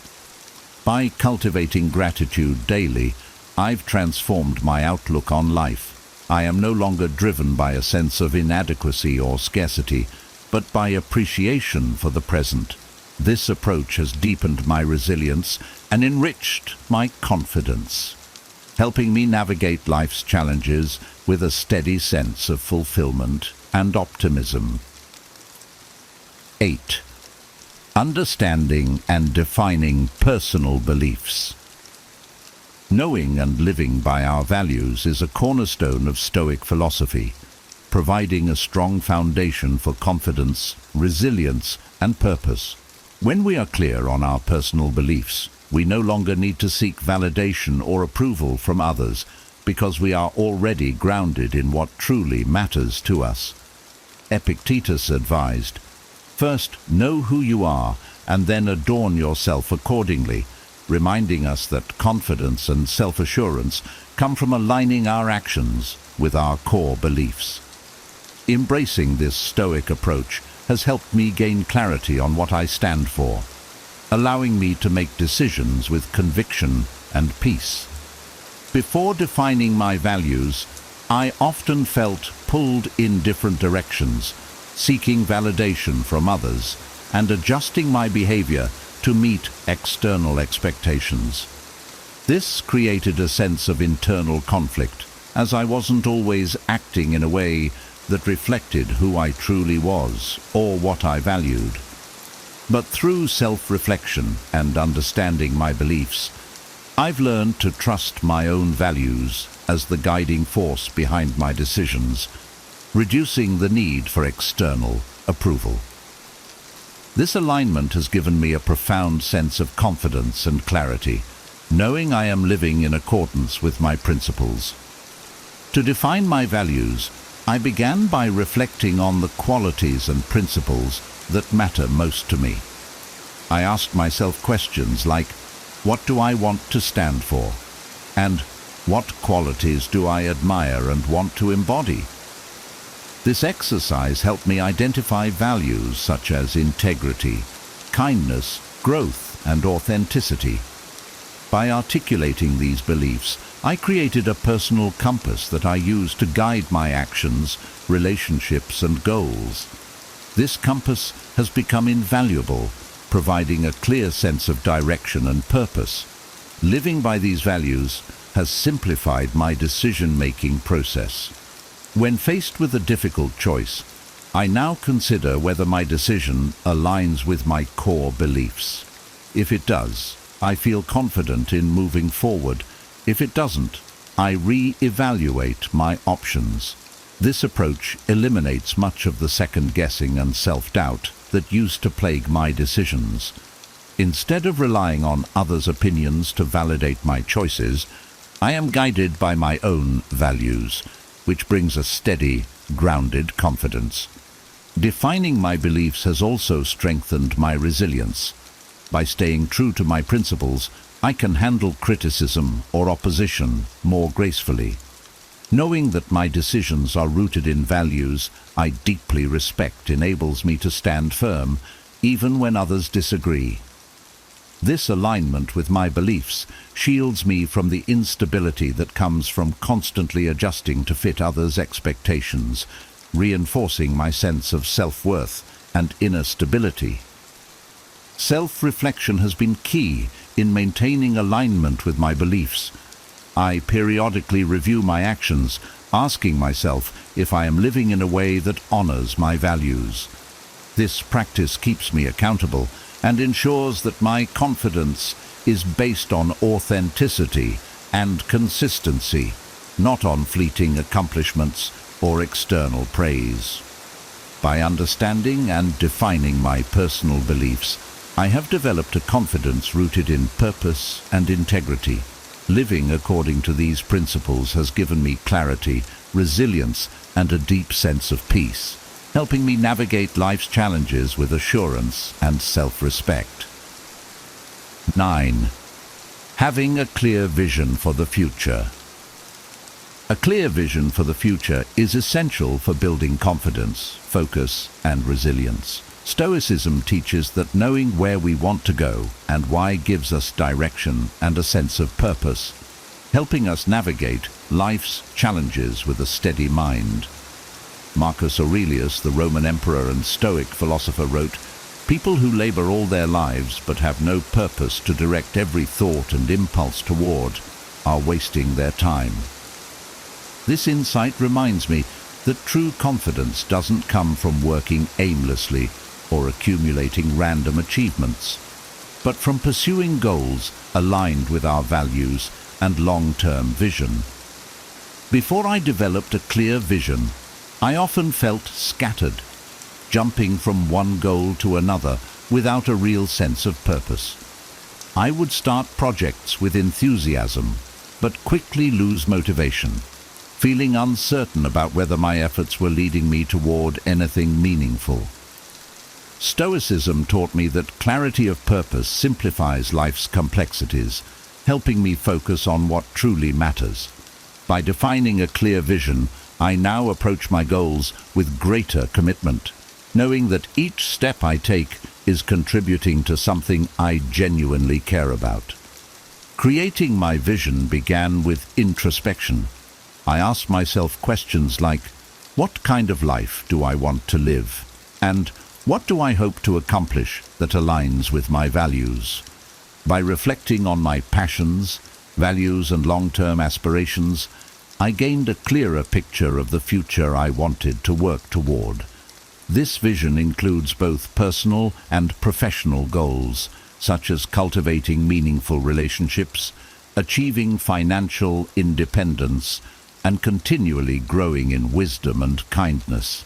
By cultivating gratitude daily, I've transformed my outlook on life. I am no longer driven by a sense of inadequacy or scarcity, but by appreciation for the present. This approach has deepened my resilience and enriched my confidence, helping me navigate life's challenges with a steady sense of fulfillment and optimism. 8. Understanding and defining personal beliefs. Knowing and living by our values is a cornerstone of Stoic philosophy, providing a strong foundation for confidence, resilience, and purpose. When we are clear on our personal beliefs, we no longer need to seek validation or approval from others because we are already grounded in what truly matters to us. Epictetus advised, "First, know who you are, and then adorn yourself accordingly," reminding us that confidence and self-assurance come from aligning our actions with our core beliefs. Embracing this Stoic approach has helped me gain clarity on what I stand for, allowing me to make decisions with conviction and peace. Before defining my values, I often felt pulled in different directions, seeking validation from others and adjusting my behavior to meet external expectations. This created a sense of internal conflict, as I wasn't always acting in a way that reflected who I truly was or what I valued. But through self-reflection and understanding my beliefs, I've learned to trust my own values as the guiding force behind my decisions, reducing the need for external approval. This alignment has given me a profound sense of confidence and clarity, knowing I am living in accordance with my principles. To define my values, I began by reflecting on the qualities and principles that matter most to me. I asked myself questions like, what do I want to stand for? And what qualities do I admire and want to embody? This exercise helped me identify values such as integrity, kindness, growth, and authenticity. By articulating these beliefs, I created a personal compass that I use to guide my actions, relationships, and goals. This compass has become invaluable, providing a clear sense of direction and purpose. Living by these values has simplified my decision-making process. When faced with a difficult choice, I now consider whether my decision aligns with my core beliefs. If it does, I feel confident in moving forward. If it doesn't, I re-evaluate my options. This approach eliminates much of the second-guessing and self-doubt that used to plague my decisions. Instead of relying on others' opinions to validate my choices, I am guided by my own values, which brings a steady, grounded confidence. Defining my beliefs has also strengthened my resilience. By staying true to my principles, I can handle criticism or opposition more gracefully. Knowing that my decisions are rooted in values I deeply respect enables me to stand firm, even when others disagree. This alignment with my beliefs shields me from the instability that comes from constantly adjusting to fit others' expectations, reinforcing my sense of self-worth and inner stability. Self-reflection has been key in maintaining alignment with my beliefs. I periodically review my actions, asking myself if I am living in a way that honors my values. This practice keeps me accountable and ensures that my confidence is based on authenticity and consistency, not on fleeting accomplishments or external praise. By understanding and defining my personal beliefs, I have developed a confidence rooted in purpose and integrity. Living according to these principles has given me clarity, resilience, and a deep sense of peace, helping me navigate life's challenges with assurance and self-respect. 9. Having a clear vision for the future. A clear vision for the future is essential for building confidence, focus, and resilience. Stoicism teaches that knowing where we want to go and why gives us direction and a sense of purpose, helping us navigate life's challenges with a steady mind. Marcus Aurelius, the Roman emperor and Stoic philosopher, wrote, "People who labor all their lives but have no purpose to direct every thought and impulse toward are wasting their time." This insight reminds me that true confidence doesn't come from working aimlessly or accumulating random achievements, but from pursuing goals aligned with our values and long-term vision. Before I developed a clear vision, I often felt scattered, jumping from one goal to another without a real sense of purpose. I would start projects with enthusiasm, but quickly lose motivation, feeling uncertain about whether my efforts were leading me toward anything meaningful. Stoicism taught me that clarity of purpose simplifies life's complexities, helping me focus on what truly matters. By defining a clear vision, I now approach my goals with greater commitment, knowing that each step I take is contributing to something I genuinely care about. Creating my vision began with introspection. I asked myself questions like, what kind of life do I want to live? And what do I hope to accomplish that aligns with my values? By reflecting on my passions, values, and long-term aspirations, I gained a clearer picture of the future I wanted to work toward. This vision includes both personal and professional goals, such as cultivating meaningful relationships, achieving financial independence, and continually growing in wisdom and kindness.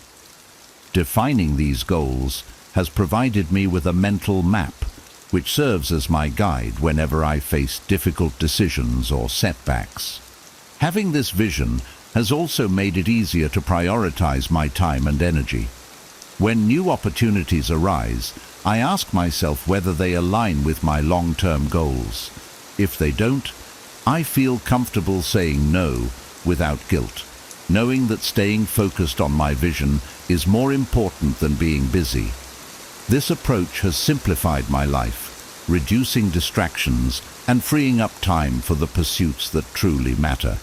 Defining these goals has provided me with a mental map, which serves as my guide whenever I face difficult decisions or setbacks. Having this vision has also made it easier to prioritize my time and energy. When new opportunities arise, I ask myself whether they align with my long-term goals. If they don't, I feel comfortable saying no without guilt, knowing that staying focused on my vision is more important than being busy. This approach has simplified my life, reducing distractions and freeing up time for the pursuits that truly matter.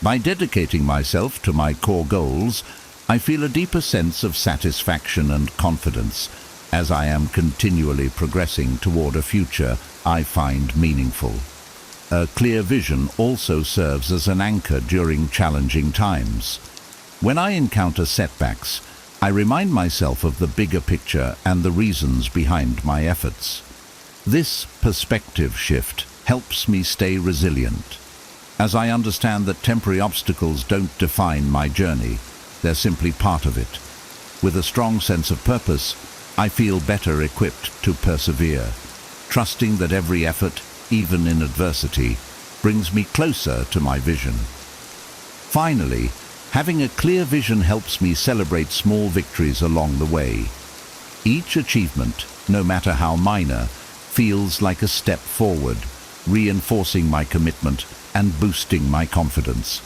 By dedicating myself to my core goals, I feel a deeper sense of satisfaction and confidence as I am continually progressing toward a future I find meaningful. A clear vision also serves as an anchor during challenging times. When I encounter setbacks, I remind myself of the bigger picture and the reasons behind my efforts. This perspective shift helps me stay resilient, as I understand that temporary obstacles don't define my journey, they're simply part of it. With a strong sense of purpose, I feel better equipped to persevere, trusting that every effort, even in adversity, brings me closer to my vision. Finally, having a clear vision helps me celebrate small victories along the way. Each achievement, no matter how minor, feels like a step forward, reinforcing my commitment and boosting my confidence.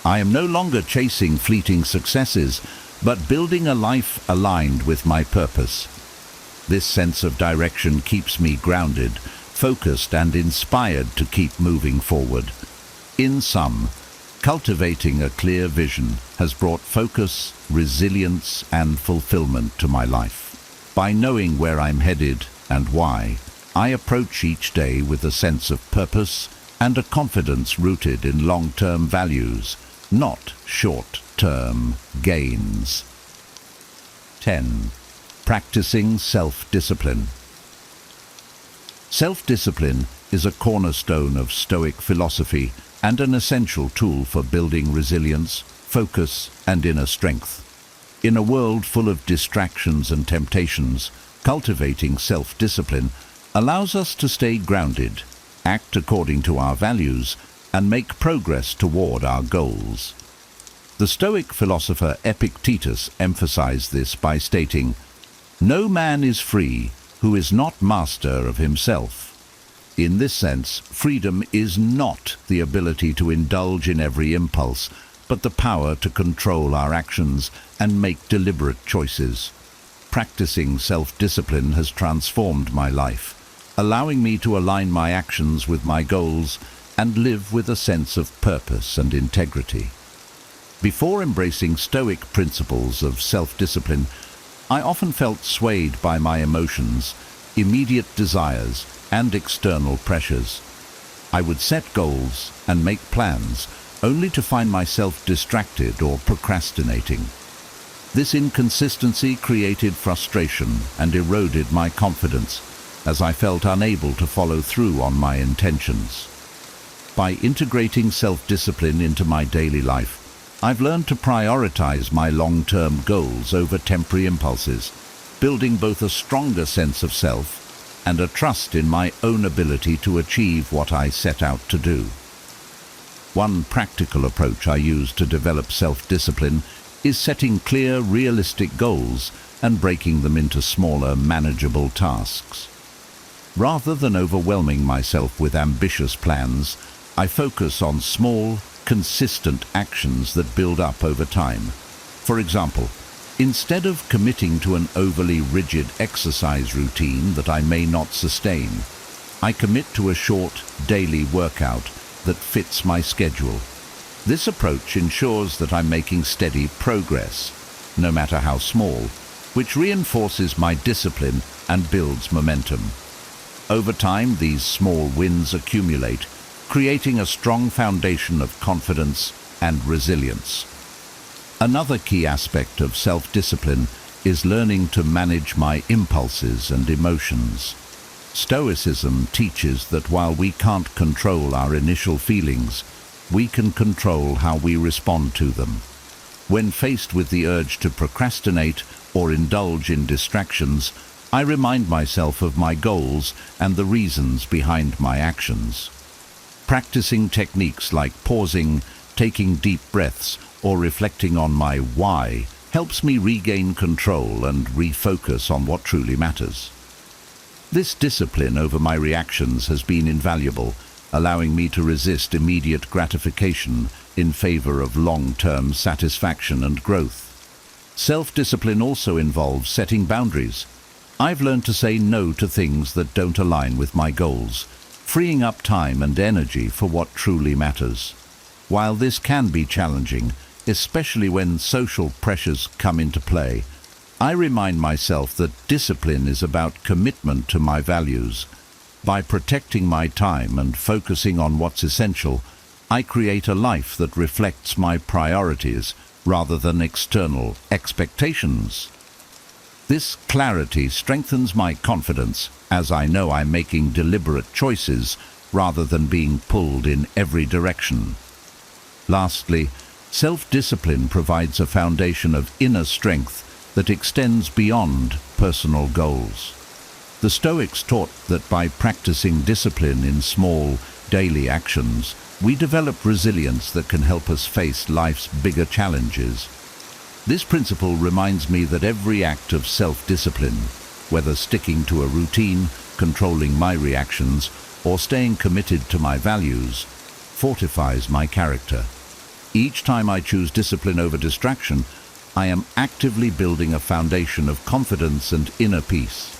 I am no longer chasing fleeting successes, but building a life aligned with my purpose. This sense of direction keeps me grounded, focused and inspired to keep moving forward. In sum, cultivating a clear vision has brought focus, resilience and fulfillment to my life. By knowing where I'm headed and why, I approach each day with a sense of purpose and a confidence rooted in long-term values, not short-term gains. 10. Practicing self-discipline. Self-discipline is a cornerstone of Stoic philosophy and an essential tool for building resilience, focus, and inner strength. In a world full of distractions and temptations, cultivating self-discipline allows us to stay grounded, act according to our values, and make progress toward our goals. The Stoic philosopher Epictetus emphasized this by stating, "No man is free who is not master of himself." In this sense, freedom is not the ability to indulge in every impulse, but the power to control our actions and make deliberate choices. Practicing self-discipline has transformed my life, allowing me to align my actions with my goals and live with a sense of purpose and integrity. Before embracing Stoic principles of self-discipline, I often felt swayed by my emotions, immediate desires, and external pressures. I would set goals and make plans, only to find myself distracted or procrastinating. This inconsistency created frustration and eroded my confidence, as I felt unable to follow through on my intentions. By integrating self-discipline into my daily life, I've learned to prioritize my long-term goals over temporary impulses, building both a stronger sense of self and a trust in my own ability to achieve what I set out to do. One practical approach I use to develop self-discipline is setting clear, realistic goals and breaking them into smaller, manageable tasks. Rather than overwhelming myself with ambitious plans, I focus on small, consistent actions that build up over time. For example, instead of committing to an overly rigid exercise routine that I may not sustain, I commit to a short, daily workout that fits my schedule. This approach ensures that I'm making steady progress, no matter how small, which reinforces my discipline and builds momentum. Over time, these small wins accumulate, creating a strong foundation of confidence and resilience. Another key aspect of self-discipline is learning to manage my impulses and emotions. Stoicism teaches that while we can't control our initial feelings, we can control how we respond to them. When faced with the urge to procrastinate or indulge in distractions, I remind myself of my goals and the reasons behind my actions. Practicing techniques like pausing, taking deep breaths, or reflecting on my why helps me regain control and refocus on what truly matters. This discipline over my reactions has been invaluable, allowing me to resist immediate gratification in favor of long-term satisfaction and growth. Self-discipline also involves setting boundaries. I've learned to say no to things that don't align with my goals, freeing up time and energy for what truly matters. While this can be challenging, especially when social pressures come into play, I remind myself that discipline is about commitment to my values. By protecting my time and focusing on what's essential, I create a life that reflects my priorities rather than external expectations. This clarity strengthens my confidence, as I know I'm making deliberate choices rather than being pulled in every direction. Lastly, self-discipline provides a foundation of inner strength that extends beyond personal goals. The Stoics taught that by practicing discipline in small, daily actions, we develop resilience that can help us face life's bigger challenges. This principle reminds me that every act of self-discipline, whether sticking to a routine, controlling my reactions, or staying committed to my values, fortifies my character. Each time I choose discipline over distraction, I am actively building a foundation of confidence and inner peace.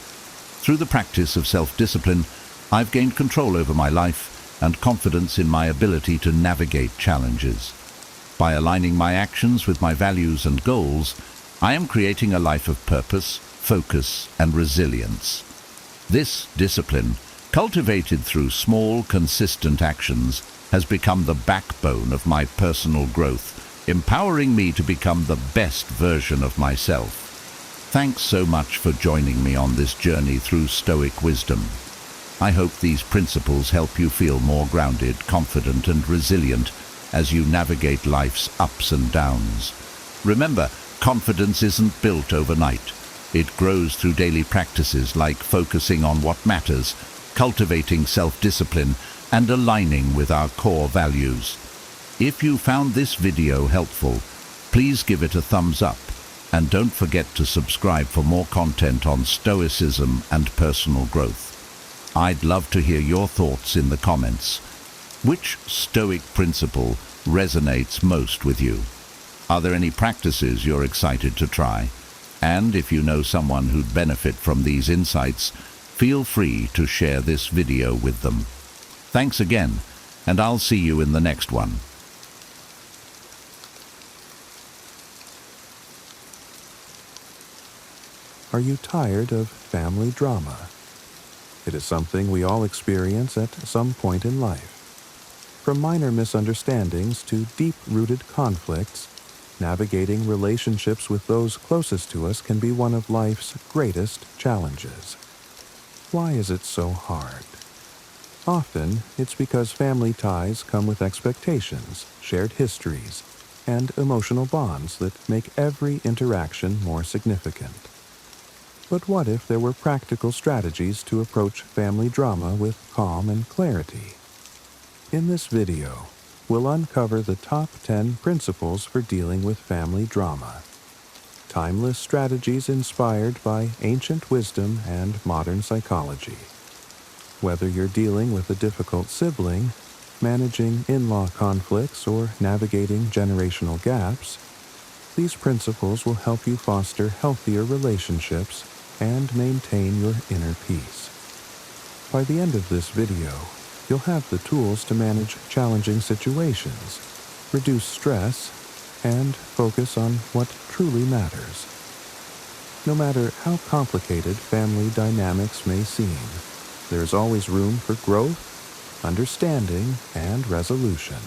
Through the practice of self-discipline, I've gained control over my life and confidence in my ability to navigate challenges. By aligning my actions with my values and goals, I am creating a life of purpose, focus, and resilience. This discipline, cultivated through small, consistent actions, has become the backbone of my personal growth, empowering me to become the best version of myself. Thanks so much for joining me on this journey through Stoic wisdom. I hope these principles help you feel more grounded, confident, and resilient as you navigate life's ups and downs. Remember, confidence isn't built overnight. It grows through daily practices like focusing on what matters, cultivating self-discipline, and aligning with our core values. If you found this video helpful, please give it a thumbs up, and don't forget to subscribe for more content on Stoicism and personal growth. I'd love to hear your thoughts in the comments. Which Stoic principle resonates most with you? Are there any practices you're excited to try? And if you know someone who'd benefit from these insights, feel free to share this video with them. Thanks again, and I'll see you in the next one. Are you tired of family drama? It is something we all experience at some point in life. From minor misunderstandings to deep-rooted conflicts, navigating relationships with those closest to us can be one of life's greatest challenges. Why is it so hard? Often, it's because family ties come with expectations, shared histories, and emotional bonds that make every interaction more significant. But what if there were practical strategies to approach family drama with calm and clarity? In this video, we'll uncover the top 10 principles for dealing with family drama. Timeless strategies inspired by ancient wisdom and modern psychology. Whether you're dealing with a difficult sibling, managing in-law conflicts, or navigating generational gaps, these principles will help you foster healthier relationships and maintain your inner peace. By the end of this video, you'll have the tools to manage challenging situations, reduce stress, and focus on what truly matters. No matter how complicated family dynamics may seem, there's always room for growth, understanding, and resolution.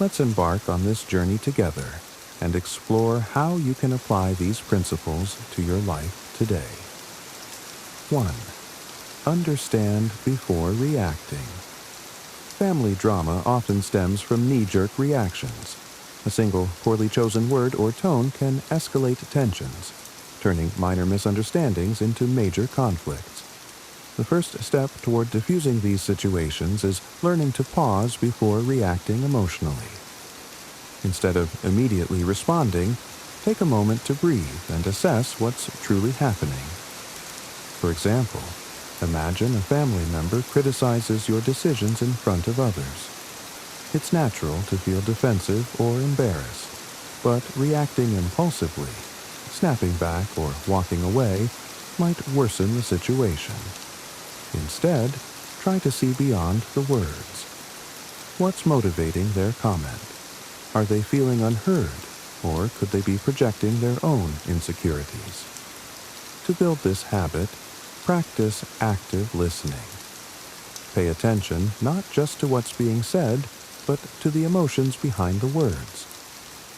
Let's embark on this journey together and explore how you can apply these principles to your life today. 1. Understand before reacting. Family drama often stems from knee-jerk reactions. A single poorly chosen word or tone can escalate tensions, turning minor misunderstandings into major conflicts. The first step toward diffusing these situations is learning to pause before reacting emotionally. Instead of immediately responding, take a moment to breathe and assess what's truly happening. For example, imagine a family member criticizes your decisions in front of others. It's natural to feel defensive or embarrassed, but reacting impulsively, snapping back or walking away, might worsen the situation. Instead, try to see beyond the words. What's motivating their comment? Are they feeling unheard, or could they be projecting their own insecurities? To build this habit, practice active listening. Pay attention not just to what's being said, but to the emotions behind the words.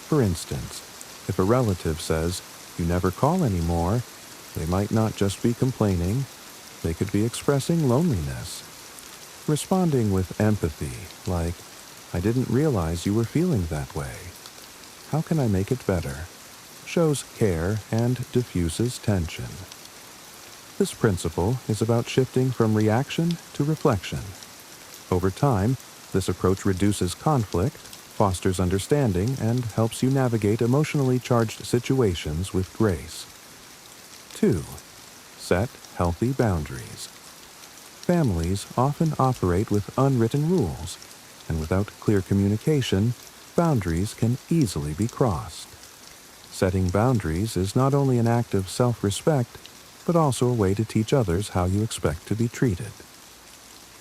For instance, if a relative says, "You never call anymore," they might not just be complaining, they could be expressing loneliness. Responding with empathy, like, "I didn't realize you were feeling that way. How can I make it better?" shows care and diffuses tension. This principle is about shifting from reaction to reflection. Over time, this approach reduces conflict, fosters understanding, and helps you navigate emotionally charged situations with grace. 2. Set healthy boundaries. Families often operate with unwritten rules, and without clear communication, boundaries can easily be crossed. Setting boundaries is not only an act of self-respect, but also a way to teach others how you expect to be treated.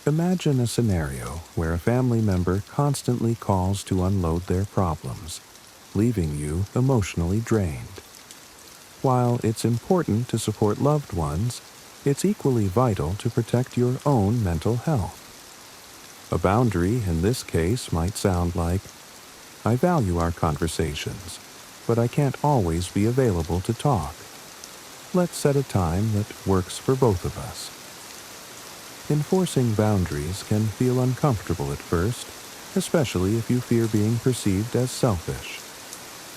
Imagine a scenario where a family member constantly calls to unload their problems, leaving you emotionally drained. While it's important to support loved ones, it's equally vital to protect your own mental health. A boundary in this case might sound like, I value our conversations, but I can't always be available to talk. Let's set a time that works for both of us. Enforcing boundaries can feel uncomfortable at first, especially if you fear being perceived as selfish.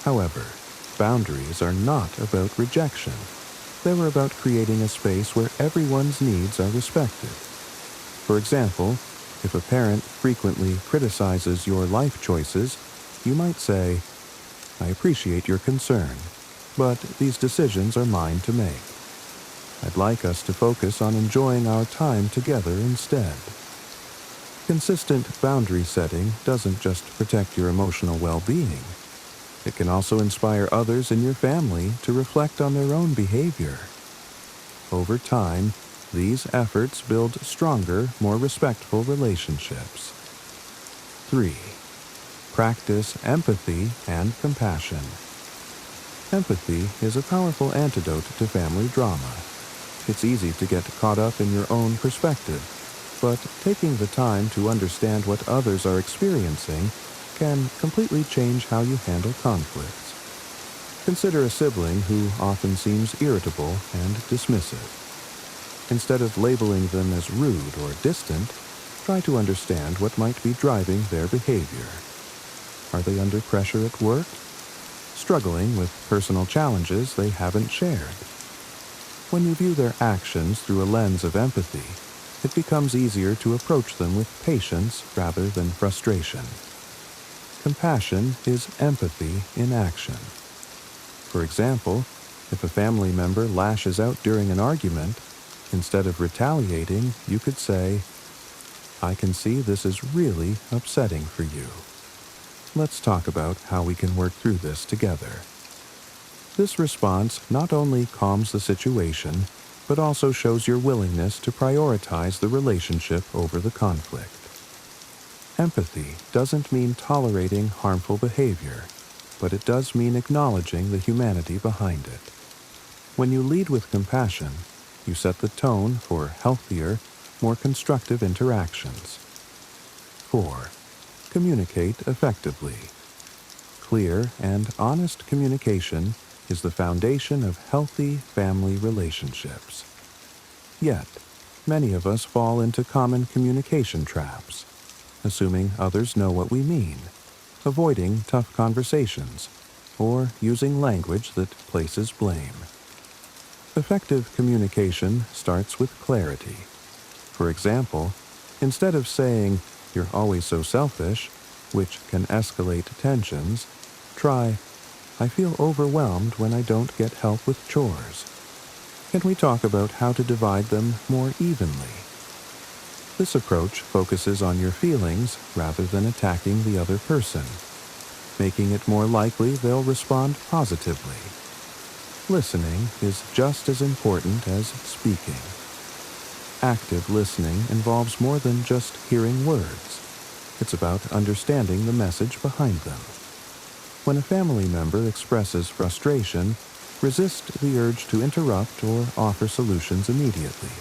However, boundaries are not about rejection. They're about creating a space where everyone's needs are respected. For example, if a parent frequently criticizes your life choices, you might say, I appreciate your concern, but these decisions are mine to make. I'd like us to focus on enjoying our time together instead. Consistent boundary setting doesn't just protect your emotional well-being. It can also inspire others in your family to reflect on their own behavior. Over time, these efforts build stronger, more respectful relationships. 3. Practice empathy and compassion. Empathy is a powerful antidote to family drama. It's easy to get caught up in your own perspective, but taking the time to understand what others are experiencing can completely change how you handle conflicts. Consider a sibling who often seems irritable and dismissive. Instead of labeling them as rude or distant, try to understand what might be driving their behavior. Are they under pressure at work? Struggling with personal challenges they haven't shared? When you view their actions through a lens of empathy, it becomes easier to approach them with patience rather than frustration. Compassion is empathy in action. For example, if a family member lashes out during an argument, instead of retaliating, you could say, I can see this is really upsetting for you. Let's talk about how we can work through this together. This response not only calms the situation, but also shows your willingness to prioritize the relationship over the conflict. Empathy doesn't mean tolerating harmful behavior, but it does mean acknowledging the humanity behind it. When you lead with compassion, you set the tone for healthier, more constructive interactions. 4. Communicate effectively. Clear and honest communication is the foundation of healthy family relationships. Yet, many of us fall into common communication traps, assuming others know what we mean, avoiding tough conversations, or using language that places blame. Effective communication starts with clarity. For example, instead of saying, "You're always so selfish," which can escalate tensions, try, "I feel overwhelmed when I don't get help with chores. Can we talk about how to divide them more evenly?" This approach focuses on your feelings rather than attacking the other person, making it more likely they'll respond positively. Listening is just as important as speaking. Active listening involves more than just hearing words. It's about understanding the message behind them. When a family member expresses frustration, resist the urge to interrupt or offer solutions immediately.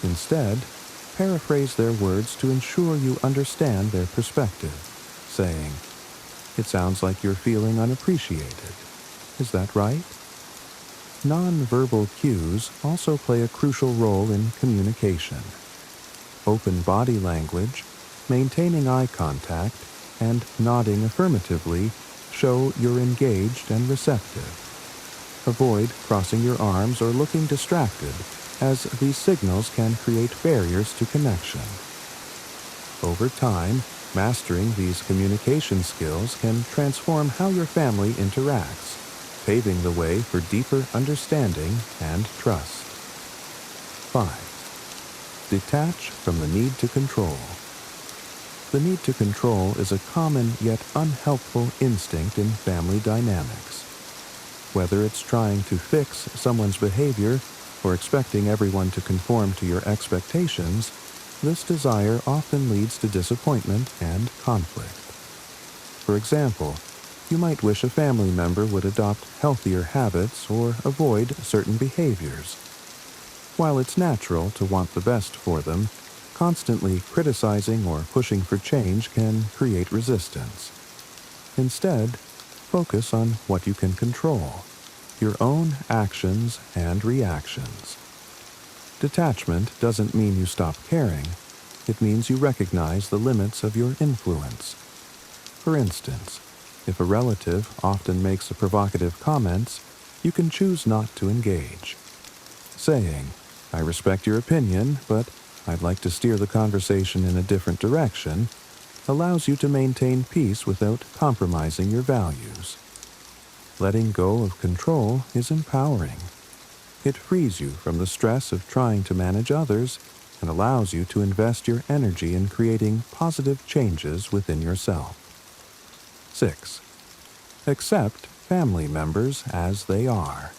Instead, paraphrase their words to ensure you understand their perspective, saying, "It sounds like you're feeling unappreciated. Is that right?" Non-verbal cues also play a crucial role in communication. Open body language, maintaining eye contact, and nodding affirmatively show you're engaged and receptive. Avoid crossing your arms or looking distracted, as these signals can create barriers to connection. Over time, mastering these communication skills can transform how your family interacts, paving the way for deeper understanding and trust. 5. Detach from the need to control. The need to control is a common yet unhelpful instinct in family dynamics. Whether it's trying to fix someone's behavior or expecting everyone to conform to your expectations, this desire often leads to disappointment and conflict. For example, you might wish a family member would adopt healthier habits or avoid certain behaviors. While it's natural to want the best for them, constantly criticizing or pushing for change can create resistance. Instead, focus on what you can control, your own actions and reactions. Detachment doesn't mean you stop caring. It means you recognize the limits of your influence. For instance, if a relative often makes provocative comments, you can choose not to engage. Saying, "I respect your opinion, but I'd like to steer the conversation in a different direction," allows you to maintain peace without compromising your values. Letting go of control is empowering. It frees you from the stress of trying to manage others and allows you to invest your energy in creating positive changes within yourself. 6. Accept family members as they are.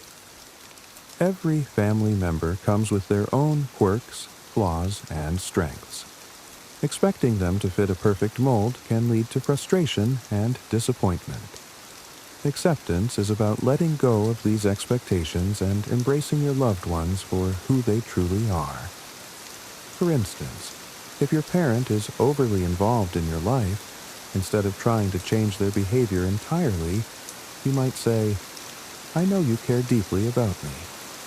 Every family member comes with their own quirks, flaws, and strengths. Expecting them to fit a perfect mold can lead to frustration and disappointment. Acceptance is about letting go of these expectations and embracing your loved ones for who they truly are. For instance, if your parent is overly involved in your life, instead of trying to change their behavior entirely, you might say, "I know you care deeply about me,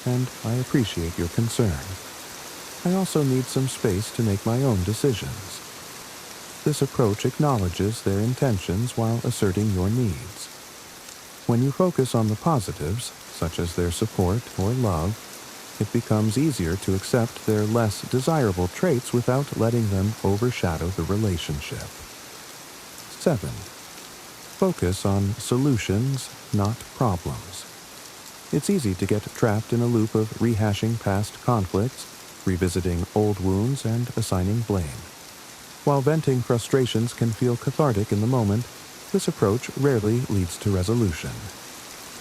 and I appreciate your concern. I also need some space to make my own decisions." This approach acknowledges their intentions while asserting your needs. When you focus on the positives, such as their support or love, it becomes easier to accept their less desirable traits without letting them overshadow the relationship. 7. Focus on solutions, not problems. It's easy to get trapped in a loop of rehashing past conflicts, revisiting old wounds, and assigning blame. While venting frustrations can feel cathartic in the moment, this approach rarely leads to resolution.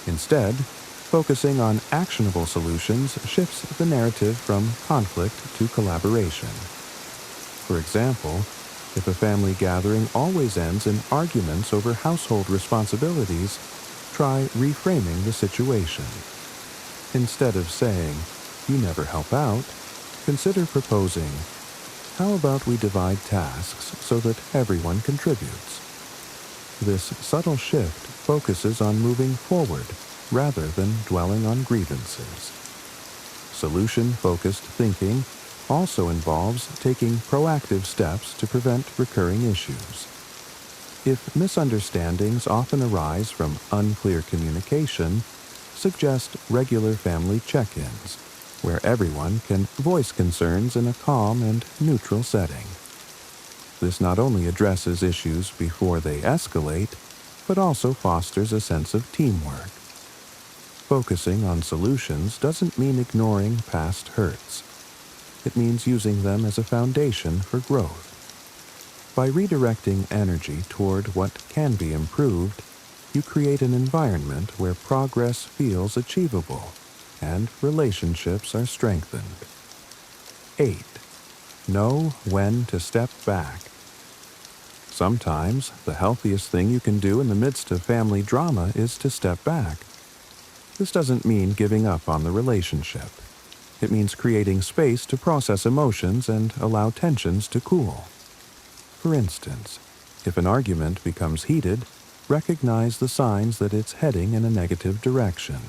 Instead, focusing on actionable solutions shifts the narrative from conflict to collaboration. For example, if a family gathering always ends in arguments over household responsibilities, try reframing the situation. Instead of saying, "You never help out," consider proposing, "How about we divide tasks so that everyone contributes?" This subtle shift focuses on moving forward rather than dwelling on grievances. Solution-focused thinking also involves taking proactive steps to prevent recurring issues. If misunderstandings often arise from unclear communication, suggest regular family check-ins, where everyone can voice concerns in a calm and neutral setting. This not only addresses issues before they escalate, but also fosters a sense of teamwork. Focusing on solutions doesn't mean ignoring past hurts. It means using them as a foundation for growth. By redirecting energy toward what can be improved, you create an environment where progress feels achievable and relationships are strengthened. 8. Know when to step back. Sometimes the healthiest thing you can do in the midst of family drama is to step back. This doesn't mean giving up on the relationship. It means creating space to process emotions and allow tensions to cool. For instance, if an argument becomes heated, recognize the signs that it's heading in a negative direction.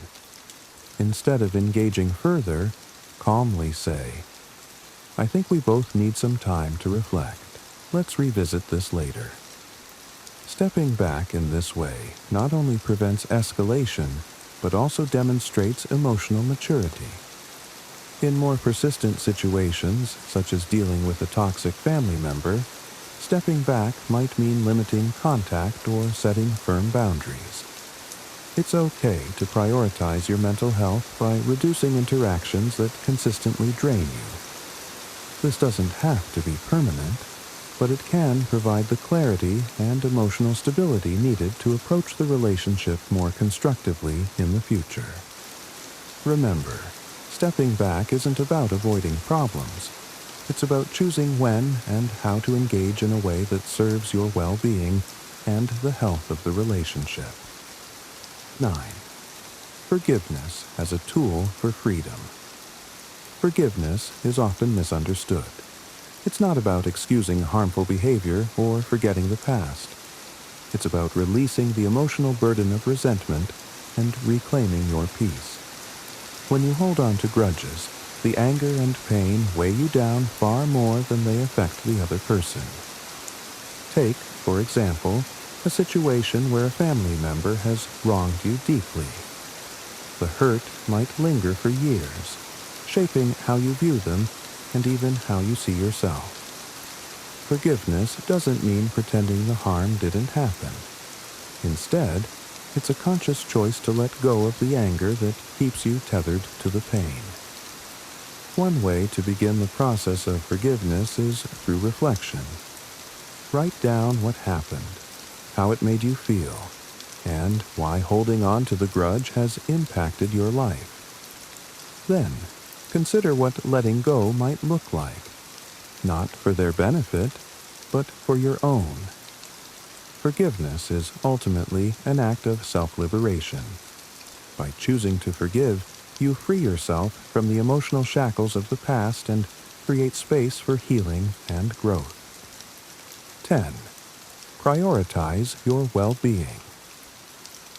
Instead of engaging further, calmly say, "I think we both need some time to reflect. Let's revisit this later." Stepping back in this way not only prevents escalation, but also demonstrates emotional maturity. In more persistent situations, such as dealing with a toxic family member, Stepping back might mean limiting contact or setting firm boundaries. It's okay to prioritize your mental health by reducing interactions that consistently drain you. This doesn't have to be permanent, but it can provide the clarity and emotional stability needed to approach the relationship more constructively in the future. Remember, stepping back isn't about avoiding problems. It's about choosing when and how to engage in a way that serves your well-being and the health of the relationship. 9. Forgiveness as a tool for freedom. Forgiveness is often misunderstood. It's not about excusing harmful behavior or forgetting the past. It's about releasing the emotional burden of resentment and reclaiming your peace. When you hold on to grudges, the anger and pain weigh you down far more than they affect the other person. Take, for example, a situation where a family member has wronged you deeply. The hurt might linger for years, shaping how you view them and even how you see yourself. Forgiveness doesn't mean pretending the harm didn't happen. Instead, it's a conscious choice to let go of the anger that keeps you tethered to the pain. One way to begin the process of forgiveness is through reflection. Write down what happened, how it made you feel, and why holding on to the grudge has impacted your life. Then, consider what letting go might look like, not for their benefit, but for your own. Forgiveness is ultimately an act of self-liberation. By choosing to forgive, you free yourself from the emotional shackles of the past and create space for healing and growth. 10. Prioritize your well-being.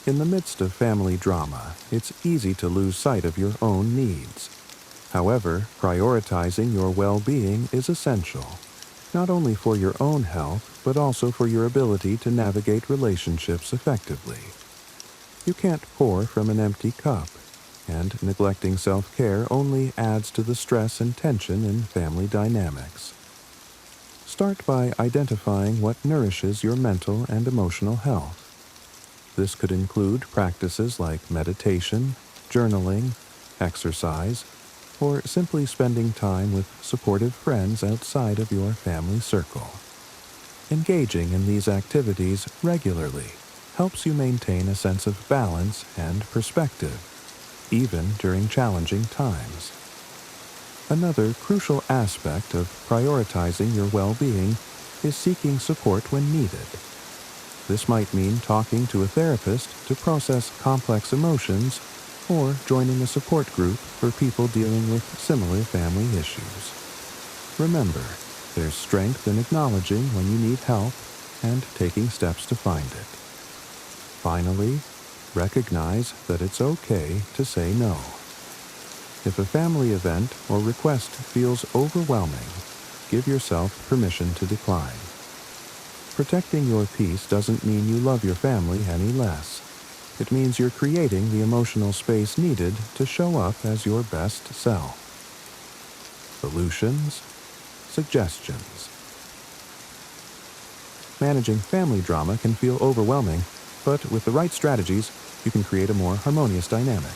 In the midst of family drama, it's easy to lose sight of your own needs. However, prioritizing your well-being is essential, not only for your own health, but also for your ability to navigate relationships effectively. You can't pour from an empty cup, and neglecting self-care only adds to the stress and tension in family dynamics. Start by identifying what nourishes your mental and emotional health. This could include practices like meditation, journaling, exercise, or simply spending time with supportive friends outside of your family circle. Engaging in these activities regularly helps you maintain a sense of balance and perspective, even during challenging times. Another crucial aspect of prioritizing your well-being is seeking support when needed. This might mean talking to a therapist to process complex emotions or joining a support group for people dealing with similar family issues. Remember, there's strength in acknowledging when you need help and taking steps to find it. Finally, recognize that it's okay to say no. If a family event or request feels overwhelming, give yourself permission to decline. Protecting your peace doesn't mean you love your family any less. It means you're creating the emotional space needed to show up as your best self. Solutions, suggestions. Managing family drama can feel overwhelming, but with the right strategies, you can create a more harmonious dynamic.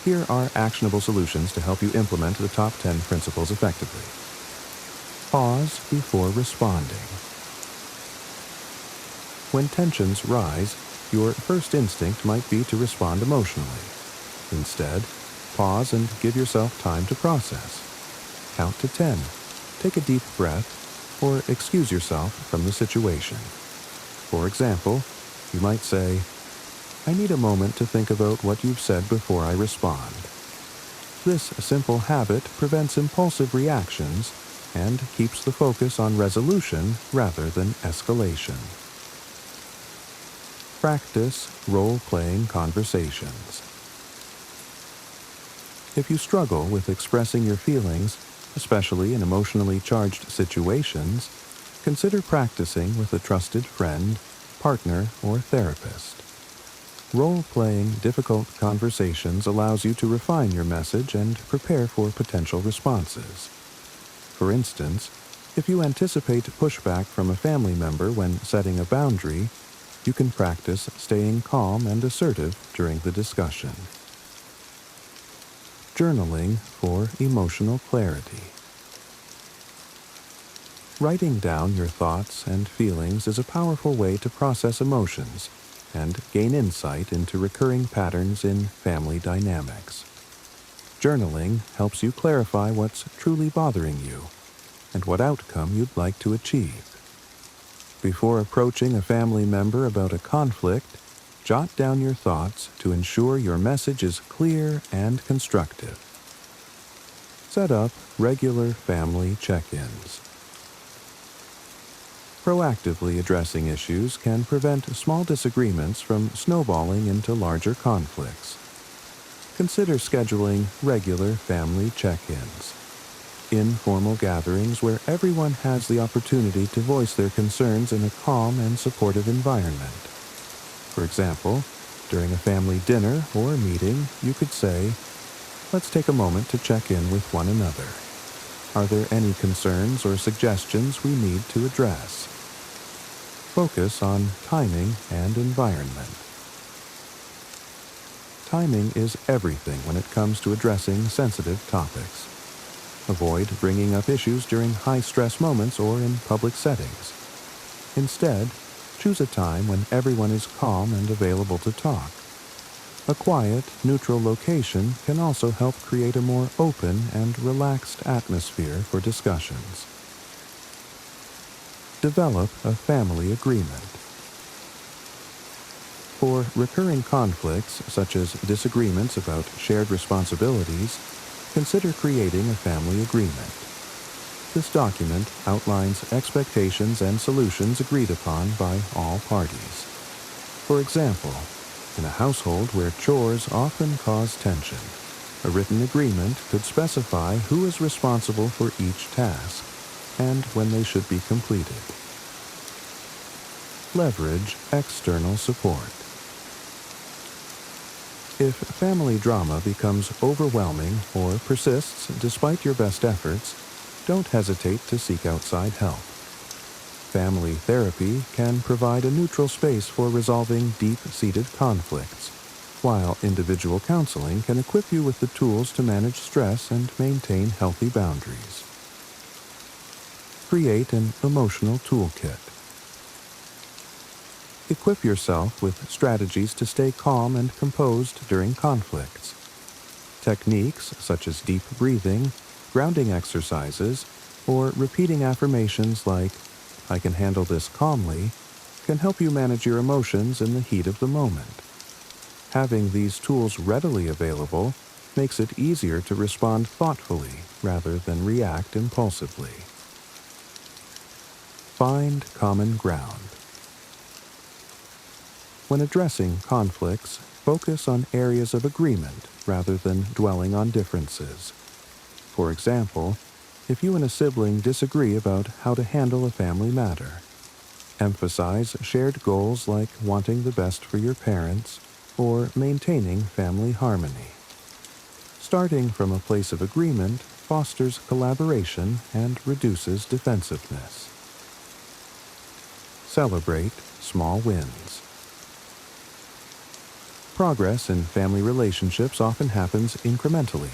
Here are actionable solutions to help you implement the top 10 principles effectively. Pause before responding. When tensions rise, your first instinct might be to respond emotionally. Instead, pause and give yourself time to process. Count to 10, take a deep breath, or excuse yourself from the situation. For example, you might say, "I need a moment to think about what you've said before I respond." This simple habit prevents impulsive reactions and keeps the focus on resolution rather than escalation. Practice role-playing conversations. If you struggle with expressing your feelings, especially in emotionally charged situations, consider practicing with a trusted friend, partner, or therapist. Role-playing difficult conversations allows you to refine your message and prepare for potential responses. For instance, If you anticipate pushback from a family member when setting a boundary, you can practice staying calm and assertive during the discussion. Journaling for emotional clarity. Writing down your thoughts and feelings is a powerful way to process emotions and gain insight into recurring patterns in family dynamics. Journaling helps you clarify what's truly bothering you and what outcome you'd like to achieve. Before approaching a family member about a conflict, jot down your thoughts to ensure your message is clear and constructive. Set up regular family check-ins. Proactively addressing issues can prevent small disagreements from snowballing into larger conflicts. Consider scheduling regular family check-ins. Informal gatherings where everyone has the opportunity to voice their concerns in a calm and supportive environment. For example, during a family dinner or meeting, you could say, "Let's take a moment to check in with one another. Are there any concerns or suggestions we need to address?" Focus on timing and environment. Timing is everything when it comes to addressing sensitive topics. Avoid bringing up issues during high-stress moments or in public settings. Instead, choose a time when everyone is calm and available to talk. A quiet, neutral location can also help create a more open and relaxed atmosphere for discussions. Develop a family agreement. For recurring conflicts, such as disagreements about shared responsibilities, consider creating a family agreement. This document outlines expectations and solutions agreed upon by all parties. For example, in a household where chores often cause tension, a written agreement could specify who is responsible for each task and when they should be completed. Leverage external support. If family drama becomes overwhelming or persists despite your best efforts, don't hesitate to seek outside help. Family therapy can provide a neutral space for resolving deep-seated conflicts, while individual counseling can equip you with the tools to manage stress and maintain healthy boundaries. Create an emotional toolkit. Equip yourself with strategies to stay calm and composed during conflicts. Techniques such as deep breathing, grounding exercises, or repeating affirmations like, "I can handle this calmly," can help you manage your emotions in the heat of the moment. Having these tools readily available makes it easier to respond thoughtfully rather than react impulsively. Find common ground. When addressing conflicts, focus on areas of agreement rather than dwelling on differences. For example, if you and a sibling disagree about how to handle a family matter, emphasize shared goals like wanting the best for your parents or maintaining family harmony. Starting from a place of agreement fosters collaboration and reduces defensiveness. Celebrate small wins. Progress in family relationships often happens incrementally.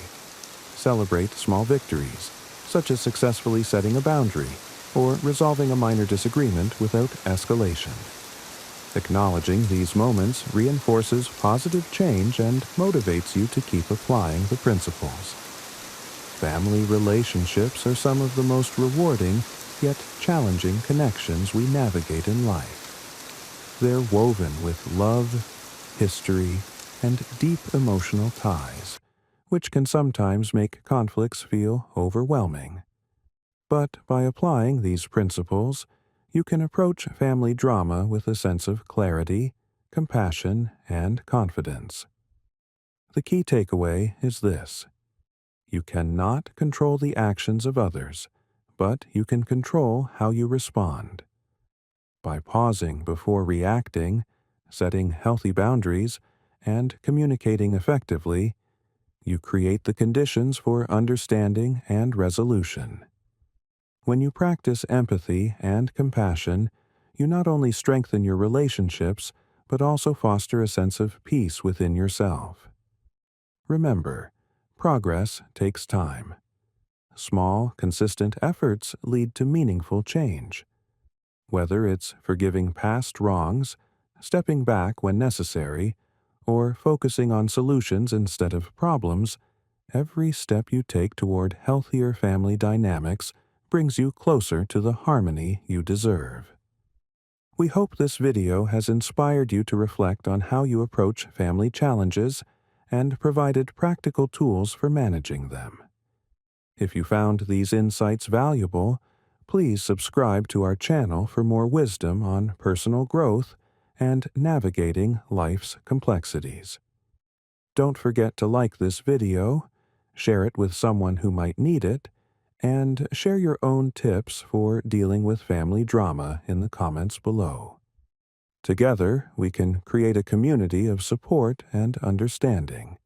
Celebrate small victories, such as successfully setting a boundary or resolving a minor disagreement without escalation. Acknowledging these moments reinforces positive change and motivates you to keep applying the principles. Family relationships are some of the most rewarding yet challenging connections we navigate in life. They're woven with love, history, and deep emotional ties, which can sometimes make conflicts feel overwhelming. But by applying these principles, you can approach family drama with a sense of clarity, compassion, and confidence. The key takeaway is this: you cannot control the actions of others, but you can control how you respond. By pausing before reacting, setting healthy boundaries, and communicating effectively, you create the conditions for understanding and resolution. When you practice empathy and compassion, you not only strengthen your relationships, but also foster a sense of peace within yourself. Remember, progress takes time. Small, consistent efforts lead to meaningful change. Whether it's forgiving past wrongs, stepping back when necessary, or focusing on solutions instead of problems, every step you take toward healthier family dynamics brings you closer to the harmony you deserve. We hope this video has inspired you to reflect on how you approach family challenges and provided practical tools for managing them. If you found these insights valuable, please subscribe to our channel for more wisdom on personal growth and navigating life's complexities. Don't forget to like this video, share it with someone who might need it, and share your own tips for dealing with family drama in the comments below. Together, we can create a community of support and understanding.